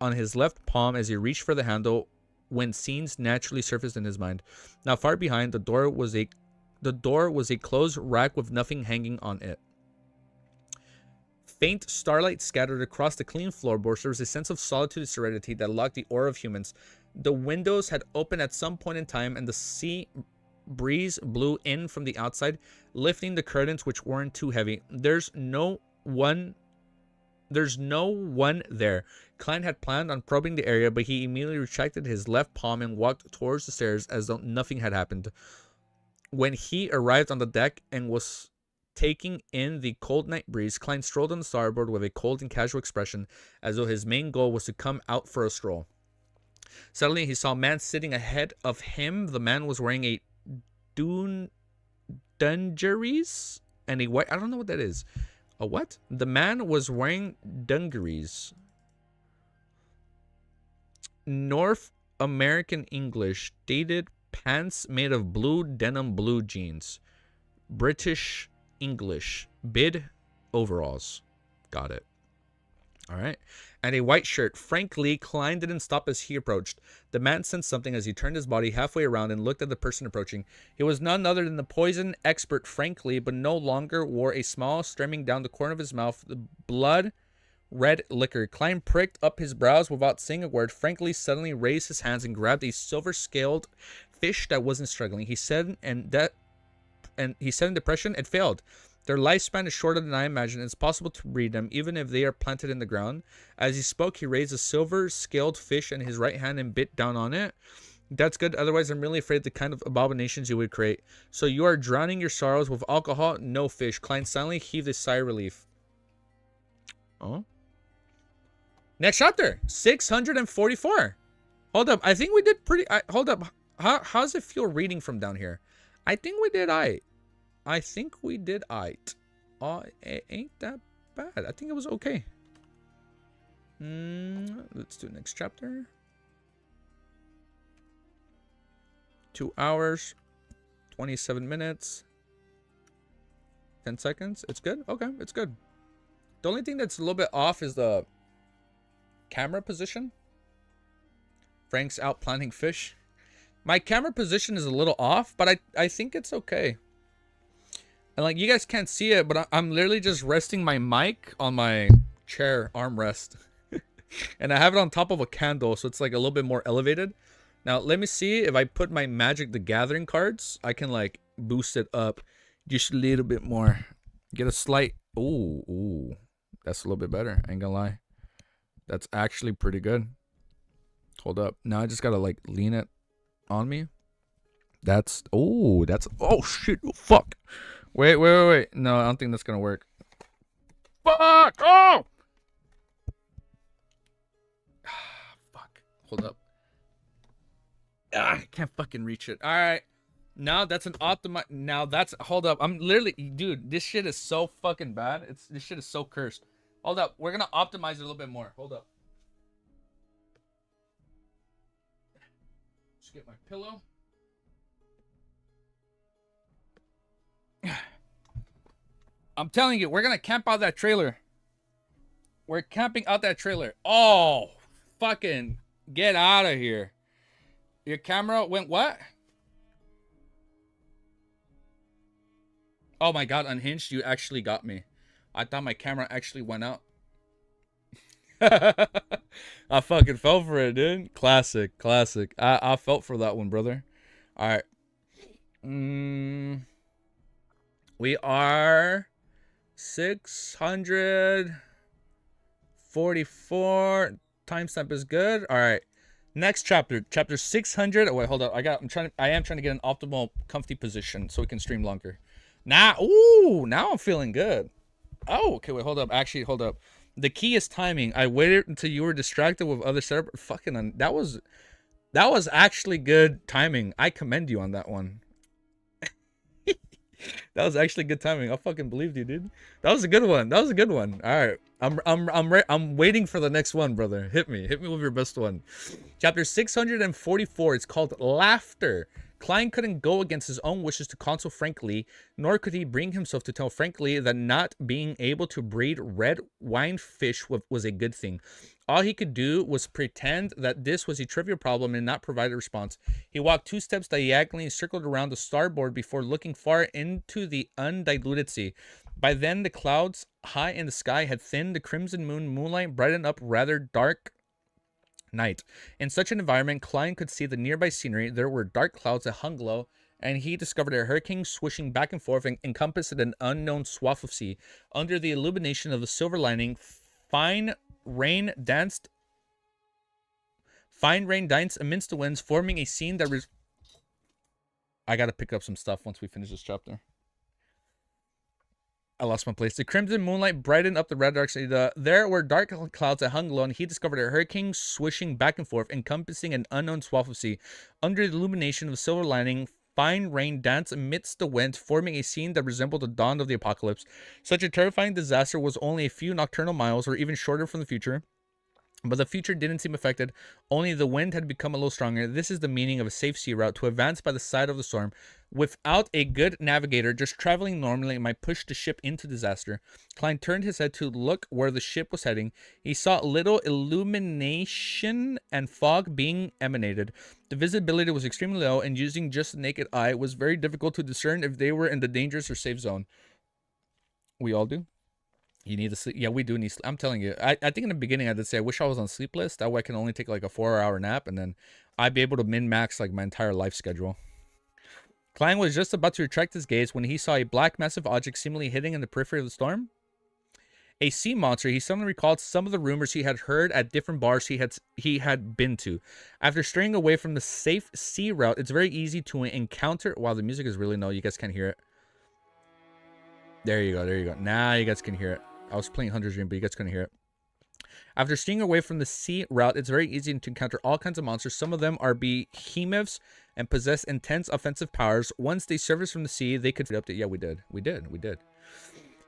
on his left palm as he reached for the handle when scenes naturally surfaced in his mind. Not far behind, the door was a closed rack with nothing hanging on it. Faint starlight scattered across the clean floorboards. There was a sense of solitude and serenity that locked the aura of humans. The windows had opened at some point in time, and the sea breeze blew in from the outside, lifting the curtains, which weren't too heavy. There's no one there. Klein had planned on probing the area, but he immediately retracted his left palm and walked towards the stairs as though nothing had happened. When he arrived on the deck and was taking in the cold night breeze, Klein strolled on the starboard with a cold and casual expression, as though his main goal was to come out for a stroll. Suddenly, he saw a man sitting ahead of him. The man was wearing a dungarees and a white... I don't know what that is. A what? The man was wearing dungarees. North American English. Dated pants made of blue denim blue jeans. British English. Bid overalls. Got it. All right. And a white shirt. Frankly, Klein didn't stop as he approached. The man sensed something as he turned his body halfway around and looked at the person approaching. He was none other than the poison expert, Frankly, but no longer wore a smile streaming down the corner of his mouth, the blood red liquor. Klein pricked up his brows without saying a word. Frankly suddenly raised his hands and grabbed a silver-scaled fish that wasn't struggling. He said in depression, it failed. Their lifespan is shorter than I imagined. It's possible to breed them, even if they are planted in the ground. As he spoke, he raised a silver-scaled fish in his right hand and bit down on it. That's good. Otherwise, I'm really afraid the kind of abominations you would create. So you are drowning your sorrows with alcohol? No fish. Klein silently heaved a sigh of relief. Oh. Next chapter. 644. Hold up. I think we did pretty... hold up. How does it feel reading from down here? I think we did I think we did aight. Ain't that bad. I think it was okay. Let's do next chapter. 2 hours, 27 minutes, 10 seconds. It's good. Okay, it's good. The only thing that's a little bit off is the camera position. Frank's out planting fish. My camera position is a little off, but I think it's okay. And like, you guys can't see it, but I'm literally just resting my mic on my chair armrest. And I have it on top of a candle, so it's like a little bit more elevated. Now, let me see if I put my Magic the Gathering cards, I can like boost it up just a little bit more. Get a slight, ooh, that's a little bit better, ain't gonna lie. That's actually pretty good. Hold up. Now I just gotta like lean it on me. Oh shit, oh, fuck. Wait. No, I don't think that's gonna work. Fuck! Oh! Fuck. Hold up. I can't fucking reach it. All right. Now that's an optimize. Now that's, hold up. I'm literally, dude, this shit is so fucking bad. This shit is so cursed. Hold up. We're gonna optimize it a little bit more. Hold up. Just get my pillow. I'm telling you, we're gonna camp out that trailer. We're camping out that trailer. Oh, fucking get out of here. Your camera went what? Oh my god, unhinged, you actually got me. I thought my camera actually went out. I fucking fell for it, dude. Classic. I felt for that one, brother. All right. We are 644. Timestamp is good. All right. Next chapter, chapter 600. Oh wait, hold up. I am trying to get an optimal, comfy position so we can stream longer. Now I'm feeling good. Oh, okay. Wait, hold up. Actually, hold up. The key is timing. I waited until you were distracted with other setup. Fucking, that was actually good timing. I commend you on that one. That was actually good timing. I fucking believed you, dude. That was a good one. All right. I'm waiting for the next one, brother. Hit me with your best one. Chapter 644. It's called Laughter. Klein couldn't go against his own wishes to console Frank Lee, nor could he bring himself to tell Frank Lee that not being able to breed red wine fish was a good thing. All he could do was pretend that this was a trivial problem and not provide a response. He walked 2 steps diagonally and circled around the starboard before looking far into the undiluted sea. By then, the clouds high in the sky had thinned. The crimson moonlight brightened up rather dark night. In such an environment, Klein could see the nearby scenery. There were dark clouds that hung low, and he discovered a hurricane swishing back and forth and encompassed an unknown swath of sea. Under the illumination of the silver lining, fine rain danced amidst the winds, forming a scene that was... I gotta pick up some stuff once we finish this chapter. I lost my place. The crimson moonlight brightened up the red dark sea. There were dark clouds that hung low, and he discovered a hurricane swishing back and forth, encompassing an unknown swath of sea. Under the illumination of the silver lining, fine rain danced amidst the wind, forming a scene that resembled the dawn of the apocalypse. Such a terrifying disaster was only a few nocturnal miles, or even shorter, from the future. But the future didn't seem affected. Only the wind had become a little stronger. This is the meaning of a safe sea route: to advance by the side of the storm. Without a good navigator, just traveling normally might push the ship into disaster. Klein turned his head to look where the ship was heading. He saw little illumination and fog being emanated. The visibility was extremely low, and using just the naked eye, it was very difficult to discern if they were in the dangerous or safe zone. We all do. You need to sleep. Yeah, we do need sleep. I'm telling you. I think in the beginning I did say I wish I was on sleepless. That way I can only take like a 4-hour nap, and then I'd be able to min-max like my entire life schedule. Klein was just about to retract his gaze when he saw a black massive object seemingly hitting in the periphery of the storm. A sea monster. He suddenly recalled some of the rumors he had heard at different bars he had been to. After straying away from the safe sea route, it's very easy to encounter... Wow, the music is really low. You guys can't hear it. There you go. Now you guys can hear it. I was playing Hunter's Dream, but you guys couldn't hear it. After staying away from the sea route, it's very easy to encounter all kinds of monsters. Some of them are behemoths and possess intense offensive powers. Once they surface from the sea, they could... Yeah, we did.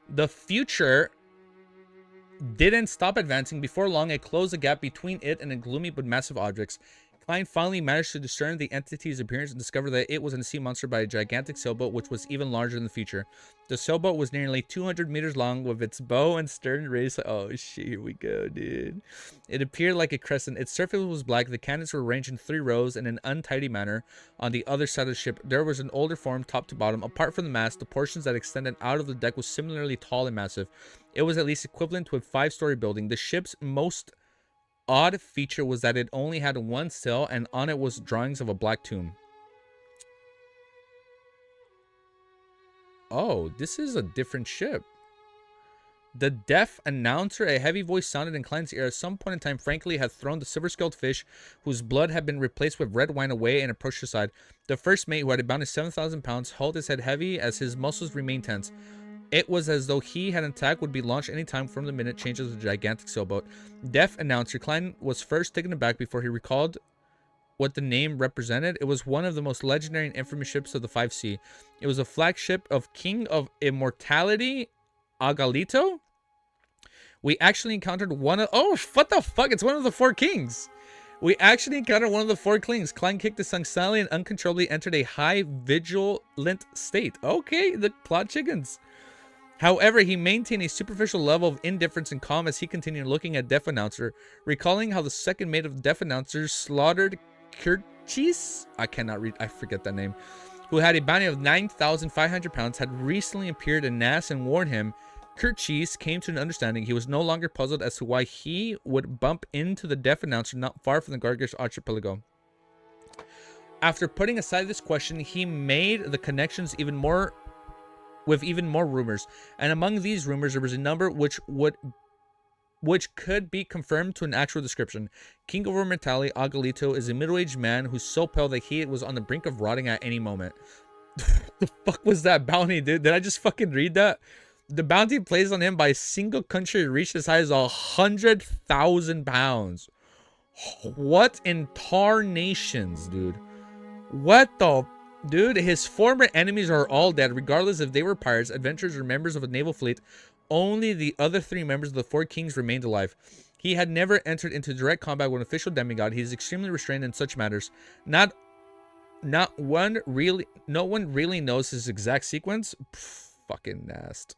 The future didn't stop advancing. Before long, it closed the gap between it and the gloomy but massive objects. Klein finally managed to discern the entity's appearance and discovered that it was a sea monster by a gigantic sailboat, which was even larger in the future. The sailboat was nearly 200 meters long, with its bow and stern raised. Oh shit, here we go, dude. It appeared like a crescent. Its surface was black. The cannons were arranged in 3 rows in an untidy manner. On the other side of the ship, there was an older form, top to bottom. Apart from the mast, the portions that extended out of the deck was similarly tall and massive. It was at least equivalent to a 5-story building. The ship's most odd feature was that it only had 1 sail, and on it was drawings of a black tomb. Oh, this is a different ship. The deaf announcer, a heavy voice sounded in Klein's ear. At some point in time, Frankly had thrown the silver-scaled fish, whose blood had been replaced with red wine, away and approached the side. The first mate, who had a bounty 7,000 pounds, held his head heavy as his muscles remained tense. It was as though he had an attack would be launched any time from the minute change of the gigantic sailboat. Deaf announcer Klein was first taken aback before he recalled what the name represented. It was one of the most legendary and infamous ships of the 5C. It was a flagship of King of Immortality, Agalito. We actually encountered one of... Oh, what the fuck? It's one of the 4 kings. We actually encountered one of the 4 kings. Klein kicked his tongue silently and uncontrollably entered a high vigilant state. Okay, the plot chickens. However, he maintained a superficial level of indifference and calm as he continued looking at Deaf Announcer, recalling how the second mate of the Deaf Announcer slaughtered Kirchis, I cannot read, I forget that name, who had a bounty of 9,500 pounds, had recently appeared in Nass and warned him. Kirchis came to an understanding. He was no longer puzzled as to why he would bump into the Deaf Announcer not far from the Gargish archipelago. After putting aside this question, he made the connections even more rumors, and among these rumors there was a number which could be confirmed to an actual description. King of Immortality Agalito is a middle-aged man who's so pale that he was on the brink of rotting at any moment. The fuck was that bounty, dude? Did I just fucking read that? The bounty placed on him by a single country reached as high as 100,000 pounds. What in tarnations, dude? What the... Dude, his former enemies are all dead, regardless if they were pirates, adventurers, or members of a naval fleet. Only the other 3 members of the 4 kings remained alive. He had never entered into direct combat with an official demigod. He is extremely restrained in such matters. No one really knows his exact sequence. Pff, fucking Nast.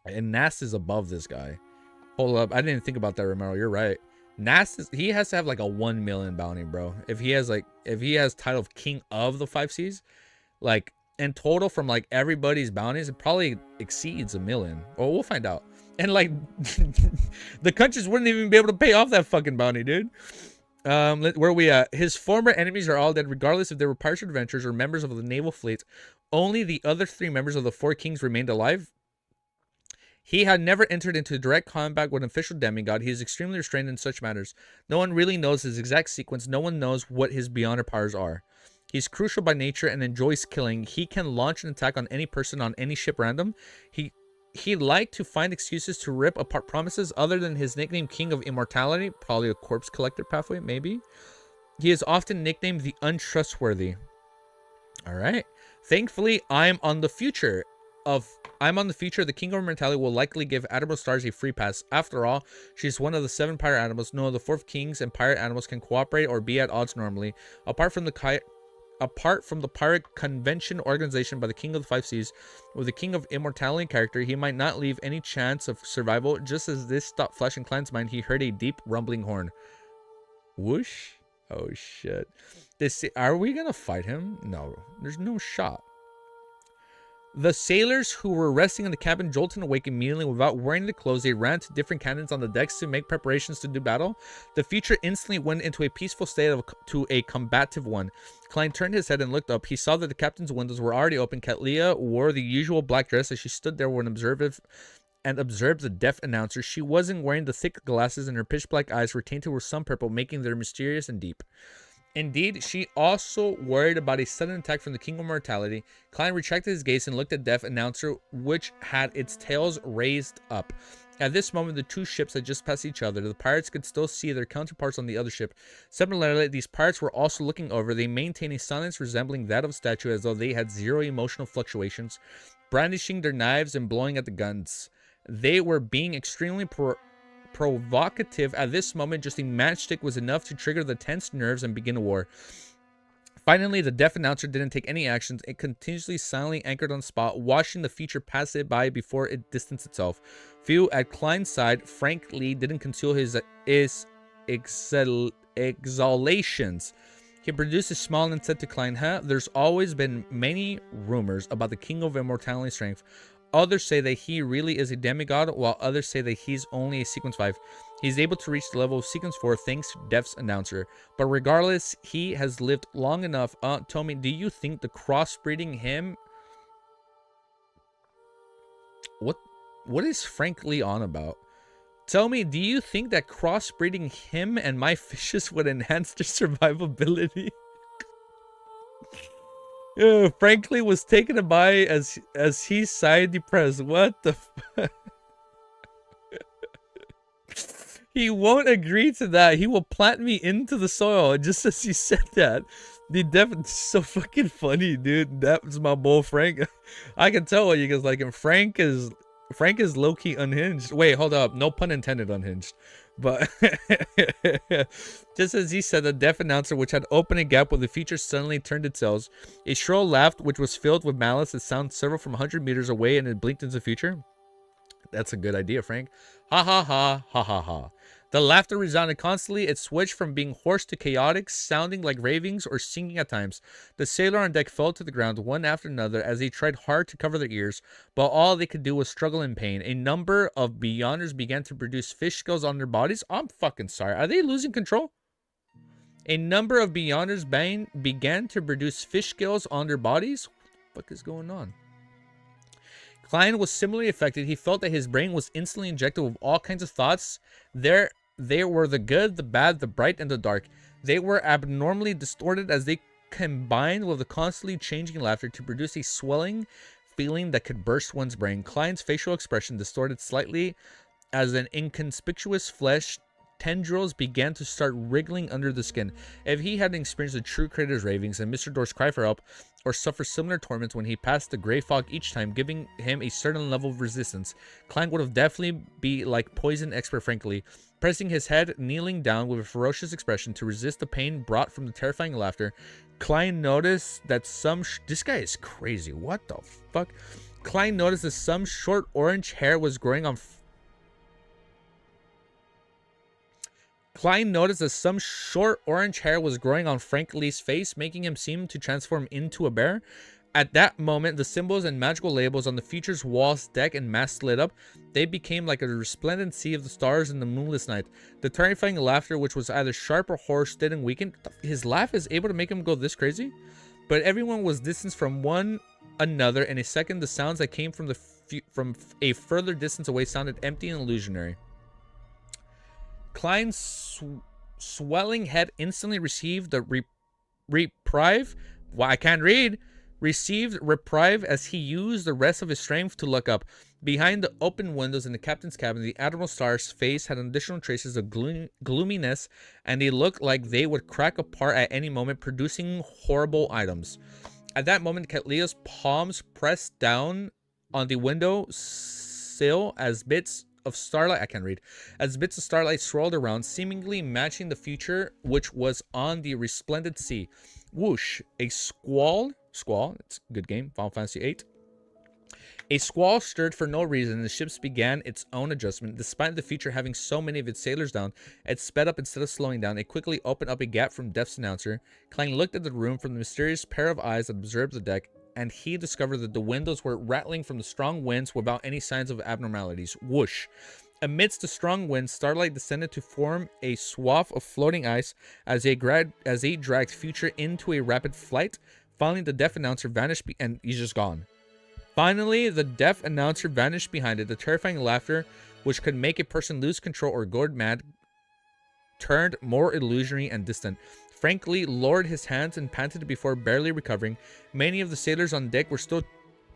And Nast is above this guy. Hold up, I didn't think about that, Romero. You're right. Nast is, he has to have like a 1 million bounty, bro. If he has title of King of the 5Cs, like in total from like everybody's bounties, it probably exceeds 1 million. Or we'll find out. And like the countries wouldn't even be able to pay off that fucking bounty, dude. Where we at? His former enemies are all dead, regardless if they were pirates or adventurers or members of the naval fleet. Only the other 3 members of the 4 kings remained alive. He had never entered into direct combat with an official demigod. He is extremely restrained in such matters. No one really knows his exact sequence. No one knows what his beyonder powers are. He's crucial by nature and enjoys killing. He can launch an attack on any person on any ship random. He liked to find excuses to rip apart promises other than his nickname King of Immortality. Probably a corpse collector pathway, maybe. He is often nicknamed the Untrustworthy. All right. Thankfully, I'm on the future. The King of Immortality will likely give Admiral Stars a free pass. After all, she's one of the 7 pirate animals. No, the 4 kings and pirate animals can cooperate or be at odds normally. Apart from the pirate convention organization by the King of the 5 Seas, with the King of Immortality character, he might not leave any chance of survival. Just as this stopped flashing Klein's mind, he heard a deep rumbling horn. Whoosh! Oh shit! Are we gonna fight him? No, there's no shot. The sailors who were resting in the cabin jolted awake immediately without wearing the clothes. They ran to different cannons on the decks to make preparations to do battle. The future instantly went into a peaceful state to a combative one. Klein turned his head and looked up. He saw that the captain's windows were already open. Katlia wore the usual black dress as she stood there when observed the deaf announcer. She wasn't wearing the thick glasses, and her pitch black eyes were tainted with some purple, making them mysterious and deep. Indeed, she also worried about a sudden attack from the King of Mortality. Klein retracted his gaze and looked at Deaf Announcer, which had its tails raised up. At this moment, the 2 ships had just passed each other. The pirates could still see their counterparts on the other ship. Similarly, these pirates were also looking over. They maintained a silence resembling that of a statue, as though they had 0 emotional fluctuations, brandishing their knives and blowing at the guns. They were being extremely provocative at this moment. Just a matchstick was enough to trigger the tense nerves and begin a war. Finally, the deaf announcer didn't take any actions. It continuously silently anchored on the spot, watching the feature pass it by before it distanced itself. Few at Klein's side, Frank Lee didn't conceal his exhalations. He produced a smile and said to Klein, there's always been many rumors about the King of Immortality Strength. Others say that he really is a demigod, while others say that he's only a Sequence 5. He's able to reach the level of Sequence 4 thanks to Def's announcer. But regardless, he has lived long enough. Tommy, do you think the crossbreeding him... What is Frank Lee on about? Tell me, do you think that crossbreeding him and my fishes would enhance their survivability? Frankly was taken aback as he sighed depressed. What the fuck? He won't agree to that. He will plant me into the soil. Just as he said that. The definitely so fucking funny, dude. That's my boy Frank. I can tell what you guys like him. Frank is low-key unhinged. Wait, hold up. No pun intended, unhinged. But just as he said, the deaf announcer, which had opened a gap where the feature suddenly turned itself. A shrill laugh, which was filled with malice, that sounded several from 100 meters away, and it blinked into the future. That's a good idea, Frank. Ha ha ha, ha ha ha. The laughter resounded constantly. It switched from being hoarse to chaotic, sounding like ravings or singing at times. The sailor on deck fell to the ground one after another as they tried hard to cover their ears, but all they could do was struggle in pain. A number of Beyonders began to produce fish scales on their bodies. I'm fucking sorry. Are they losing control? A number of Beyonders began to produce fish scales on their bodies? What the fuck is going on? Klein was similarly affected. He felt that his brain was instantly injected with all kinds of thoughts. There were the good, the bad, the bright, and the dark. They were abnormally distorted as they combined with the constantly changing laughter to produce a swelling feeling that could burst one's brain. Klein's facial expression distorted slightly as an inconspicuous flesh tendrils began to start wriggling under the skin. If he hadn't experienced the true creator's ravings and Mr. Door's cry for help, or suffer similar torments when he passed the gray fog each time, giving him a certain level of resistance, Klein would have definitely be like poison expert Frankly, pressing his head, kneeling down with a ferocious expression to resist the pain brought from the terrifying laughter. Klein noticed that this guy is crazy. What the fuck? Klein noticed that some short orange hair was growing on Frank Lee's face, making him seem to transform into a bear. At that moment, the symbols and magical labels on the feature's walls, deck, and mast lit up. They became like a resplendent sea of the stars in the moonless night. The terrifying laughter, which was either sharp or hoarse, didn't weaken. His laugh is able to make him go this crazy? But everyone was distanced from one another. In a second, the sounds that came from a further distance away sounded empty and illusionary. Klein's swelling head instantly received the reprieve. Well, I can't read. Received reprieve as he used the rest of his strength to look up. Behind the open windows in the captain's cabin, the Admiral Star's face had additional traces of gloominess, and they looked like they would crack apart at any moment, producing horrible items. At that moment, Katlea's palms pressed down on the window sill as bits of starlight, swirled around, seemingly matching the future which was on the resplendent sea. Whoosh, a squall, it's a good game, Final Fantasy VIII. A squall stirred for no reason, and the ships began its own adjustment. Despite the feature having so many of its sailors down, it sped up instead of slowing down. It quickly opened up a gap from Def's announcer. Klein looked at the room from the mysterious pair of eyes that observed the deck, and he discovered that the windows were rattling from the strong winds without any signs of abnormalities. Whoosh. Amidst the strong wind, starlight descended to form a swath of floating ice as they dragged future into a rapid flight. Finally, the deaf announcer vanished and he's just gone. Finally, the deaf announcer vanished behind it. The terrifying laughter, which could make a person lose control or go mad, turned more illusory and distant. Frank Lee lowered his hands and panted before barely recovering. Many of the sailors on deck were still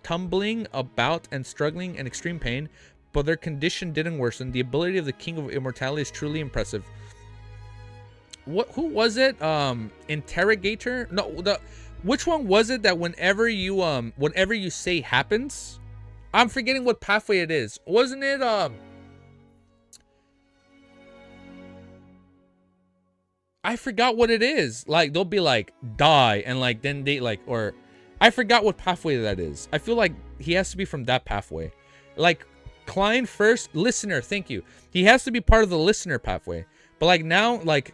tumbling about and struggling in extreme pain, but their condition didn't worsen. The ability of the King of Immortality is truly impressive. Who was it? Interrogator? No, which one was it that whenever you say happens? I'm forgetting what pathway it is. Wasn't it I forgot what it is. Like, they'll be like, die, and like, then they like, or I forgot what pathway that is. I feel like he has to be from that pathway. Like, Klein first, listener, thank you. He has to be part of the listener pathway. But like now, like,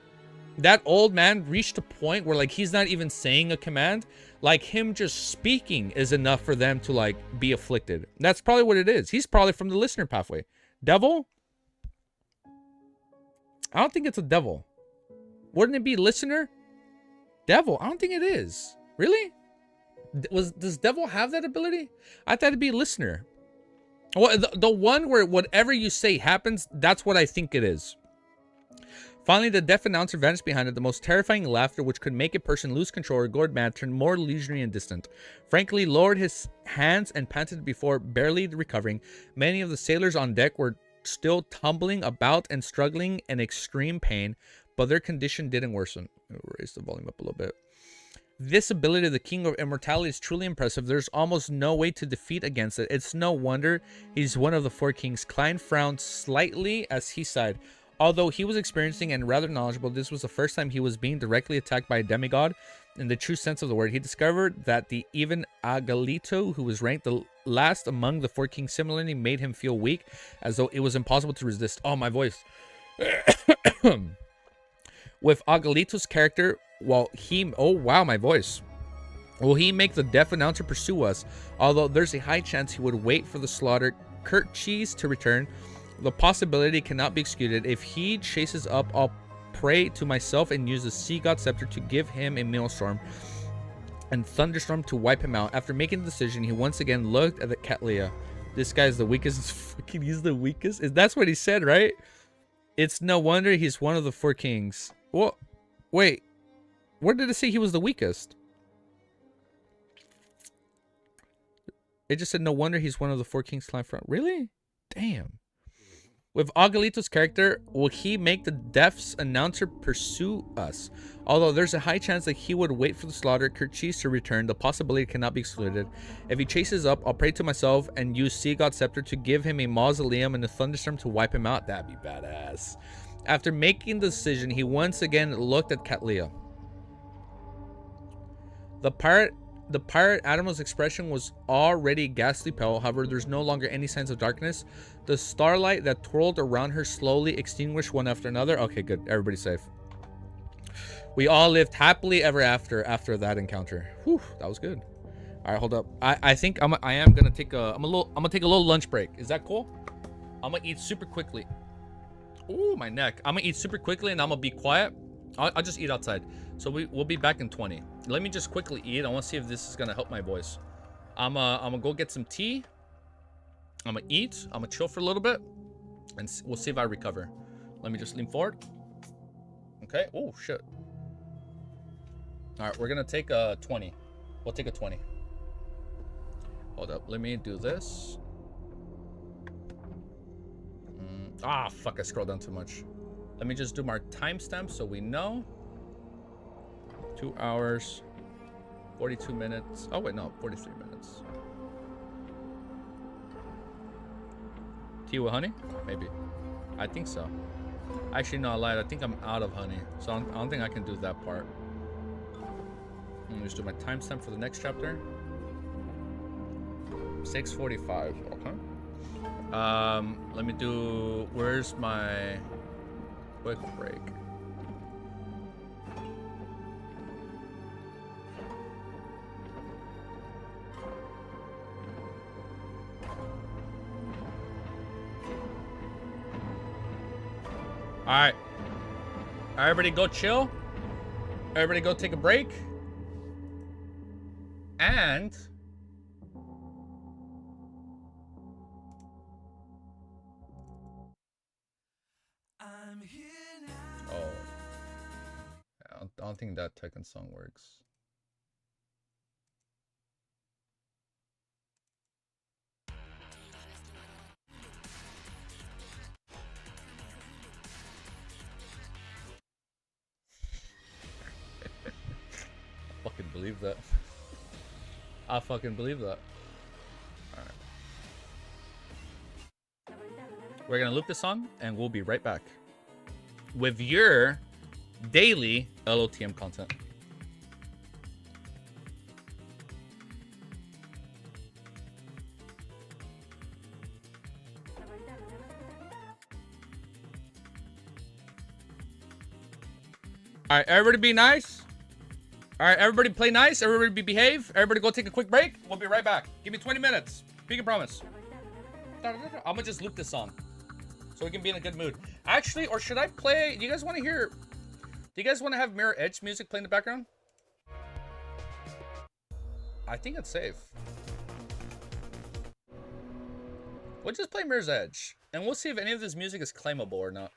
that old man reached a point where like he's not even saying a command. Like, him just speaking is enough for them to like be afflicted. That's probably what it is. He's probably from the listener pathway. Devil? I don't think it's a devil. Wouldn't it be listener? Devil? I don't think it is. Really? Does devil have that ability? I thought it'd be listener. Well, the one where whatever you say happens, that's what I think it is. Finally, the deaf announcer vanished behind it. The most terrifying laughter, which could make a person lose control or go mad, turned more illusionary and distant. Frankly, lowered his hands and panted before barely recovering. Many of the sailors on deck were still tumbling about and struggling in extreme pain, but their condition didn't worsen. I'll raise the volume up a little bit. This ability of the King of Immortality is truly impressive. There's almost no way to defeat against it. It's no wonder he's one of the four kings. Klein frowned slightly as he sighed. Although he was experiencing and rather knowledgeable, this was the first time he was being directly attacked by a demigod. In the true sense of the word, he discovered that the even Agalito, who was ranked the last among the four kings, similarly made him feel weak, as though it was impossible to resist. Oh, my voice. With Agalito's character, while he... Oh, wow, my voice. Will he make the deaf announcer pursue us? Although there's a high chance he would wait for the slaughtered Kurt Cheese to return. The possibility cannot be excluded. If he chases up, I'll pray to myself and use the Sea God Scepter to give him a maelstrom and thunderstorm to wipe him out. After making the decision, he once again looked at the Catlia. This guy's the weakest. Fucking, he's the weakest. That's what he said, right? It's no wonder he's one of the four kings. Well, wait. Where did it say he was the weakest? It just said no wonder he's one of the four kings climb front. Really? Damn. With Agalito's character, will he make the deaf's announcer pursue us? Although there's a high chance that he would wait for the slaughter Kercheese to return, the possibility cannot be excluded. If he chases up, I'll pray to myself and use Sea God Scepter to give him a mausoleum and a thunderstorm to wipe him out. That'd be badass. After making the decision, he once again looked at Catlia. The pirate Admiral's expression was already ghastly pale. However, there's no longer any signs of darkness. The starlight that twirled around her slowly extinguished one after another. Okay, good. Everybody's safe. We all lived happily ever after that encounter. Whew, that was good. All right, hold up. I think I am gonna take a take a little lunch break. Is that cool? I'm gonna eat super quickly. Ooh, my neck. I'm gonna eat super quickly and I'm gonna be quiet. I'll just eat outside. So we'll be back in 20. Let me just quickly eat. I want to see if this is gonna help my voice. I'm gonna go get some tea. I'm gonna eat. I'm gonna chill for a little bit, and we'll see if I recover. Let me just lean forward. Okay. Oh shit. All right, we're gonna take a 20. We'll take a 20. Hold up. Let me do this. Ah, fuck! I scrolled down too much. Let me just do my timestamp so we know. 2 hours, 42 minutes. Oh, wait, no, 43 minutes. Tea with honey? Maybe. I think so. Actually, no, I lied. I think I'm out of honey. So I don't think I can do that part. Let me just do my timestamp for the next chapter. 6:45. Okay. Let me do... Where's my... quick break? All right, everybody go chill. Everybody go take a break. And oh, I don't think that Tekken song works. I fucking believe that. I fucking believe that. Alright. We're gonna loop this song and we'll be right back with your daily LOTM content. All right, everybody be nice. All right, everybody play nice. Everybody behave. Everybody go take a quick break. We'll be right back. Give me 20 minutes. Speaking promise. I'm gonna just loop this song so we can be in a good mood. Actually, or should I play? Do you guys want to hear? Do you guys want to have Mirror Edge music play in the background? I think it's safe. We'll just play Mirror's Edge, and we'll see if any of this music is claimable or not.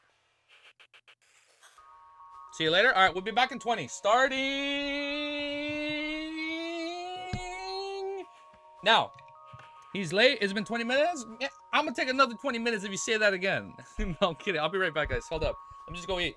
See you later. All right, we'll be back in 20. Starting now. He's late. It's been 20 minutes. Yeah, I'm gonna take another 20 minutes if you say that again. No, I'm kidding. I'll be right back, guys. Hold up. I'm just gonna eat.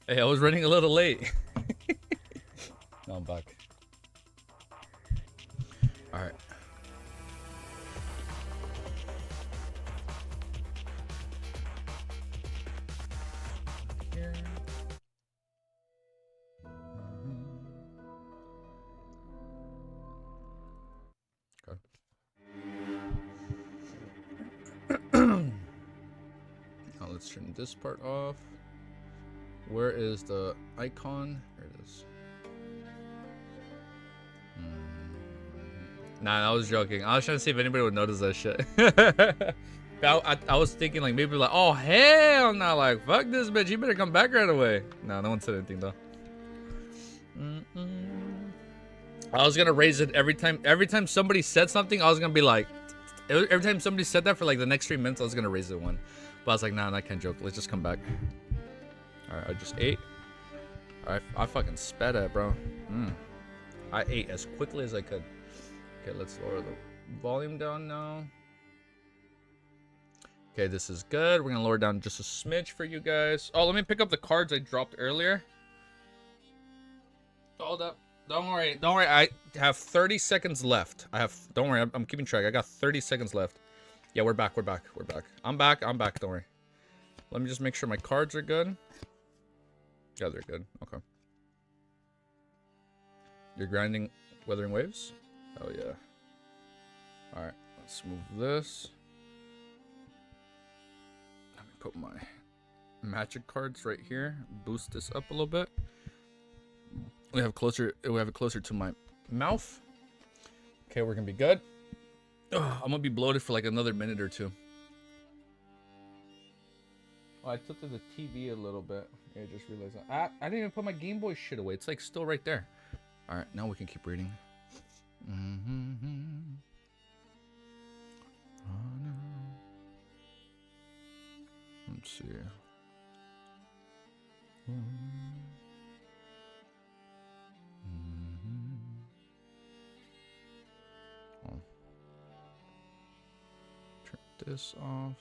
Hey, I was running a little late. No, I'm back. All right. Here. Okay. Now let's turn this part off. Where is the icon? There it is. Nah, I was joking. I was trying to see if anybody would notice that shit. I was thinking like maybe like, oh hell no, like fuck this bitch, you better come back right away. No one said anything though. I was gonna raise it every time somebody said something. I was gonna be like, every time somebody said that for like the next 3 minutes, I was gonna raise it one. But I was like, nah, I can't joke. Let's just come back. All right, I just ate. All right, I fucking sped it, bro. I ate as quickly as I could. Okay, let's lower the volume down now. Okay, this is good. We're gonna lower down just a smidge for you guys. Oh, let me pick up the cards I dropped earlier. Hold up. Don't worry. I have 30 seconds left. Don't worry. I'm keeping track. I got 30 seconds left. Yeah, we're back. I'm back. Don't worry. Let me just make sure my cards are good. Yeah, they're good. Okay. You're grinding Weathering Waves? Oh, yeah. Alright, let's move this. Let me put my magic cards right here. Boost this up a little bit. We have it closer to my mouth. Okay, we're gonna be good. Ugh, I'm gonna be bloated for like another minute or two. Oh, I tilted the TV a little bit. Yeah, I just realized that. I didn't even put my Game Boy shit away. It's like still right there. All right, now we can keep reading. Oh, no. Let's see. Oh. Turn this off.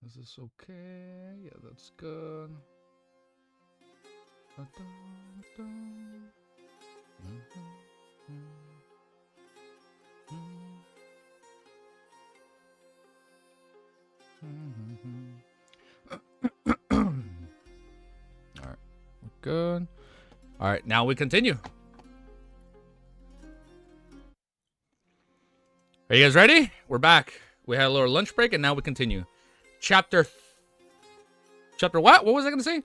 Is this okay? Yeah, that's good. Alright, we're good. Alright, now we continue. Are you guys ready? We're back. We had a little lunch break and now we continue. Chapter what? What was I going to say?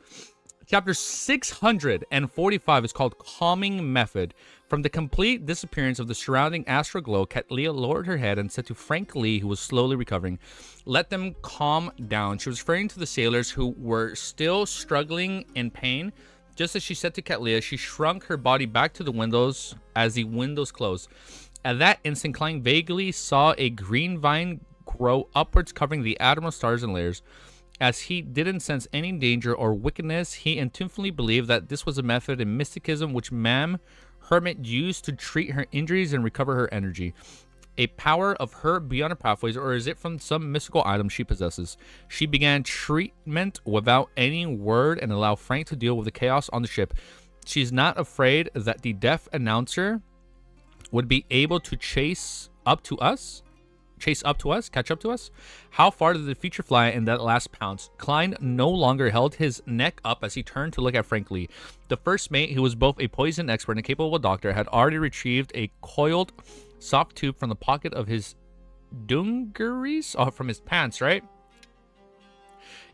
Chapter 645 is called Calming Method. From the complete disappearance of the surrounding astral glow, Katlia lowered her head and said to Frank Lee, who was slowly recovering, "Let them calm down." She was referring to the sailors who were still struggling in pain. Just as she said to Katlia, she shrunk her body back to the windows as the windows closed. At that instant, Klein vaguely saw a green vine grow upwards, covering the Admiral's stars and layers. As he didn't sense any danger or wickedness, he intuitively believed that this was a method in mysticism which Ma'am Hermit used to treat her injuries and recover her energy. A power of her beyond her pathways, or is it from some mystical item she possesses? She began treatment without any word and allowed Frank to deal with the chaos on the ship. She's not afraid that the deaf announcer would be able to catch up to us? How far did the future fly in that last pounce? Klein no longer held his neck up as he turned to look at Frank Lee. The first mate, who was both a poison expert and a capable doctor, had already retrieved a coiled soft tube from the pocket of his dungarees? Oh, from his pants, right?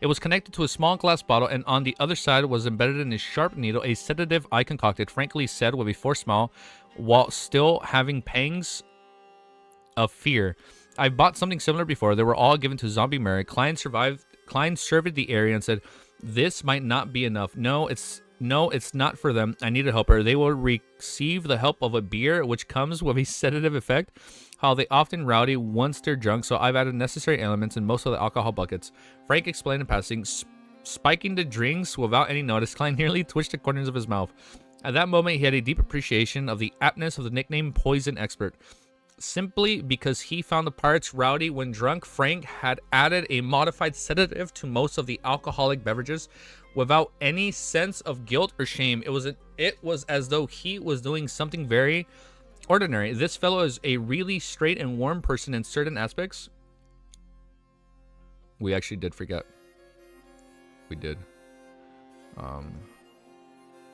It was connected to a small glass bottle, and on the other side was embedded in a sharp needle a sedative I concocted, Frank Lee said with a forced smile, while still having pangs of fear. "I've bought something similar before. They were all given to Zombie Mary." Klein surveyed the area and said, "This might not be enough. No, it's not for them. I need a helper. They will receive the help of a beer, which comes with a sedative effect. How they often rowdy once they're drunk, so I've added necessary elements in most of the alcohol buckets." Frank explained in passing, spiking the drinks without any notice. Klein nearly twitched the corners of his mouth. At that moment, he had a deep appreciation of the aptness of the nickname Poison Expert. Simply because he found the pirates rowdy when drunk, Frank had added a modified sedative to most of the alcoholic beverages without any sense of guilt or shame. It was as though he was doing something very ordinary. This fellow is a really straight and warm person in certain aspects. We actually did forget. We did.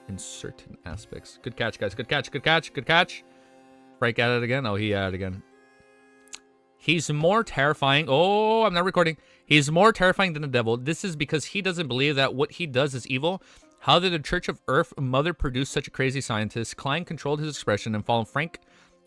In certain aspects. Good catch, guys. Good catch. Good catch. Good catch. Frank at it again. Oh, he at it again. He's more terrifying. Oh, I'm not recording. He's more terrifying than the devil. This is because he doesn't believe that what he does is evil. How did the Church of Earth Mother produce such a crazy scientist? Klein controlled his expression and followed Frank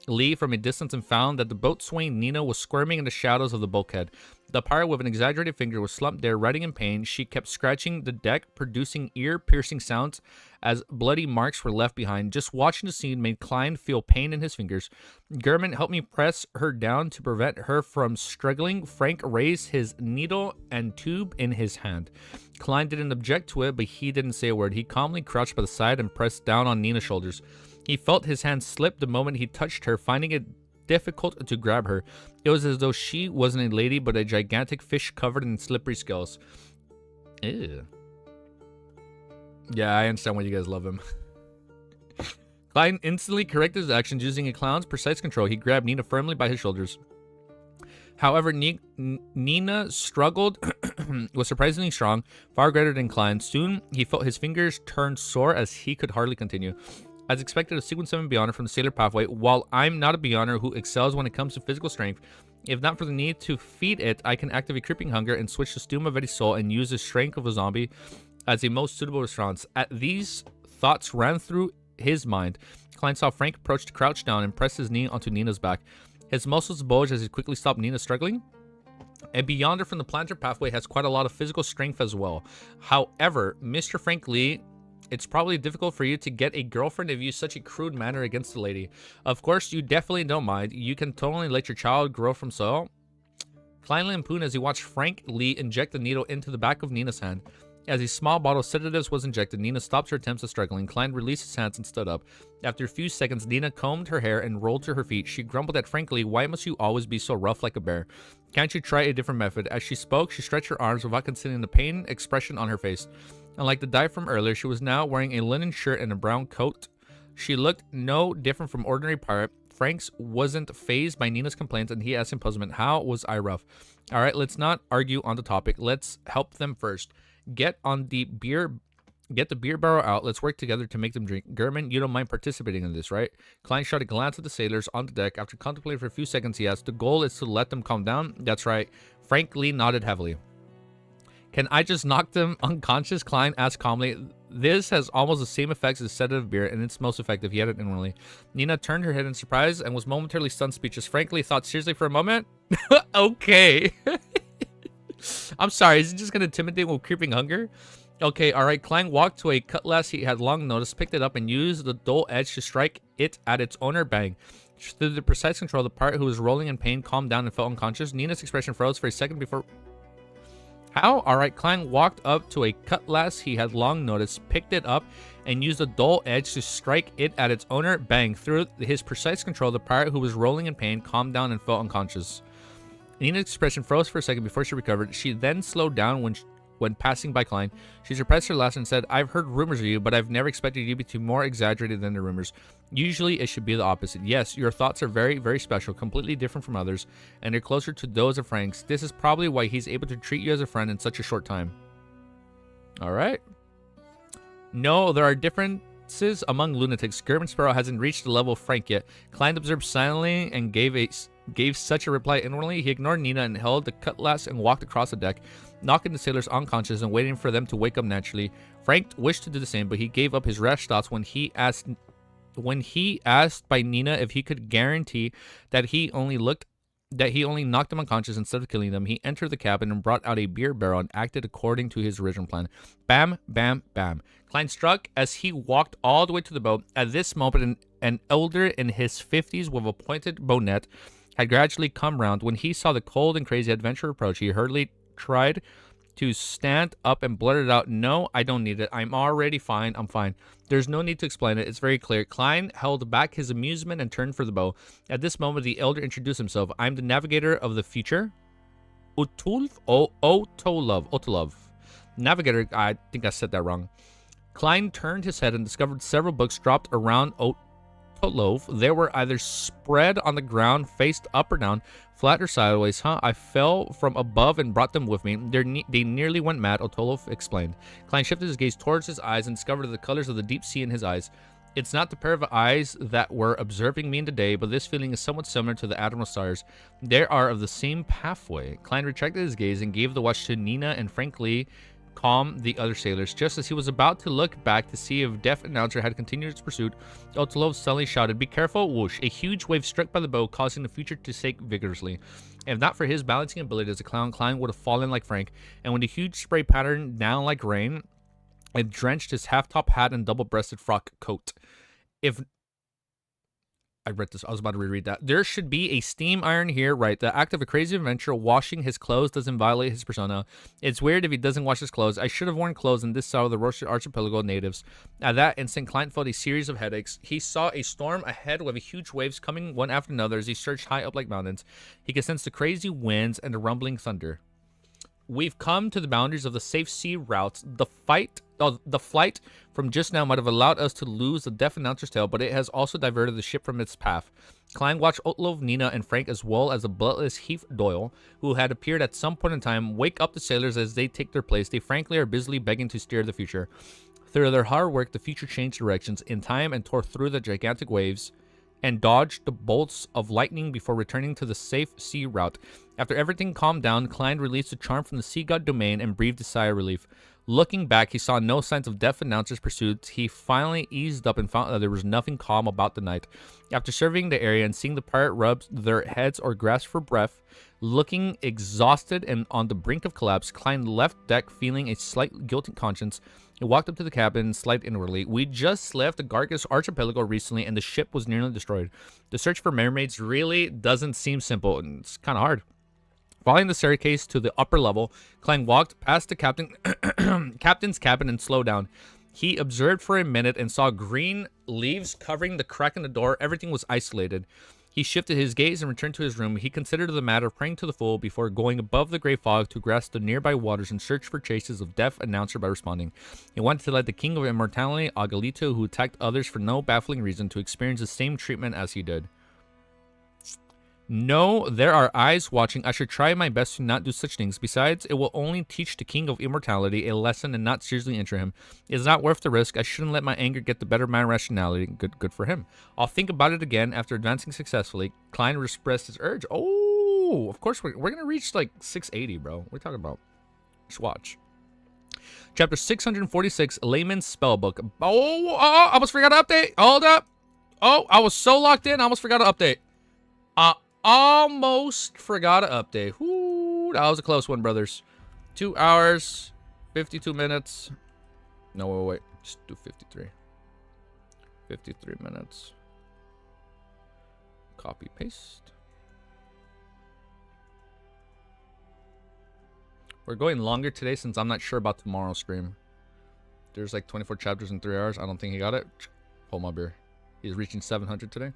Lee from a distance and found that the boatswain Nina was squirming in the shadows of the bulkhead. The pirate with an exaggerated finger was slumped there, writhing in pain. She kept scratching the deck, producing ear-piercing sounds as bloody marks were left behind. Just watching the scene made Klein feel pain in his fingers. German helped me press her down to prevent her from struggling. Frank raised his needle and tube in his hand. Klein didn't object to it, but he didn't say a word. He calmly crouched by the side and pressed down on Nina's shoulders. He felt his hand slip the moment he touched her, finding it difficult to grab her. It was as though she wasn't a lady, but a gigantic fish covered in slippery scales. Ew. Yeah, I understand why you guys love him. Klein instantly corrected his actions using a clown's precise control. He grabbed Nina firmly by his shoulders. However, Nina struggled, was surprisingly strong, far greater than Klein. Soon, he felt his fingers turn sore as he could hardly continue. As expected, a Sequence 7 Beyonder from the Sailor Pathway. While I'm not a Beyonder who excels when it comes to physical strength, if not for the need to feed it, I can activate Creeping Hunger and switch to Stuma Veti Soul and use the strength of a zombie as a most suitable response. These thoughts ran through his mind. Klein saw Frank approach to crouch down and press his knee onto Nina's back. His muscles bulged as he quickly stopped Nina struggling. A Beyonder from the Planter Pathway has quite a lot of physical strength as well. However, Mr. Frank Lee, it's probably difficult for you to get a girlfriend if you use such a crude manner against a lady. Of course, you definitely don't mind. You can totally let your child grow from soil. Klein lampooned as he watched Frank Lee inject the needle into the back of Nina's hand. As a small bottle of sedatives was injected, Nina stopped her attempts at struggling. Klein released his hands and stood up. After a few seconds, Nina combed her hair and rolled to her feet. She grumbled at Frank Lee, "Why must you always be so rough like a bear? Can't you try a different method?" As she spoke, she stretched her arms without concealing the pain expression on her face. Unlike the dive from earlier, she was now wearing a linen shirt and a brown coat. She looked no different from ordinary pirate. Franks wasn't fazed by Nina's complaints, and he asked in puzzlement, "How was I rough?" "All right, let's not argue on the topic. Let's help them first. Get the beer barrel out. Let's work together to make them drink. German, you don't mind participating in this, right?" Klein shot a glance at the sailors on the deck. After contemplating for a few seconds, he asked, "The goal is to let them calm down?" "That's right." Frank Lee nodded heavily. "Can I just knock them unconscious?" Klein asked calmly. "This has almost the same effects as sedative beer, and it's most effective." He added inwardly. Nina turned her head in surprise and was momentarily stunned speechless. Frank Lee thought seriously for a moment. Okay. I'm sorry, is he just going to intimidate with Creeping Hunger? Okay, alright. Klein walked to a cutlass he had long noticed, picked it up, and used the dull edge to strike it at its owner. Bang. Through the precise control, the pirate who was rolling in pain calmed down and fell unconscious. Nina's expression froze for a second before... How? Alright, Klein walked up to a cutlass he had long noticed, picked it up, and used the dull edge to strike it at its owner. Bang. Through his precise control, the pirate who was rolling in pain calmed down and fell unconscious. Nina's expression froze for a second before she recovered. She then slowed down when passing by Klein. She suppressed her laughter and said, "I've heard rumors of you, but I've never expected you to be more exaggerated than the rumors. Usually, it should be the opposite. Yes, your thoughts are very, very special, completely different from others, and they're closer to those of Frank's. This is probably why he's able to treat you as a friend in such a short time." All right. No, there are differences among lunatics. German Sparrow hasn't reached the level of Frank yet. Klein observed silently and gave such a reply inwardly. He ignored Nina and held the cutlass and walked across the deck, knocking the sailors unconscious and waiting for them to wake up naturally. Frank wished to do the same, but he gave up his rash thoughts when he asked by Nina if he could guarantee that he only knocked them unconscious instead of killing them. He entered the cabin and brought out a beer barrel and acted according to his original plan. Bam, bam, bam. Klein struck as he walked all the way to the boat. At this moment, an elder in his 50s with a pointed bonnet had gradually come round. When he saw the cold and crazy adventurer approach, he hurriedly tried to stand up and blurted out, "No, I don't need it. I'm already fine. I'm fine." There's no need to explain it. It's very clear. Klein held back his amusement and turned for the bow. At this moment, the elder introduced himself. "I'm the navigator of the future. Otolov. Navigator, I think I said that wrong." Klein turned his head and discovered several books dropped around Otolov. They were either spread on the ground, faced up or down, flat or sideways. I fell from above and brought them with me. They nearly went mad, Otolov explained. Klein shifted his gaze towards his eyes and discovered the colors of the deep sea in his eyes. "It's not the pair of eyes that were observing me in the day, but this feeling is somewhat similar to the Admiral stars. They are of the same pathway." Klein retracted his gaze and gave the watch to Nina and frankly calmed the other sailors. Just as he was about to look back to see if Deaf Announcer had continued its pursuit, Otolov suddenly shouted, "Be careful!" Whoosh. A huge wave struck by the bow, causing the future to shake vigorously. If not for his balancing ability as a clown, Klein would have fallen like Frank, and when the huge spray patterned down like rain, it drenched his half-top hat and double-breasted frock coat. If I read this, I was about to reread that. There should be a steam iron here, right? The act of a crazy adventurer washing his clothes doesn't violate his persona. It's weird if he doesn't wash his clothes. I should have worn clothes in this side of the roasted archipelago natives. At that instant, Klein felt a series of headaches. He saw a storm ahead with huge waves coming one after another as he surged high up like mountains. He could sense the crazy winds and the rumbling thunder. We've come to the boundaries of the safe sea routes. The flight from just now might have allowed us to lose the Deaf Announcer's tail, but it has also diverted the ship from its path. Klein watched Otlov, Nina, and Frank, as well as the bloodless Heath Doyle, who had appeared at some point in time, wake up the sailors as they take their place. They frankly are busily begging to steer the future. Through their hard work, the future changed directions in time and tore through the gigantic waves and dodged the bolts of lightning before returning to the safe sea route. After everything calmed down, Klein released the charm from the sea god domain and breathed a sigh of relief. Looking back, he saw no signs of Deaf Announcer's pursuit. He finally eased up and found that there was nothing calm about the night. After surveying the area and seeing the pirate rub their heads or grasp for breath, looking exhausted and on the brink of collapse, Klein left deck feeling a slight guilty conscience. He walked up to the cabin and sighed inwardly. "We just left the Gargus archipelago recently and the ship was nearly destroyed. The search for mermaids really doesn't seem simple, and it's kind of hard." Following the staircase to the upper level, Klein walked past the captain's cabin and slowed down. He observed for a minute and saw green leaves covering the crack in the door. Everything was isolated. He shifted his gaze and returned to his room. He considered the matter, praying to the fool before going above the gray fog to grasp the nearby waters and search for traces of Deaf Announcer by responding. He wanted to let the King of Immortality, Agalito, who attacked others for no baffling reason, to experience the same treatment as he did. "No, there are eyes watching. I should try my best to not do such things. Besides, it will only teach the King of Immortality a lesson and not seriously injure him. It's not worth the risk. I shouldn't let my anger get the better of my rationality." Good for him. "I'll think about it again." After advancing successfully, Klein repressed his urge. Oh, of course, we're going to reach like 680, bro. What are we talking about? Just watch. Chapter 646, Layman's Spellbook. Oh, I almost forgot to update. Hold up. Oh, I was so locked in, I almost forgot to update. Almost forgot to update. Whoo, that was a close one, brothers. 2 hours, 52 minutes. No, wait. Just do 53. 53 minutes. Copy, paste. We're going longer today since I'm not sure about tomorrow's stream. There's like 24 chapters in 3 hours. I don't think he got it. Hold my beer. He's reaching 700 today.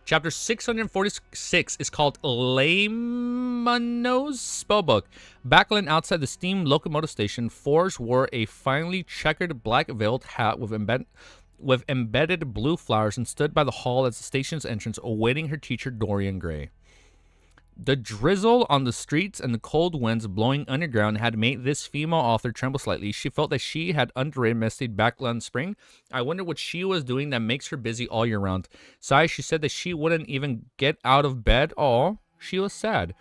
Chapter 646 is called Layman's Spellbook. Backland outside the steam locomotive station, Forge wore a finely checkered black veiled hat with embedded blue flowers and stood by the hall at the station's entrance, awaiting her teacher, Dorian Gray. The drizzle on the streets and the cold winds blowing underground had made this female author tremble slightly. She felt that she had underestimated Backland Spring. I wonder what she was doing that makes her busy all year round. Sigh, she said that she wouldn't even get out of bed. Oh, she was sad.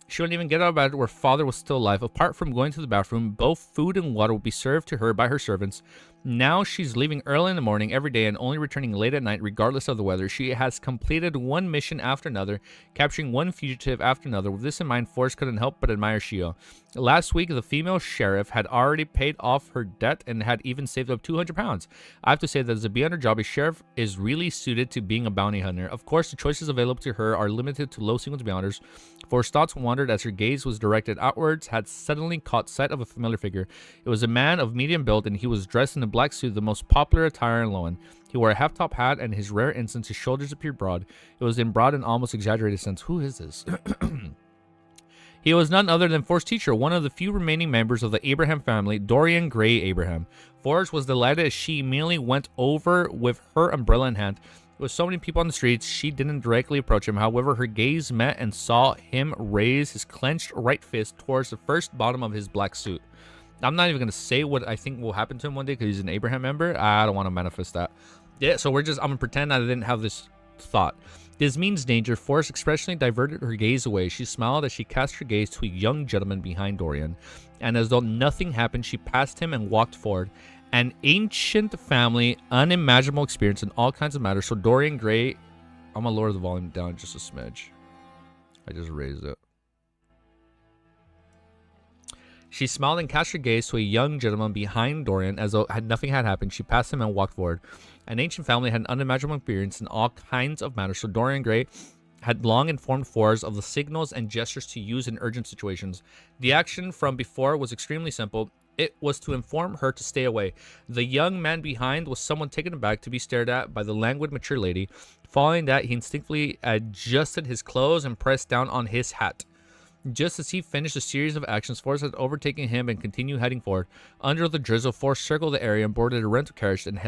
She wouldn't even get out of bed where father was still alive. Apart from going to the bathroom, both food and water would be served to her by her servants. Now she's leaving early in the morning every day and only returning late at night regardless of the weather. She has completed one mission after another, capturing one fugitive after another. With this in mind, Forrest couldn't help but admire Shio. Last week, the female sheriff had already paid off her debt and had even saved up 200 pounds. I have to say that as a beyond her job, a sheriff is really suited to being a bounty hunter. Of course, the choices available to her are limited to low sequence beyonders. Forrest's thoughts wandered as her gaze was directed outwards, had suddenly caught sight of a familiar figure. It was a man of medium build, and he was dressed in a black suit, the most popular attire in Lowen. He wore a half-top hat, and his rare instance, his shoulders appeared broad. It was in broad and almost exaggerated sense. Who is this? He was none other than Forrest's teacher, one of the few remaining members of the Abraham family, Dorian Gray Abraham. Forrest was delighted as she immediately went over with her umbrella in hand. With so many people on the streets, she didn't directly approach him. However, her gaze met and saw him raise his clenched right fist towards the first bottom of his black suit. I'm not even going to say what I think will happen to him one day because he's an Abraham member. I don't want to manifest that. Yeah, so I'm going to pretend I didn't have this thought. This means danger. Forrest expressly diverted her gaze away. She smiled as she cast her gaze to a young gentleman behind Dorian. And as though nothing happened, she passed him and walked forward. An ancient family, unimaginable experience in all kinds of matters. So Dorian Gray, I'm going to lower the volume down just a smidge. I just raised it. She smiled and cast her gaze to a young gentleman behind Dorian. As though nothing had happened, she passed him and walked forward. An ancient family had an unimaginable experience in all kinds of matters, so Dorian Gray had long informed Forrest of the signals and gestures to use in urgent situations. The action from before was extremely simple. It was to inform her to stay away. The young man behind was someone taken aback to be stared at by the languid, mature lady. Following that, he instinctively adjusted his clothes and pressed down on his hat. Just as he finished a series of actions, Forrest had overtaken him and continued heading forward. Under the drizzle, Forrest circled the area and boarded a rental carriage and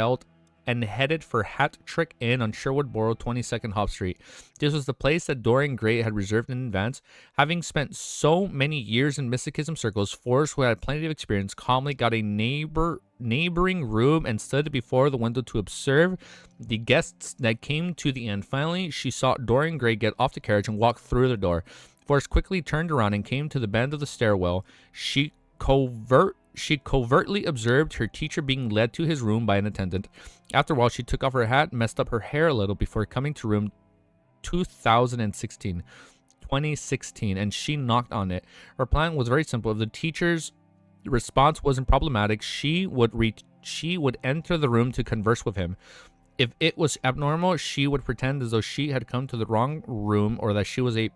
headed for Hat Trick Inn on Sherwood Borough 22nd Hop Street. This was the place that Dorian Gray had reserved in advance. Having spent so many years in mysticism circles, Forrest, who had plenty of experience, calmly got a neighboring room and stood before the window to observe the guests that came to the inn. Finally, she saw Dorian Gray get off the carriage and walk through the door. Forrest quickly turned around and came to the bend of the stairwell. She covertly observed her teacher being led to his room by an attendant. After a while, she took off her hat, messed up her hair a little before coming to room 2016, and she knocked on it. Her plan was very simple. If the teacher's response wasn't problematic, she would enter the room to converse with him. If it was abnormal, she would pretend as though she had come to the wrong room or that she was a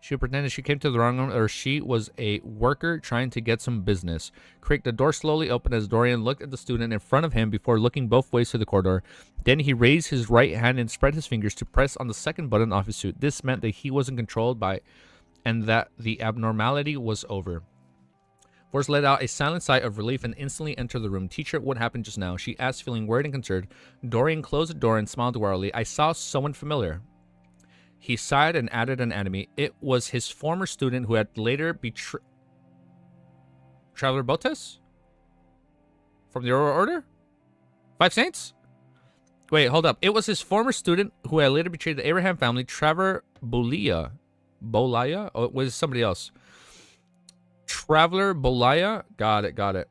She pretended she came to the wrong room or she was a worker trying to get some business. Creaked. The door slowly opened as Dorian looked at the student in front of him before looking both ways to the corridor. Then he raised his right hand and spread his fingers to press on the second button off his suit. This meant that he wasn't controlled by and that the abnormality was over. Forrest let out a silent sigh of relief and instantly entered the room. Teacher, what happened just now? She asked, feeling worried and concerned. Dorian closed the door and smiled warily. I saw someone familiar. He sighed and added an enemy. It was his former student who had later betrayed... Traveler Botes? From the Aurora Order? Five Saints? Wait, hold up. It was his former student who had later betrayed the Abraham family, Traveler Bolaya. Bolaya? Oh, it was somebody else. Traveler Bolaya? Got it.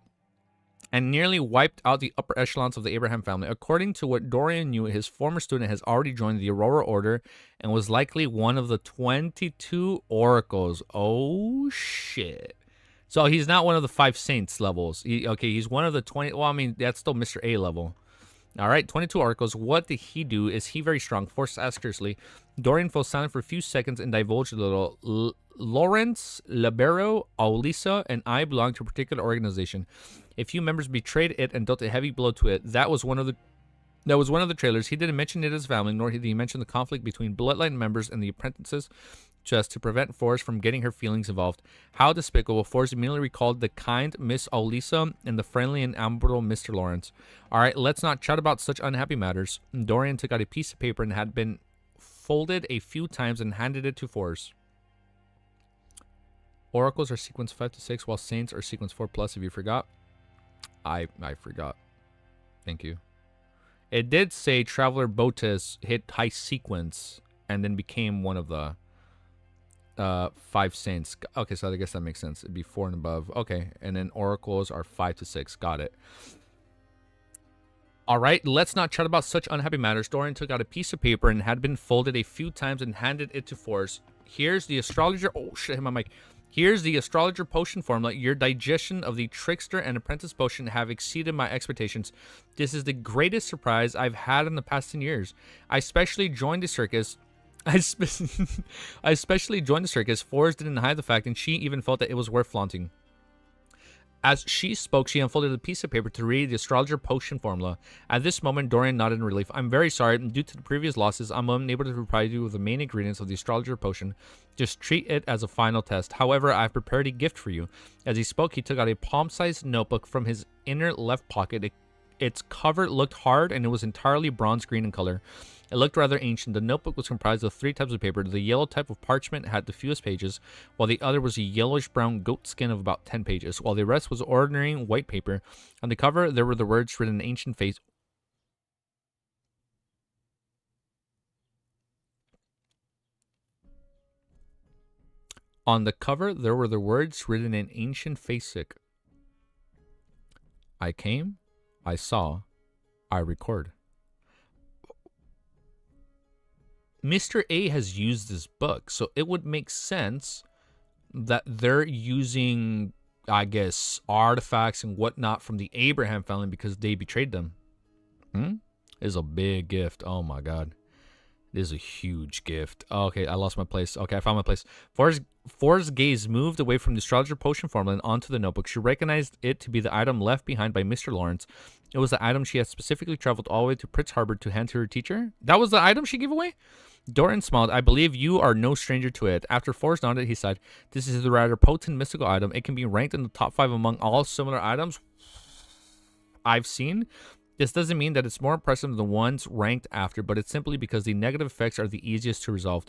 And nearly wiped out the upper echelons of the Abraham family. According to what Dorian knew, his former student has already joined the Aurora Order and was likely one of the 22 oracles. Oh, shit. So he's not one of the 5 saints levels. He's one of the 20... Well, I mean, that's still Mr. A level. All right, 22 oracles. What did he do? Is he very strong? Forrest asked curiously. Dorian fell silent for a few seconds and divulged a little. Lawrence, Libero, Aulisa, and I belong to a particular organization. A few members betrayed it and dealt a heavy blow to it. That was one of the trailers. He didn't mention it as family, nor did he mention the conflict between Bloodline members and the apprentices, just to prevent Forrest from getting her feelings involved. How despicable. Forrest immediately recalled the kind Miss Aulisa and the friendly and amable Mr. Lawrence. All right, let's not chat about such unhappy matters. Dorian took out a piece of paper and had been folded a few times and handed it to Forrest. Oracles are sequence 5 to 6, while saints are sequence 4 plus. If you forgot, I forgot. Thank you. It did say Traveler Botes hit high sequence and then became one of the 5 saints. Okay, so I guess that makes sense. It'd be 4 and above. Okay, and then oracles are 5 to 6. Got it. All right, let's not chat about such unhappy matters. Dorian took out a piece of paper and had been folded a few times and handed it to Forrest. Here's the astrologer. Oh shit, hit my mic. Here's the astrologer potion formula. Your digestion of the trickster and apprentice potion have exceeded my expectations. This is the greatest surprise I've had in the past 10 years. I especially joined the circus. I especially joined the circus. Forrest didn't hide the fact, and she even felt that it was worth flaunting. As she spoke, she unfolded a piece of paper to read the astrologer potion formula. At this moment, Dorian nodded in relief. I'm very sorry. Due to the previous losses, I'm unable to provide you with the main ingredients of the astrologer potion. Just treat it as a final test. However, I've prepared a gift for you. As he spoke, he took out a palm-sized notebook from his inner left pocket. Its cover looked hard, and it was entirely bronze green in color. It looked rather ancient. The notebook was comprised of 3 types of paper. The yellow type of parchment had the fewest pages, while the other was a yellowish-brown goat skin of about 10 pages, while the rest was ordinary white paper. On the cover, there were the words written in ancient face. On the cover, there were the words written in ancient Phasic. I came, I saw, I record. Mr. A has used this book, so it would make sense that they're using, I guess, artifacts and whatnot from the Abraham family because they betrayed them. It's a big gift. Oh my god. This is a huge gift. Oh, okay, I lost my place. Okay, I found my place. Forrest's gaze moved away from the astrologer potion formula and onto the notebook. She recognized it to be the item left behind by Mr. Lawrence. It was the item she had specifically traveled all the way to Prince Harbor to hand to her teacher. That was the item she gave away? Dorian smiled. I believe you are no stranger to it. After Forrest nodded, he said, this is a rather potent mystical item. It can be ranked in the top 5 among all similar items I've seen. This doesn't mean that it's more impressive than the ones ranked after, but it's simply because the negative effects are the easiest to resolve.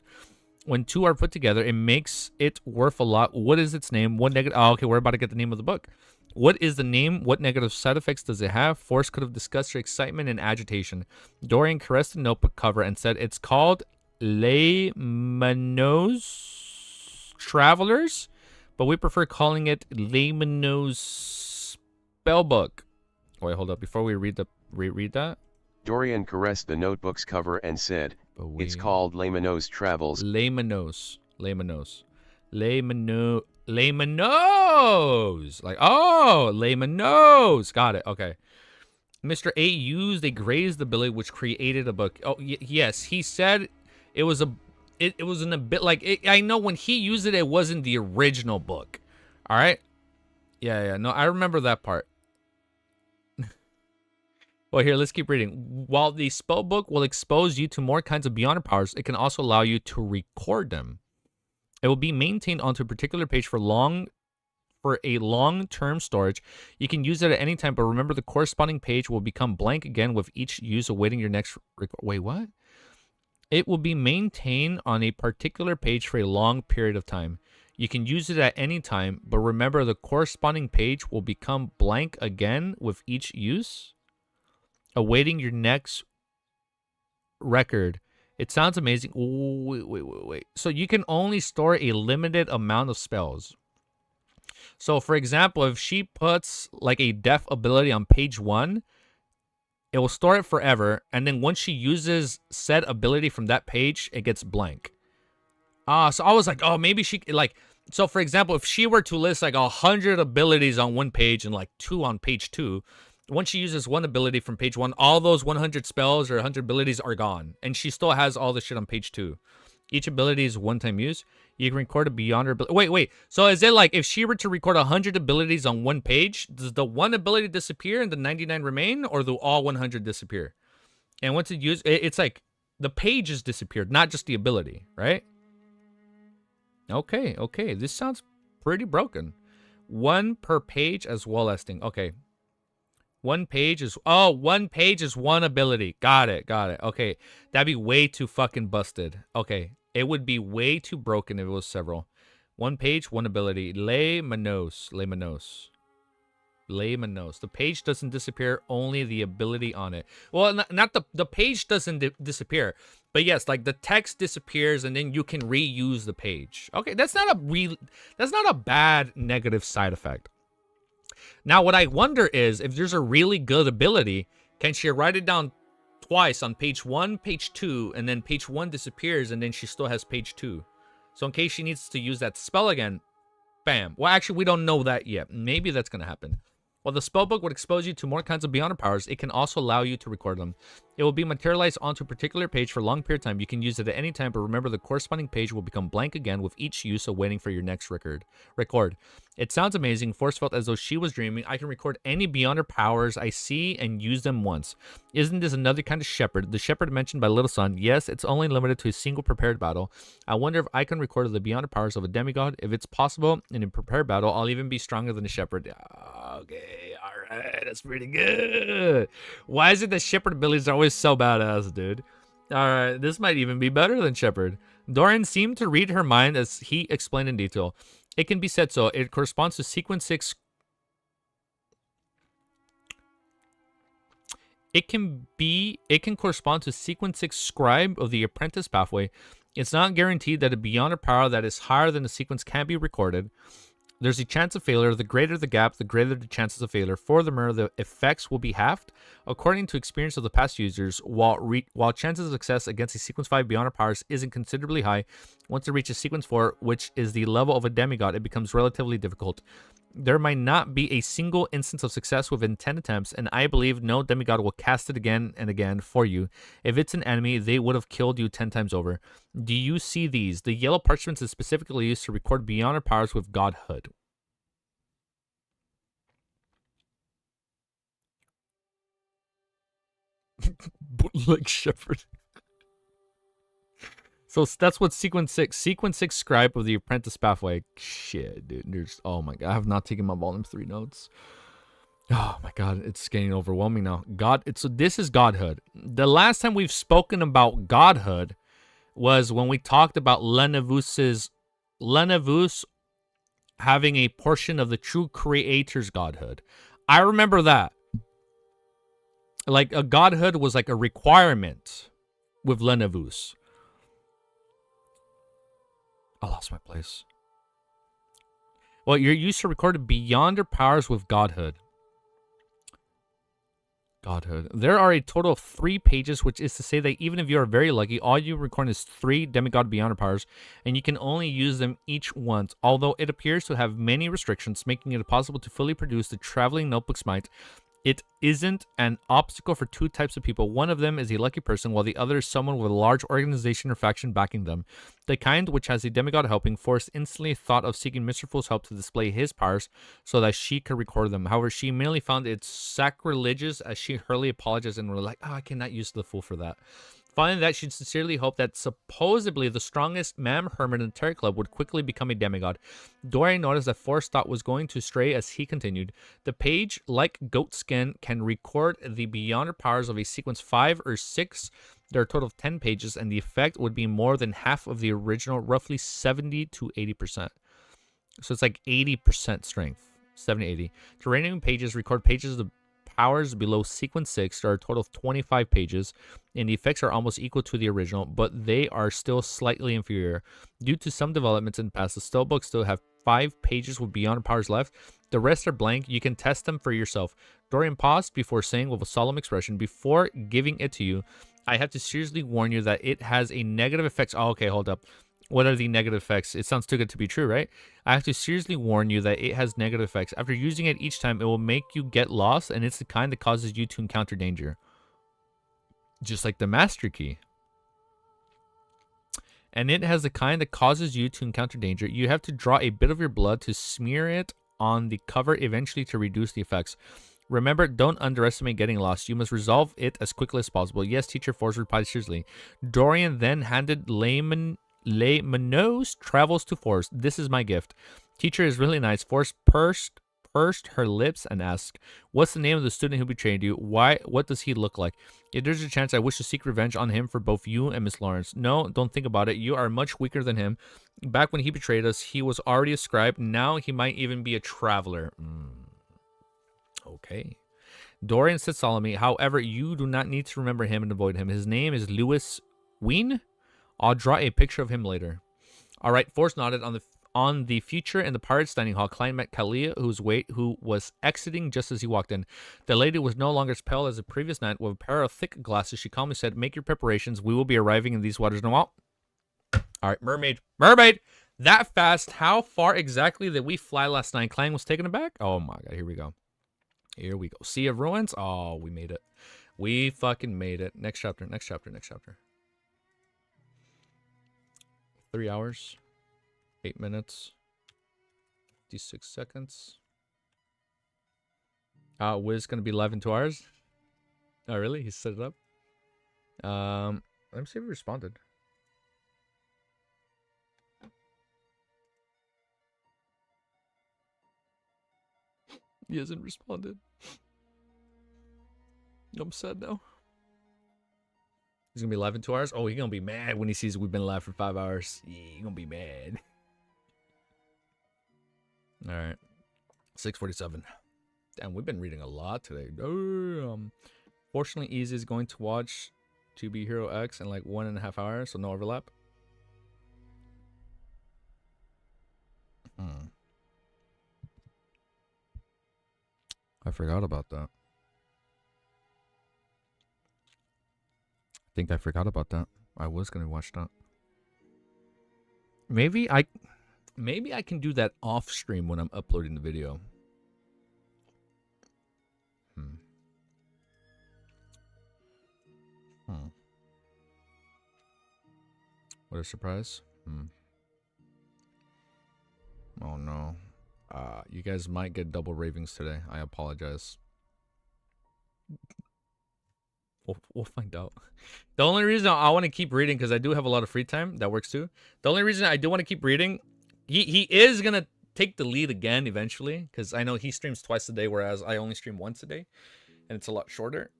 When 2 are put together, it makes it worth a lot. What is its name? What negative? Oh, okay, we're about to get the name of the book. What is the name? What negative side effects does it have? Forrest could have discussed her excitement and agitation. Dorian caressed the notebook cover and said, it's called Layman's Travelers, but we prefer calling it Layman's Spellbook. Wait, hold up. Before we read that. Dorian caressed the notebook's cover and said, it's called Layman's Travels. Layman's. Like, oh, Layman's. Got it. Okay. Mr. A used a grazed ability which created a book. Oh, yes. He said it was a bit like, I know when he used it, it wasn't the original book. All right. Yeah. No, I remember that part. Well, here, let's keep reading. While the spellbook will expose you to more kinds of beyond powers, it can also allow you to record them. It will be maintained onto a particular page for a long-term storage. You can use it at any time, but remember the corresponding page will become blank again with each use awaiting your next record. Wait, what? It will be maintained on a particular page for a long period of time. You can use it at any time, but remember the corresponding page will become blank again with each use awaiting your next record. It sounds amazing. Wait. So you can only store a limited amount of spells. So for example, if she puts like a death ability on page 1, it will store it forever. And then once she uses said ability from that page, it gets blank. So I was like, oh, maybe she like, so for example, if she were to list like 100 abilities on one page and like 2 on page 2, once she uses one ability from page 1, all those 100 spells or 100 abilities are gone. And she still has all the shit on page 2. Each ability is one-time use. You can record it beyond her ability. Wait. So is it like if she were to record 100 abilities on one page, does the one ability disappear and the 99 remain? Or do all 100 disappear? And once it uses, it's like the page is disappeared, not just the ability, right? Okay. This sounds pretty broken. 1 per page as well as thing. Okay. One page is one ability. Got it. Okay. That'd be way too fucking busted. Okay. It would be way too broken if it was several. 1 page, 1 ability. Layman's. Layman knows. The page doesn't disappear, only the ability on it. Well, not the page doesn't disappear. But yes, like the text disappears and then you can reuse the page. Okay, that's not a bad negative side effect. Now, what I wonder is if there's a really good ability, can she write it down twice on page 1, page 2, and then page 1 disappears and then she still has page 2. So in case she needs to use that spell again, bam. Well, actually, we don't know that yet. Maybe that's going to happen. While the spellbook would expose you to more kinds of Beyonder powers, it can also allow you to record them. It will be materialized onto a particular page for a long period of time. You can use it at any time, but remember the corresponding page will become blank again with each use, of waiting for your next record. It sounds amazing. Force felt as though she was dreaming. I can record any Beyonder powers I see and use them once. Isn't this another kind of shepherd? The shepherd mentioned by Little Sun. Yes, it's only limited to a single prepared battle. I wonder if I can record the Beyonder powers of a demigod. If it's possible, in a prepared battle, I'll even be stronger than a shepherd. Okay, alright, that's pretty good. Why is it that shepherd abilities are always so badass, dude? Alright, this might even be better than shepherd. Dorian seemed to read her mind as he explained in detail. It can be said so. It corresponds to sequence 6. It can correspond to sequence 6 scribe of the apprentice pathway. It's not guaranteed that a Beyonder power that is higher than the sequence can be recorded. There's a chance of failure. The greater the gap, the greater the chances of failure. Furthermore, the effects will be halved. According to experience of the past users, while chances of success against a Sequence 5 Beyonder powers isn't considerably high, once it reaches Sequence 4, which is the level of a demigod, it becomes relatively difficult. There might not be a single instance of success within 10 attempts, and I believe no demigod will cast it again and again for you. If it's an enemy, they would have killed you 10 times over. Do you see these? The yellow parchment is specifically used to record Beyonder powers with godhood. Bootleg shepherd. So that's what sequence 6 scribe of the apprentice pathway. Shit, dude. There's, oh my god, I have not taken my Vol.3 notes. Oh my god, it's getting overwhelming now. This is godhood. The last time we've spoken about godhood was when we talked about Lenavus having a portion of the true creator's godhood. I remember that. Like a godhood was like a requirement with Lenavus. I lost my place. Well, you're used to record Beyonder powers with godhood. There are a total of 3 pages, which is to say that even if you are very lucky, all you record is 3 demigod Beyonder powers, and you can only use them each once. Although it appears to have many restrictions, making it impossible to fully produce the traveling notebook smite, it isn't an obstacle for 2 types of people. One of them is a lucky person, while the other is someone with a large organization or faction backing them. The kind which has a demigod helping force instantly thought of seeking Mr. Fool's help to display his powers so that she could record them. However, she immediately found it sacrilegious as she hurriedly apologized and were like, I cannot use the Fool for that. Finding that, she sincerely hoped that supposedly the strongest man hermit in the Terry Club would quickly become a demigod. Dorian noticed that Forrest's thought was going to stray as he continued. The page, like goat skin, can record the Beyonder powers of a sequence 5 or 6. There are a total of 10 pages, and the effect would be more than half of the original, roughly 70 to 80%. So it's like 80% strength, 70, 80. The remaining pages record pages of the powers below sequence 6. There are a total of 25 pages, and the effects are almost equal to the original, but they are still slightly inferior. Due to some developments in the past, the Spellbook still have 5 pages with Beyonder powers left. The rest are blank. You can test them for yourself. Dorian paused before saying with a solemn expression, before giving it to you, I have to seriously warn you that it has a negative effect. Oh, okay, hold up. What are the negative effects? It sounds too good to be true, right? I have to seriously warn you that it has negative effects. After using it each time, it will make you get lost, and it's the kind that causes you to encounter danger. Just like the Master Key. And it has the kind that causes you to encounter danger. You have to draw a bit of your blood to smear it on the cover eventually to reduce the effects. Remember, don't underestimate getting lost. You must resolve it as quickly as possible. Yes, Teacher Force replied seriously. Dorian then handed Layman's travels to Force. This is my gift. Teacher is really nice. Force pursed her lips and asked, what's the name of the student who betrayed you? What does he look like? If there's a chance, I wish to seek revenge on him for both you and Miss Lawrence. No, don't think about it. You are much weaker than him. Back when he betrayed us, he was already a scribe. Now he might even be a traveler. Okay. Dorian said solemnly, however, you do not need to remember him and avoid him. His name is Lewis Ween. I'll draw a picture of him later. All right, Force nodded. On the future in the pirate's dining hall, Klein met Kalia, who was exiting just as he walked in. The lady was no longer as pale as the previous night. With a pair of thick glasses, she calmly said, make your preparations. We will be arriving in these waters in a while. All right, mermaid. Mermaid! That fast. How far exactly did we fly last night? Klein was taken aback. Oh, my God. Here we go. Here we go. Sea of Ruins. Oh, we made it. We fucking made it. Next chapter. Next chapter. Next chapter. 3 hours. 8 minutes. 56 seconds. Wiz gonna be live in 2 hours. Oh, really? He set it up. Let me see if he responded. He hasn't responded. I'm sad now. He's gonna be live in 2 hours. Oh, he's gonna be mad when he sees we've been live for 5 hours. Yeah, he's gonna be mad. All right, 6:47. Damn, we've been reading a lot today. Fortunately, Easy is going to watch To Be Hero X in like 1.5 hours, so no overlap. I forgot about that. I think I forgot about that. I was gonna watch that. Maybe I can do that off stream when I'm uploading the video. What a surprise. Oh no. You guys might get double ravings today. I apologize. We'll find out. The only reason I want to keep reading, because I do have a lot of free time. That works too. The only reason I do want to keep reading, he is going to take the lead again eventually, because I know he streams twice a day, whereas I only stream once a day, and it's a lot shorter.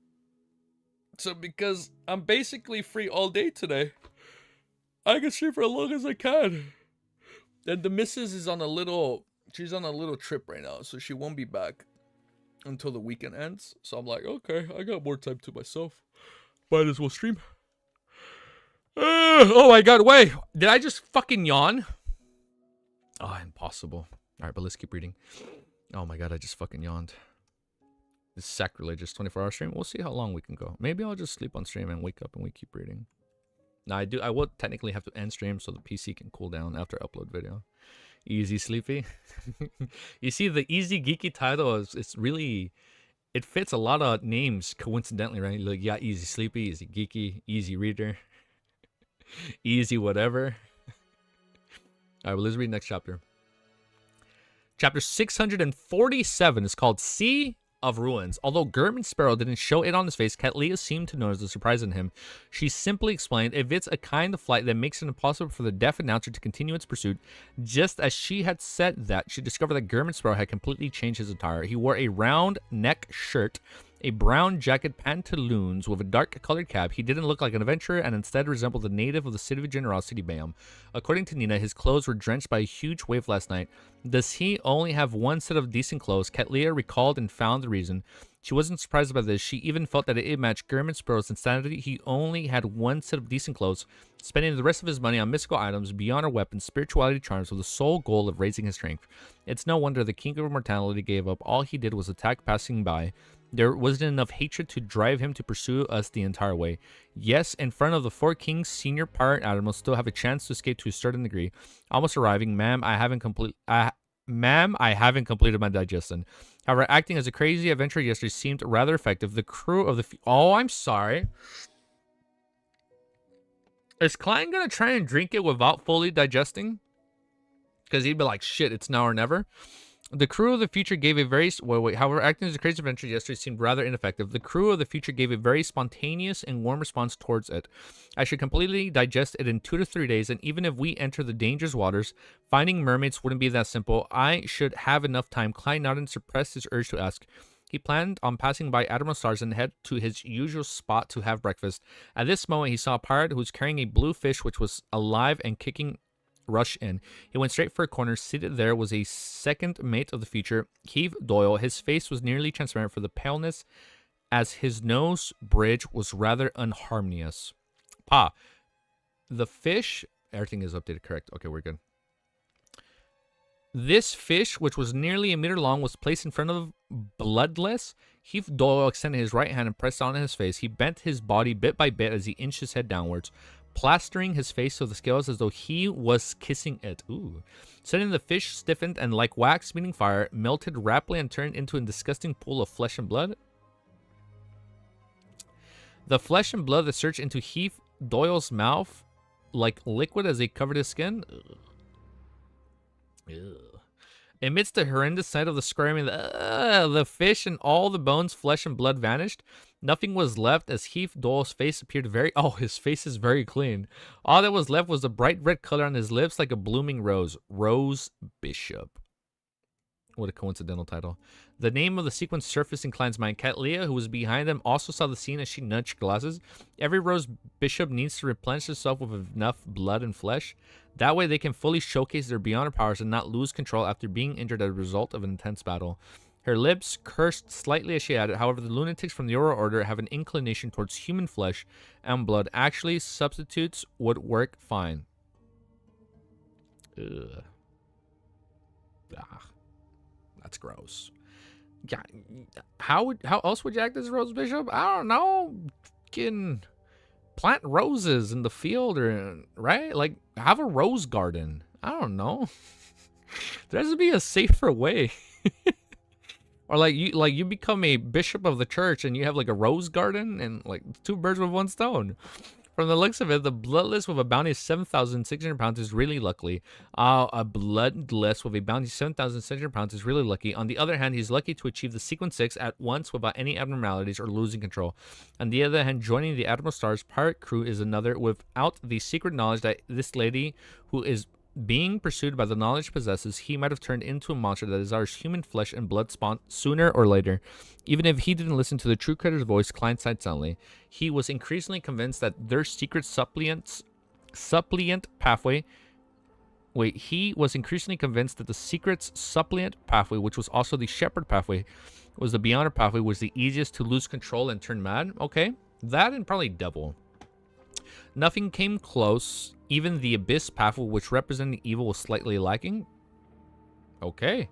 So because I'm basically free all day today, I can stream for as long as I can. And the missus is on a little, she's on a little trip right now, so she won't be back until the weekend ends. So I'm like, okay, I got more time to myself. Might as well stream. Oh my god, wait. Did I just fucking yawn? Oh, impossible. Alright, but let's keep reading. Oh my god, I just fucking yawned. This sacrilegious 24-hour stream. We'll see how long we can go. Maybe I'll just sleep on stream and wake up and we keep reading. Now, I will technically have to end stream so the PC can cool down after upload video. Easy Sleepy. You see, the Easy Geeky title is, it's really, it fits a lot of names coincidentally, right? Like, yeah, Easy Sleepy, Easy Geeky, Easy Reader, Easy whatever. All right, well, let's read next chapter. Chapter 647 is called Sea of Ruins. Although German Sparrow didn't show it on his face, Katlia seemed to notice the surprise in him. She simply explained, if it's a kind of flight that makes it impossible for the deaf announcer to continue its pursuit. Just as she had said that, she discovered that German Sparrow had completely changed his attire. He wore a round neck shirt, a brown jacket, pantaloons with a dark colored cap. He didn't look like an adventurer and instead resembled a native of the City of Generosity Bayam. According to Nina, his clothes were drenched by a huge wave last night. Does he only have one set of decent clothes? Katlia recalled and found the reason. She wasn't surprised by this. She even felt that it matched German Sparrow's insanity. He only had one set of decent clothes, spending the rest of his money on mystical items beyond our weapons, spirituality charms, with the sole goal of raising his strength. It's no wonder the King of Mortality gave up. All he did was attack passing by. There wasn't enough hatred to drive him to pursue us the entire way. Yes, in front of the 4 kings, senior pirate admirals still have a chance to escape to a certain degree. Almost arriving, ma'am, I haven't completed my digestion. However, acting as a crazy adventurer yesterday seemed rather effective. The crew of the... Oh, I'm sorry. Is Klein gonna try and drink it without fully digesting? Because he'd be like, shit, it's now or never. The crew of the future gave a very... However, acting as a crazy adventure yesterday seemed rather ineffective. The crew of the future gave a very spontaneous and warm response towards it. I should completely digest it in 2 to 3 days, and even if we enter the dangerous waters, finding mermaids wouldn't be that simple. I should have enough time. Klein nodded and suppressed his urge to ask. He planned on passing by Admiral Stars and head to his usual spot to have breakfast. At this moment, he saw a pirate who was carrying a blue fish which was alive and kicking rush in. He went straight for a corner. Seated there was a second mate of the future, Heave Doyle. His face was nearly transparent for the paleness, as his nose bridge was rather unharmonious. The fish... Everything is updated correct. Okay, we're good. This fish, which was nearly a meter long, was placed in front of Bloodless. Heath Doyle extended his right hand and pressed on his face. He bent his body bit by bit as he inched his head downwards, plastering his face to the scales as though he was kissing it. Ooh. Suddenly the fish stiffened and, like wax meeting fire, melted rapidly and turned into a disgusting pool of flesh and blood. The flesh and blood that surged into Heath Doyle's mouth like liquid as they covered his skin. Ugh. Ugh. Amidst the horrendous sight of the screaming, the fish and all the bones, flesh, and blood vanished. Nothing was left as Heath Doyle's face appeared very... Oh, his face is very clean. All that was left was the bright red color on his lips like a blooming rose. Rose Bishop. What a coincidental title. The name of the sequence surfaced in Klein's mind. Cat Leah, who was behind them, also saw the scene as she nudged glasses. Every Rose Bishop needs to replenish herself with enough blood and flesh. That way they can fully showcase their beyond powers and not lose control after being injured as a result of an intense battle. Her lips cursed slightly as she added, however, the lunatics from the Oral Order have an inclination towards human flesh and blood. Actually, substitutes would work fine. Ugh. Ah. That's gross. Yeah, how else would you act as a Rose Bishop? I don't know. Can plant roses in the field, or right? Like have a rose garden. I don't know. There has to be a safer way. Or like you become a bishop of the church and you have like a rose garden and like 2 birds with 1 stone. From the looks of it, the Bloodless with a bounty of 7,600 pounds is really lucky. A Bloodless with a bounty of 7,600 pounds is really lucky. On the other hand, he's lucky to achieve the Sequence 6 at once without any abnormalities or losing control. On the other hand, joining the Admiral Star's pirate crew is another without the secret knowledge that this lady who is being pursued by the knowledge possesses, he might have turned into a monster that desires human flesh and blood spawn sooner or later. Even if he didn't listen to the true creator's voice, Klein sighed soundly. He was increasingly convinced that their secret suppliant pathway... Wait, he was increasingly convinced that the secret's suppliant pathway, which was also the shepherd pathway, was the beyonder pathway, was the easiest to lose control and turn mad. Okay, that and probably devil. Nothing came close. Even the abyss pathway, which represented evil, was slightly lacking. Okay.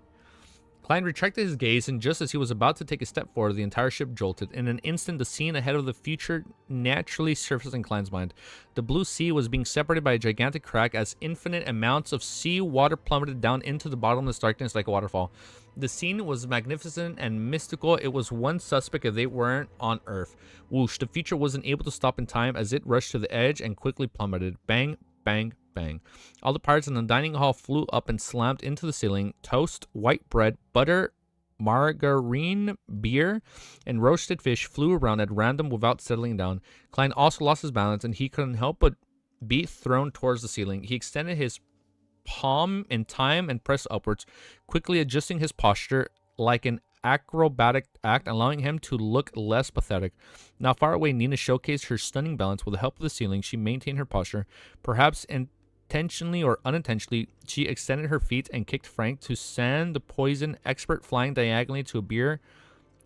Klein retracted his gaze, and just as he was about to take a step forward, the entire ship jolted. In an instant, the scene ahead of the future naturally surfaced in Klein's mind. The blue sea was being separated by a gigantic crack as infinite amounts of sea water plummeted down into the bottomless darkness like a waterfall. The scene was magnificent and mystical. It was one suspect if they weren't on Earth. Whoosh, the future wasn't able to stop in time as it rushed to the edge and quickly plummeted. Bang, bang, bang. All the pirates in the dining hall flew up and slammed into the ceiling. Toast, white bread, butter, margarine, beer, and roasted fish flew around at random without settling down. Klein also lost his balance, and he couldn't help but be thrown towards the ceiling. He extended his palm in time and pressed upwards, quickly adjusting his posture like an acrobatic act, allowing him to look less pathetic. Now far away, Nina showcased her stunning balance. With the help of the ceiling, she maintained her posture. Perhaps intentionally or unintentionally, she extended her feet and kicked Frank to send the poison expert flying diagonally to a beer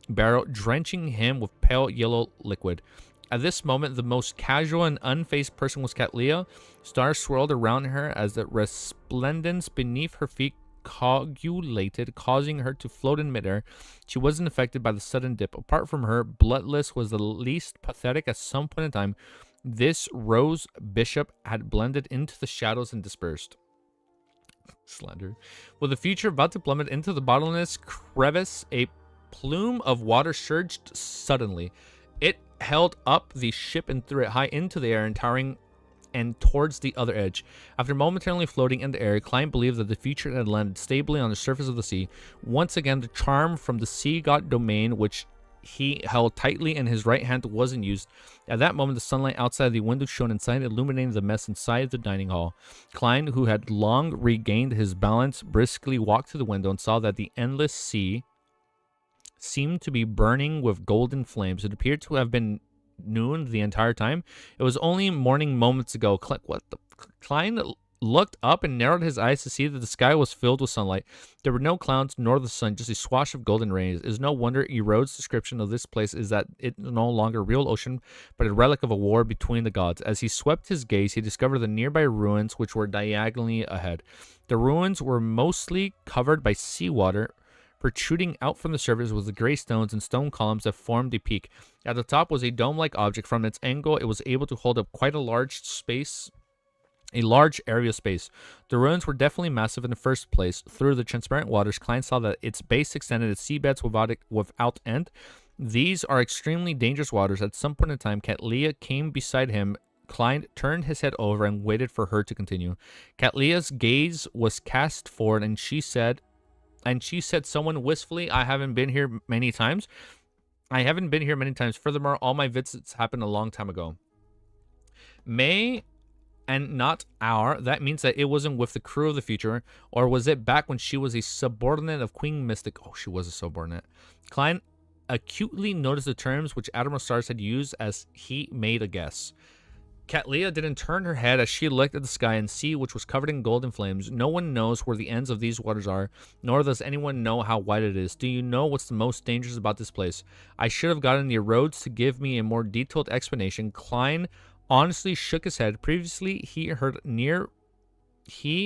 barrel, drenching him with pale yellow liquid. At this moment, the most casual and unfazed person was Cat Leah. Stars swirled around her as the resplendence beneath her feet coagulated, causing her to float in midair. She wasn't affected by the sudden dip. Apart from her, Bloodless was the least pathetic. At some point in time, this Rose Bishop had blended into the shadows and dispersed. Slender. With the future about to plummet into the bottomless crevice, a plume of water surged suddenly. It held up the ship and threw it high into the air and towering and towards the other edge. After momentarily floating in the air, Klein believed that the future had landed stably on the surface of the sea. Once again, the charm from the sea god domain, which he held tightly in his right hand, wasn't used. At that moment, the sunlight outside the window shone inside, illuminating the mess inside the dining hall. Klein, who had long regained his balance, briskly walked to the window and saw that the endless sea seemed to be burning with golden flames. It appeared to have been noon the entire time. It was only morning moments ago. Klein looked up and narrowed his eyes to see that the sky was filled with sunlight. There were no clouds nor the sun, just a swash of golden rays. It is no wonder Erode's description of this place is that it's no longer a real ocean, but a relic of a war between the gods. As he swept his gaze, he discovered the nearby ruins, which were diagonally ahead. The ruins were mostly covered by seawater. Protruding out from the surface was the gray stones and stone columns that formed a peak. At the top was a dome-like object. From its angle, it was able to hold up quite a large area of space. The ruins were definitely massive in the first place. Through the transparent waters, Klein saw that its base extended its seabeds without end. These are extremely dangerous waters. At some point in time, Katlia came beside him. Klein turned his head over and waited for her to continue. Katlia's gaze was cast forward, and she said someone wistfully, I haven't been here many times. Furthermore, all my visits happened a long time ago. May and not our. That means that it wasn't with the crew of the future, or was it back when she was a subordinate of Queen Mystic? Oh, she was a subordinate. Klein acutely noticed the terms which Admiral Stars had used as he made a guess. Katlia didn't turn her head as she looked at the sky and sea, which was covered in golden flames. No one knows where the ends of these waters are, nor does anyone know how wide it is. Do you know what's the most dangerous about this place? I should have gotten the roads to give me a more detailed explanation. Klein honestly shook his head. Previously, he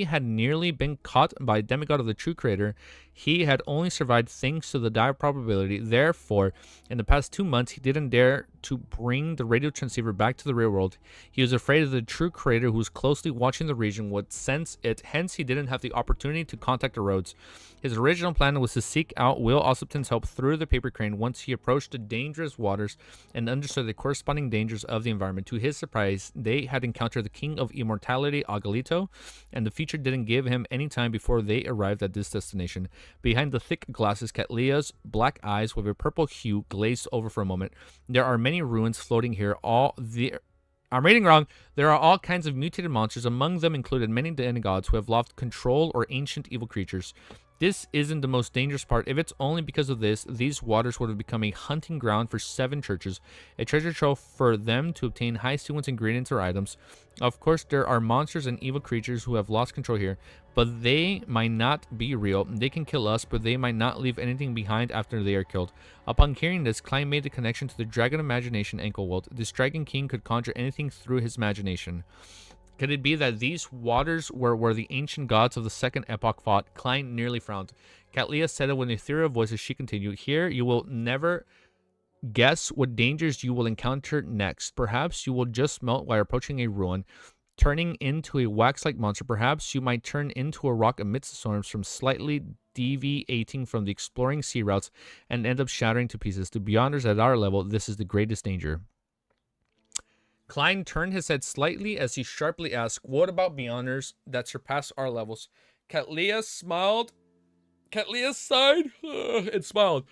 had nearly been caught by a demigod of the true creator. He had only survived thanks to the dire probability. Therefore, in the past 2 months, he didn't dare to bring the radio transceiver back to the real world. He was afraid of the true creator who was closely watching the region would sense it. Hence, he didn't have the opportunity to contact the roads. His original plan was to seek out Will Ossipton's help through the paper crane once he approached the dangerous waters and understood the corresponding dangers of the environment. To his surprise, they had encountered the King of Immortality, Agalito, and the future didn't give him any time before they arrived at this destination. Behind the thick glasses, Katlia's black eyes with a purple hue glazed over for a moment. There are many ruins floating here. I'm reading wrong. There are all kinds of mutated monsters, among them included many demigods who have lost control or ancient evil creatures. This isn't the most dangerous part. If it's only because of this, these waters would have become a hunting ground for 7 churches, a treasure trove for them to obtain high sequence ingredients or items. Of course, there are monsters and evil creatures who have lost control here, but they might not be real. They can kill us, but they might not leave anything behind after they are killed. Upon hearing this, Klein made the connection to the Dragon Imagination ankle welt. This Dragon King could conjure anything through his imagination. Could it be that these waters were where the ancient gods of the Second Epoch fought? Klein nearly frowned. Katlia said it with an ethereal voice as she continued. Here, you will never guess what dangers you will encounter next. Perhaps you will just melt while approaching a ruin, turning into a wax-like monster. Perhaps you might turn into a rock amidst the storms from slightly deviating from the exploring sea routes and end up shattering to pieces. To beyonders at our level, this is the greatest danger. Klein turned his head slightly as he sharply asked, what about beyonders that surpass our levels? Katlia smiled. Katlia sighed and smiled.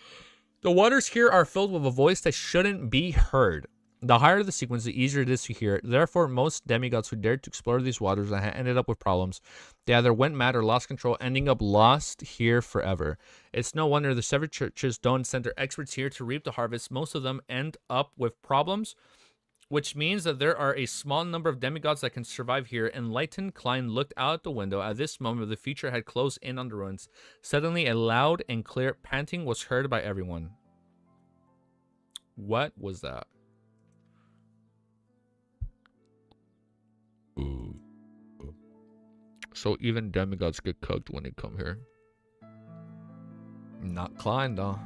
The waters here are filled with a voice that shouldn't be heard. The higher the sequence, the easier it is to hear. Therefore, most demigods who dared to explore these waters ended up with problems. They either went mad or lost control, ending up lost here forever. It's no wonder the several churches don't send their experts here to reap the harvest. Most of them end up with problems, which means that there are a small number of demigods that can survive here. Enlightened, Klein looked out the window. At this moment, the future had closed in on the ruins. Suddenly, a loud and clear panting was heard by everyone. What was that? So even demigods get cooked when they come here. Not Klein, though.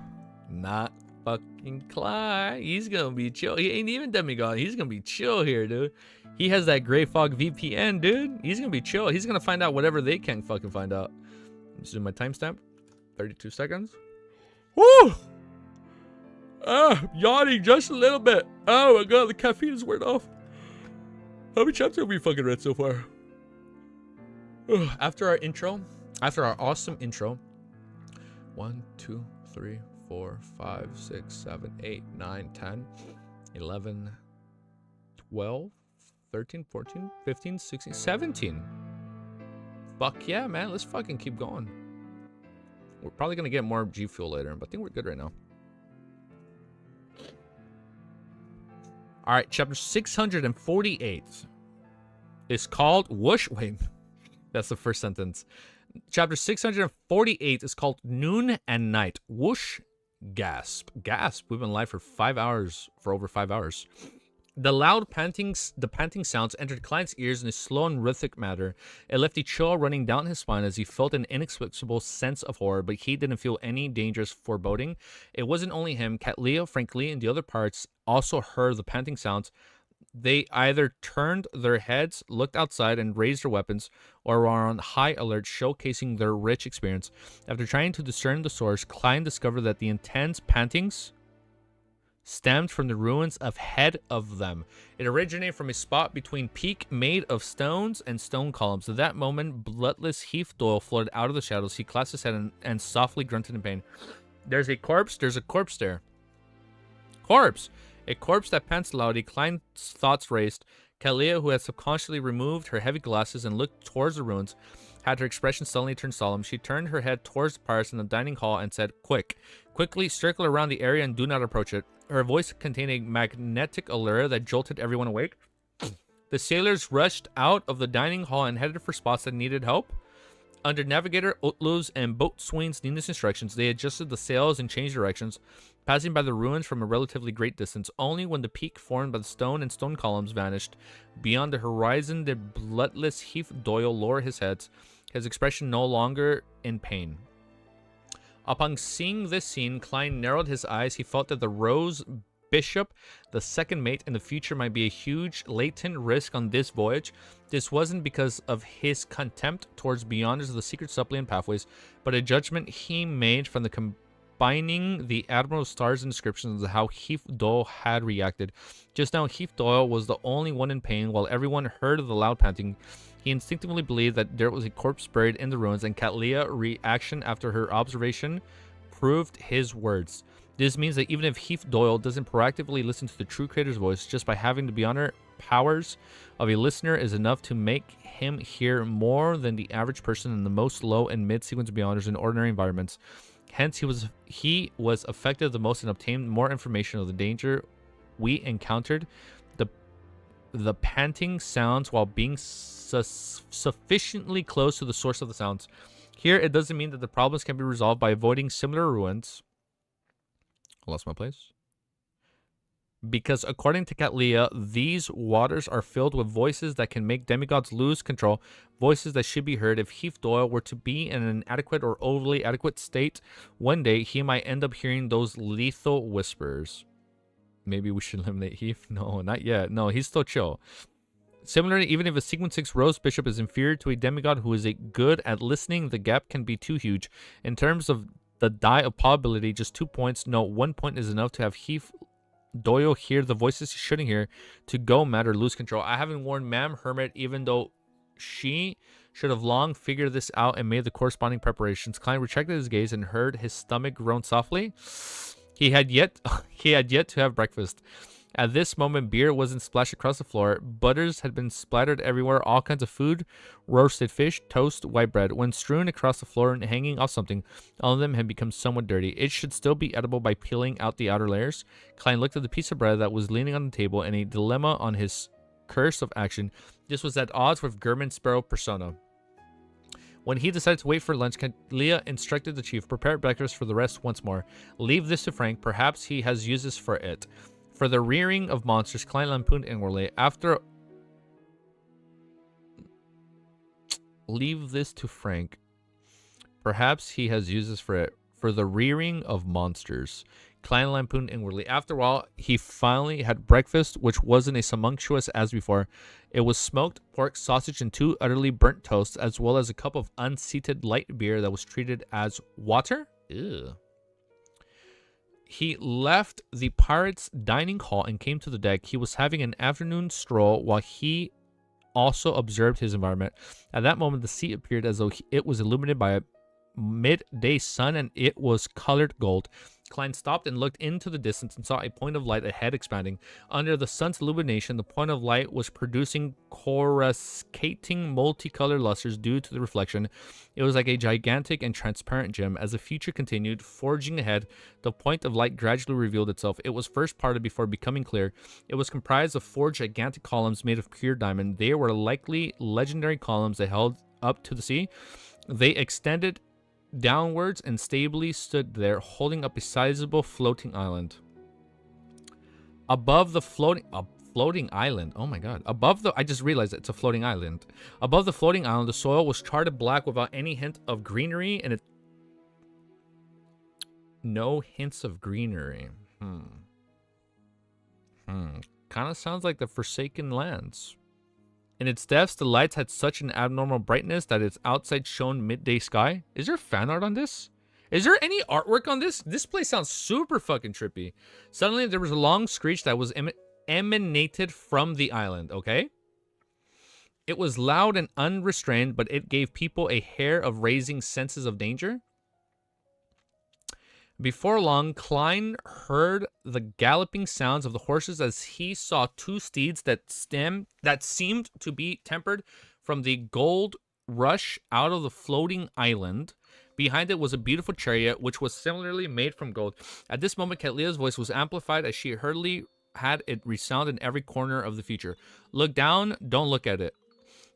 Not fucking Klein. He's gonna be chill. He ain't even demigod. He's gonna be chill here, dude. He has that Grey Fog VPN, dude. He's gonna be chill. He's gonna find out whatever they can fucking find out. Let's do my timestamp. 32 seconds. Woo! Yawning just a little bit. Oh my god, the caffeine is wearing off. How many chapters have we fucking read so far? After our awesome intro, 1, 2, 3, 4, 5, 6, 7, 8, 9, 10, 11, 12, 13, 14, 15, 16, 17. Fuck yeah, man. Let's fucking keep going. We're probably going to get more G Fuel later, but I think we're good right now. All right, chapter 648 is called Whoosh. Wait. That's the first sentence. Chapter 648 is called Noon and Night. Whoosh, gasp. Gasp. We've been live for over 5 hours. The loud panting sounds entered Klein's ears in a slow and rhythmic manner. It left a chill running down his spine as he felt an inexplicable sense of horror, but he didn't feel any dangerous foreboding. It wasn't only him. Cat Leo, Frank Lee, and the other parts also heard the panting sounds. They either turned their heads, looked outside, and raised their weapons, or were on high alert, showcasing their rich experience. After trying to discern the source, Klein discovered that the intense pantings stemmed from the ruins ahead of them. It originated from a spot between peak made of stones and stone columns. At that moment, bloodless Heath Doyle floated out of the shadows. He clasped his head and softly grunted in pain. There's a corpse there. Corpse! A corpse that pants loudly. Klein's thoughts raced. Kalia, who had subconsciously removed her heavy glasses and looked towards the ruins, had her expression suddenly turned solemn. She turned her head towards the pirates in the dining hall and said, Quickly circle around the area and do not approach it. Her voice contained a magnetic allure that jolted everyone awake. The sailors rushed out of the dining hall and headed for spots that needed help. Under Navigator Otlu's and Boatswain's needless instructions, they adjusted the sails and changed directions, passing by the ruins from a relatively great distance. Only when the peak formed by the stone columns vanished beyond the horizon did bloodless Heath Doyle lower his head, his expression no longer in pain. Upon seeing this scene, Klein narrowed his eyes. He felt that the Rose Bishop, the second mate, in the future might be a huge latent risk on this voyage. This wasn't because of his contempt towards beyonders of the secret suppliant pathways, but a judgment he made from the combining the Admiral's stars and descriptions of how Heath Doyle had reacted. Just now, Heath Doyle was the only one in pain, while everyone heard of the loud panting. He instinctively believed that there was a corpse buried in the ruins, and Katlia's reaction after her observation proved his words. This means that even if Heath Doyle doesn't proactively listen to the true creator's voice, just by having the beyonder powers of a listener is enough to make him hear more than the average person in the most low and mid-sequence beyonders in ordinary environments. Hence, he was affected the most and obtained more information of the danger we encountered. The panting sounds while being sufficiently close to the source of the sounds. Here, it doesn't mean that the problems can be resolved by avoiding similar ruins. I lost my place. Because according to Katlia, these waters are filled with voices that can make demigods lose control, voices that should be heard. If Heath Doyle were to be in an inadequate or overly adequate state, one day he might end up hearing those lethal whispers. Maybe we should eliminate Heath? No, not yet. No, he's still chill. Similarly, even if a Sequence 6 Rose Bishop is inferior to a demigod who is good at listening, the gap can be too huge. In terms of the die of probability, just 2 points. No, 1 point is enough to have Heath Doyle hear the voices he shouldn't hear, to go mad or lose control. I haven't warned Ma'am Hermit, even though she should have long figured this out and made the corresponding preparations. Klein retracted his gaze and heard his stomach groan softly. He had yet to have breakfast. At this moment, beer wasn't splashed across the floor. Butters had been splattered everywhere. All kinds of food, roasted fish, toast, white bread. When strewn across the floor and hanging off something, all of them had become somewhat dirty. It should still be edible by peeling out the outer layers. Klein looked at the piece of bread that was leaning on the table and a dilemma on his curse of action. This was at odds with German's Sparrow persona. When he decided to wait for lunch, Leah instructed the chief, prepare breakfast for the rest once more. Leave this to Frank. Perhaps he has uses for it. For the rearing of monsters, Klein lampooned inwardly. Leave this to Frank. Perhaps he has uses for it. For the rearing of monsters, Klein lampooned inwardly. After all, he finally had breakfast, which wasn't as sumptuous as before. It was smoked pork, sausage, and 2 utterly burnt toasts, as well as a cup of unseated light beer that was treated as water. Ew. He left the pirates' dining hall and came to the deck. He was having an afternoon stroll while he also observed his environment. At that moment, the sea appeared as though it was illuminated by a midday sun, and it was colored gold. Klein stopped and looked into the distance and saw a point of light ahead expanding. Under the sun's illumination, the point of light was producing coruscating multicolored lustres due to the reflection. It was like a gigantic and transparent gem. As the future continued, forging ahead, the point of light gradually revealed itself. It was first parted before becoming clear. It was comprised of 4 gigantic columns made of pure diamond. They were likely legendary columns that held up to the sea. They extended downwards and stably stood there, holding up a sizable floating island. Above the floating island. Oh my god. I just realized it's a floating island. Above the floating island, the soil was charted black without any hint of greenery, and no hints of greenery. Kind of sounds like the Forsaken Lands. In its depths, the lights had such an abnormal brightness that its outside shone midday sky. Is there fan art on this? Is there any artwork on this? This place sounds super fucking trippy. Suddenly, there was a long screech that was emanated from the island, okay? It was loud and unrestrained, but it gave people a hair of raising senses of danger. Before long, Klein heard the galloping sounds of the horses as he saw two steeds that seemed to be tempered from the gold rush out of the floating island. Behind it was a beautiful chariot, which was similarly made from gold. At this moment, Katlia's voice was amplified as she hurriedly had it resound in every corner of the future. Look down, don't look at it.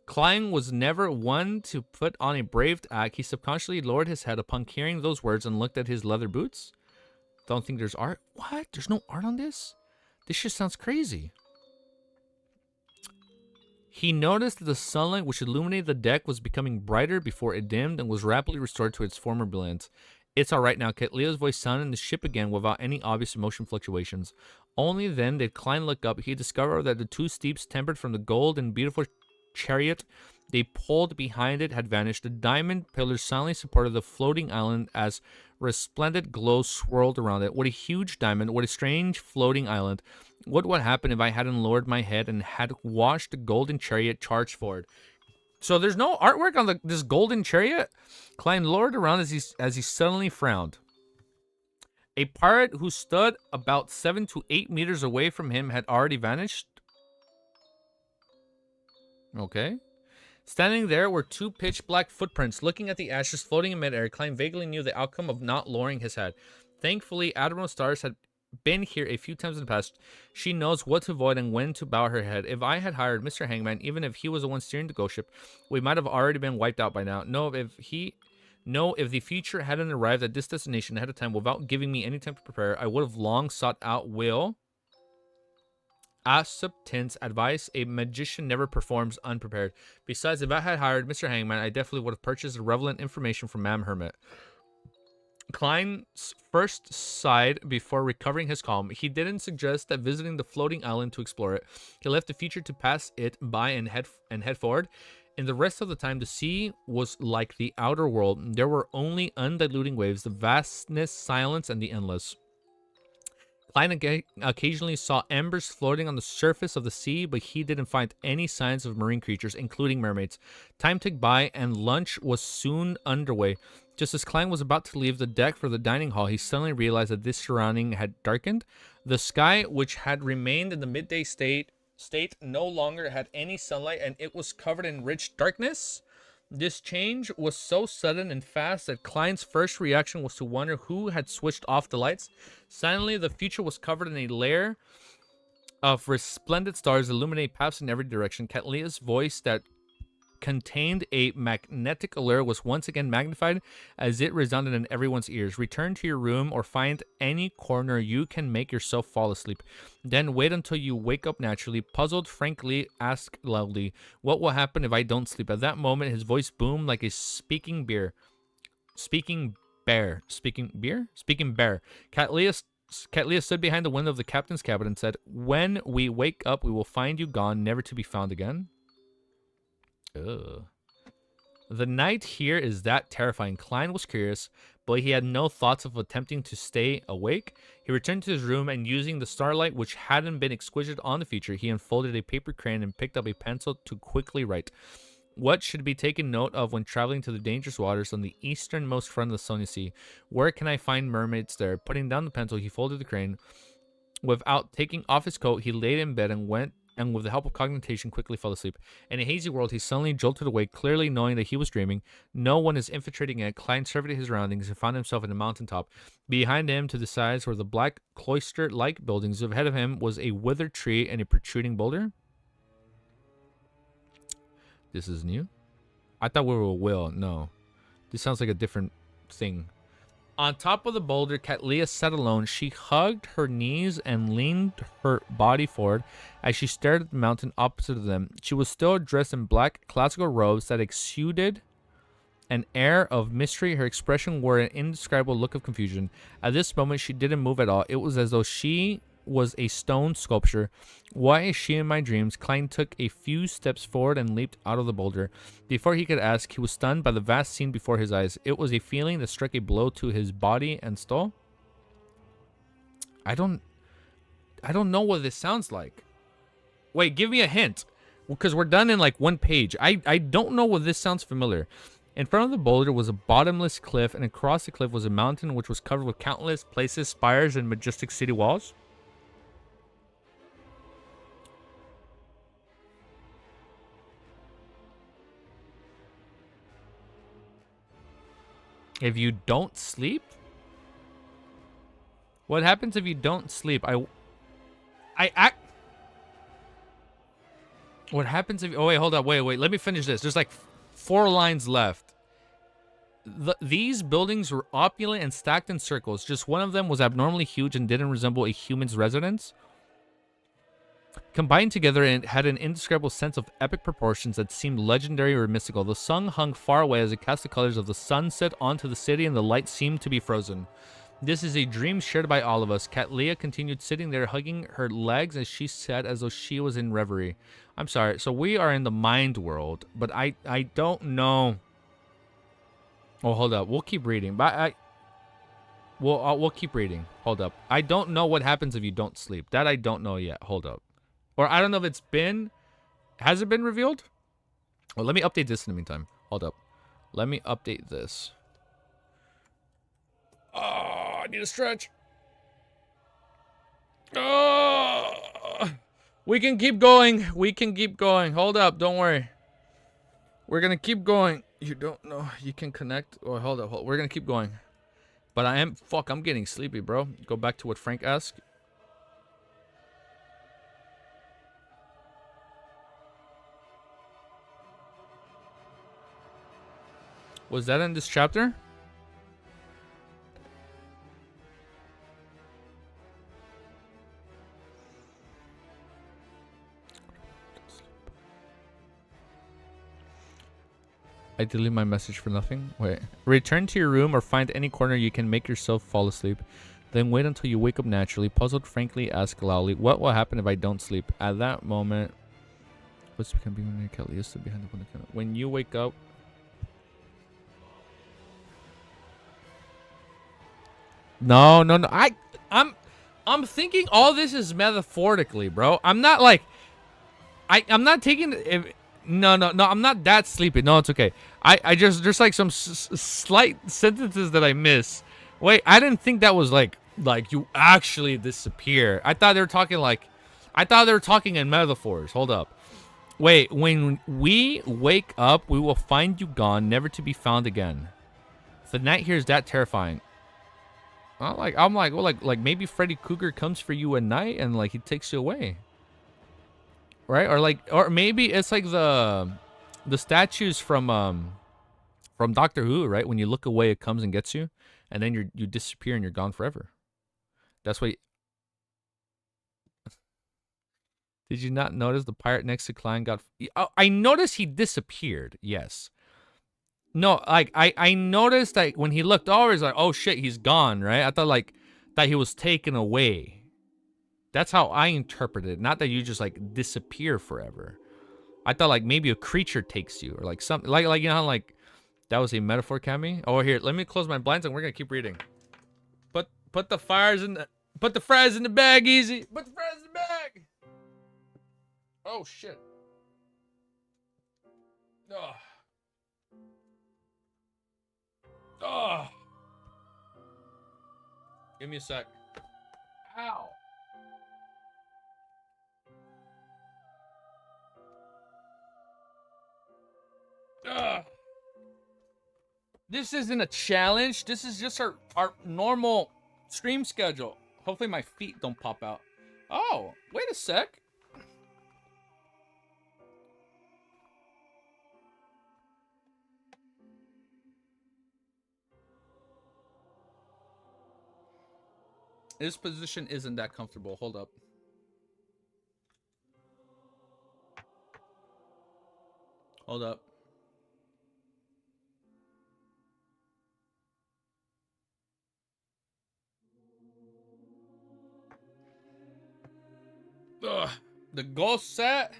Klein was never one to put on a brave act. He subconsciously lowered his head upon hearing those words and looked at his leather boots. Don't think there's art. What? There's no art on this? This shit sounds crazy. He noticed that the sunlight which illuminated the deck was becoming brighter before it dimmed and was rapidly restored to its former brilliance. It's all right now. Katlia's voice sounded in the ship again without any obvious emotion fluctuations. Only then did Klein look up. He discovered that the two steeps tempered from the gold and beautiful chariot they pulled behind it had vanished. The diamond pillars silently supported the floating island as resplendent glow swirled around it. What a huge diamond. What a strange floating island. What would happen if I hadn't lowered my head and had watched the golden chariot charge forward? So there's no artwork on this golden chariot? Klein lowered around as he suddenly frowned. A pirate who stood about 7 to 8 meters away from him had already vanished. Okay. Standing there were two pitch-black footprints. Looking at the ashes floating in midair, Klein vaguely knew the outcome of not lowering his head. Thankfully, Admiral Stars had been here a few times in the past. She knows what to avoid and when to bow her head. If I had hired Mr. Hangman, even if he was the one steering the ghost ship, we might have already been wiped out by now. If the future hadn't arrived at this destination ahead of time without giving me any time to prepare, I would have long sought out Will Acceptance advice. A magician never performs unprepared. Besides, if I had hired Mr. Hangman, I definitely would have purchased the relevant information from Ma'am Hermit. Klein's first sighed before recovering his calm. He didn't suggest that visiting the floating island to explore it. He left the future to pass it by and head forward. In the rest of the time, the sea was like the outer world. There were only undiluting waves, the vastness, silence, and the endless. Klein occasionally saw embers floating on the surface of the sea, but he didn't find any signs of marine creatures, including mermaids. Time ticked by, and lunch was soon underway. Just as Klein was about to leave the deck for the dining hall, he suddenly realized that this surrounding had darkened. The sky, which had remained in the midday state no longer had any sunlight, and it was covered in rich darkness. This change was so sudden and fast that Klein's first reaction was to wonder who had switched off the lights. Suddenly, the future was covered in a layer of resplendent stars illuminating paths in every direction. Katlia's voice that contained a magnetic allure was once again magnified as it resounded in everyone's ears. Return to your room or find any corner you can make yourself fall asleep. Then wait until you wake up naturally. Puzzled, frankly, ask loudly, what will happen if I don't sleep? At that moment, his voice boomed like a speaking bear. Katlia stood behind the window of the captain's cabin and said, when we wake up, we will find you gone, never to be found again. Ugh. The night here is that terrifying. Klein was curious, but he had no thoughts of attempting to stay awake. He returned to his room, and using the starlight, which hadn't been exquisite on the future, he unfolded a paper crayon and picked up a pencil to quickly write. What should be taken note of when traveling to the dangerous waters on the easternmost front of the Sonia Sea? Where can I find mermaids there? Putting down the pencil, he folded the crayon. Without taking off his coat, he laid in bed and with the help of cognition, quickly fell asleep. In a hazy world, he suddenly jolted awake, clearly knowing that he was dreaming. No one is infiltrating it. Klein surveyed his surroundings and found himself in a mountaintop. Behind him, to the sides, were the black cloister-like buildings. Ahead of him was a withered tree and a protruding boulder. This is new. I thought we were Will. No. This sounds like a different thing. On top of the boulder, Katlia sat alone. She hugged her knees and leaned her body forward as she stared at the mountain opposite of them. She was still dressed in black classical robes that exuded an air of mystery. Her expression wore an indescribable look of confusion. At this moment, she didn't move at all. It was as though she was a stone sculpture. Why is she in my dreams? Klein took a few steps forward and leaped out of the boulder. Before he could ask, he was stunned by the vast scene before his eyes. It was a feeling that struck a blow to his body and soul. I don't know what this sounds like. Wait, give me a hint. Because we're done in like one page. I don't know what this sounds familiar. In front of the boulder was a bottomless cliff, and across the cliff was a mountain which was covered with countless places, spires, and majestic city walls. If you don't sleep? What happens if you don't sleep? What happens if... Oh, wait, hold up. Wait. Let me finish this. There's like 4 lines left. These buildings were opulent and stacked in circles. Just one of them was abnormally huge and didn't resemble a human's residence. Combined together, it had an indescribable sense of epic proportions that seemed legendary or mystical. The sun hung far away as it cast the colors of the sunset onto the city, and the light seemed to be frozen. This is a dream shared by all of us. Katlia continued sitting there, hugging her legs as she sat as though she was in reverie. I'm sorry. So we are in the mind world, but I don't know. Oh, hold up. We'll keep reading. But we'll keep reading. Hold up. I don't know what happens if you don't sleep. That I don't know yet. Hold up. Or I don't know if it's been... Has it been revealed? Well, let me update this in the meantime. Hold up. Let me update this. Oh, I need a stretch. Oh, we can keep going. We can keep going. Hold up. Don't worry. We're going to keep going. You don't know. You can connect. Oh, hold up. We're going to keep going. But I'm getting sleepy, bro. Go back to what Frank asked. Was that in this chapter? I delete my message for nothing. Wait. Return to your room or find any corner you can make yourself fall asleep. Then wait until you wake up naturally. Puzzled, frankly, ask loudly, what will happen if I don't sleep? At that moment, what's become being Kelly is behind the window. When you wake up. No. I'm thinking all this is metaphorically, bro. I'm not like I'm not taking No, I'm not that sleepy. No, it's okay. I just there's like some slight sentences that I miss. Wait, I didn't think that was like you actually disappear. I thought they were talking in metaphors. Hold up. Wait, when we wake up, we will find you gone, never to be found again. The night here is that terrifying. I'm like maybe Freddy Krueger comes for you at night and like he takes you away. Right? Or maybe it's like the statues from Doctor Who, right? When you look away, it comes and gets you, and then you disappear and you're gone forever. That's why. Did you not notice the pirate next to Klein got? I noticed he disappeared. Yes. No, like I noticed that when he looked over, he's like, oh shit, he's gone, right? I thought that he was taken away. That's how I interpreted it. Not that you just like disappear forever. I thought like maybe a creature takes you or like something like you know how like that was a metaphor, Cammy. Oh, here, let me close my blinds and we're gonna keep reading. Put the fries in the fries in the bag, easy. Put the fries in the bag. Oh shit. Oh. Oh. Give me a sec. Ow. This isn't a challenge. This is just our normal stream schedule. Hopefully my feet don't pop out. Oh, wait a sec. This position isn't that comfortable. Hold up. Hold up. Ugh. The goal set?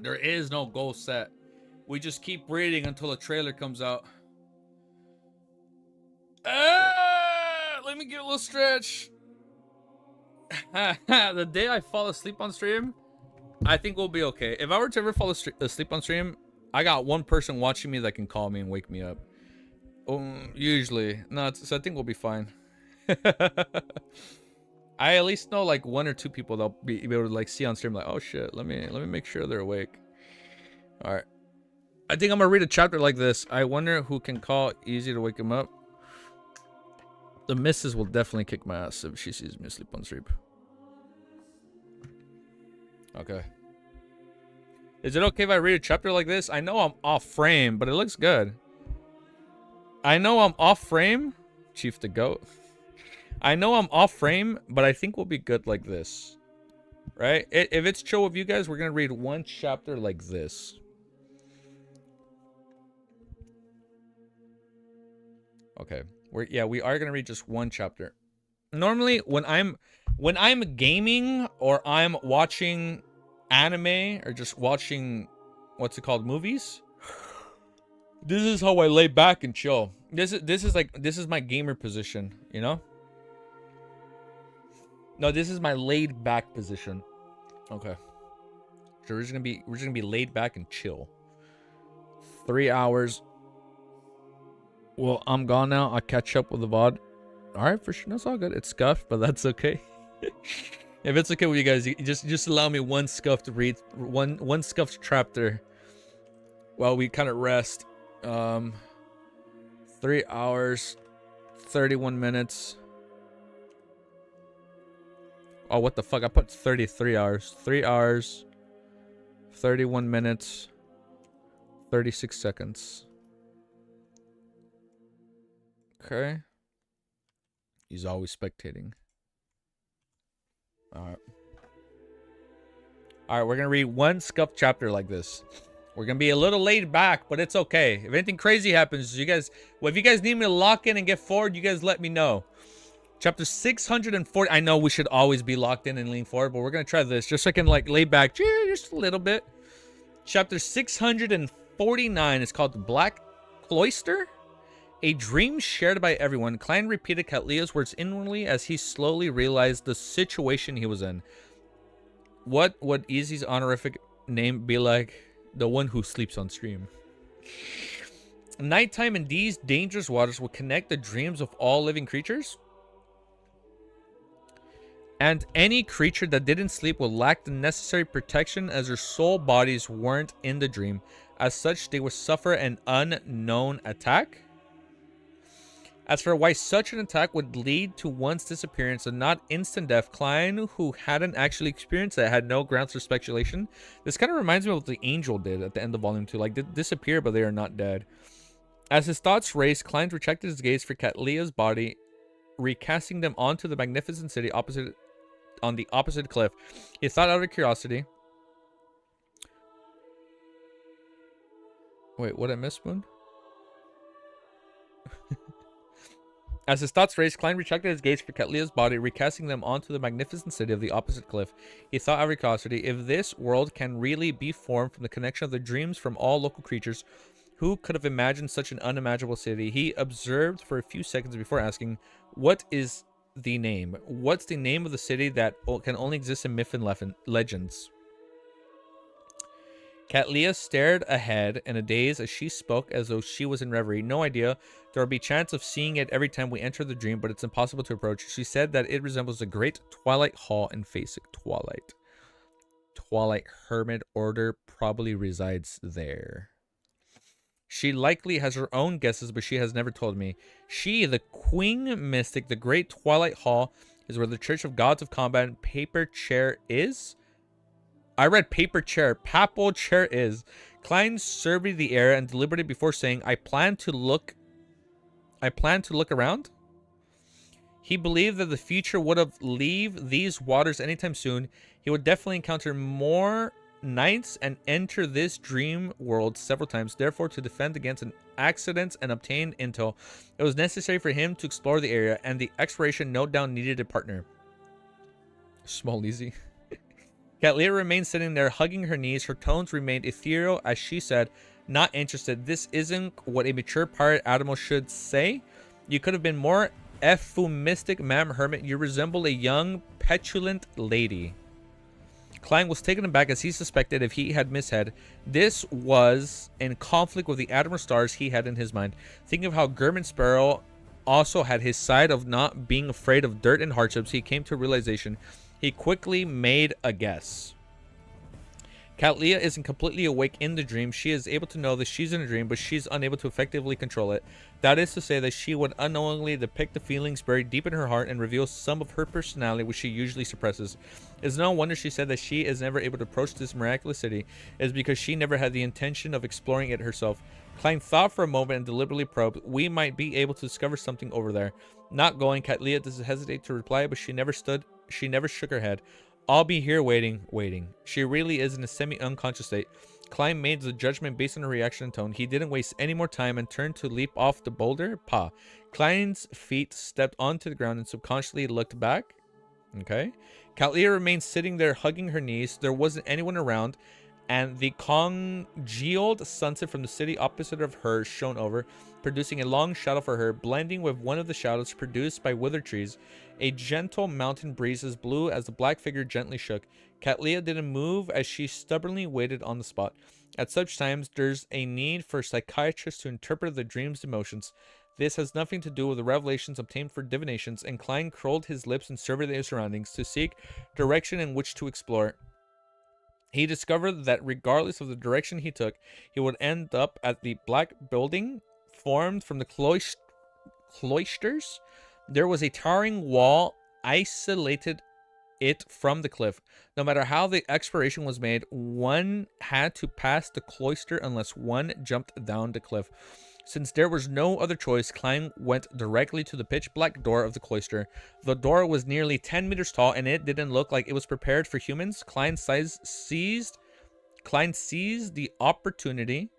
There is no goal set. We just keep reading until a trailer comes out. Let me get a little stretch. The day I fall asleep on stream, I think we'll be okay. If I were to ever fall asleep on stream, I got one person watching me that can call me and wake me up. Usually. No, so I think we'll be fine. I at least know like 1 or 2 people that'll be able to like see on stream like, oh shit, let me make sure they're awake. Alright. I think I'm gonna read a chapter like this. I wonder who can call easy to wake him up. The missus will definitely kick my ass if she sees me asleep on stream. Okay. Is it okay if I read a chapter like this? I know I'm off frame, but it looks good. I know I'm off frame. Chief the goat. I know I'm off frame, but I think we'll be good like this. Right? If it's chill with you guys, we're going to read one chapter like this. Okay. We are going to read just one chapter. Normally, when I'm gaming or I'm watching anime or just watching, what's it called, movies, this is how I lay back and chill. This is my gamer position, you know? No, this is my laid back position. Okay. So we're just gonna be laid back and chill. 3 hours. Well, I'm gone now. I'll catch up with the VOD. Alright, for sure. That's all good. It's scuffed, but that's okay. If it's okay with you guys, you just allow me one scuff to read, one scuffed chapter while we kind of rest. 3 hours, 31 minutes. Oh, what the fuck? I put 33 hours. 3 hours, 31 minutes, 36 seconds. Okay. He's always spectating. Alright. Alright, we're gonna read one scuffed chapter like this. We're gonna be a little laid back, but it's okay. If anything crazy happens, if you guys need me to lock in and get forward, you guys let me know. Chapter 640. I know we should always be locked in and lean forward, but we're gonna try this just so I can like lay back just a little bit. Chapter 649 is called The Black Cloister. A dream shared by everyone. Klein repeated Katlia's words inwardly as he slowly realized the situation he was in. What would Easy's honorific name be like? The one who sleeps on stream. Nighttime in these dangerous waters will connect the dreams of all living creatures. And any creature that didn't sleep will lack the necessary protection as their soul bodies weren't in the dream. As such, they would suffer an unknown attack. As for why such an attack would lead to one's disappearance and not instant death, Klein, who hadn't actually experienced it, had no grounds for speculation. This kind of reminds me of what the Angel did at the end of Volume 2. Like, they disappear, but they are not dead. As his thoughts raced, Klein rejected his gaze for Katlia's body, recasting them onto the magnificent city on the opposite cliff. He thought out of curiosity. Wait, what I missed, Moon? As his thoughts raced, Klein rejected his gaze for Katlia's body, recasting them onto the magnificent city of the opposite cliff. He thought out of curiosity, if this world can really be formed from the connection of the dreams from all local creatures, who could have imagined such an unimaginable city? He observed for a few seconds before asking, what is the name? What's the name of the city that can only exist in myth and legends? Katlia stared ahead in a daze as she spoke as though she was in reverie. No idea. There would be chance of seeing it every time we enter the dream, but it's impossible to approach. She said that it resembles a great twilight hall in Facek Twilight. Twilight Hermit Order probably resides there. She likely has her own guesses, but she has never told me. She, the Queen Mystic, the Great Twilight Hall, is where the Church of Gods of Combat and Paper Chair is. I read paper chair. Papal chair is. Klein surveyed the air and deliberated before saying, I plan to look around. He believed that the future would have leave these waters anytime soon. He would definitely encounter more nights and enter this dream world several times. Therefore, to defend against an accidents and obtain intel, it was necessary for him to explore the area, and the exploration no doubt needed a partner. Small easy. Katlia remained sitting there, hugging her knees. Her tones remained ethereal as she said, not interested. This isn't what a mature pirate admiral should say. You could have been more euphemistic, ma'am hermit. You resemble a young, petulant lady. Klein was taken aback as he suspected if he had misheard. This was in conflict with the Admiral stars he had in his mind. Thinking of how German Sparrow also had his side of not being afraid of dirt and hardships, he came to a realization. He quickly made a guess. Katlia isn't completely awake in the dream. She is able to know that she's in a dream, but she's unable to effectively control it. That is to say that she would unknowingly depict the feelings buried deep in her heart and reveal some of her personality, which she usually suppresses. It's no wonder she said that she is never able to approach this miraculous city. It is because she never had the intention of exploring it herself. Klein thought for a moment and deliberately probed. We might be able to discover something over there. Not going, Katlia doesn't hesitate to reply, but she never shook her head. I'll be here waiting. She really is in a semi-unconscious state. Klein made the judgment based on her reaction and tone. He didn't waste any more time and turned to leap off the boulder. Pa. Klein's feet stepped onto the ground and subconsciously looked back. Okay. Katlia remained sitting there hugging her knees. There wasn't anyone around, and the congealed sunset from the city opposite of her shone over, producing a long shadow for her, blending with one of the shadows produced by withered trees. A gentle mountain breezes blew as the black figure gently shook. Katlia didn't move as she stubbornly waited on the spot. At such times, there's a need for psychiatrists to interpret the dream's emotions. This has nothing to do with the revelations obtained for divinations, and Klein curled his lips and surveyed his surroundings to seek direction in which to explore. He discovered that regardless of the direction he took, he would end up at the black building formed from the cloisters. There was a towering wall isolated it from the cliff. No matter how the exploration was made, one had to pass the cloister unless one jumped down the cliff. Since there was no other choice, Klein went directly to the pitch black door of the cloister. The door was nearly 10 meters tall, and it didn't look like it was prepared for humans. Klein seized the opportunity.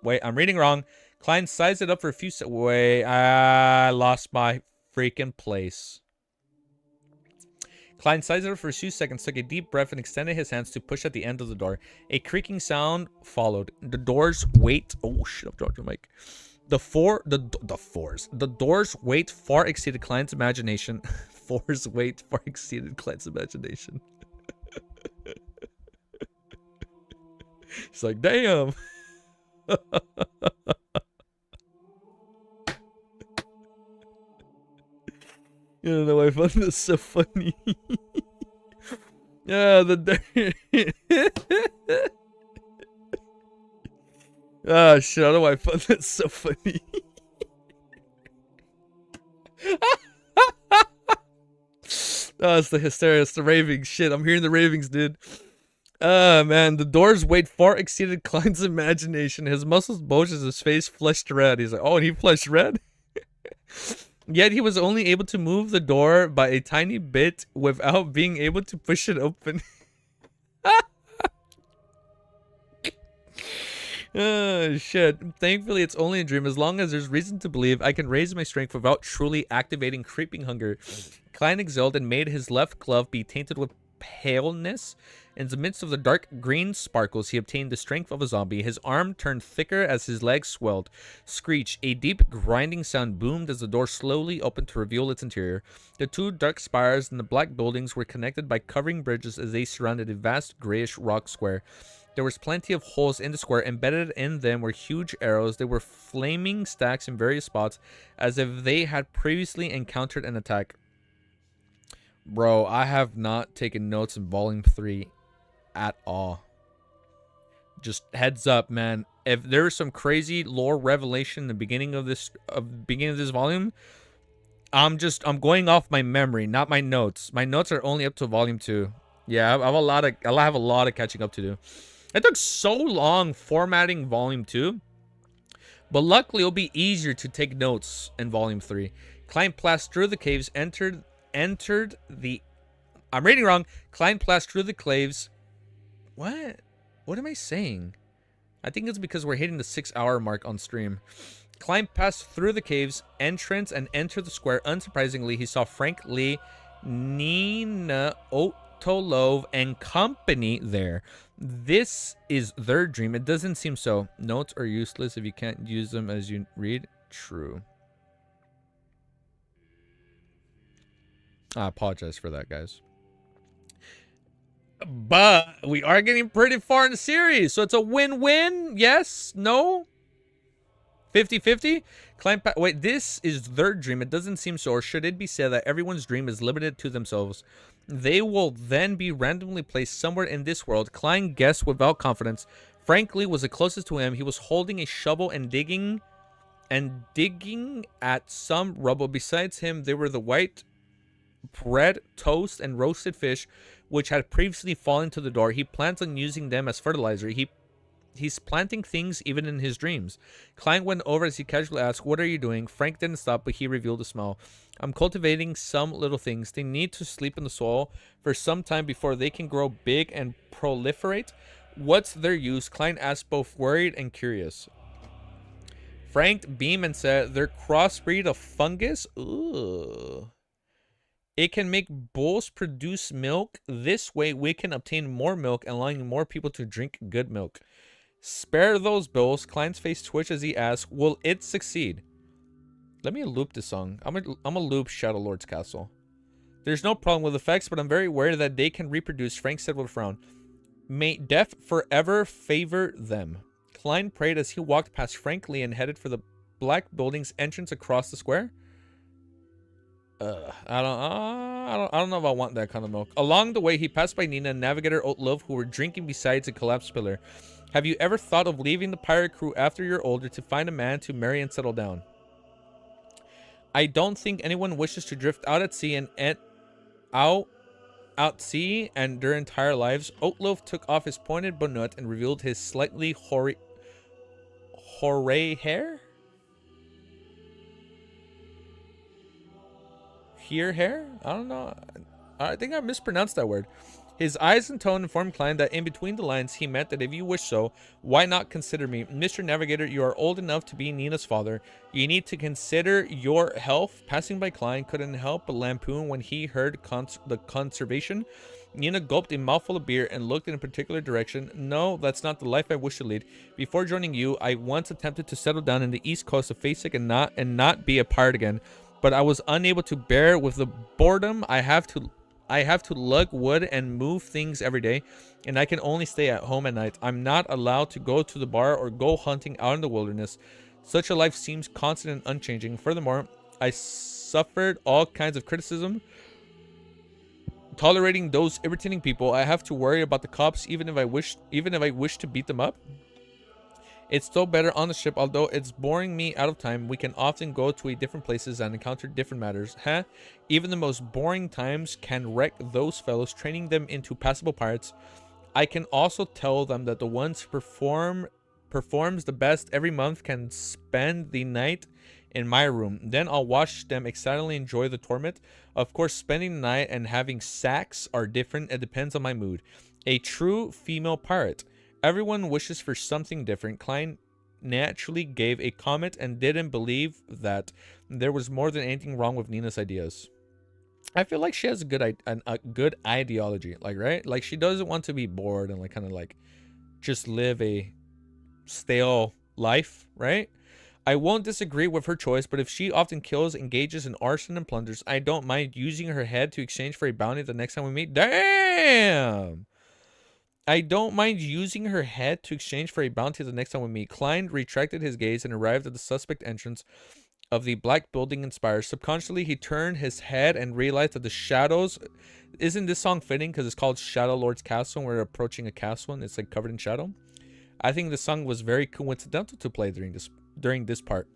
Wait, I'm reading wrong. Klein sized it up for a few seconds. Wait, I lost my freaking place. Klein sized it up for a few seconds, took a deep breath, and extended his hands to push at the end of the door. A creaking sound followed. The door's weight... Oh, shit, I've dropped the mic. The door's weight far exceeded Klein's imagination. Four's weight far exceeded Klein's imagination. It's like, damn. You don't know why I found this so funny. Yeah, ah, shit, I don't know why I found that so funny. Oh, it's the hysteria, it's the ravings. Shit, I'm hearing the ravings, dude. Ah, man, the door's weight far exceeded Klein's imagination. His muscles bulged as his face flushed red. He's like, oh, and he flushed red? Yet he was only able to move the door by a tiny bit without being able to push it open. Oh, shit. Thankfully, it's only a dream. As long as there's reason to believe, I can raise my strength without truly activating creeping hunger. Klein exhaled and made his left glove be tainted with paleness. In the midst of the dark green sparkles, he obtained the strength of a zombie. His arm turned thicker as his legs swelled. Screech, a deep grinding sound boomed as the door slowly opened to reveal its interior. The two dark spires in the black buildings were connected by covering bridges as they surrounded a vast grayish rock square. There was plenty of holes in the square. Embedded in them were huge arrows. They were flaming stacks in various spots, as if they had previously encountered an attack. Bro, I have not taken notes in Volume 3 at all. Just heads up, man. If there's some crazy lore revelation in the beginning of this volume, I'm going off my memory, not my notes. My notes are only up to Volume 2. Yeah, I have a lot of catching up to do. It took so long formatting Volume 2, but luckily it'll be easier to take notes in Volume 3. Climbed past through the caves, entered the... I'm reading wrong. Climbed past through the caves. What? What am I saying? I think it's because we're hitting the 6-hour mark on stream. Climbed past through the caves, entrance, and entered the square. Unsurprisingly, he saw Frank Lee, Nina Otolov, and company there. This is their dream. It doesn't seem so. Notes are useless if you can't use them as you read. True. I apologize for that, guys. But we are getting pretty far in the series, so it's a win-win. Yes? No? 50-50? Wait, this is their dream. It doesn't seem so. Or should it be said that everyone's dream is limited to themselves? They will then be randomly placed somewhere in this world. Klein guessed without confidence. Frankly was the closest to him. He was holding a shovel and digging at some rubble. Besides him, there were the white bread, toast, and roasted fish, which had previously fallen to the door. He plans on using them as fertilizer. He's planting things even in his dreams. Klein went over as he casually asked, "What are you doing?" Frank didn't stop, but he revealed a smile. "I'm cultivating some little things. They need to sleep in the soil for some time before they can grow big and proliferate." "What's their use?" Klein asked, both worried and curious. Frank beamed and said, "They're crossbreed of fungus." Ooh. "It can make bulls produce milk. This way we can obtain more milk, allowing more people to drink good milk." "Spare those bulls." Klein's face twitched as he asked, "Will it succeed?" Let me loop this song. I'm gonna loop Shadow Lord's Castle. "There's no problem with effects, but I'm very worried that they can reproduce," Frank said with a frown. "May death forever favor them." Klein prayed as he walked past Frank Lee and headed for the black building's entrance across the square. I don't know if I want that kind of milk. Along the way, he passed by Nina and Navigator Oatlove, who were drinking beside a collapsed pillar. "Have you ever thought of leaving the pirate crew after you're older to find a man to marry and settle down?" "I don't think anyone wishes to drift out at sea and out sea and their entire lives." Oatlove took off his pointed bonnet and revealed his slightly hoary hair. Hair? I don't know. I think I mispronounced that word. His eyes and tone informed Klein that in between the lines he meant that if you wish so, why not consider me? "Mr. Navigator, you are old enough to be Nina's father. You need to consider your health." Passing by Klein couldn't help but lampoon when he heard the conservation. Nina gulped a mouthful of beer and looked in a particular direction. "No, that's not the life I wish to lead. Before joining you, I once attempted to settle down in the east coast of Facek and not be a pirate again. But I was unable to bear with the boredom. I have to lug wood and move things every day, and I can only stay at home at night. I'm not allowed to go to the bar or go hunting out in the wilderness. Such a life seems constant and unchanging. Furthermore, I suffered all kinds of criticism. Tolerating those irritating people, I have to worry about the cops even if I wish to beat them up. It's still better on the ship, although it's boring me out of time. We can often go to different places and encounter different matters. Even the most boring times can wreck those fellows, training them into passable pirates. I can also tell them that the ones who performs the best every month can spend the night in my room. Then I'll watch them excitedly enjoy the torment. Of course, spending the night and having sex are different. It depends on my mood. A true female pirate. Everyone wishes for something different. Klein naturally gave a comment and didn't believe that there was more than anything wrong with Nina's ideas. I feel like she has a good ideology, like, right? Like, she doesn't want to be bored and like kind of like just live a stale life, right? I won't disagree with her choice, but if she often kills, engages in arson and plunders, I don't mind using her head to exchange for a bounty the next time we meet. Damn! I don't mind using her head to exchange for a bounty the next time we meet. Klein retracted his gaze and arrived at the suspect entrance of the black building and spires. Subconsciously, he turned his head and realized that the shadows... Isn't this song fitting because it's called Shadow Lord's Castle and we're approaching a castle and it's like covered in shadow? I think the song was very coincidental to play during this part.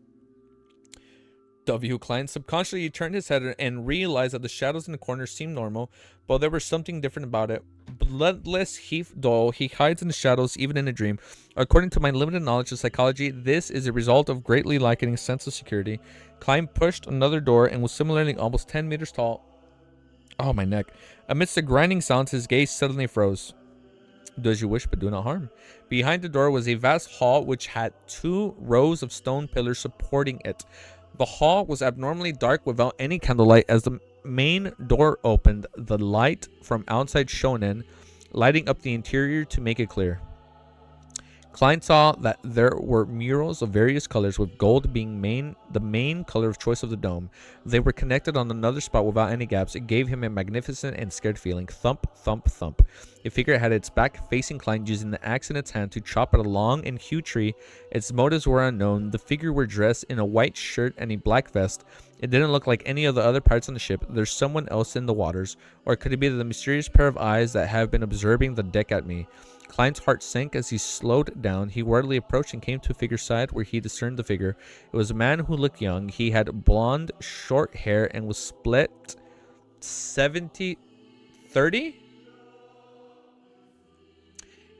W. Klein subconsciously turned his head and realized that the shadows in the corner seemed normal, but there was something different about it. bloodless heath doll. He hides in the shadows, even in a dream. According to my limited knowledge of psychology, this is a result of greatly lacking a sense of security. Klein pushed another door and was similarly almost 10 meters tall. Oh, my neck. Amidst the grinding sounds, his gaze suddenly froze. Do as you wish, but do not harm. Behind the door was a vast hall which had 2 rows of stone pillars supporting it. The hall was abnormally dark without any candlelight. As the main door opened, the light from outside shone in, lighting up the interior to make it clear. Klein saw that there were murals of various colors, with gold being the main color of choice of the dome. They were connected on another spot without any gaps. It gave him a magnificent and scared feeling. Thump, thump, thump. A figure had its back facing Klein, using the axe in its hand to chop at a long and huge tree. Its motives were unknown. The figure were dressed in a white shirt and a black vest. It didn't look like any of the other pirates on the ship. There's someone else in the waters. Or could it be the mysterious pair of eyes that have been observing the deck at me? Klein's heart sank as he slowed down. He warily approached and came to a figure's side, where he discerned the figure. It was a man who looked young. He had blonde, short hair and was split 70-30.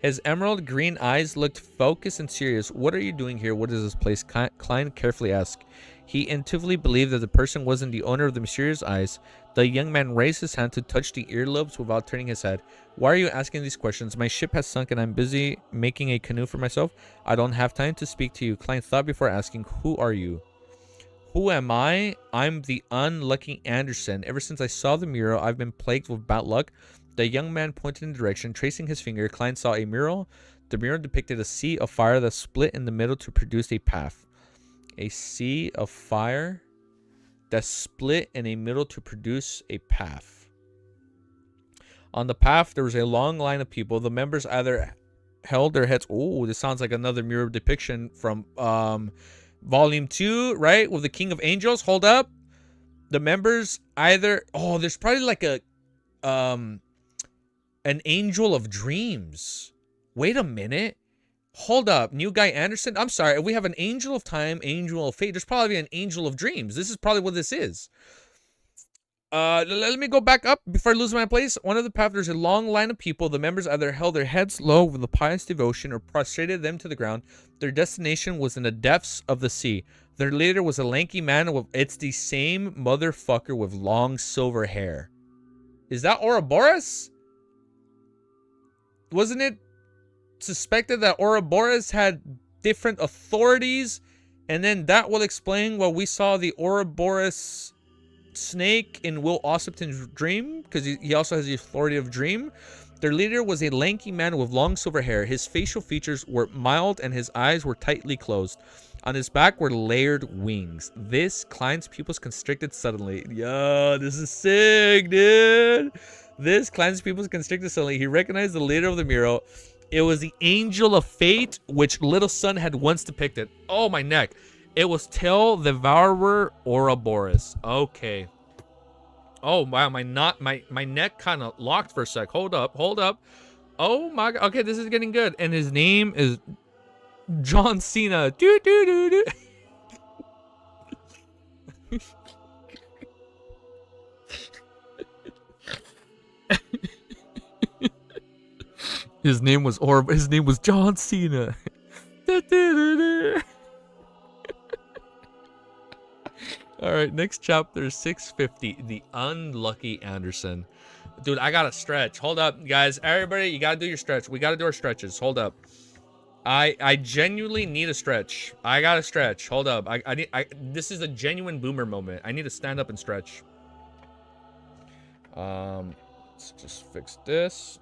His emerald green eyes looked focused and serious. What are you doing here? What is this place? Klein carefully asked. He intuitively believed that the person wasn't the owner of the mysterious eyes. The young man raised his hand to touch the earlobes without turning his head. Why are you asking these questions? My ship has sunk and I'm busy making a canoe for myself. I don't have time to speak to you. Klein thought before asking, who are you? Who am I? I'm the unlucky Anderson. Ever since I saw the mural, I've been plagued with bad luck. The young man pointed in the direction. Tracing his finger, Klein saw a mural. The mural depicted a sea of fire that split in the middle to produce a path. A sea of fire that split in a middle to produce a path. On the path, there was a long line of people. The members either held their heads. Oh, this sounds like another mural depiction from Volume 2, right? With the King of Angels. Hold up. The members either... Oh, there's probably like a... an Angel of Dreams. Wait a minute. Hold up. New guy Anderson? I'm sorry. We have an Angel of Time, Angel of Fate. There's probably an Angel of Dreams. This is probably what this is. Let me go back up before I lose my place. One of the paths, there's a long line of people. The members either held their heads low with a pious devotion or prostrated them to the ground. Their destination was in the depths of the sea. Their leader was a lanky man with... It's the same motherfucker with long silver hair. Is that Ouroboros? Wasn't it suspected that Ouroboros had different authorities? And then that will explain why we saw the Ouroboros snake in Will Ossipton's dream, because he also has the authority of dream. Their leader was a lanky man with long silver hair. His facial features were mild and his eyes were tightly closed. On his back were layered wings. This Klein's pupils constricted suddenly. Yo, this is sick, dude. This Klein's pupils constricted suddenly. He recognized the leader of the mural. It was the Angel of Fate, which Little Sun had once depicted. Oh, my neck. It was Till the Devourer Ouroboros. Okay. Oh, wow. My neck kind of locked for a sec. Hold up. Hold up. Oh, my God. Okay, this is getting good. And his name is John Cena. Do, do, do, do. His name was John Cena. All right, next chapter, 650, the unlucky Anderson. Dude, I gotta stretch. Hold up, guys. Everybody, you gotta do your stretch. We gotta do our stretches. Hold up. I genuinely need a stretch. I gotta stretch. Hold up. This is a genuine boomer moment. I need to stand up and stretch. Let's just fix this.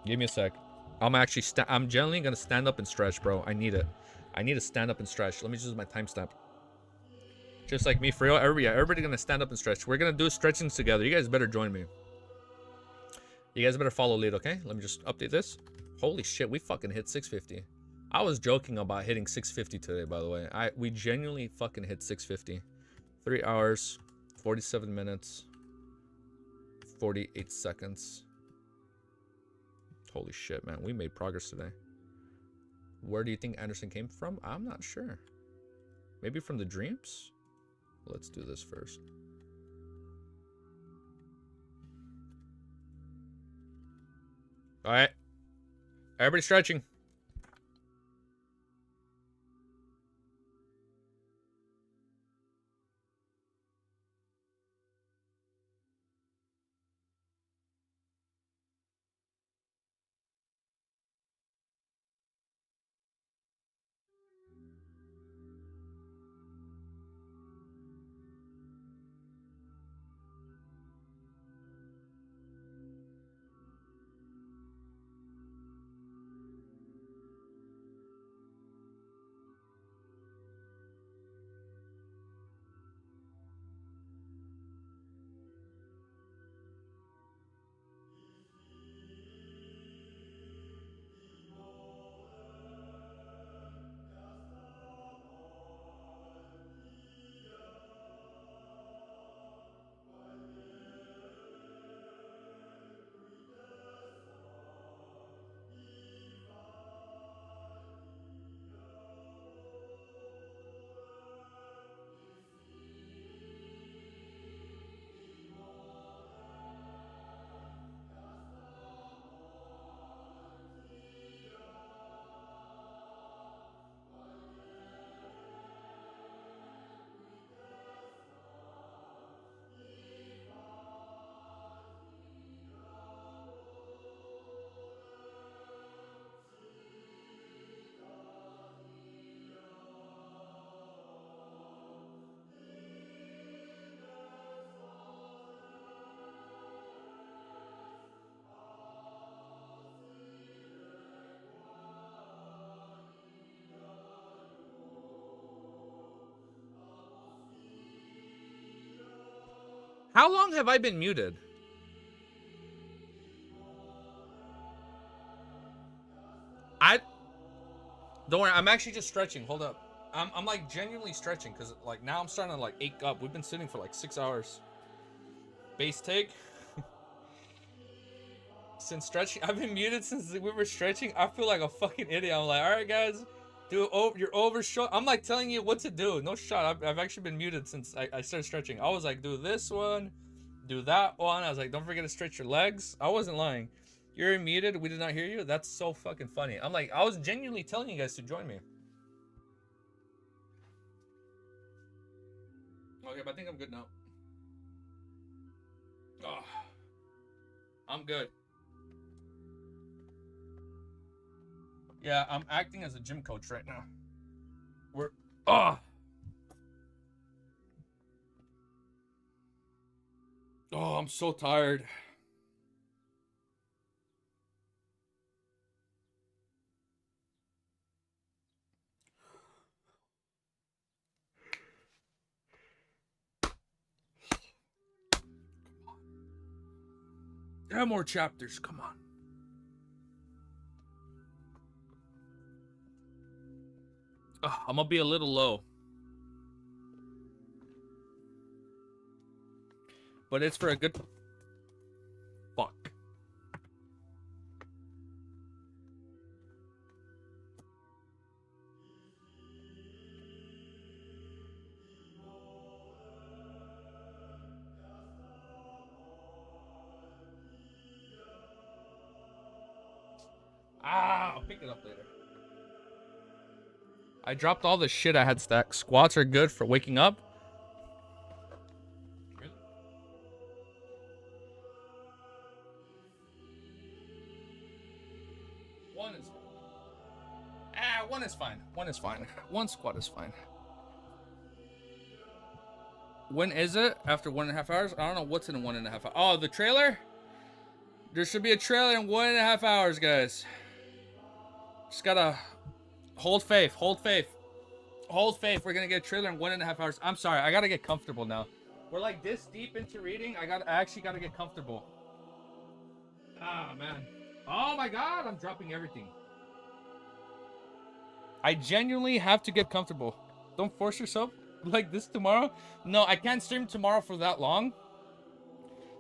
Give me a sec. I'm generally gonna stand up and stretch, bro. I need it. I need to stand up and stretch. Let me just use my timestamp. Just like me, for real. Everybody gonna stand up and stretch. We're gonna do stretching together. You guys better join me. You guys better follow lead, okay? Let me just update this. Holy shit, we fucking hit 650. I was joking about hitting 650 today, by the way. We genuinely fucking hit 650. 3 hours, 47 minutes, 48 seconds. Holy shit, man. We made progress today. Where do you think Anderson came from? I'm not sure. Maybe from the dreams? Let's do this first. All right. Everybody stretching. How long have I been muted? Don't worry, I'm actually just stretching. Hold up. I'm like genuinely stretching because like now I'm starting to like ache up. We've been sitting for like 6 hours. Base take. Since stretching, I've been muted since we were stretching. I feel like a fucking idiot. I'm like, all right, guys, you're over shot. I'm like telling you what to do. No shot. I've actually been muted since I started stretching. I was like, do this one, do that one. I was like, don't forget to stretch your legs. I wasn't lying. You're muted. We did not hear you. That's so fucking funny. I'm like, I was genuinely telling you guys to join me. Okay, but I think I'm good now. Oh, I'm good. Yeah, I'm acting as a gym coach right now. Oh, I'm so tired. There are more chapters. Come on. I'm gonna be a little low. But it's for a good... Fuck. I'll pick it up later. I dropped all the shit I had stacked. Squats are good for waking up. One is fine. One is fine. One squat is fine. When is it? After 1.5 hours? I don't know what's in 1.5 hours. Oh, the trailer? There should be a trailer in 1.5 hours, guys. Just gotta hold faith. Hold faith. Hold faith. We're gonna get a trailer in 1.5 hours. I'm sorry. I gotta get comfortable now. We're like this deep into reading. I actually gotta get comfortable. Ah, man. Oh my god. I'm dropping everything. I genuinely have to get comfortable. Don't force yourself like this tomorrow. No, I can't stream tomorrow for that long.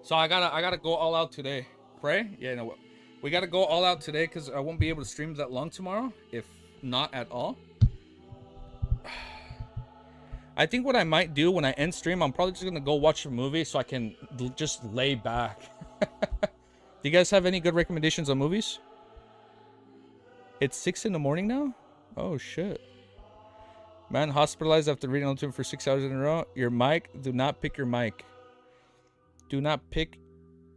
So I gotta go all out today. Pray? Yeah, no. We gotta go all out today because I won't be able to stream that long tomorrow. If not at all. I think what I might do when I end stream, I'm probably just gonna go watch a movie so I can just lay back. Do you guys have any good recommendations on movies? It's 6 in the morning now? Oh, shit. Man hospitalized after reading on to him for 6 hours in a row. Your mic. Do not pick your mic. Do not pick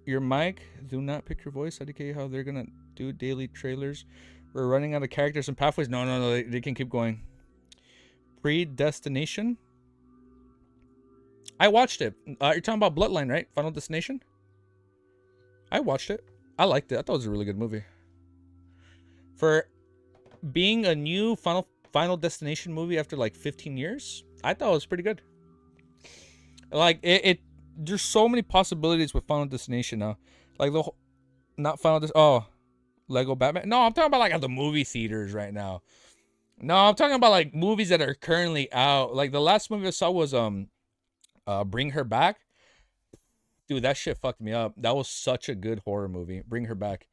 your mic. Do not pick your voice. IDK how they're going to do daily trailers. We're running out of characters and pathways. No. They can keep going. Predestination. I watched it. You're talking about Bloodline, right? Final Destination? I watched it. I liked it. I thought it was a really good movie. For being a new Final Destination movie after like 15 years, I thought it was pretty good. Like there's so many possibilities with Final Destination now. Like the whole, not Final Lego Batman. No, I'm talking about like at the movie theaters right now. No, I'm talking about like movies that are currently out. Like the last movie I saw was Bring Her Back. Dude, that shit fucked me up. That was such a good horror movie. Bring Her Back.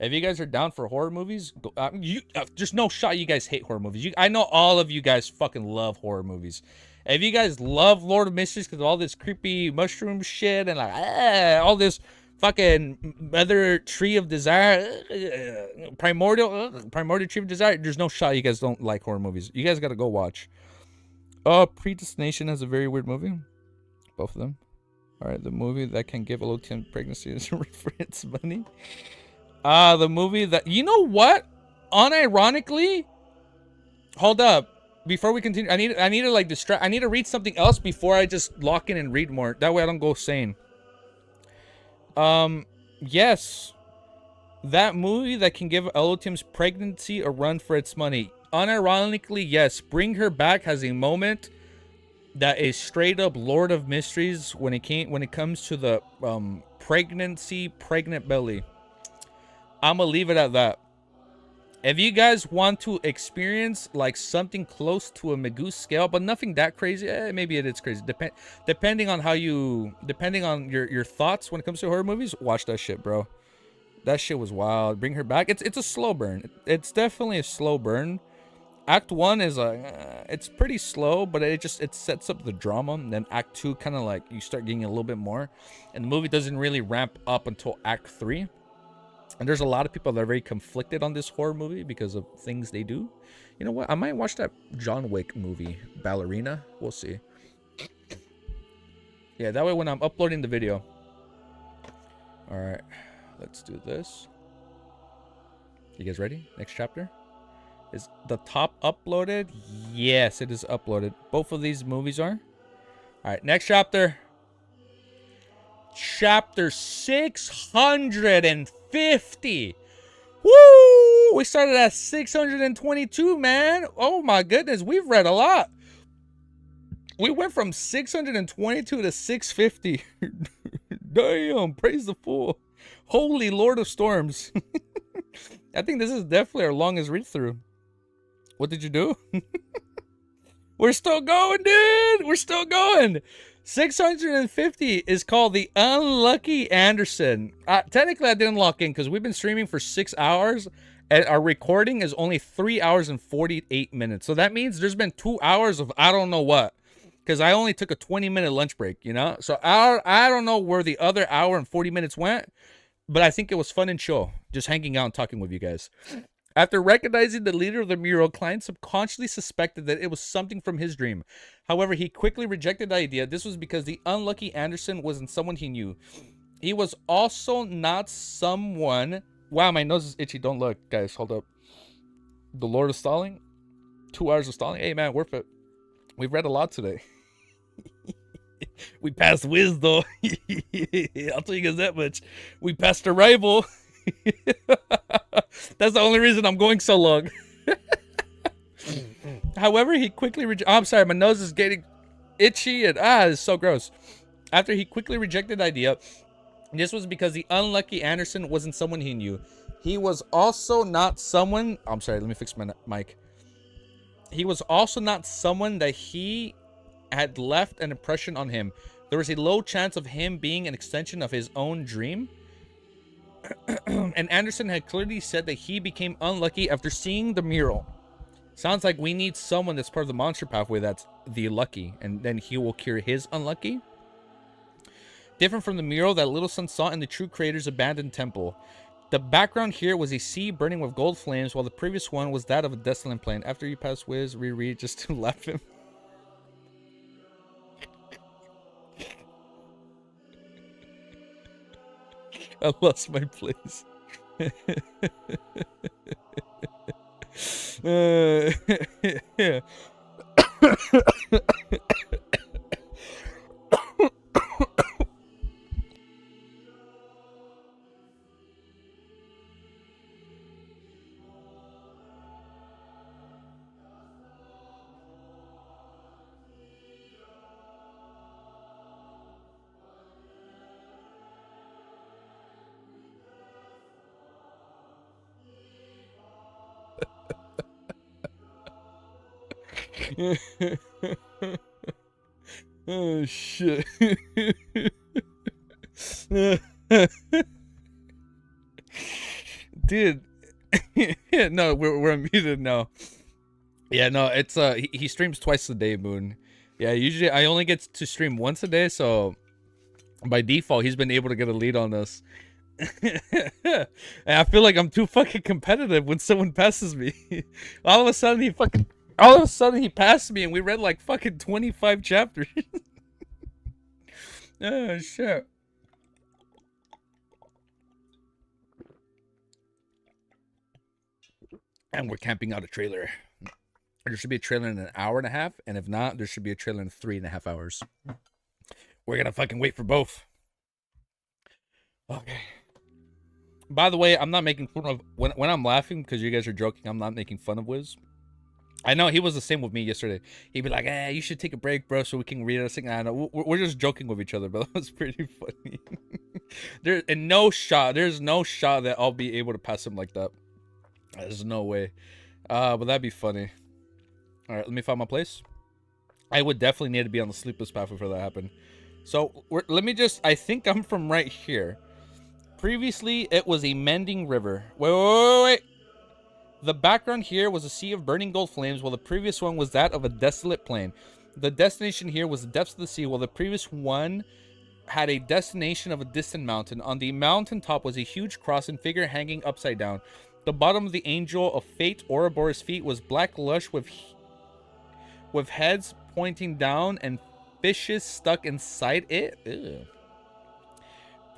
If you guys are down for horror movies, there's no shot you guys hate horror movies. I know all of you guys fucking love horror movies. If you guys love Lord of Mysteries because of all this creepy mushroom shit and like all this fucking Mother Tree of Desire, primordial Tree of Desire, there's no shot you guys don't like horror movies. You guys gotta go watch. Predestination has a very weird movie. Both of them. Alright, the movie that can give a low teen pregnancy is for its money. The movie that, you know what? Unironically, hold up. Before we continue, I need to like distract. I need to read something else before I just lock in and read more. That way I don't go sane. Yes, that movie that can give Elohim's pregnancy a run for its money. Unironically, yes. Bring Her Back has a moment that is straight up Lord of Mysteries when it comes to the pregnant belly. I'm gonna leave it at that. If you guys want to experience like something close to a Magoo scale, but nothing that crazy, maybe it is crazy. Depending on your thoughts when it comes to horror movies, watch that shit, bro. That shit was wild. Bring Her Back. It's a slow burn. It's definitely a slow burn. Act 1 is it's pretty slow, but it sets up the drama. And then Act 2 kind of like you start getting a little bit more, and the movie doesn't really ramp up until Act 3. And there's a lot of people that are very conflicted on this horror movie because of things they do. You know what? I might watch that John Wick movie, Ballerina. We'll see. Yeah, that way when I'm uploading the video. All right, let's do this. You guys ready? Next chapter. Is the top uploaded? Yes, it is uploaded. Both of these movies are. All right, next chapter. Chapter 650. Woo! We started at 622, man. Oh my goodness, we've read a lot. We went from 622 to 650. Damn, praise the fool. Holy Lord of Storms. I think this is definitely our longest read through. What did you do? We're still going, dude. We're still going. 650 is called The Unlucky Anderson. Technically, I didn't lock in because we've been streaming for 6 hours. And our recording is only 3 hours and 48 minutes. So that means there's been 2 hours of I don't know what. Because I only took a 20-minute lunch break, you know? So I don't know where the other hour and 40 minutes went. But I think it was fun and chill. Just hanging out and talking with you guys. After recognizing the leader of the mural, Klein subconsciously suspected that it was something from his dream. However, he quickly rejected the idea. This was because the unlucky Anderson wasn't someone he knew. He was also not someone... Wow, my nose is itchy. Don't look. Guys, hold up. The Lord of Stalling? 2 hours of stalling? Hey, man, worth it. We've read a lot today. We passed Wiz, though. I'll tell you guys that much. We passed Arrival. That's the only reason I'm going so long. However, he quickly I'm sorry, my nose is getting itchy and it's so gross. After he quickly rejected the idea, this was because the unlucky Anderson wasn't someone he knew. He was also not someone... I'm sorry, let me fix my mic. He was also not someone that he had left an impression on him. There was a low chance of him being an extension of his own dream. And Anderson had clearly said that he became unlucky after seeing the mural. Sounds like we need someone that's part of the monster pathway that's the lucky, and then he will cure his unlucky. Different from the mural that Little Sun saw in the true creator's abandoned temple. The background here was a sea burning with gold flames, while the previous one was that of a desolate plain. After you pass Wiz, reread just to laugh him. I lost my place. Yeah. Oh shit. Dude. No, we're muted now. Yeah, no, it's he streams twice a day, Moon. Yeah, usually I only get to stream once a day, so by default he's been able to get a lead on this. And I feel like I'm too fucking competitive when someone passes me. All of a sudden he passed me and we read like fucking 25 chapters. Oh shit. And we're camping out a trailer. There should be a trailer in an hour and a half, and if not, there should be a trailer in 3.5 hours. We're gonna fucking wait for both. Okay. By the way, I'm not making fun of when I'm laughing because you guys are joking. I'm not making fun of Wiz. I know he was the same with me yesterday. He'd be like, "Hey, you should take a break, bro, so we can read us." I know we're just joking with each other, but that was pretty funny. There's no shot that I'll be able to pass him like that. There's no way. But that'd be funny. All right, let me find my place. I would definitely need to be on the sleepless path before that happened. So let me just. I think I'm from right here. Previously, it was a mending river. Wait. The background here was a sea of burning gold flames, while the previous one was that of a desolate plain. The destination here was the depths of the sea, while the previous one had a destination of a distant mountain. On the mountaintop was a huge cross and figure hanging upside down. The bottom of the angel of fate, Ouroboros' feet, was black lush with heads pointing down and fishes stuck inside it. Ew.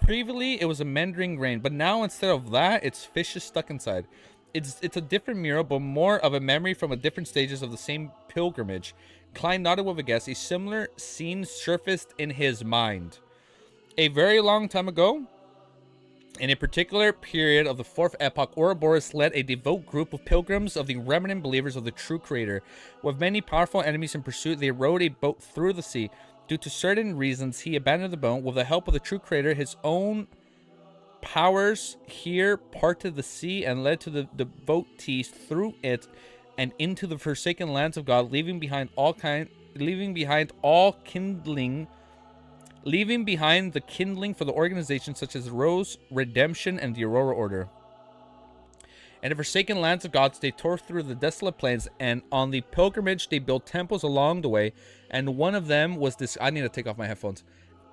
Previously, it was a meandering grain, but now instead of that, it's fishes stuck inside. It's a different mural, but more of a memory from a different stages of the same pilgrimage. Klein nodded with a guess. A similar scene surfaced in his mind. A very long time ago, in a particular period of the fourth epoch, Ouroboros led a devout group of pilgrims of the remnant believers of the true creator. With many powerful enemies in pursuit, they rowed a boat through the sea. Due to certain reasons, he abandoned the boat. With the help of the true creator, his own powers here parted the sea and led to the devotees through it and into the forsaken lands of God, leaving behind the kindling for the organizations such as Rose, Redemption, and the Aurora Order. And the forsaken lands of gods, they tore through the desolate plains, and on the pilgrimage, they built temples along the way, and one of them was this. I need to take off my headphones.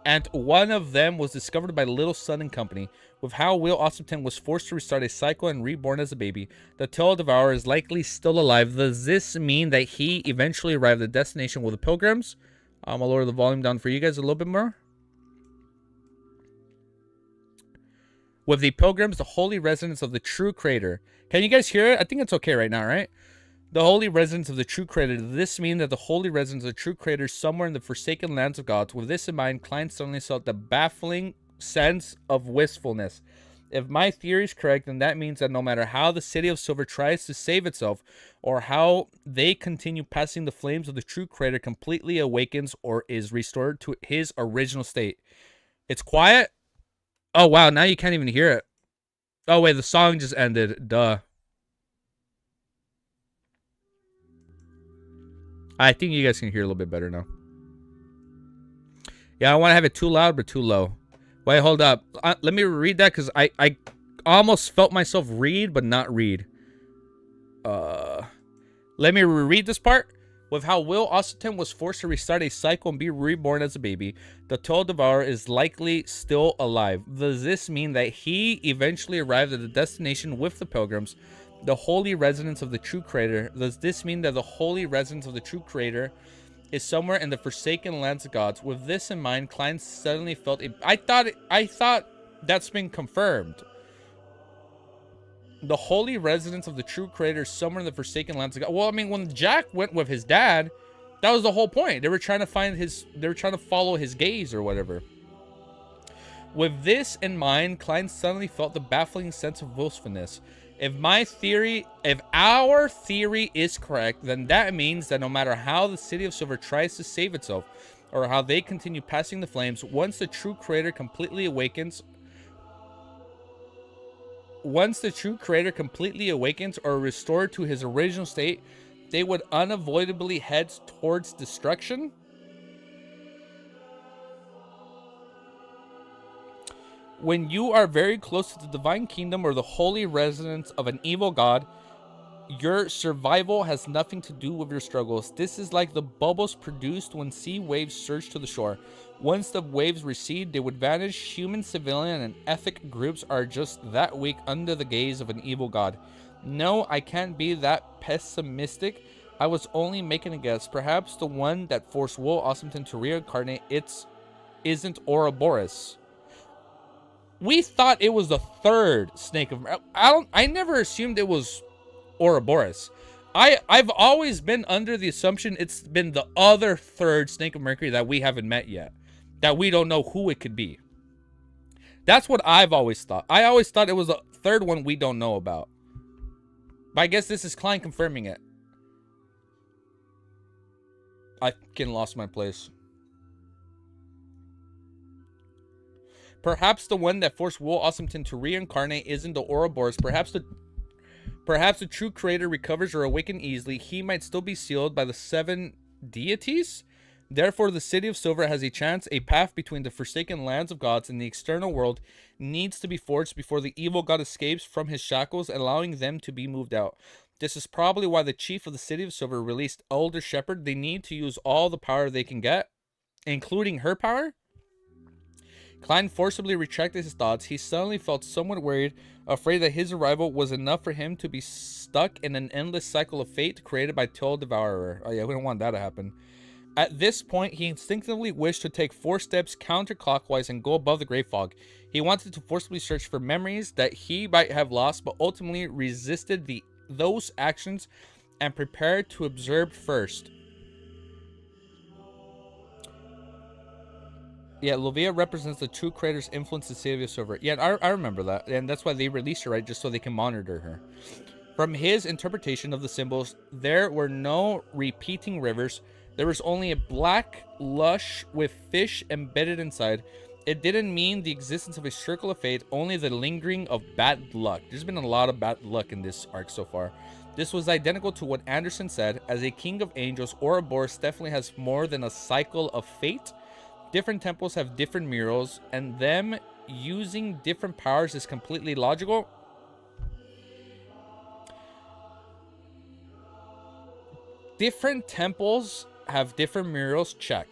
And one of them was discovered by Little Sun and Company. With how Will Ossipton was forced to restart a cycle and reborn as a baby, the Tail Devourer is likely still alive. Does this mean that he eventually arrived at the destination with the pilgrims? I'll lower the volume down for you guys a little bit more. With the pilgrims, the holy residence of the true creator. Can you guys hear it? I think it's okay right now, right? The holy residence of the true creator. Does this mean that the holy residence of the true creator is somewhere in the forsaken lands of gods? With this in mind, Klein suddenly felt the baffling sense of wistfulness. If my theory is correct, then that means that no matter how the City of Silver tries to save itself, or how they continue passing, the flames of the true creator completely awakens or is restored to his original state. It's quiet? Oh, wow, now you can't even hear it. Oh, wait, the song just ended. Duh. I think you guys can hear a little bit better now. Yeah, I want to have it too loud but too low. Wait, hold up. Let me read that because I almost felt myself read but not read. Let me reread this part. With how Will Osterton was forced to restart a cycle and be reborn as a baby, the Toll Devourer is likely still alive. Does this mean that he eventually arrived at the destination with the pilgrims, the holy residence of the true creator? Does this mean that the holy residence of the true creator is somewhere in the forsaken lands of gods? With this in mind, Klein suddenly felt I thought that's been confirmed. The holy residence of the true creator is somewhere in the forsaken lands of God. Well, I mean, when Jack went with his dad, that was the whole point. They were trying to follow his gaze or whatever. With this in mind, Klein suddenly felt the baffling sense of wilfulness. If our theory is correct, then that means that no matter how the City of Silver tries to save itself, or how they continue passing the flames, once the true creator completely awakens or restored to his original state, they would unavoidably head towards destruction. When you are very close to the divine kingdom or the holy residence of an evil god, your survival has nothing to do with your struggles. This is like the bubbles produced when sea waves surge to the shore. Once the waves recede, they would vanish. Human, civilian, and ethnic groups are just that weak under the gaze of an evil god. No, I can't be that pessimistic. I was only making a guess. Perhaps the one that forced Will Ossington to reincarnate isn't Ouroboros. We thought it was the third snake of... I never assumed it was Ouroboros. I've always been under the assumption it's been the other third snake of Mercury that we haven't met yet, that we don't know who it could be. That's what I've always thought. I always thought it was the third one we don't know about. But I guess this is Klein confirming it. I fucking lost my place. Perhaps the one that forced Will Ossington to reincarnate isn't the Ouroboros. Perhaps the true creator recovers or awakens easily. He might still be sealed by the 7 deities. Therefore, the City of Silver has a chance. A path between the forsaken lands of gods and the external world needs to be forged before the evil god escapes from his shackles, allowing them to be moved out. This is probably why the chief of the City of Silver released Elder Shepherd. They need to use all the power they can get, including her power. Klein forcibly retracted his thoughts. He suddenly felt somewhat worried, afraid that his arrival was enough for him to be stuck in an endless cycle of fate created by Toll Devourer. Oh yeah, we don't want that to happen. At this point, he instinctively wished to take 4 steps counterclockwise and go above the Great Fog. He wanted to forcibly search for memories that he might have lost, but ultimately resisted those actions and prepared to observe first. Yeah, Lovia represents the true creator's influence in the City of Silver. Yeah, I remember that. And that's why they released her, right? Just so they can monitor her. From his interpretation of the symbols, there were no repeating rivers. There was only a black lush with fish embedded inside. It didn't mean the existence of a circle of fate, only the lingering of bad luck. There's been a lot of bad luck in this arc so far. This was identical to what Anderson said. As a king of angels, Ouroboros definitely has more than a cycle of fate. Different temples have different murals, and them using different powers is completely logical. Different temples have different murals, check.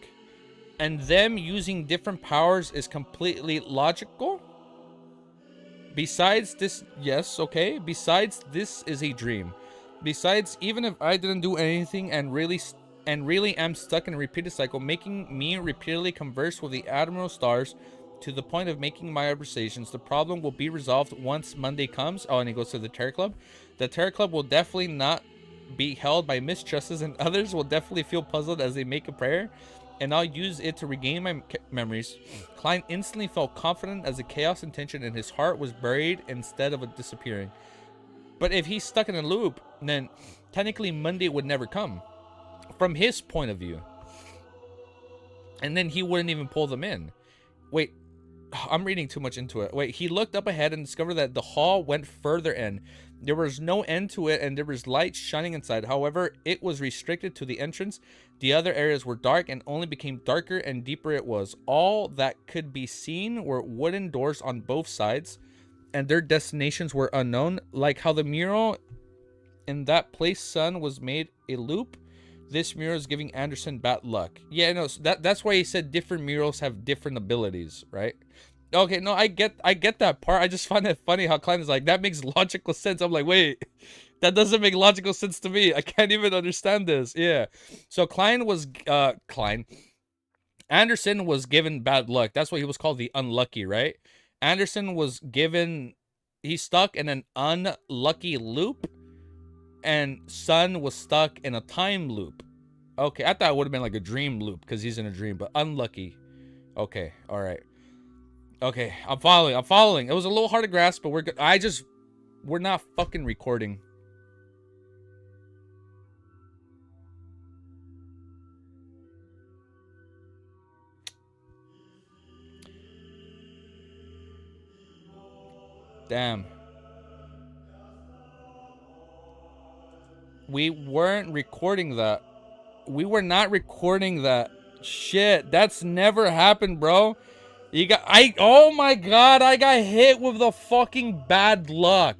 And them using different powers is completely logical. Besides this, yes, okay. Besides, this is a dream. Besides, even if I didn't do anything and really am stuck in a repeated cycle, making me repeatedly converse with the Admiral Stars to the point of making my observations, the problem will be resolved once Monday comes. Oh, and he goes to the Terror Club. The Terror Club will definitely not be held by mistrusts, and others will definitely feel puzzled as they make a prayer, and I'll use it to regain my memories. Klein instantly felt confident as the chaos and tension in his heart was buried instead of disappearing. But if he's stuck in a loop, then technically Monday would never come. From his point of view. And then he wouldn't even pull them in. Wait, I'm reading too much into it. Wait, he looked up ahead and discovered that the hall went further in. There was no end to it, and there was light shining inside. However, it was restricted to the entrance. The other areas were dark and only became darker and deeper it was. All that could be seen were wooden doors on both sides, and their destinations were unknown. Like how the mural in that place sun was made a loop. This mural is giving Anderson bad luck. Yeah, no, so that's why he said different murals have different abilities, right? Okay, no, I get that part. I just find it funny how Klein is like, that makes logical sense. I'm like, wait, that doesn't make logical sense to me. I can't even understand this. Yeah. So Anderson was given bad luck. That's why he was called the unlucky, right? Anderson was given, he's stuck in an unlucky loop, and Sun was stuck in a time loop. Okay, I thought it would have been like a dream loop because he's in a dream, but unlucky. Okay, all right. Okay, I'm following. It was a little hard to grasp, but we're good. We're not fucking recording. Damn. We weren't recording that. We were not recording that. Shit, that's never happened, bro. Oh my god, I got hit with the fucking bad luck.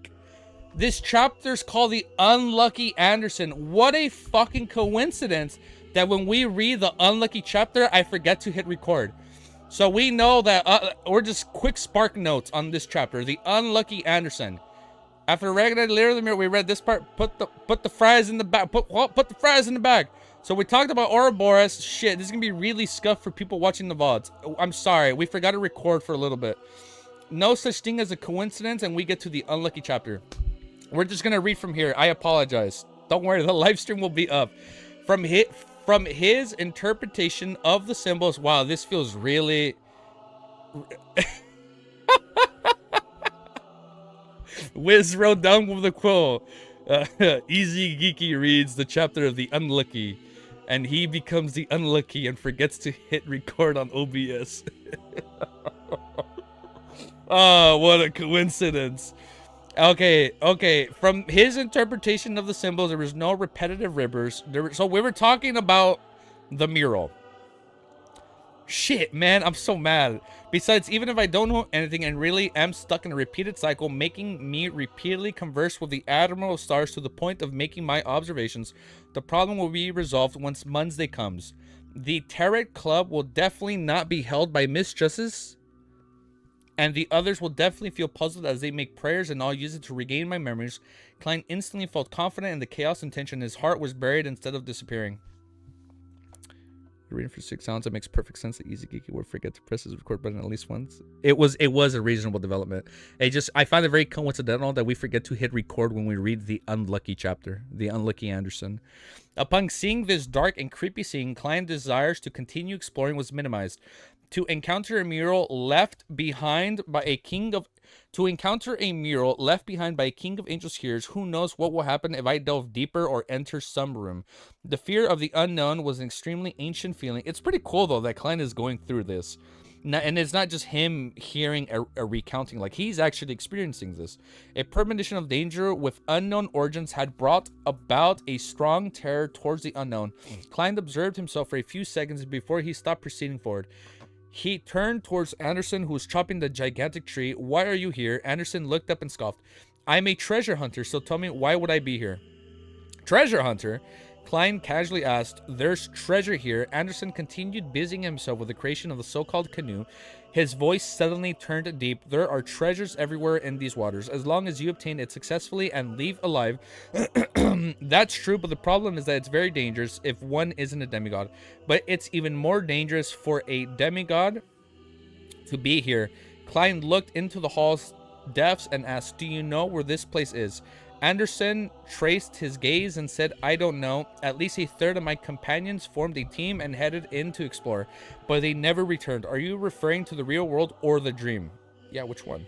This chapter's called the Unlucky Anderson. What a fucking coincidence that when we read the Unlucky chapter, I forget to hit record. So we know that, we're just quick spark notes on this chapter. The Unlucky Anderson. After regulating literally mirror, we read this part. Put the fries in the bag. Put the fries in the bag. So we talked about Ouroboros. Shit, this is gonna be really scuffed for people watching the VODs. I'm sorry, we forgot to record for a little bit. No such thing as a coincidence, and we get to the Unlucky chapter. We're just gonna read from here. I apologize. Don't worry, the live stream will be up. From his interpretation of the symbols. Wow, this feels really. Wiz wrote down with the quote. Easy Geeky reads the chapter of the Unlucky, and he becomes the unlucky and forgets to hit record on OBS. Oh, what a coincidence. Okay. From his interpretation of the symbols, there was no repetitive rivers. So we were talking about the mural. Shit, man, I'm so mad. Besides, even if I don't know anything and really am stuck in a repeated cycle, making me repeatedly converse with the Admiral of Stars to the point of making my observations, the problem will be resolved once Monday comes. The Tarot Club will definitely not be held by Mistrusses, and the others will definitely feel puzzled as they make prayers, and I'll use it to regain my memories. Klein instantly felt confident in the chaos and tension. His heart was buried instead of disappearing. Reading for 6 sounds, it makes perfect sense that Easy Geeky would forget to press his record button at least once. It was a reasonable development. I find it very coincidental that we forget to hit record when we read the Unlucky chapter, the Unlucky Anderson. Upon seeing this dark and creepy scene, Klein's desires to continue exploring was minimized. To encounter a mural left behind by a king of angels hears, who knows what will happen if I delve deeper or enter some room. The fear of the unknown was an extremely ancient feeling. It's pretty cool though that Klein is going through this. And it's not just him hearing a recounting, like he's actually experiencing this. A premonition of danger with unknown origins had brought about a strong terror towards the unknown. Klein observed himself for a few seconds before he stopped proceeding forward. He turned towards Anderson, who was chopping the gigantic tree. Why are you here? Anderson looked up and scoffed. I'm a treasure hunter, so tell me, why would I be here? Treasure hunter? Klein casually asked. There's treasure here. Anderson continued busying himself with the creation of the so-called canoe. His voice suddenly turned deep. There are treasures everywhere in these waters, as long as you obtain it successfully and leave alive. That's true, but the problem is that it's very dangerous if one isn't a demigod. But it's even more dangerous for a demigod to be here. Klein looked into the hall's depths and asked, do you know where this place is? Anderson traced his gaze and said, I don't know. At least a third of my companions formed a team and headed in to explore, but they never returned. Are you referring to the real world or the dream? Yeah, which one?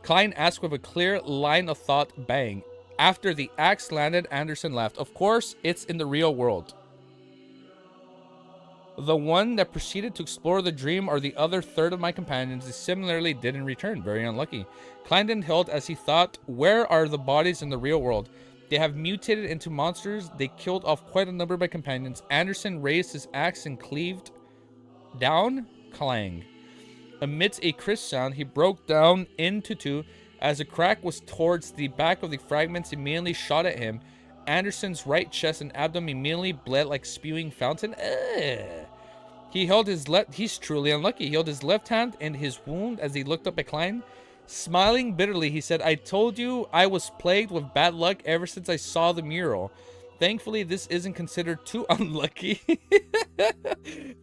Klein asked with a clear line of thought. Bang. After the axe landed, Anderson laughed. Of course, it's in the real world. The one that proceeded to explore the dream or the other third of my companions similarly didn't return. Very unlucky. Klein held as he thought, where are the bodies in the real world? They have mutated into monsters. They killed off quite a number of my companions. Anderson raised his axe and cleaved down. Clang. Amidst a crisp sound, he broke down into two. As a crack was towards the back of the fragments immediately shot at him. Anderson's right chest and abdomen immediately bled like spewing fountain. Ugh. He held his left. He's truly unlucky. He held his left hand in his wound as he looked up at Klein. Smiling bitterly, he said, "I told you I was plagued with bad luck ever since I saw the mural. Thankfully, this isn't considered too unlucky."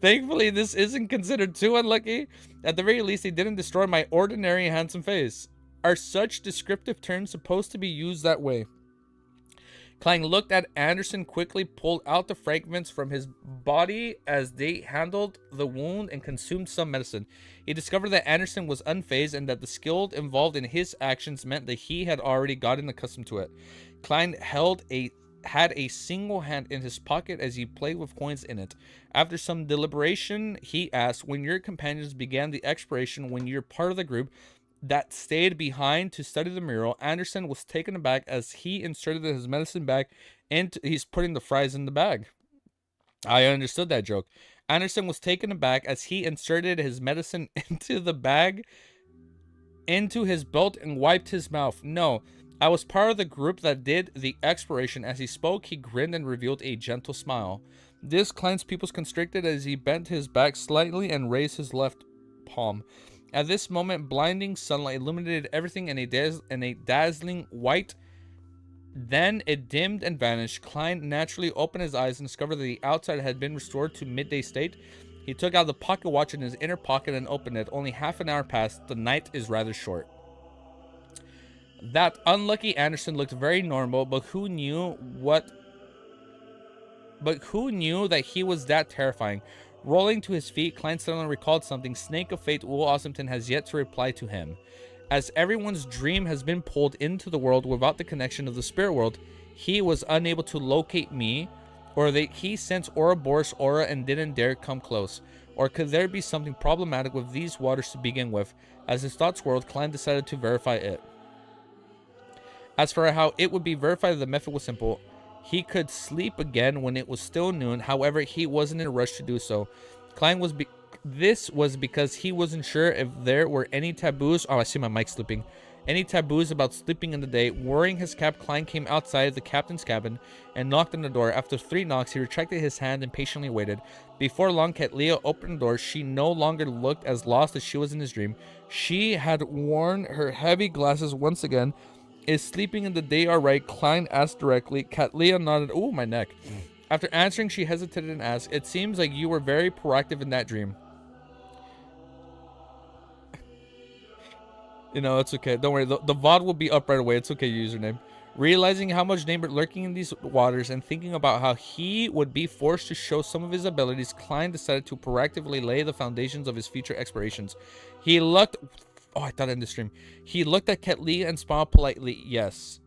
Thankfully, this isn't considered too unlucky. At the very least, he didn't destroy my ordinary handsome face. Are such descriptive terms supposed to be used that way? Klein looked at Anderson, quickly pulled out the fragments from his body as they handled the wound and consumed some medicine. He discovered that Anderson was unfazed and that the skill involved in his actions meant that he had already gotten accustomed to it. Klein had a single hand in his pocket as he played with coins in it. After some deliberation, he asked, "When your companions began the exploration, when you're part of the group that stayed behind to study the mural," Anderson was taken aback as he inserted his medicine bag and he's putting the fries in the bag. I understood that joke. Anderson was taken aback as he inserted his medicine into the bag, into his belt, and wiped his mouth. "No, I was part of the group that did the exploration." As he spoke, he grinned and revealed a gentle smile. This Klein's pupils constricted as he bent his back slightly and raised his left palm. At this moment, blinding sunlight illuminated everything in a dazzling white. Then it dimmed and vanished. Klein naturally opened his eyes and discovered that the outside had been restored to midday state. He took out the pocket watch in his inner pocket and opened it. Only half an hour passed. The night is rather short. That unlucky Anderson looked very normal, but who knew that he was that terrifying? Rolling to his feet, Klein suddenly recalled something. Snake of Fate, Will Ossington has yet to reply to him. As everyone's dream has been pulled into the world without the connection of the spirit world, he was unable to locate me, or that he sensed Ouroboros' aura and didn't dare come close. Or could there be something problematic with these waters to begin with? As his thoughts swirled, Klein decided to verify it. As for how it would be verified, the method was simple. He could sleep again when it was still noon. However, he wasn't in a rush to do so. This was because he wasn't sure if there were any taboos. Oh, I see my mic slipping. Any taboos about sleeping in the day. Wearing his cap, Klein came outside the captain's cabin and knocked on the door. After 3 knocks, he retracted his hand and patiently waited. Before long, Katlia opened the door. She no longer looked as lost as she was in his dream. She had worn her heavy glasses once again. "Is sleeping in the day alright?" Klein asked directly. Katlia nodded. "Ooh, my neck." After answering, she hesitated and asked, "It seems like you were very proactive in that dream." You know, it's okay. Don't worry. The VOD will be up right away. It's okay, username. Realizing how much danger lurking in these waters and thinking about how he would be forced to show some of his abilities, Klein decided to proactively lay the foundations of his future explorations. He looked... Oh, I thought I ended the stream. He looked at Ketli and smiled politely. "Yes."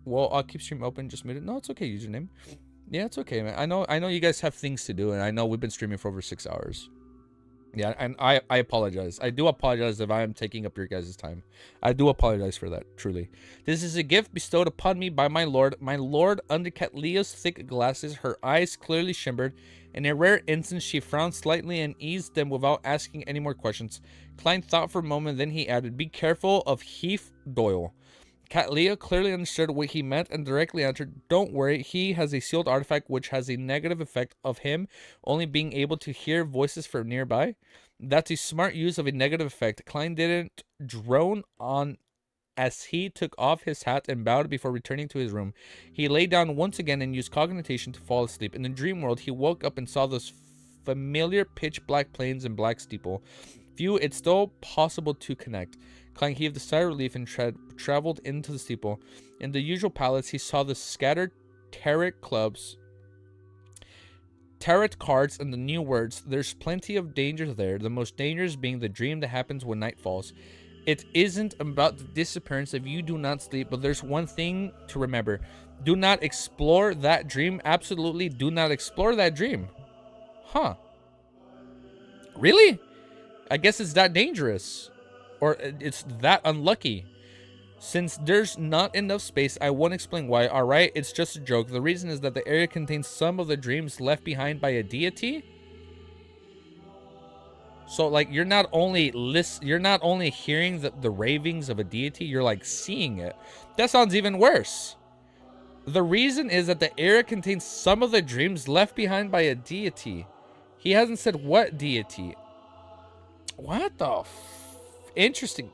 Well, I'll keep stream open. Just mute it. No, it's okay, username. Yeah, it's okay, man. I know you guys have things to do, and I know we've been streaming for over 6 hours. Yeah, and I apologize. I do apologize if I am taking up your guys' time. I do apologize for that, truly. "This is a gift bestowed upon me by my lord." My lord, under Katlia's thick glasses, her eyes clearly shimmered. In a rare instance, she frowned slightly and eased them without asking any more questions. Klein thought for a moment, then he added, "Be careful of Heath Doyle." Katlia clearly understood what he meant and directly answered, "Don't worry, he has a sealed artifact which has a negative effect of him only being able to hear voices from nearby. That's a smart use of a negative effect." Klein didn't drone on as he took off his hat and bowed before returning to his room. He lay down once again and used cognition to fall asleep. In the dream world, he woke up and saw those familiar pitch-black plains and black steeple. Few, it's still possible to connect. Klein heaved a sigh of relief and traveled into the steeple. In the usual palace, he saw the scattered tarot cards and the new words. There's plenty of danger there, the most dangerous being the dream that happens when night falls. It isn't about the disappearance if you do not sleep, but there's one thing to remember. Do not explore that dream. Absolutely do not explore that dream. Huh. Really? I guess it's that dangerous. Or it's that unlucky. Since there's not enough space, I won't explain why. Alright, it's just a joke. The reason is that the area contains some of the dreams left behind by a deity. So, like, you're not only hearing the ravings of a deity, you're like seeing it. That sounds even worse. The reason is that the area contains some of the dreams left behind by a deity. He hasn't said what deity. What the interesting.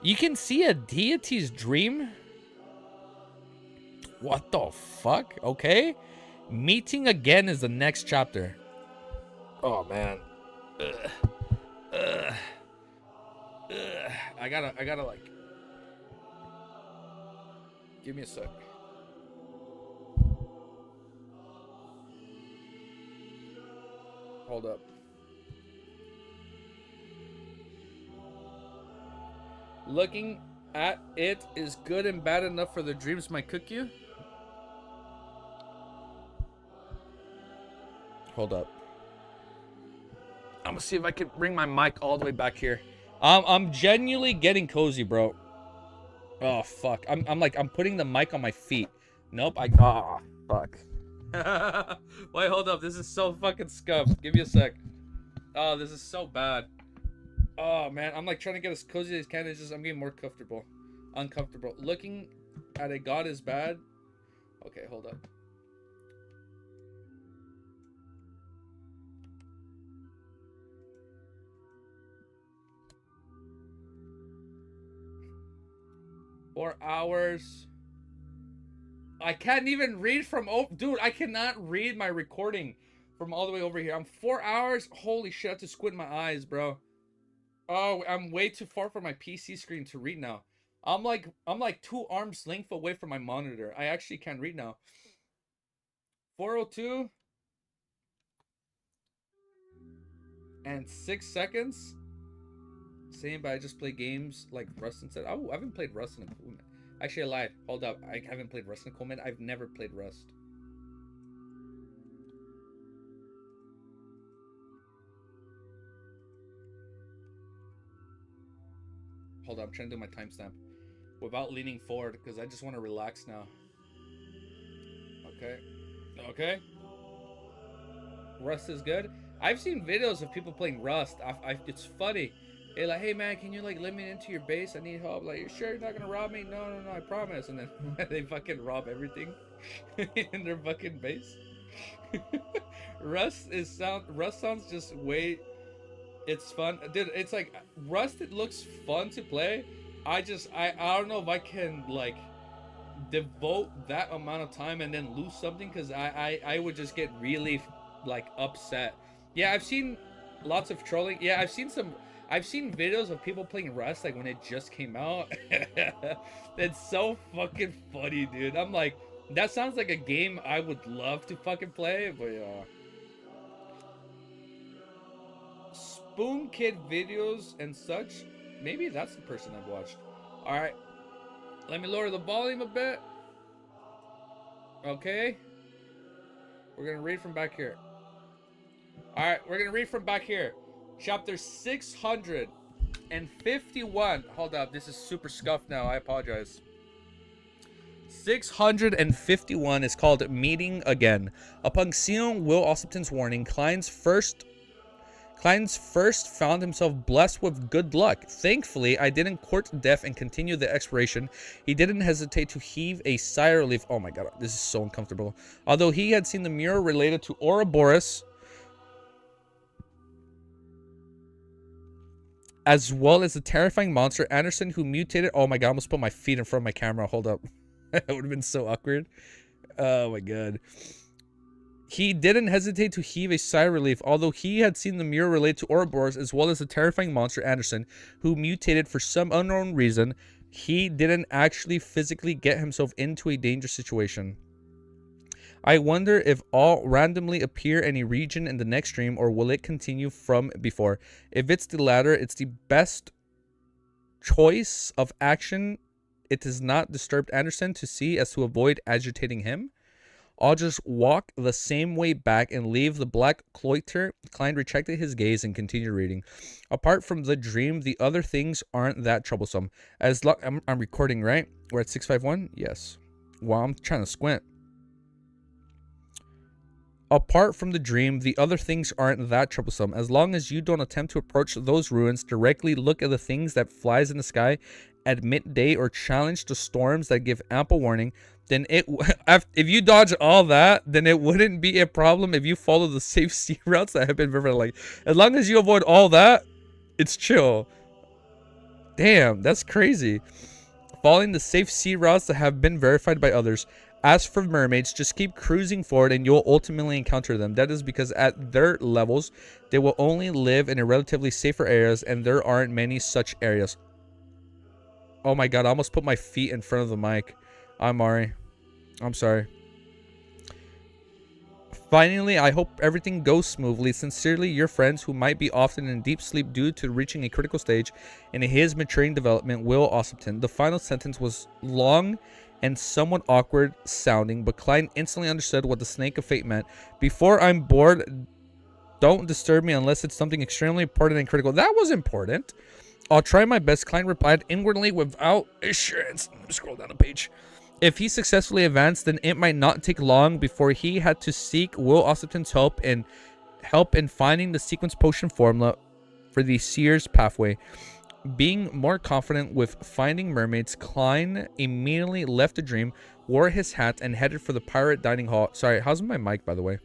You can see a deity's dream? What the fuck? Okay. Meeting again is the next chapter. Oh, man. Ugh. Ugh. Ugh. I gotta like... Give me a sec. Hold up. Looking at it is good and bad enough for the dreams might cook you. Hold up. I'm gonna see if I can bring my mic all the way back here. I'm genuinely getting cozy, bro. Oh fuck. I'm putting the mic on my feet. Nope. Fuck. Wait, hold up. This is so fucking scuffed. Give me a sec. Oh, this is so bad. Oh man, I'm like trying to get as cozy as I can. It's just I'm getting more uncomfortable. Looking at a god is bad. Okay, hold up. Four hours. I can't even read from dude, I cannot read my recording from all the way over here. I'm 4 hours. Holy shit, I have to squint my eyes, bro. Oh, I'm way too far from my PC screen to read now. I'm like 2 arms length away from my monitor. I actually can't read now. 4:02 and 6 seconds. Same, but I just play games like Rust instead. Oh, I haven't played Rust in a cool minute. Actually, I lied. Hold up. I haven't played Rust in a cool minute. I've never played Rust. Hold on, I'm trying to do my timestamp without leaning forward because I just want to relax now. Okay. Okay. Rust is good. I've seen videos of people playing Rust. It's funny. They're like, hey man, can you like let me into your base? I need help. Like, you sure you're not gonna rob me? No, I promise. And then they fucking rob everything in their fucking base. Rust sounds just way. It's fun, dude. It's like Rust. It looks fun to play. I don't know if I can like devote that amount of time and then lose something because I would just get really like upset. Yeah, I've seen lots of trolling. Yeah, I've seen videos of people playing Rust like when it just came out. It's so fucking funny, dude. I'm like, that sounds like a game I would love to fucking play, but yeah. Spoon Kid videos and such. Maybe that's the person I've watched. Alright. Let me lower the volume a bit. Okay. We're gonna read from back here. Alright, we're gonna read from back here. Chapter 651. Hold up, this is super scuffed now. I apologize. 651 is called Meeting Again. Upon seeing Will Ossipton's warning, Klein's first found himself blessed with good luck. Thankfully, I didn't court death and continue the exploration. He didn't hesitate to heave a sigh of relief. Oh my god, this is so uncomfortable. Although he had seen the mural related to Ouroboros, as well as the terrifying monster Anderson who mutated. Oh my god, I almost put my feet in front of my camera. Hold up. That would have been so awkward. Oh my god. He didn't hesitate to heave a sigh of relief, although he had seen the mural related to Ouroboros as well as the terrifying monster Anderson, who mutated for some unknown reason. He didn't actually physically get himself into a dangerous situation. I wonder if all randomly appear in a region in the next stream, or will it continue from before? If it's the latter, it's the best choice of action. It does not disturb Anderson to see as to avoid agitating him. I'll just walk the same way back and leave the black cloister. Klein retracted his gaze and continued reading. Apart from the dream, the other things aren't that troublesome. I'm recording, right? We're at 651? Yes. Well, I'm trying to squint. Apart from the dream, the other things aren't that troublesome. As long as you don't attempt to approach those ruins, directly look at the things that flies in the sky at midday, or challenge the storms that give ample warning, then if you dodge all that, then it wouldn't be a problem if you follow the safe sea routes that have been verified. Like, as long as you avoid all that, it's chill. Damn, that's crazy. Following the safe sea routes that have been verified by others. As for mermaids, just keep cruising forward and you'll ultimately encounter them. That is because at their levels, they will only live in a relatively safer areas, and there aren't many such areas. Oh my god, I almost put my feet in front of the mic. I'm Mari. I'm sorry. Finally, I hope everything goes smoothly. Sincerely, your friends who might be often in deep sleep due to reaching a critical stage in his maturing development, Will Ossipton. The final sentence was long and somewhat awkward sounding, but Klein instantly understood what the snake of fate meant. Before I'm bored, don't disturb me unless it's something extremely important and critical. That was important. I'll try my best, Klein replied inwardly without assurance. Let me scroll down the page. If he successfully advanced, then it might not take long before he had to seek Will Ossipton's help in finding the sequence potion formula for the Seer's pathway. Being more confident with finding mermaids, Klein immediately left the dream, wore his hat, and headed for the pirate dining hall. Sorry, how's my mic, by the way?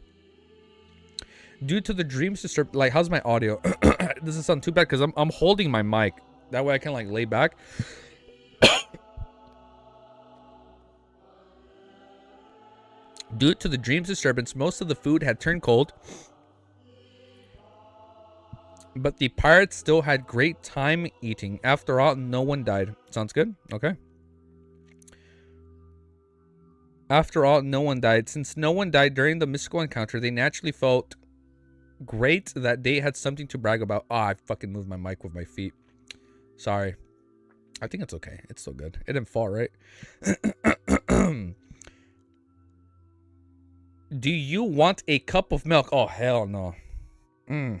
Due to the dreams disturbed, like, how's my audio? This doesn't sound too bad because I'm holding my mic. That way I can, like, lay back. Due to the dream's disturbance, most of the food had turned cold, but the pirates still had great time eating. After all, no one died. Sounds good? Okay. After all, no one died. Since no one died during the mystical encounter, they naturally felt great that they had something to brag about. Ah, I fucking moved my mic with my feet. Sorry. I think it's okay. It's still good. It didn't fall, right? Do you want a cup of milk? Oh, hell no. No.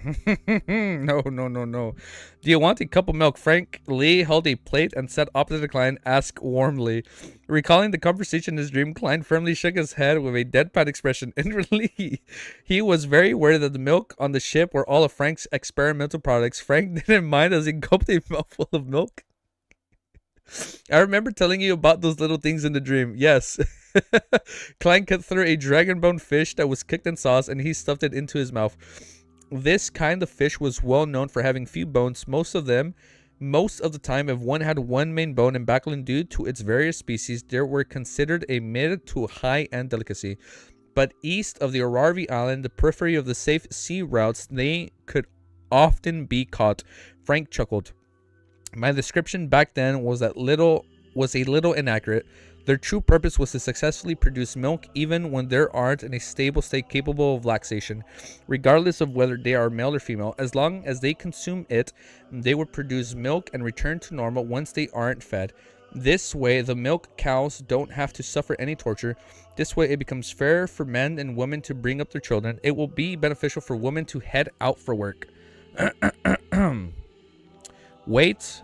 Do you want a cup of milk? Frank Lee held a plate and sat opposite Klein, asked warmly. Recalling the conversation in his dream, Klein firmly shook his head with a deadpan expression. Inwardly, he was very aware that the milk on the ship were all of Frank's experimental products. Frank didn't mind as he gulped a mouthful of milk. I remember telling you about those little things in the dream. Yes. Klein cut through a dragon bone fish that was cooked in sauce, and he stuffed it into his mouth. This kind of fish was well known for having few bones. Most of the time, if one had one main bone and backbone due to its various species, they were considered a mid to high-end delicacy. But east of the Ararvi Island, the periphery of the safe sea routes, they could often be caught. Frank chuckled. My description back then was a little inaccurate. Their true purpose was to successfully produce milk even when there aren't in a stable state capable of lactation. Regardless of whether they are male or female, as long as they consume it, they would produce milk and return to normal once they aren't fed. This way, the milk cows don't have to suffer any torture. This way, it becomes fair for men and women to bring up their children. It will be beneficial for women to head out for work. Wait.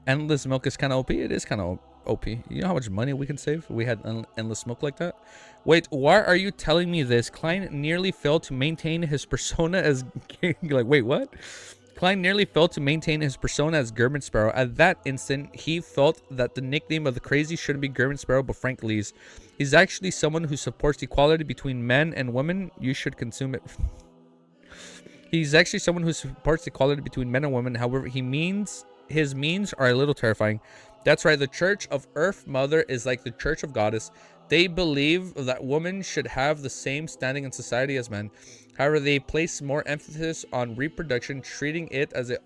Endless milk is kind of OP. It is kind of OP. You know how much money we can save if we had endless milk like that? Wait, why are you telling me this? Klein nearly failed to maintain his persona as... like, wait, what? Klein nearly failed to maintain his persona as German Sparrow. At that instant, he felt that the nickname of the crazy shouldn't be German Sparrow, but Frank Lee's. He's actually someone who supports equality between men and women. You should consume it. He's actually someone who supports equality between men and women. However, his means are a little terrifying. That's right, the Church of Earth Mother is like the Church of Goddess. They believe that women should have the same standing in society as men. However, they place more emphasis on reproduction, treating it as a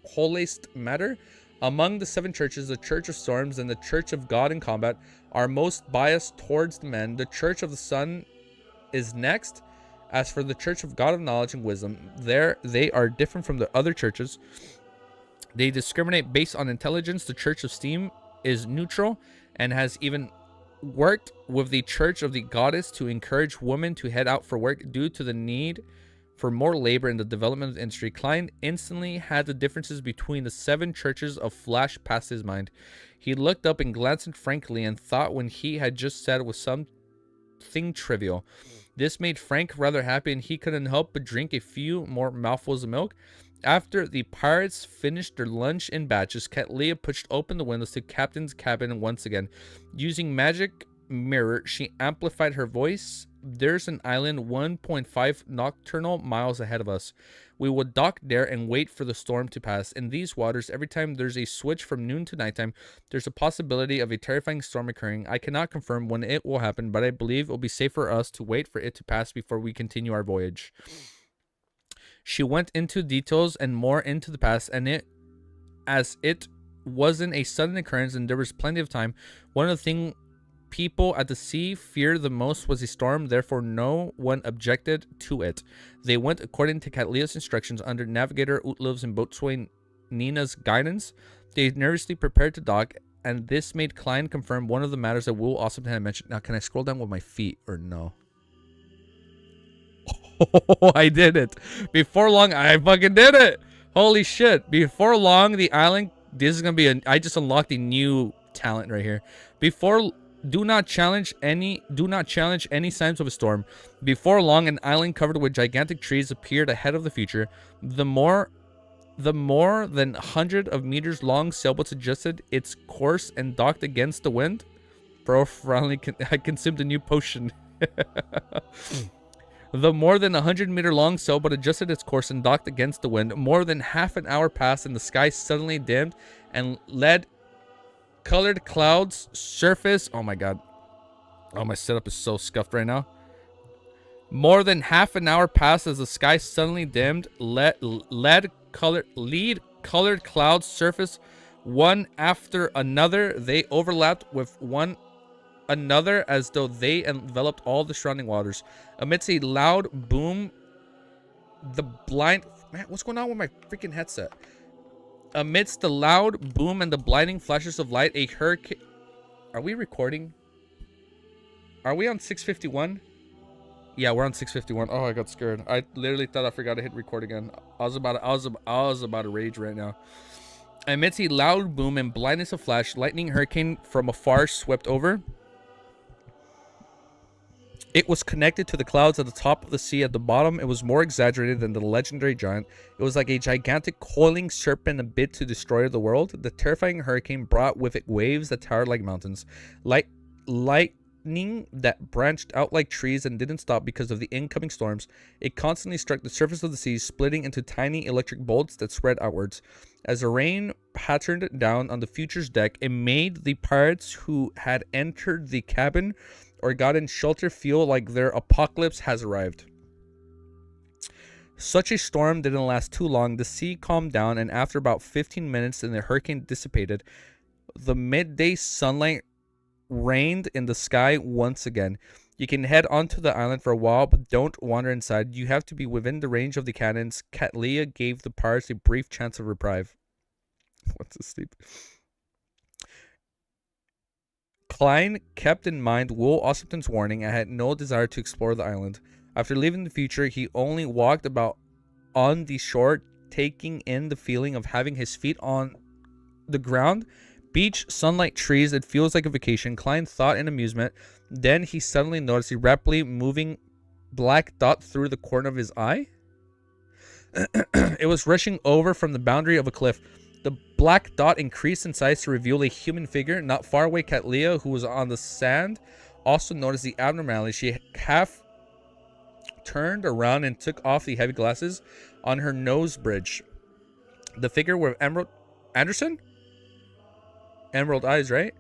holiest matter. Among the 7 churches, the Church of Storms and the Church of God in Combat are most biased towards the men. The Church of the Sun is next. As for the Church of God of Knowledge and Wisdom, they are different from the other churches. They discriminate based on intelligence. The Church of Steam is neutral and has even worked with the Church of the Goddess to encourage women to head out for work due to the need for more labor in the development of the industry. Klein instantly had the differences between the 7 churches of flash past his mind. He looked up and glanced at Frank Lee and thought when he had just said was something trivial. This made Frank rather happy, and he couldn't help but drink a few more mouthfuls of milk. After the pirates finished their lunch in batches, Cat Leah pushed open the windows to Captain's cabin once again. Using magic mirror, she amplified her voice. There's an island 1.5 nocturnal miles ahead of us. We would dock there and wait for the storm to pass. In these waters, every time there's a switch from noon to nighttime, there's a possibility of a terrifying storm occurring. I cannot confirm when it will happen, but I believe it will be safe for us to wait for it to pass before we continue our voyage. She went into details and more into the past, and it wasn't a sudden occurrence and there was plenty of time. One of the things people at the sea feared the most was a storm, therefore no one objected to it. They went according to Catlea's instructions under Navigator Utluv's and Boatswain Nina's guidance. They nervously prepared to dock, and this made Klein confirm one of the matters that Will Ossipton had mentioned. Now, can I scroll down with my feet or no? Oh, I did it. Before long, I fucking did it. Holy shit. Before long, the island... This is going to be I just unlocked a new talent right here. Do not challenge any signs of a storm. Before long, an island covered with gigantic trees appeared ahead of the future. The more than 100 of meters long sailboat adjusted its course and docked against the wind. Bro, finally, I consumed a new potion. The more than 100-meter long sailboat adjusted its course and docked against the wind. More than half an hour passed and the sky suddenly dimmed and colored clouds surface. Oh my god. Oh, my setup is so scuffed right now. More than half an hour passed as the sky suddenly dimmed. Lead colored clouds surfaced one after another. They overlapped with one another as though they enveloped all the surrounding waters. Amidst a loud boom, man, what's going on with my freaking headset? Amidst the loud boom and the blinding flashes of light, a hurricane... Are we recording? Are we on 651? Yeah, we're on 651. Oh, I got scared. I literally thought I forgot to hit record again. I was about to rage right now. Amidst a loud boom and blindness of flash, lightning hurricane from afar swept over. It was connected to the clouds at the top of the sea. At the bottom, it was more exaggerated than the legendary giant. It was like a gigantic coiling serpent, a bit to destroy the world. The terrifying hurricane brought with it waves that towered like mountains. Lightning that branched out like trees and didn't stop because of the incoming storms. It constantly struck the surface of the sea, splitting into tiny electric bolts that spread outwards. As the rain patterned down on the Future's deck, it made the pirates who had entered the cabin or gotten shelter feel like their apocalypse has arrived. Such a storm didn't last too long. The sea calmed down, and after about 15 minutes and the hurricane dissipated, the midday sunlight reigned in the sky once again. You can head onto the island for a while, but don't wander inside. You have to be within the range of the cannons. Catlea gave the pirates a brief chance of reprieve. What's asleep? Klein kept in mind Will Ossipton's warning and had no desire to explore the island. After leaving the Future, he only walked about on the shore, taking in the feeling of having his feet on the ground. Beach, sunlight, trees, it feels like a vacation. Klein thought in amusement. Then he suddenly noticed a rapidly moving black dot through the corner of his eye. It was rushing over from the boundary of a cliff. The black dot increased in size to reveal a human figure. Not far away, Catlea, who was on the sand, also noticed the abnormality. She half turned around and took off the heavy glasses on her nose bridge. The figure with emerald eyes, right?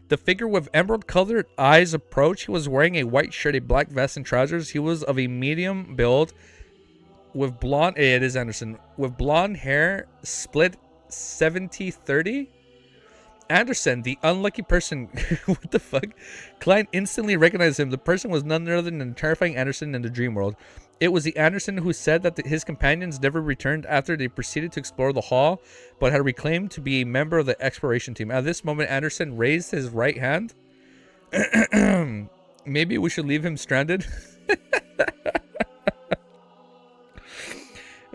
The figure with emerald-colored eyes approached. He was wearing a white shirt, a black vest, and trousers. He was of a medium build with blonde... It is Anderson. With blonde hair split 70-30. Anderson, the unlucky person. What the fuck? Klein instantly recognized him. The person was none other than the terrifying Anderson in the dream world. It was the Anderson who said that his companions never returned after they proceeded to explore the hall, but had reclaimed to be a member of the exploration team. At this moment, Anderson raised his right hand. Maybe we should leave him stranded.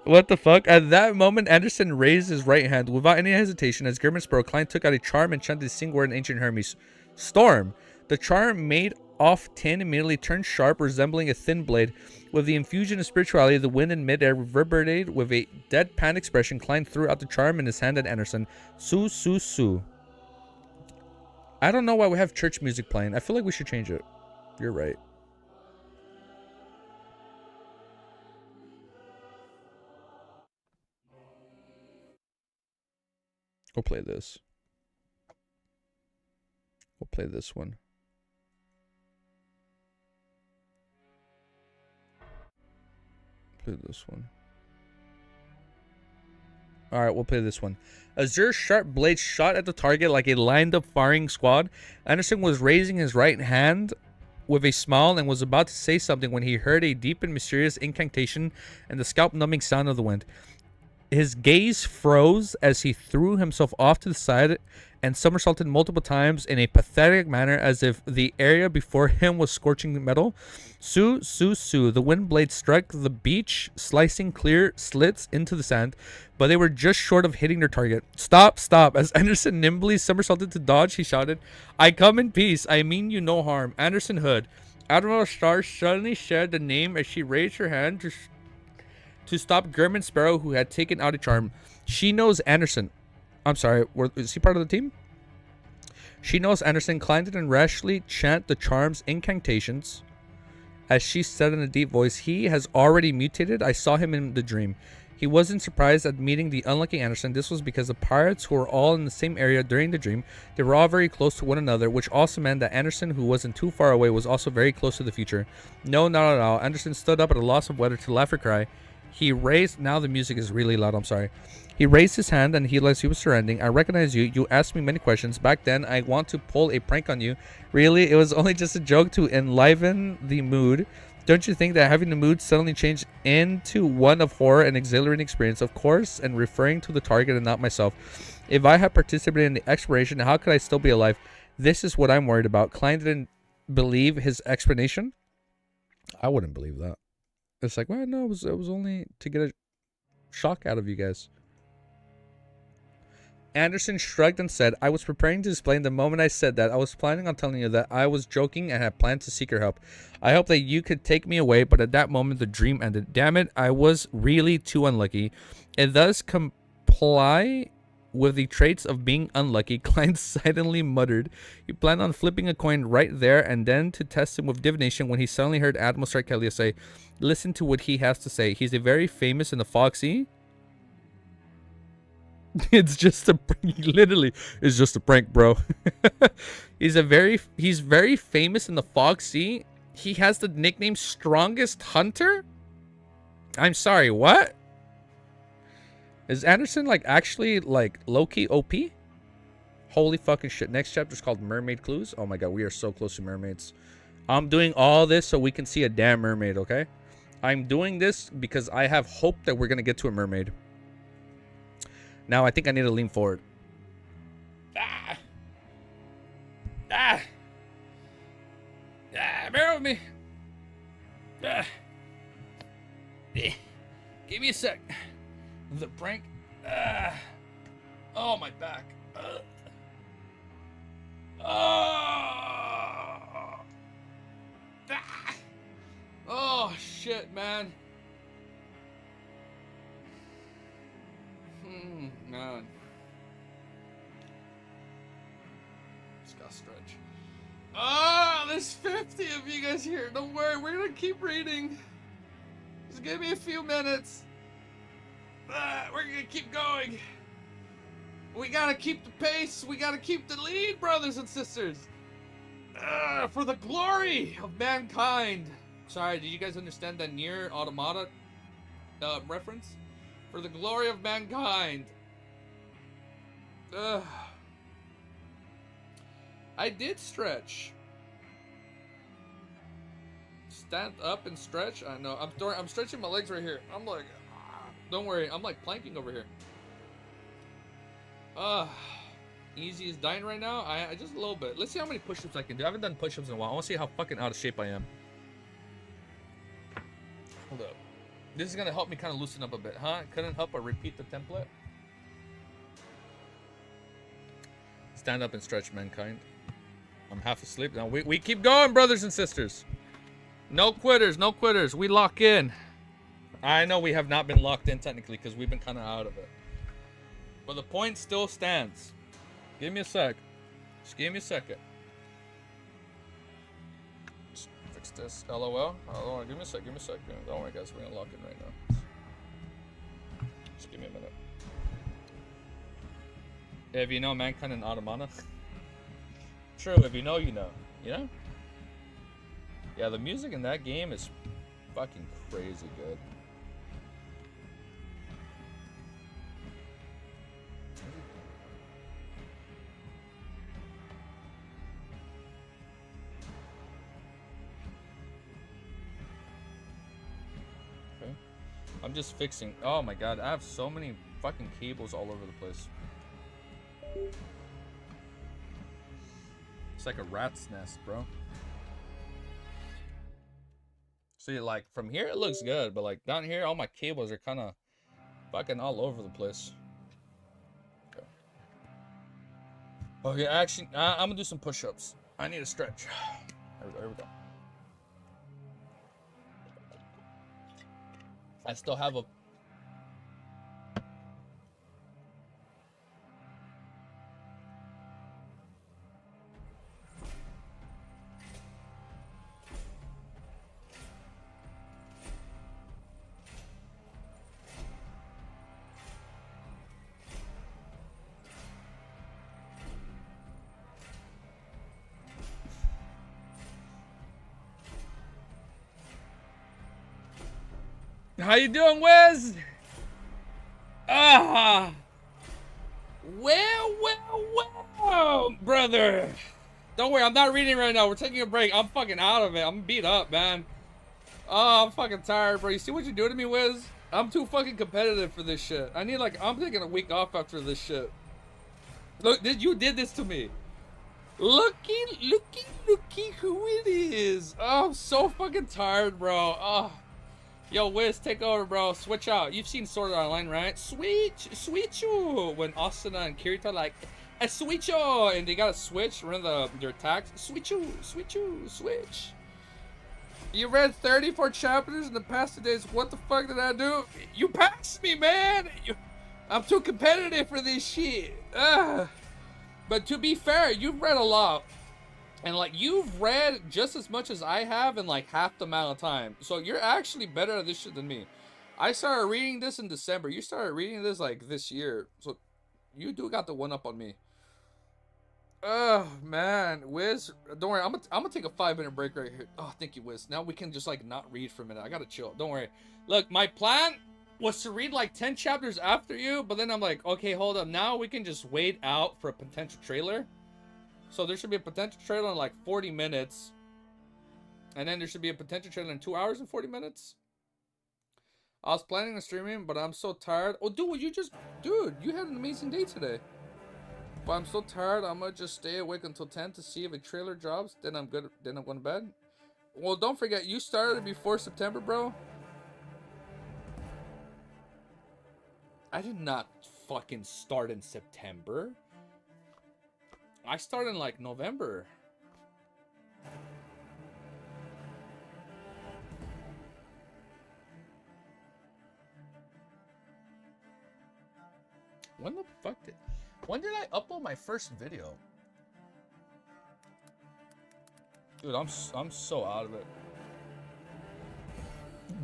What the fuck? At that moment, Anderson raised his right hand. Without any hesitation, as German spoke, Klein took out a charm and chanted a single word in ancient Hermes. Storm. The charm made off tin immediately turned sharp, resembling a thin blade. With the infusion of spirituality, the wind in midair reverberated with a deadpan expression. Klein threw out the charm in his hand at Anderson. Su, su, su. I don't know why we have church music playing. I feel like we should change it. You're right. We'll play this. We'll play this one. Play this one. Alright, we'll play this one. Azur's sharp blade shot at the target like a lined-up firing squad. Anderson was raising his right hand with a smile and was about to say something when he heard a deep and mysterious incantation and the scalp-numbing sound of the wind. His gaze froze as he threw himself off to the side and somersaulted multiple times in a pathetic manner as if the area before him was scorching metal. Su, su, su. The wind blade struck the beach, slicing clear slits into the sand, but they were just short of hitting their target. Stop, stop. As Anderson nimbly somersaulted to dodge, he shouted, I come in peace. I mean you no harm. Anderson Hood. Admiral Starr suddenly shared the name as she raised her hand to stop German Sparrow, who had taken out a charm. She knows Anderson. I'm sorry, is he part of the team? She knows Anderson climbed it and rashly chant the charm's incantations. As she said in a deep voice, he has already mutated. I saw him in the dream. He wasn't surprised at meeting the unlucky Anderson. This was because the pirates who were all in the same area during the dream, they were all very close to one another, which also meant that Anderson, who wasn't too far away, was also very close to the future. No, not at all. Anderson stood up at a loss of whether to laugh or cry. He raised... Now the music is really loud. I'm sorry. He raised his hand and he as he was surrendering. I recognize you. You asked me many questions. Back then, I want to pull a prank on you. Really? It was only just a joke to enliven the mood. Don't you think that having the mood suddenly change into one of horror and exhilarating experience? Of course, and referring to the target and not myself. If I had participated in the exploration, how could I still be alive? This is what I'm worried about. Klein didn't believe his explanation. I wouldn't believe that. It's like, well, no, it was only to get a shock out of you guys. Anderson shrugged and said, I was preparing to explain the moment I said that. I was planning on telling you that I was joking and had planned to seek your help. I hope that you could take me away, but at that moment the dream ended. Damn it, I was really too unlucky. It does comply with the traits of being unlucky. Klein silently muttered. He planned on flipping a coin right there and then to test him with divination when he suddenly heard Admiral Sarkelia say, listen to what he has to say. He's a very famous in the Foxy. It's just a prank. Literally, it's just a prank, bro. He's very famous in the Foxy. He has the nickname Strongest Hunter. I'm sorry, what? Is Anderson like actually like low-key OP? Holy fucking shit. Next chapter is called Mermaid Clues. Oh my god, we are so close to mermaids. I'm doing all this so we can see a damn mermaid, okay? I'm doing this because I have hope that we're gonna get to a mermaid. Now I think I need to lean forward. Ah! Ah! Ah! Bear with me. Ah! Give me a sec. The prank. Ah! Oh, my back. Oh! Ah! Oh, shit, man. Man. Just gotta stretch. Oh, there's 50 of you guys here. Don't worry, we're gonna keep reading. Just give me a few minutes. We're gonna keep going. We gotta keep the pace. We gotta keep the lead, brothers and sisters. For the glory of mankind. Sorry, did you guys understand that Nier Automata reference? For the glory of mankind. I did stretch. Stand up and stretch. I know. I'm stretching my legs right here. I'm like, don't worry. I'm like planking over here. Easy is dying right now. I just a little bit. Let's see how many push-ups I can do. I haven't done push-ups in a while. I want to see how fucking out of shape I am. Hold up. This is gonna help me kind of loosen up a bit, huh? Couldn't help but repeat the template. Stand up and stretch, mankind. I'm half asleep now. We keep going, brothers and sisters. No quitters, no quitters. We lock in. I know we have not been locked in technically because we've been kind of out of it. But the point still stands. Give me a sec. Just give me a second. Just fix this. LOL. Oh, give me a second. Give me a second. Don't worry, guys. We're gonna log in right now. Just give me a minute. If you know Mankind and Automata. True, if you know, you know. You know? Yeah, the music in that game is fucking crazy good. Okay. I'm just fixing. Oh my god, I have so many fucking cables all over the place. It's like a rat's nest, bro. See, like, from here it looks good, but like down here, all my cables are kind of fucking all over the place. Okay. Okay, actually, I'm gonna do some push-ups. I need a stretch. There we go, here we go. I still have a... How you doing, Wiz? Ah! Well, brother. Don't worry, I'm not reading right now. We're taking a break. I'm fucking out of it. I'm beat up, man. Oh, I'm fucking tired, bro. You see what you do to me, Wiz? I'm too fucking competitive for this shit. I need, like, I'm taking a week off after this shit. Look, you did this to me. Looky who it is. Oh, I'm so fucking tired, bro. Oh. Yo, Wiz, take over, bro. Switch out. You've seen Sword Art Online, right? Switch you. When Asuna and Kirito like, switch you, and they gotta switch, run their attacks. Switch you. You read 34 chapters in the past 2 days. What the fuck did I do? You passed me, man. I'm too competitive for this shit. But to be fair, you've read a lot. And like, you've read just as much as I have in like half the amount of time. So you're actually better at this shit than me. I started reading this in December. You started reading this like this year. So you do got the one up on me. Oh man, Wiz, don't worry. I'm gonna take a 5-minute break right here. Oh, thank you, Wiz. Now we can just like not read for a minute. I gotta chill. Don't worry. Look, my plan was to read like 10 chapters after you, but then I'm like, okay, hold up. Now we can just wait out for a potential trailer. So there should be a potential trailer in like 40 minutes. And then there should be a potential trailer in 2 hours and 40 minutes. I was planning on streaming, but I'm so tired. Oh, dude, you had an amazing day today. But I'm so tired, I'm gonna just stay awake until 10 to see if a trailer drops. Then I'm good. Then I'm going to bed. Well, don't forget, you started before September, bro. I did not fucking start in September. I started in like November. When did I upload my first video? Dude, I'm so out of it.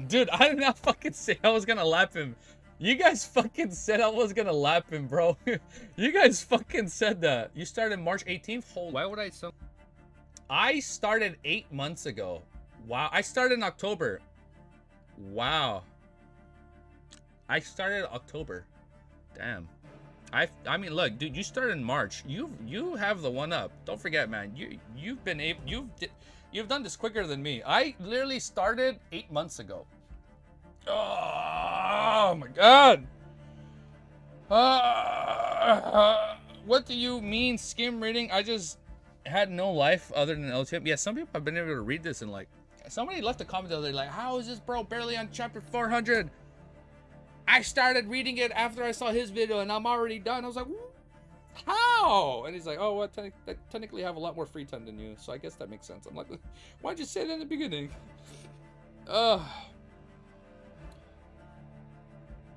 Dude, I did not fucking say I was gonna lap him. You guys fucking said I was gonna lap him, bro. You guys fucking said that. You started March 18th? Why would I started 8 months ago. Wow. I started in October. Wow. I started October. Damn. I mean, look, dude, you started in March. You have the one up. Don't forget, man. You've done this quicker than me. I literally started 8 months ago. Oh my god. What do you mean skim reading? I just had no life other than LTM. Yeah, some people have been able to read this and like, somebody left a comment the other day like, how is this bro barely on chapter 400? I started reading it after I saw his video and I'm already done. I was like, how? And he's like, oh, well, I technically have a lot more free time than you, so I guess that makes sense. I'm like, why'd you say that in the beginning?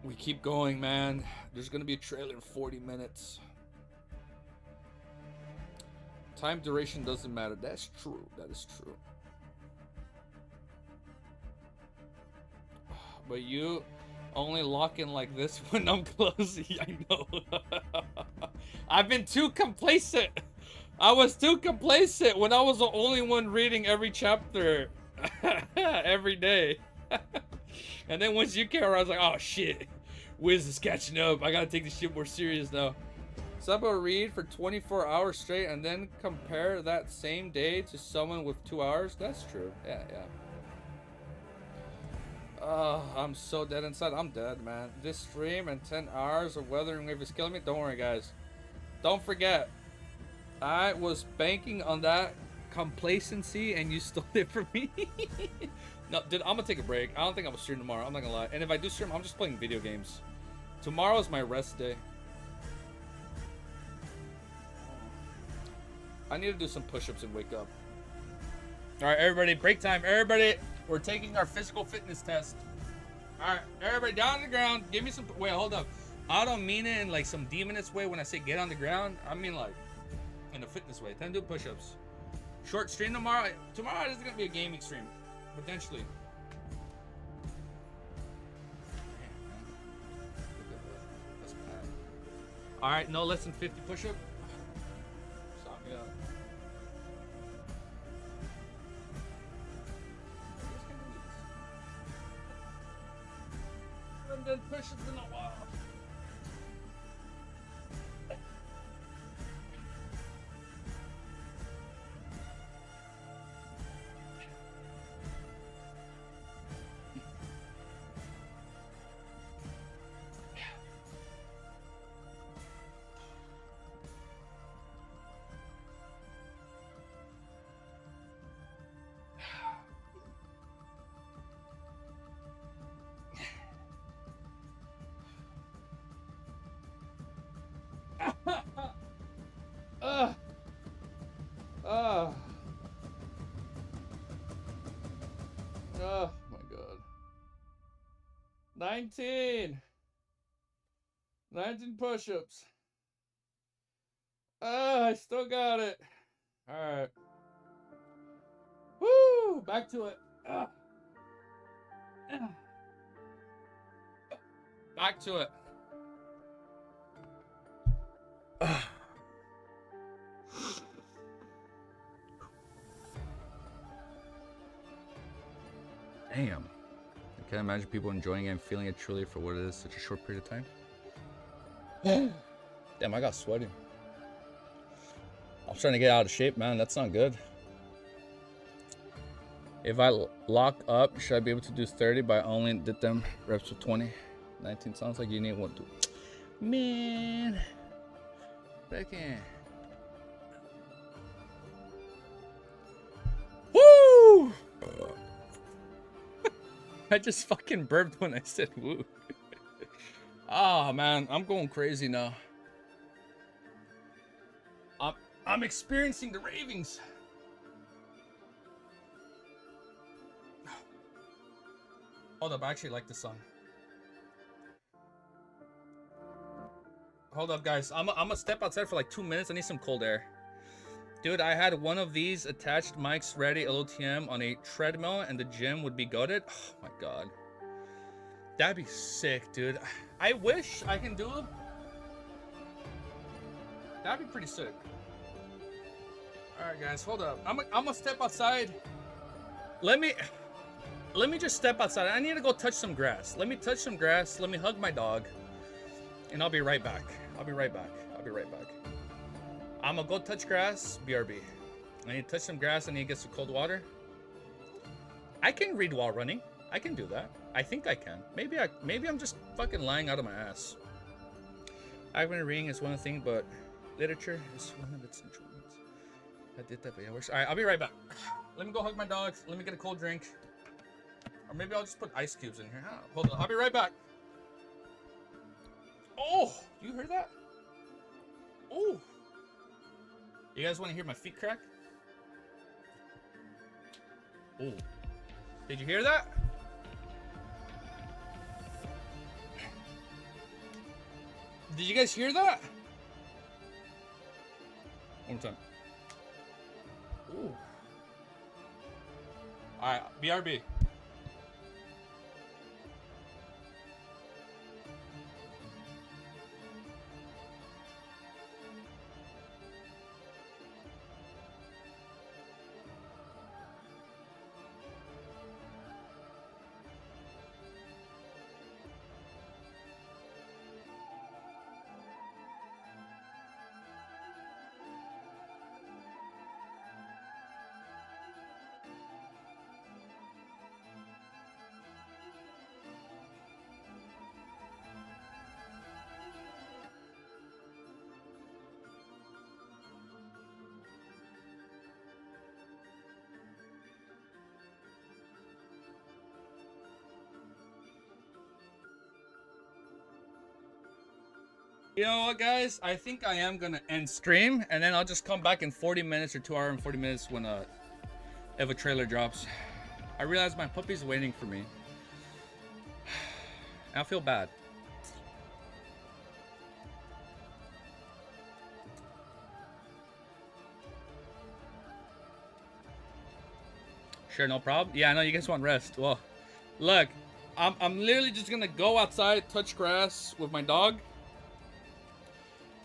We keep going, man. There's gonna be a trailer in 40 minutes. Time duration doesn't matter. That's true. That is true. But you only lock in like this when I'm close. I know. I've been too complacent. I was too complacent when I was the only one reading every chapter every day. And then once you came around, I was like, oh shit. Wiz is catching up. I gotta take this shit more serious now. Some people read for 24 hours straight and then compare that same day to someone with 2 hours. That's true. Yeah, yeah. I'm so dead inside. I'm dead, man. This stream and 10 hours of weathering wave is killing me. Don't worry, guys. Don't forget, I was banking on that complacency and you stole it from me. No, dude, I'm gonna take a break. I don't think I'm gonna stream tomorrow. I'm not gonna lie. And if I do stream, I'm just playing video games. Tomorrow is my rest day. I need to do some push-ups and wake up. All right, everybody, break time. Everybody, we're taking our physical fitness test. All right, everybody, down on the ground. Give me some. Wait, hold up. I don't mean it in like some demonist way when I say get on the ground. I mean like in a fitness way. 10 do push-ups. Short stream tomorrow. Tomorrow is gonna be a gaming stream, potentially. That's bad. All right, no less than 50 push-up. Stop me up. I haven't done push-ups in a while. Oh my god. 19 push-ups. I still got it. Alright. Woo! Back to it. Back to it. Damn. I can't imagine people enjoying it and feeling it truly for what it is such a short period of time. Damn, I got sweaty. I'm trying to get out of shape, man. That's not good. If I lock up, should I be able to do 30, but I only did them reps with 20? 19 sounds like you need one, 2. Man. Back in. Woo! I just fucking burped when I said woo. Ah, man, I'm going crazy now. I'm experiencing the ravings. Hold up, I actually like this song. Hold up, guys. I'm gonna step outside for like 2 minutes. I need some cold air. Dude, I had one of these attached mics ready LOTM on a treadmill and the gym would be goated. Oh my god. That'd be sick, dude. I wish I can do it. That'd be pretty sick. Alright guys, hold up. I'm gonna step outside. Let me just step outside. I need to go touch some grass. Let me touch some grass. Let me hug my dog. And I'll be right back. I'll be right back. I'm gonna go touch grass. BRB. I need to touch some grass. I need to get some cold water. I can read while running. I can do that. I think I can. Maybe I'm just fucking lying out of my ass. I've been reading is one thing, but literature is one of its central needs. I did that, but yeah, works. All right, I'll be right back. Let me go hug my dog. Let me get a cold drink. Or maybe I'll just put ice cubes in here. Hold on, I'll be right back. Oh, you heard that? Oh. You guys want to hear my feet crack? Oh. Did you hear that? Did you guys hear that? One more time. Ooh. All right, BRB. You know what, guys? I think I am gonna end stream, and then I'll just come back in 40 minutes or 2 hours and 40 minutes when if a trailer drops. I realize my puppy's waiting for me. I feel bad. Sure, no problem. Yeah, I know you guys want rest. Well, look, I'm literally just gonna go outside, touch grass with my dog.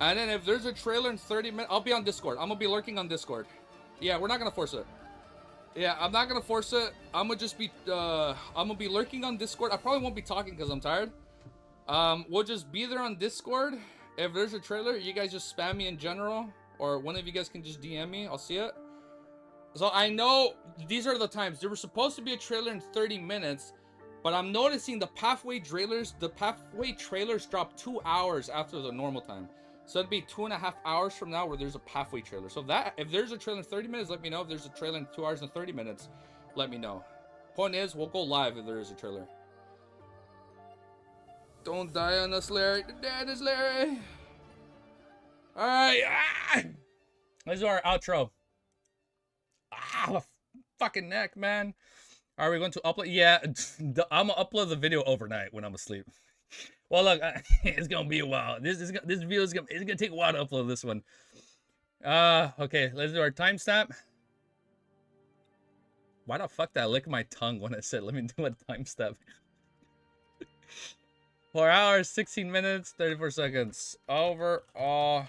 And then if there's a trailer in 30 minutes, I'll be on Discord. I'm gonna be lurking on Discord. Yeah, we're not gonna force it. Yeah, I'm not gonna force it. I'm gonna just be, I'm gonna be lurking on Discord. I probably won't be talking because I'm tired. We'll just be there on Discord. If there's a trailer, you guys just spam me in general, or one of you guys can just DM me. I'll see it. So I know these are the times. There was supposed to be a trailer in 30 minutes, but I'm noticing the pathway trailers drop 2 hours after the normal time. So it'd be 2.5 hours from now where there's a pathway trailer. So that if there's a trailer in 30 minutes, let me know. If there's a trailer in 2 hours and 30 minutes, let me know. Point is, we'll go live if there is a trailer. Don't die on us, Larry. The dad is Larry. All right. Ah! This is our outro. Ah, fucking neck, man. Are we going to upload? Yeah, I'm gonna upload the video overnight when I'm asleep. Well, look, it's gonna be a while. This video is gonna take a while to upload this one. Okay, let's do our timestamp. Why the fuck did I lick my tongue when I said let me do a timestamp? 4 hours, 16 minutes, 34 seconds. Overall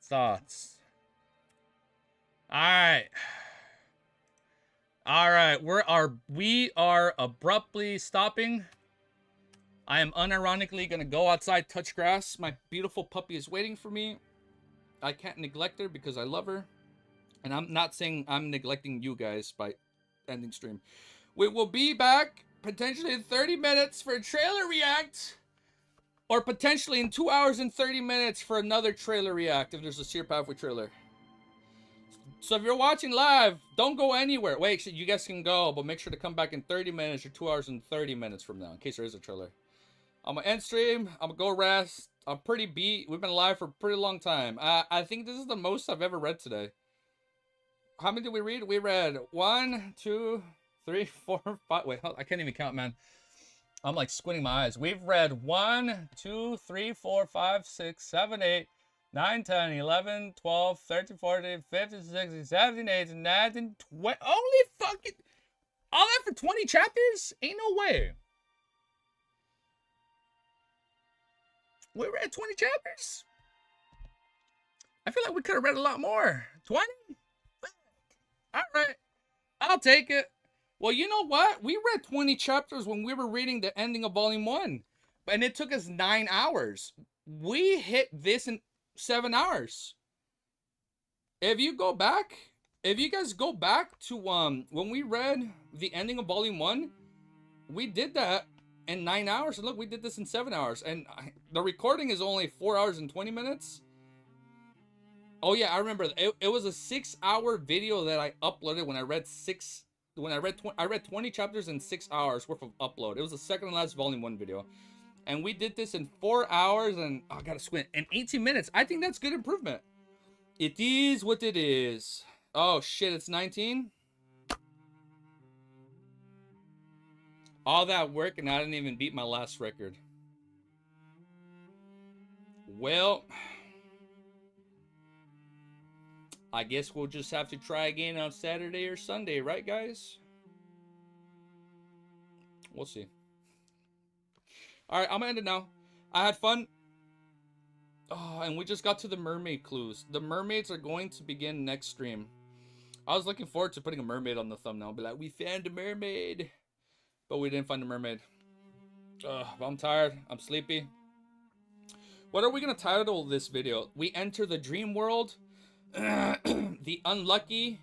thoughts. All right, we are abruptly stopping. I am unironically gonna go outside, touch grass. My beautiful puppy is waiting for me. I can't neglect her because I love her. And I'm not saying I'm neglecting you guys by ending stream. We will be back potentially in 30 minutes for a trailer react. Or potentially in 2 hours and 30 minutes for another trailer react if there's a Sear Pathway trailer. So if you're watching live, don't go anywhere. Wait, you guys can go, but make sure to come back in 30 minutes or 2 hours and 30 minutes from now in case there is a trailer. I'm gonna end stream. I'm gonna go rest. I'm pretty beat. We've been live for a pretty long time. I think this is the most I've ever read today. How many did we read? We read 1, 2, 3, 4, 5. Wait, I can't even count, man. I'm like squinting my eyes. We've read 1, 2, 3, 4, 5, 6, 7, 8, 9, 10, 11, 12, 13, 14, 15, 16, 17, 18, 19, 20. Holy fucking. All that for 20 chapters? Ain't no way. We read 20 chapters? I feel like we could have read a lot more. 20? All right. I'll take it. Well, you know what? We read 20 chapters when we were reading the ending of Volume 1. And it took us 9 hours. We hit this in 7 hours. If you guys go back to when we read the ending of Volume 1, we did that in 9 hours. And look, we did this in 7 hours. And the recording is only 4 hours and 20 minutes. Oh yeah, I remember. It was a 6-hour video that I uploaded when I read 20 chapters in 6 hours worth of upload. It was the second and last Volume 1 video. And we did this in 4 hours and, oh, I gotta squint, in 18 minutes. I think that's good improvement. It is what it is. Oh shit, it's 19? All that work and I didn't even beat my last record. Well, I guess we'll just have to try again on Saturday or Sunday, right, guys? We'll see. All right, I'm gonna end it now. I had fun. Oh, and we just got to the mermaid clues. The mermaids are going to begin next stream. I was looking forward to putting a mermaid on the thumbnail. Be like, we found a mermaid. But we didn't find a mermaid. Ugh, I'm tired. I'm sleepy. What are we going to title this video? We enter the dream world. The unlucky.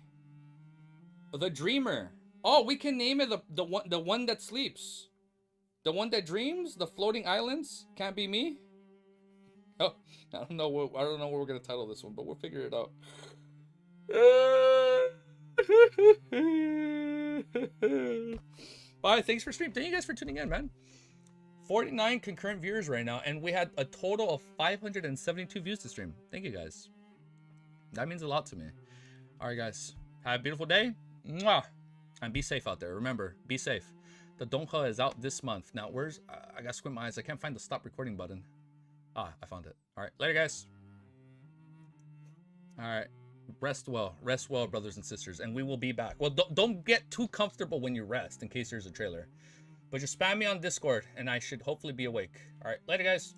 The dreamer. Oh, we can name it the one that sleeps. The one that dreams. The floating islands. Can't be me. Oh, I don't know what we're gonna title this one, but we'll figure it out. Bye. Thanks for streaming. Thank you guys for tuning in, man. 49 concurrent viewers right now, and we had a total of 572 views to stream. Thank you guys. That means a lot to me. All right, guys. Have a beautiful day. Mwah. And be safe out there. Remember, be safe. The Donghua is out this month. Now, where's... I gotta squint my eyes. I can't find the stop recording button. Ah, I found it. All right. Later, guys. All right. Rest well. Rest well, brothers and sisters. And we will be back. Well, don't get too comfortable when you rest in case there's a trailer. But just spam me on Discord, and I should hopefully be awake. All right. Later, guys.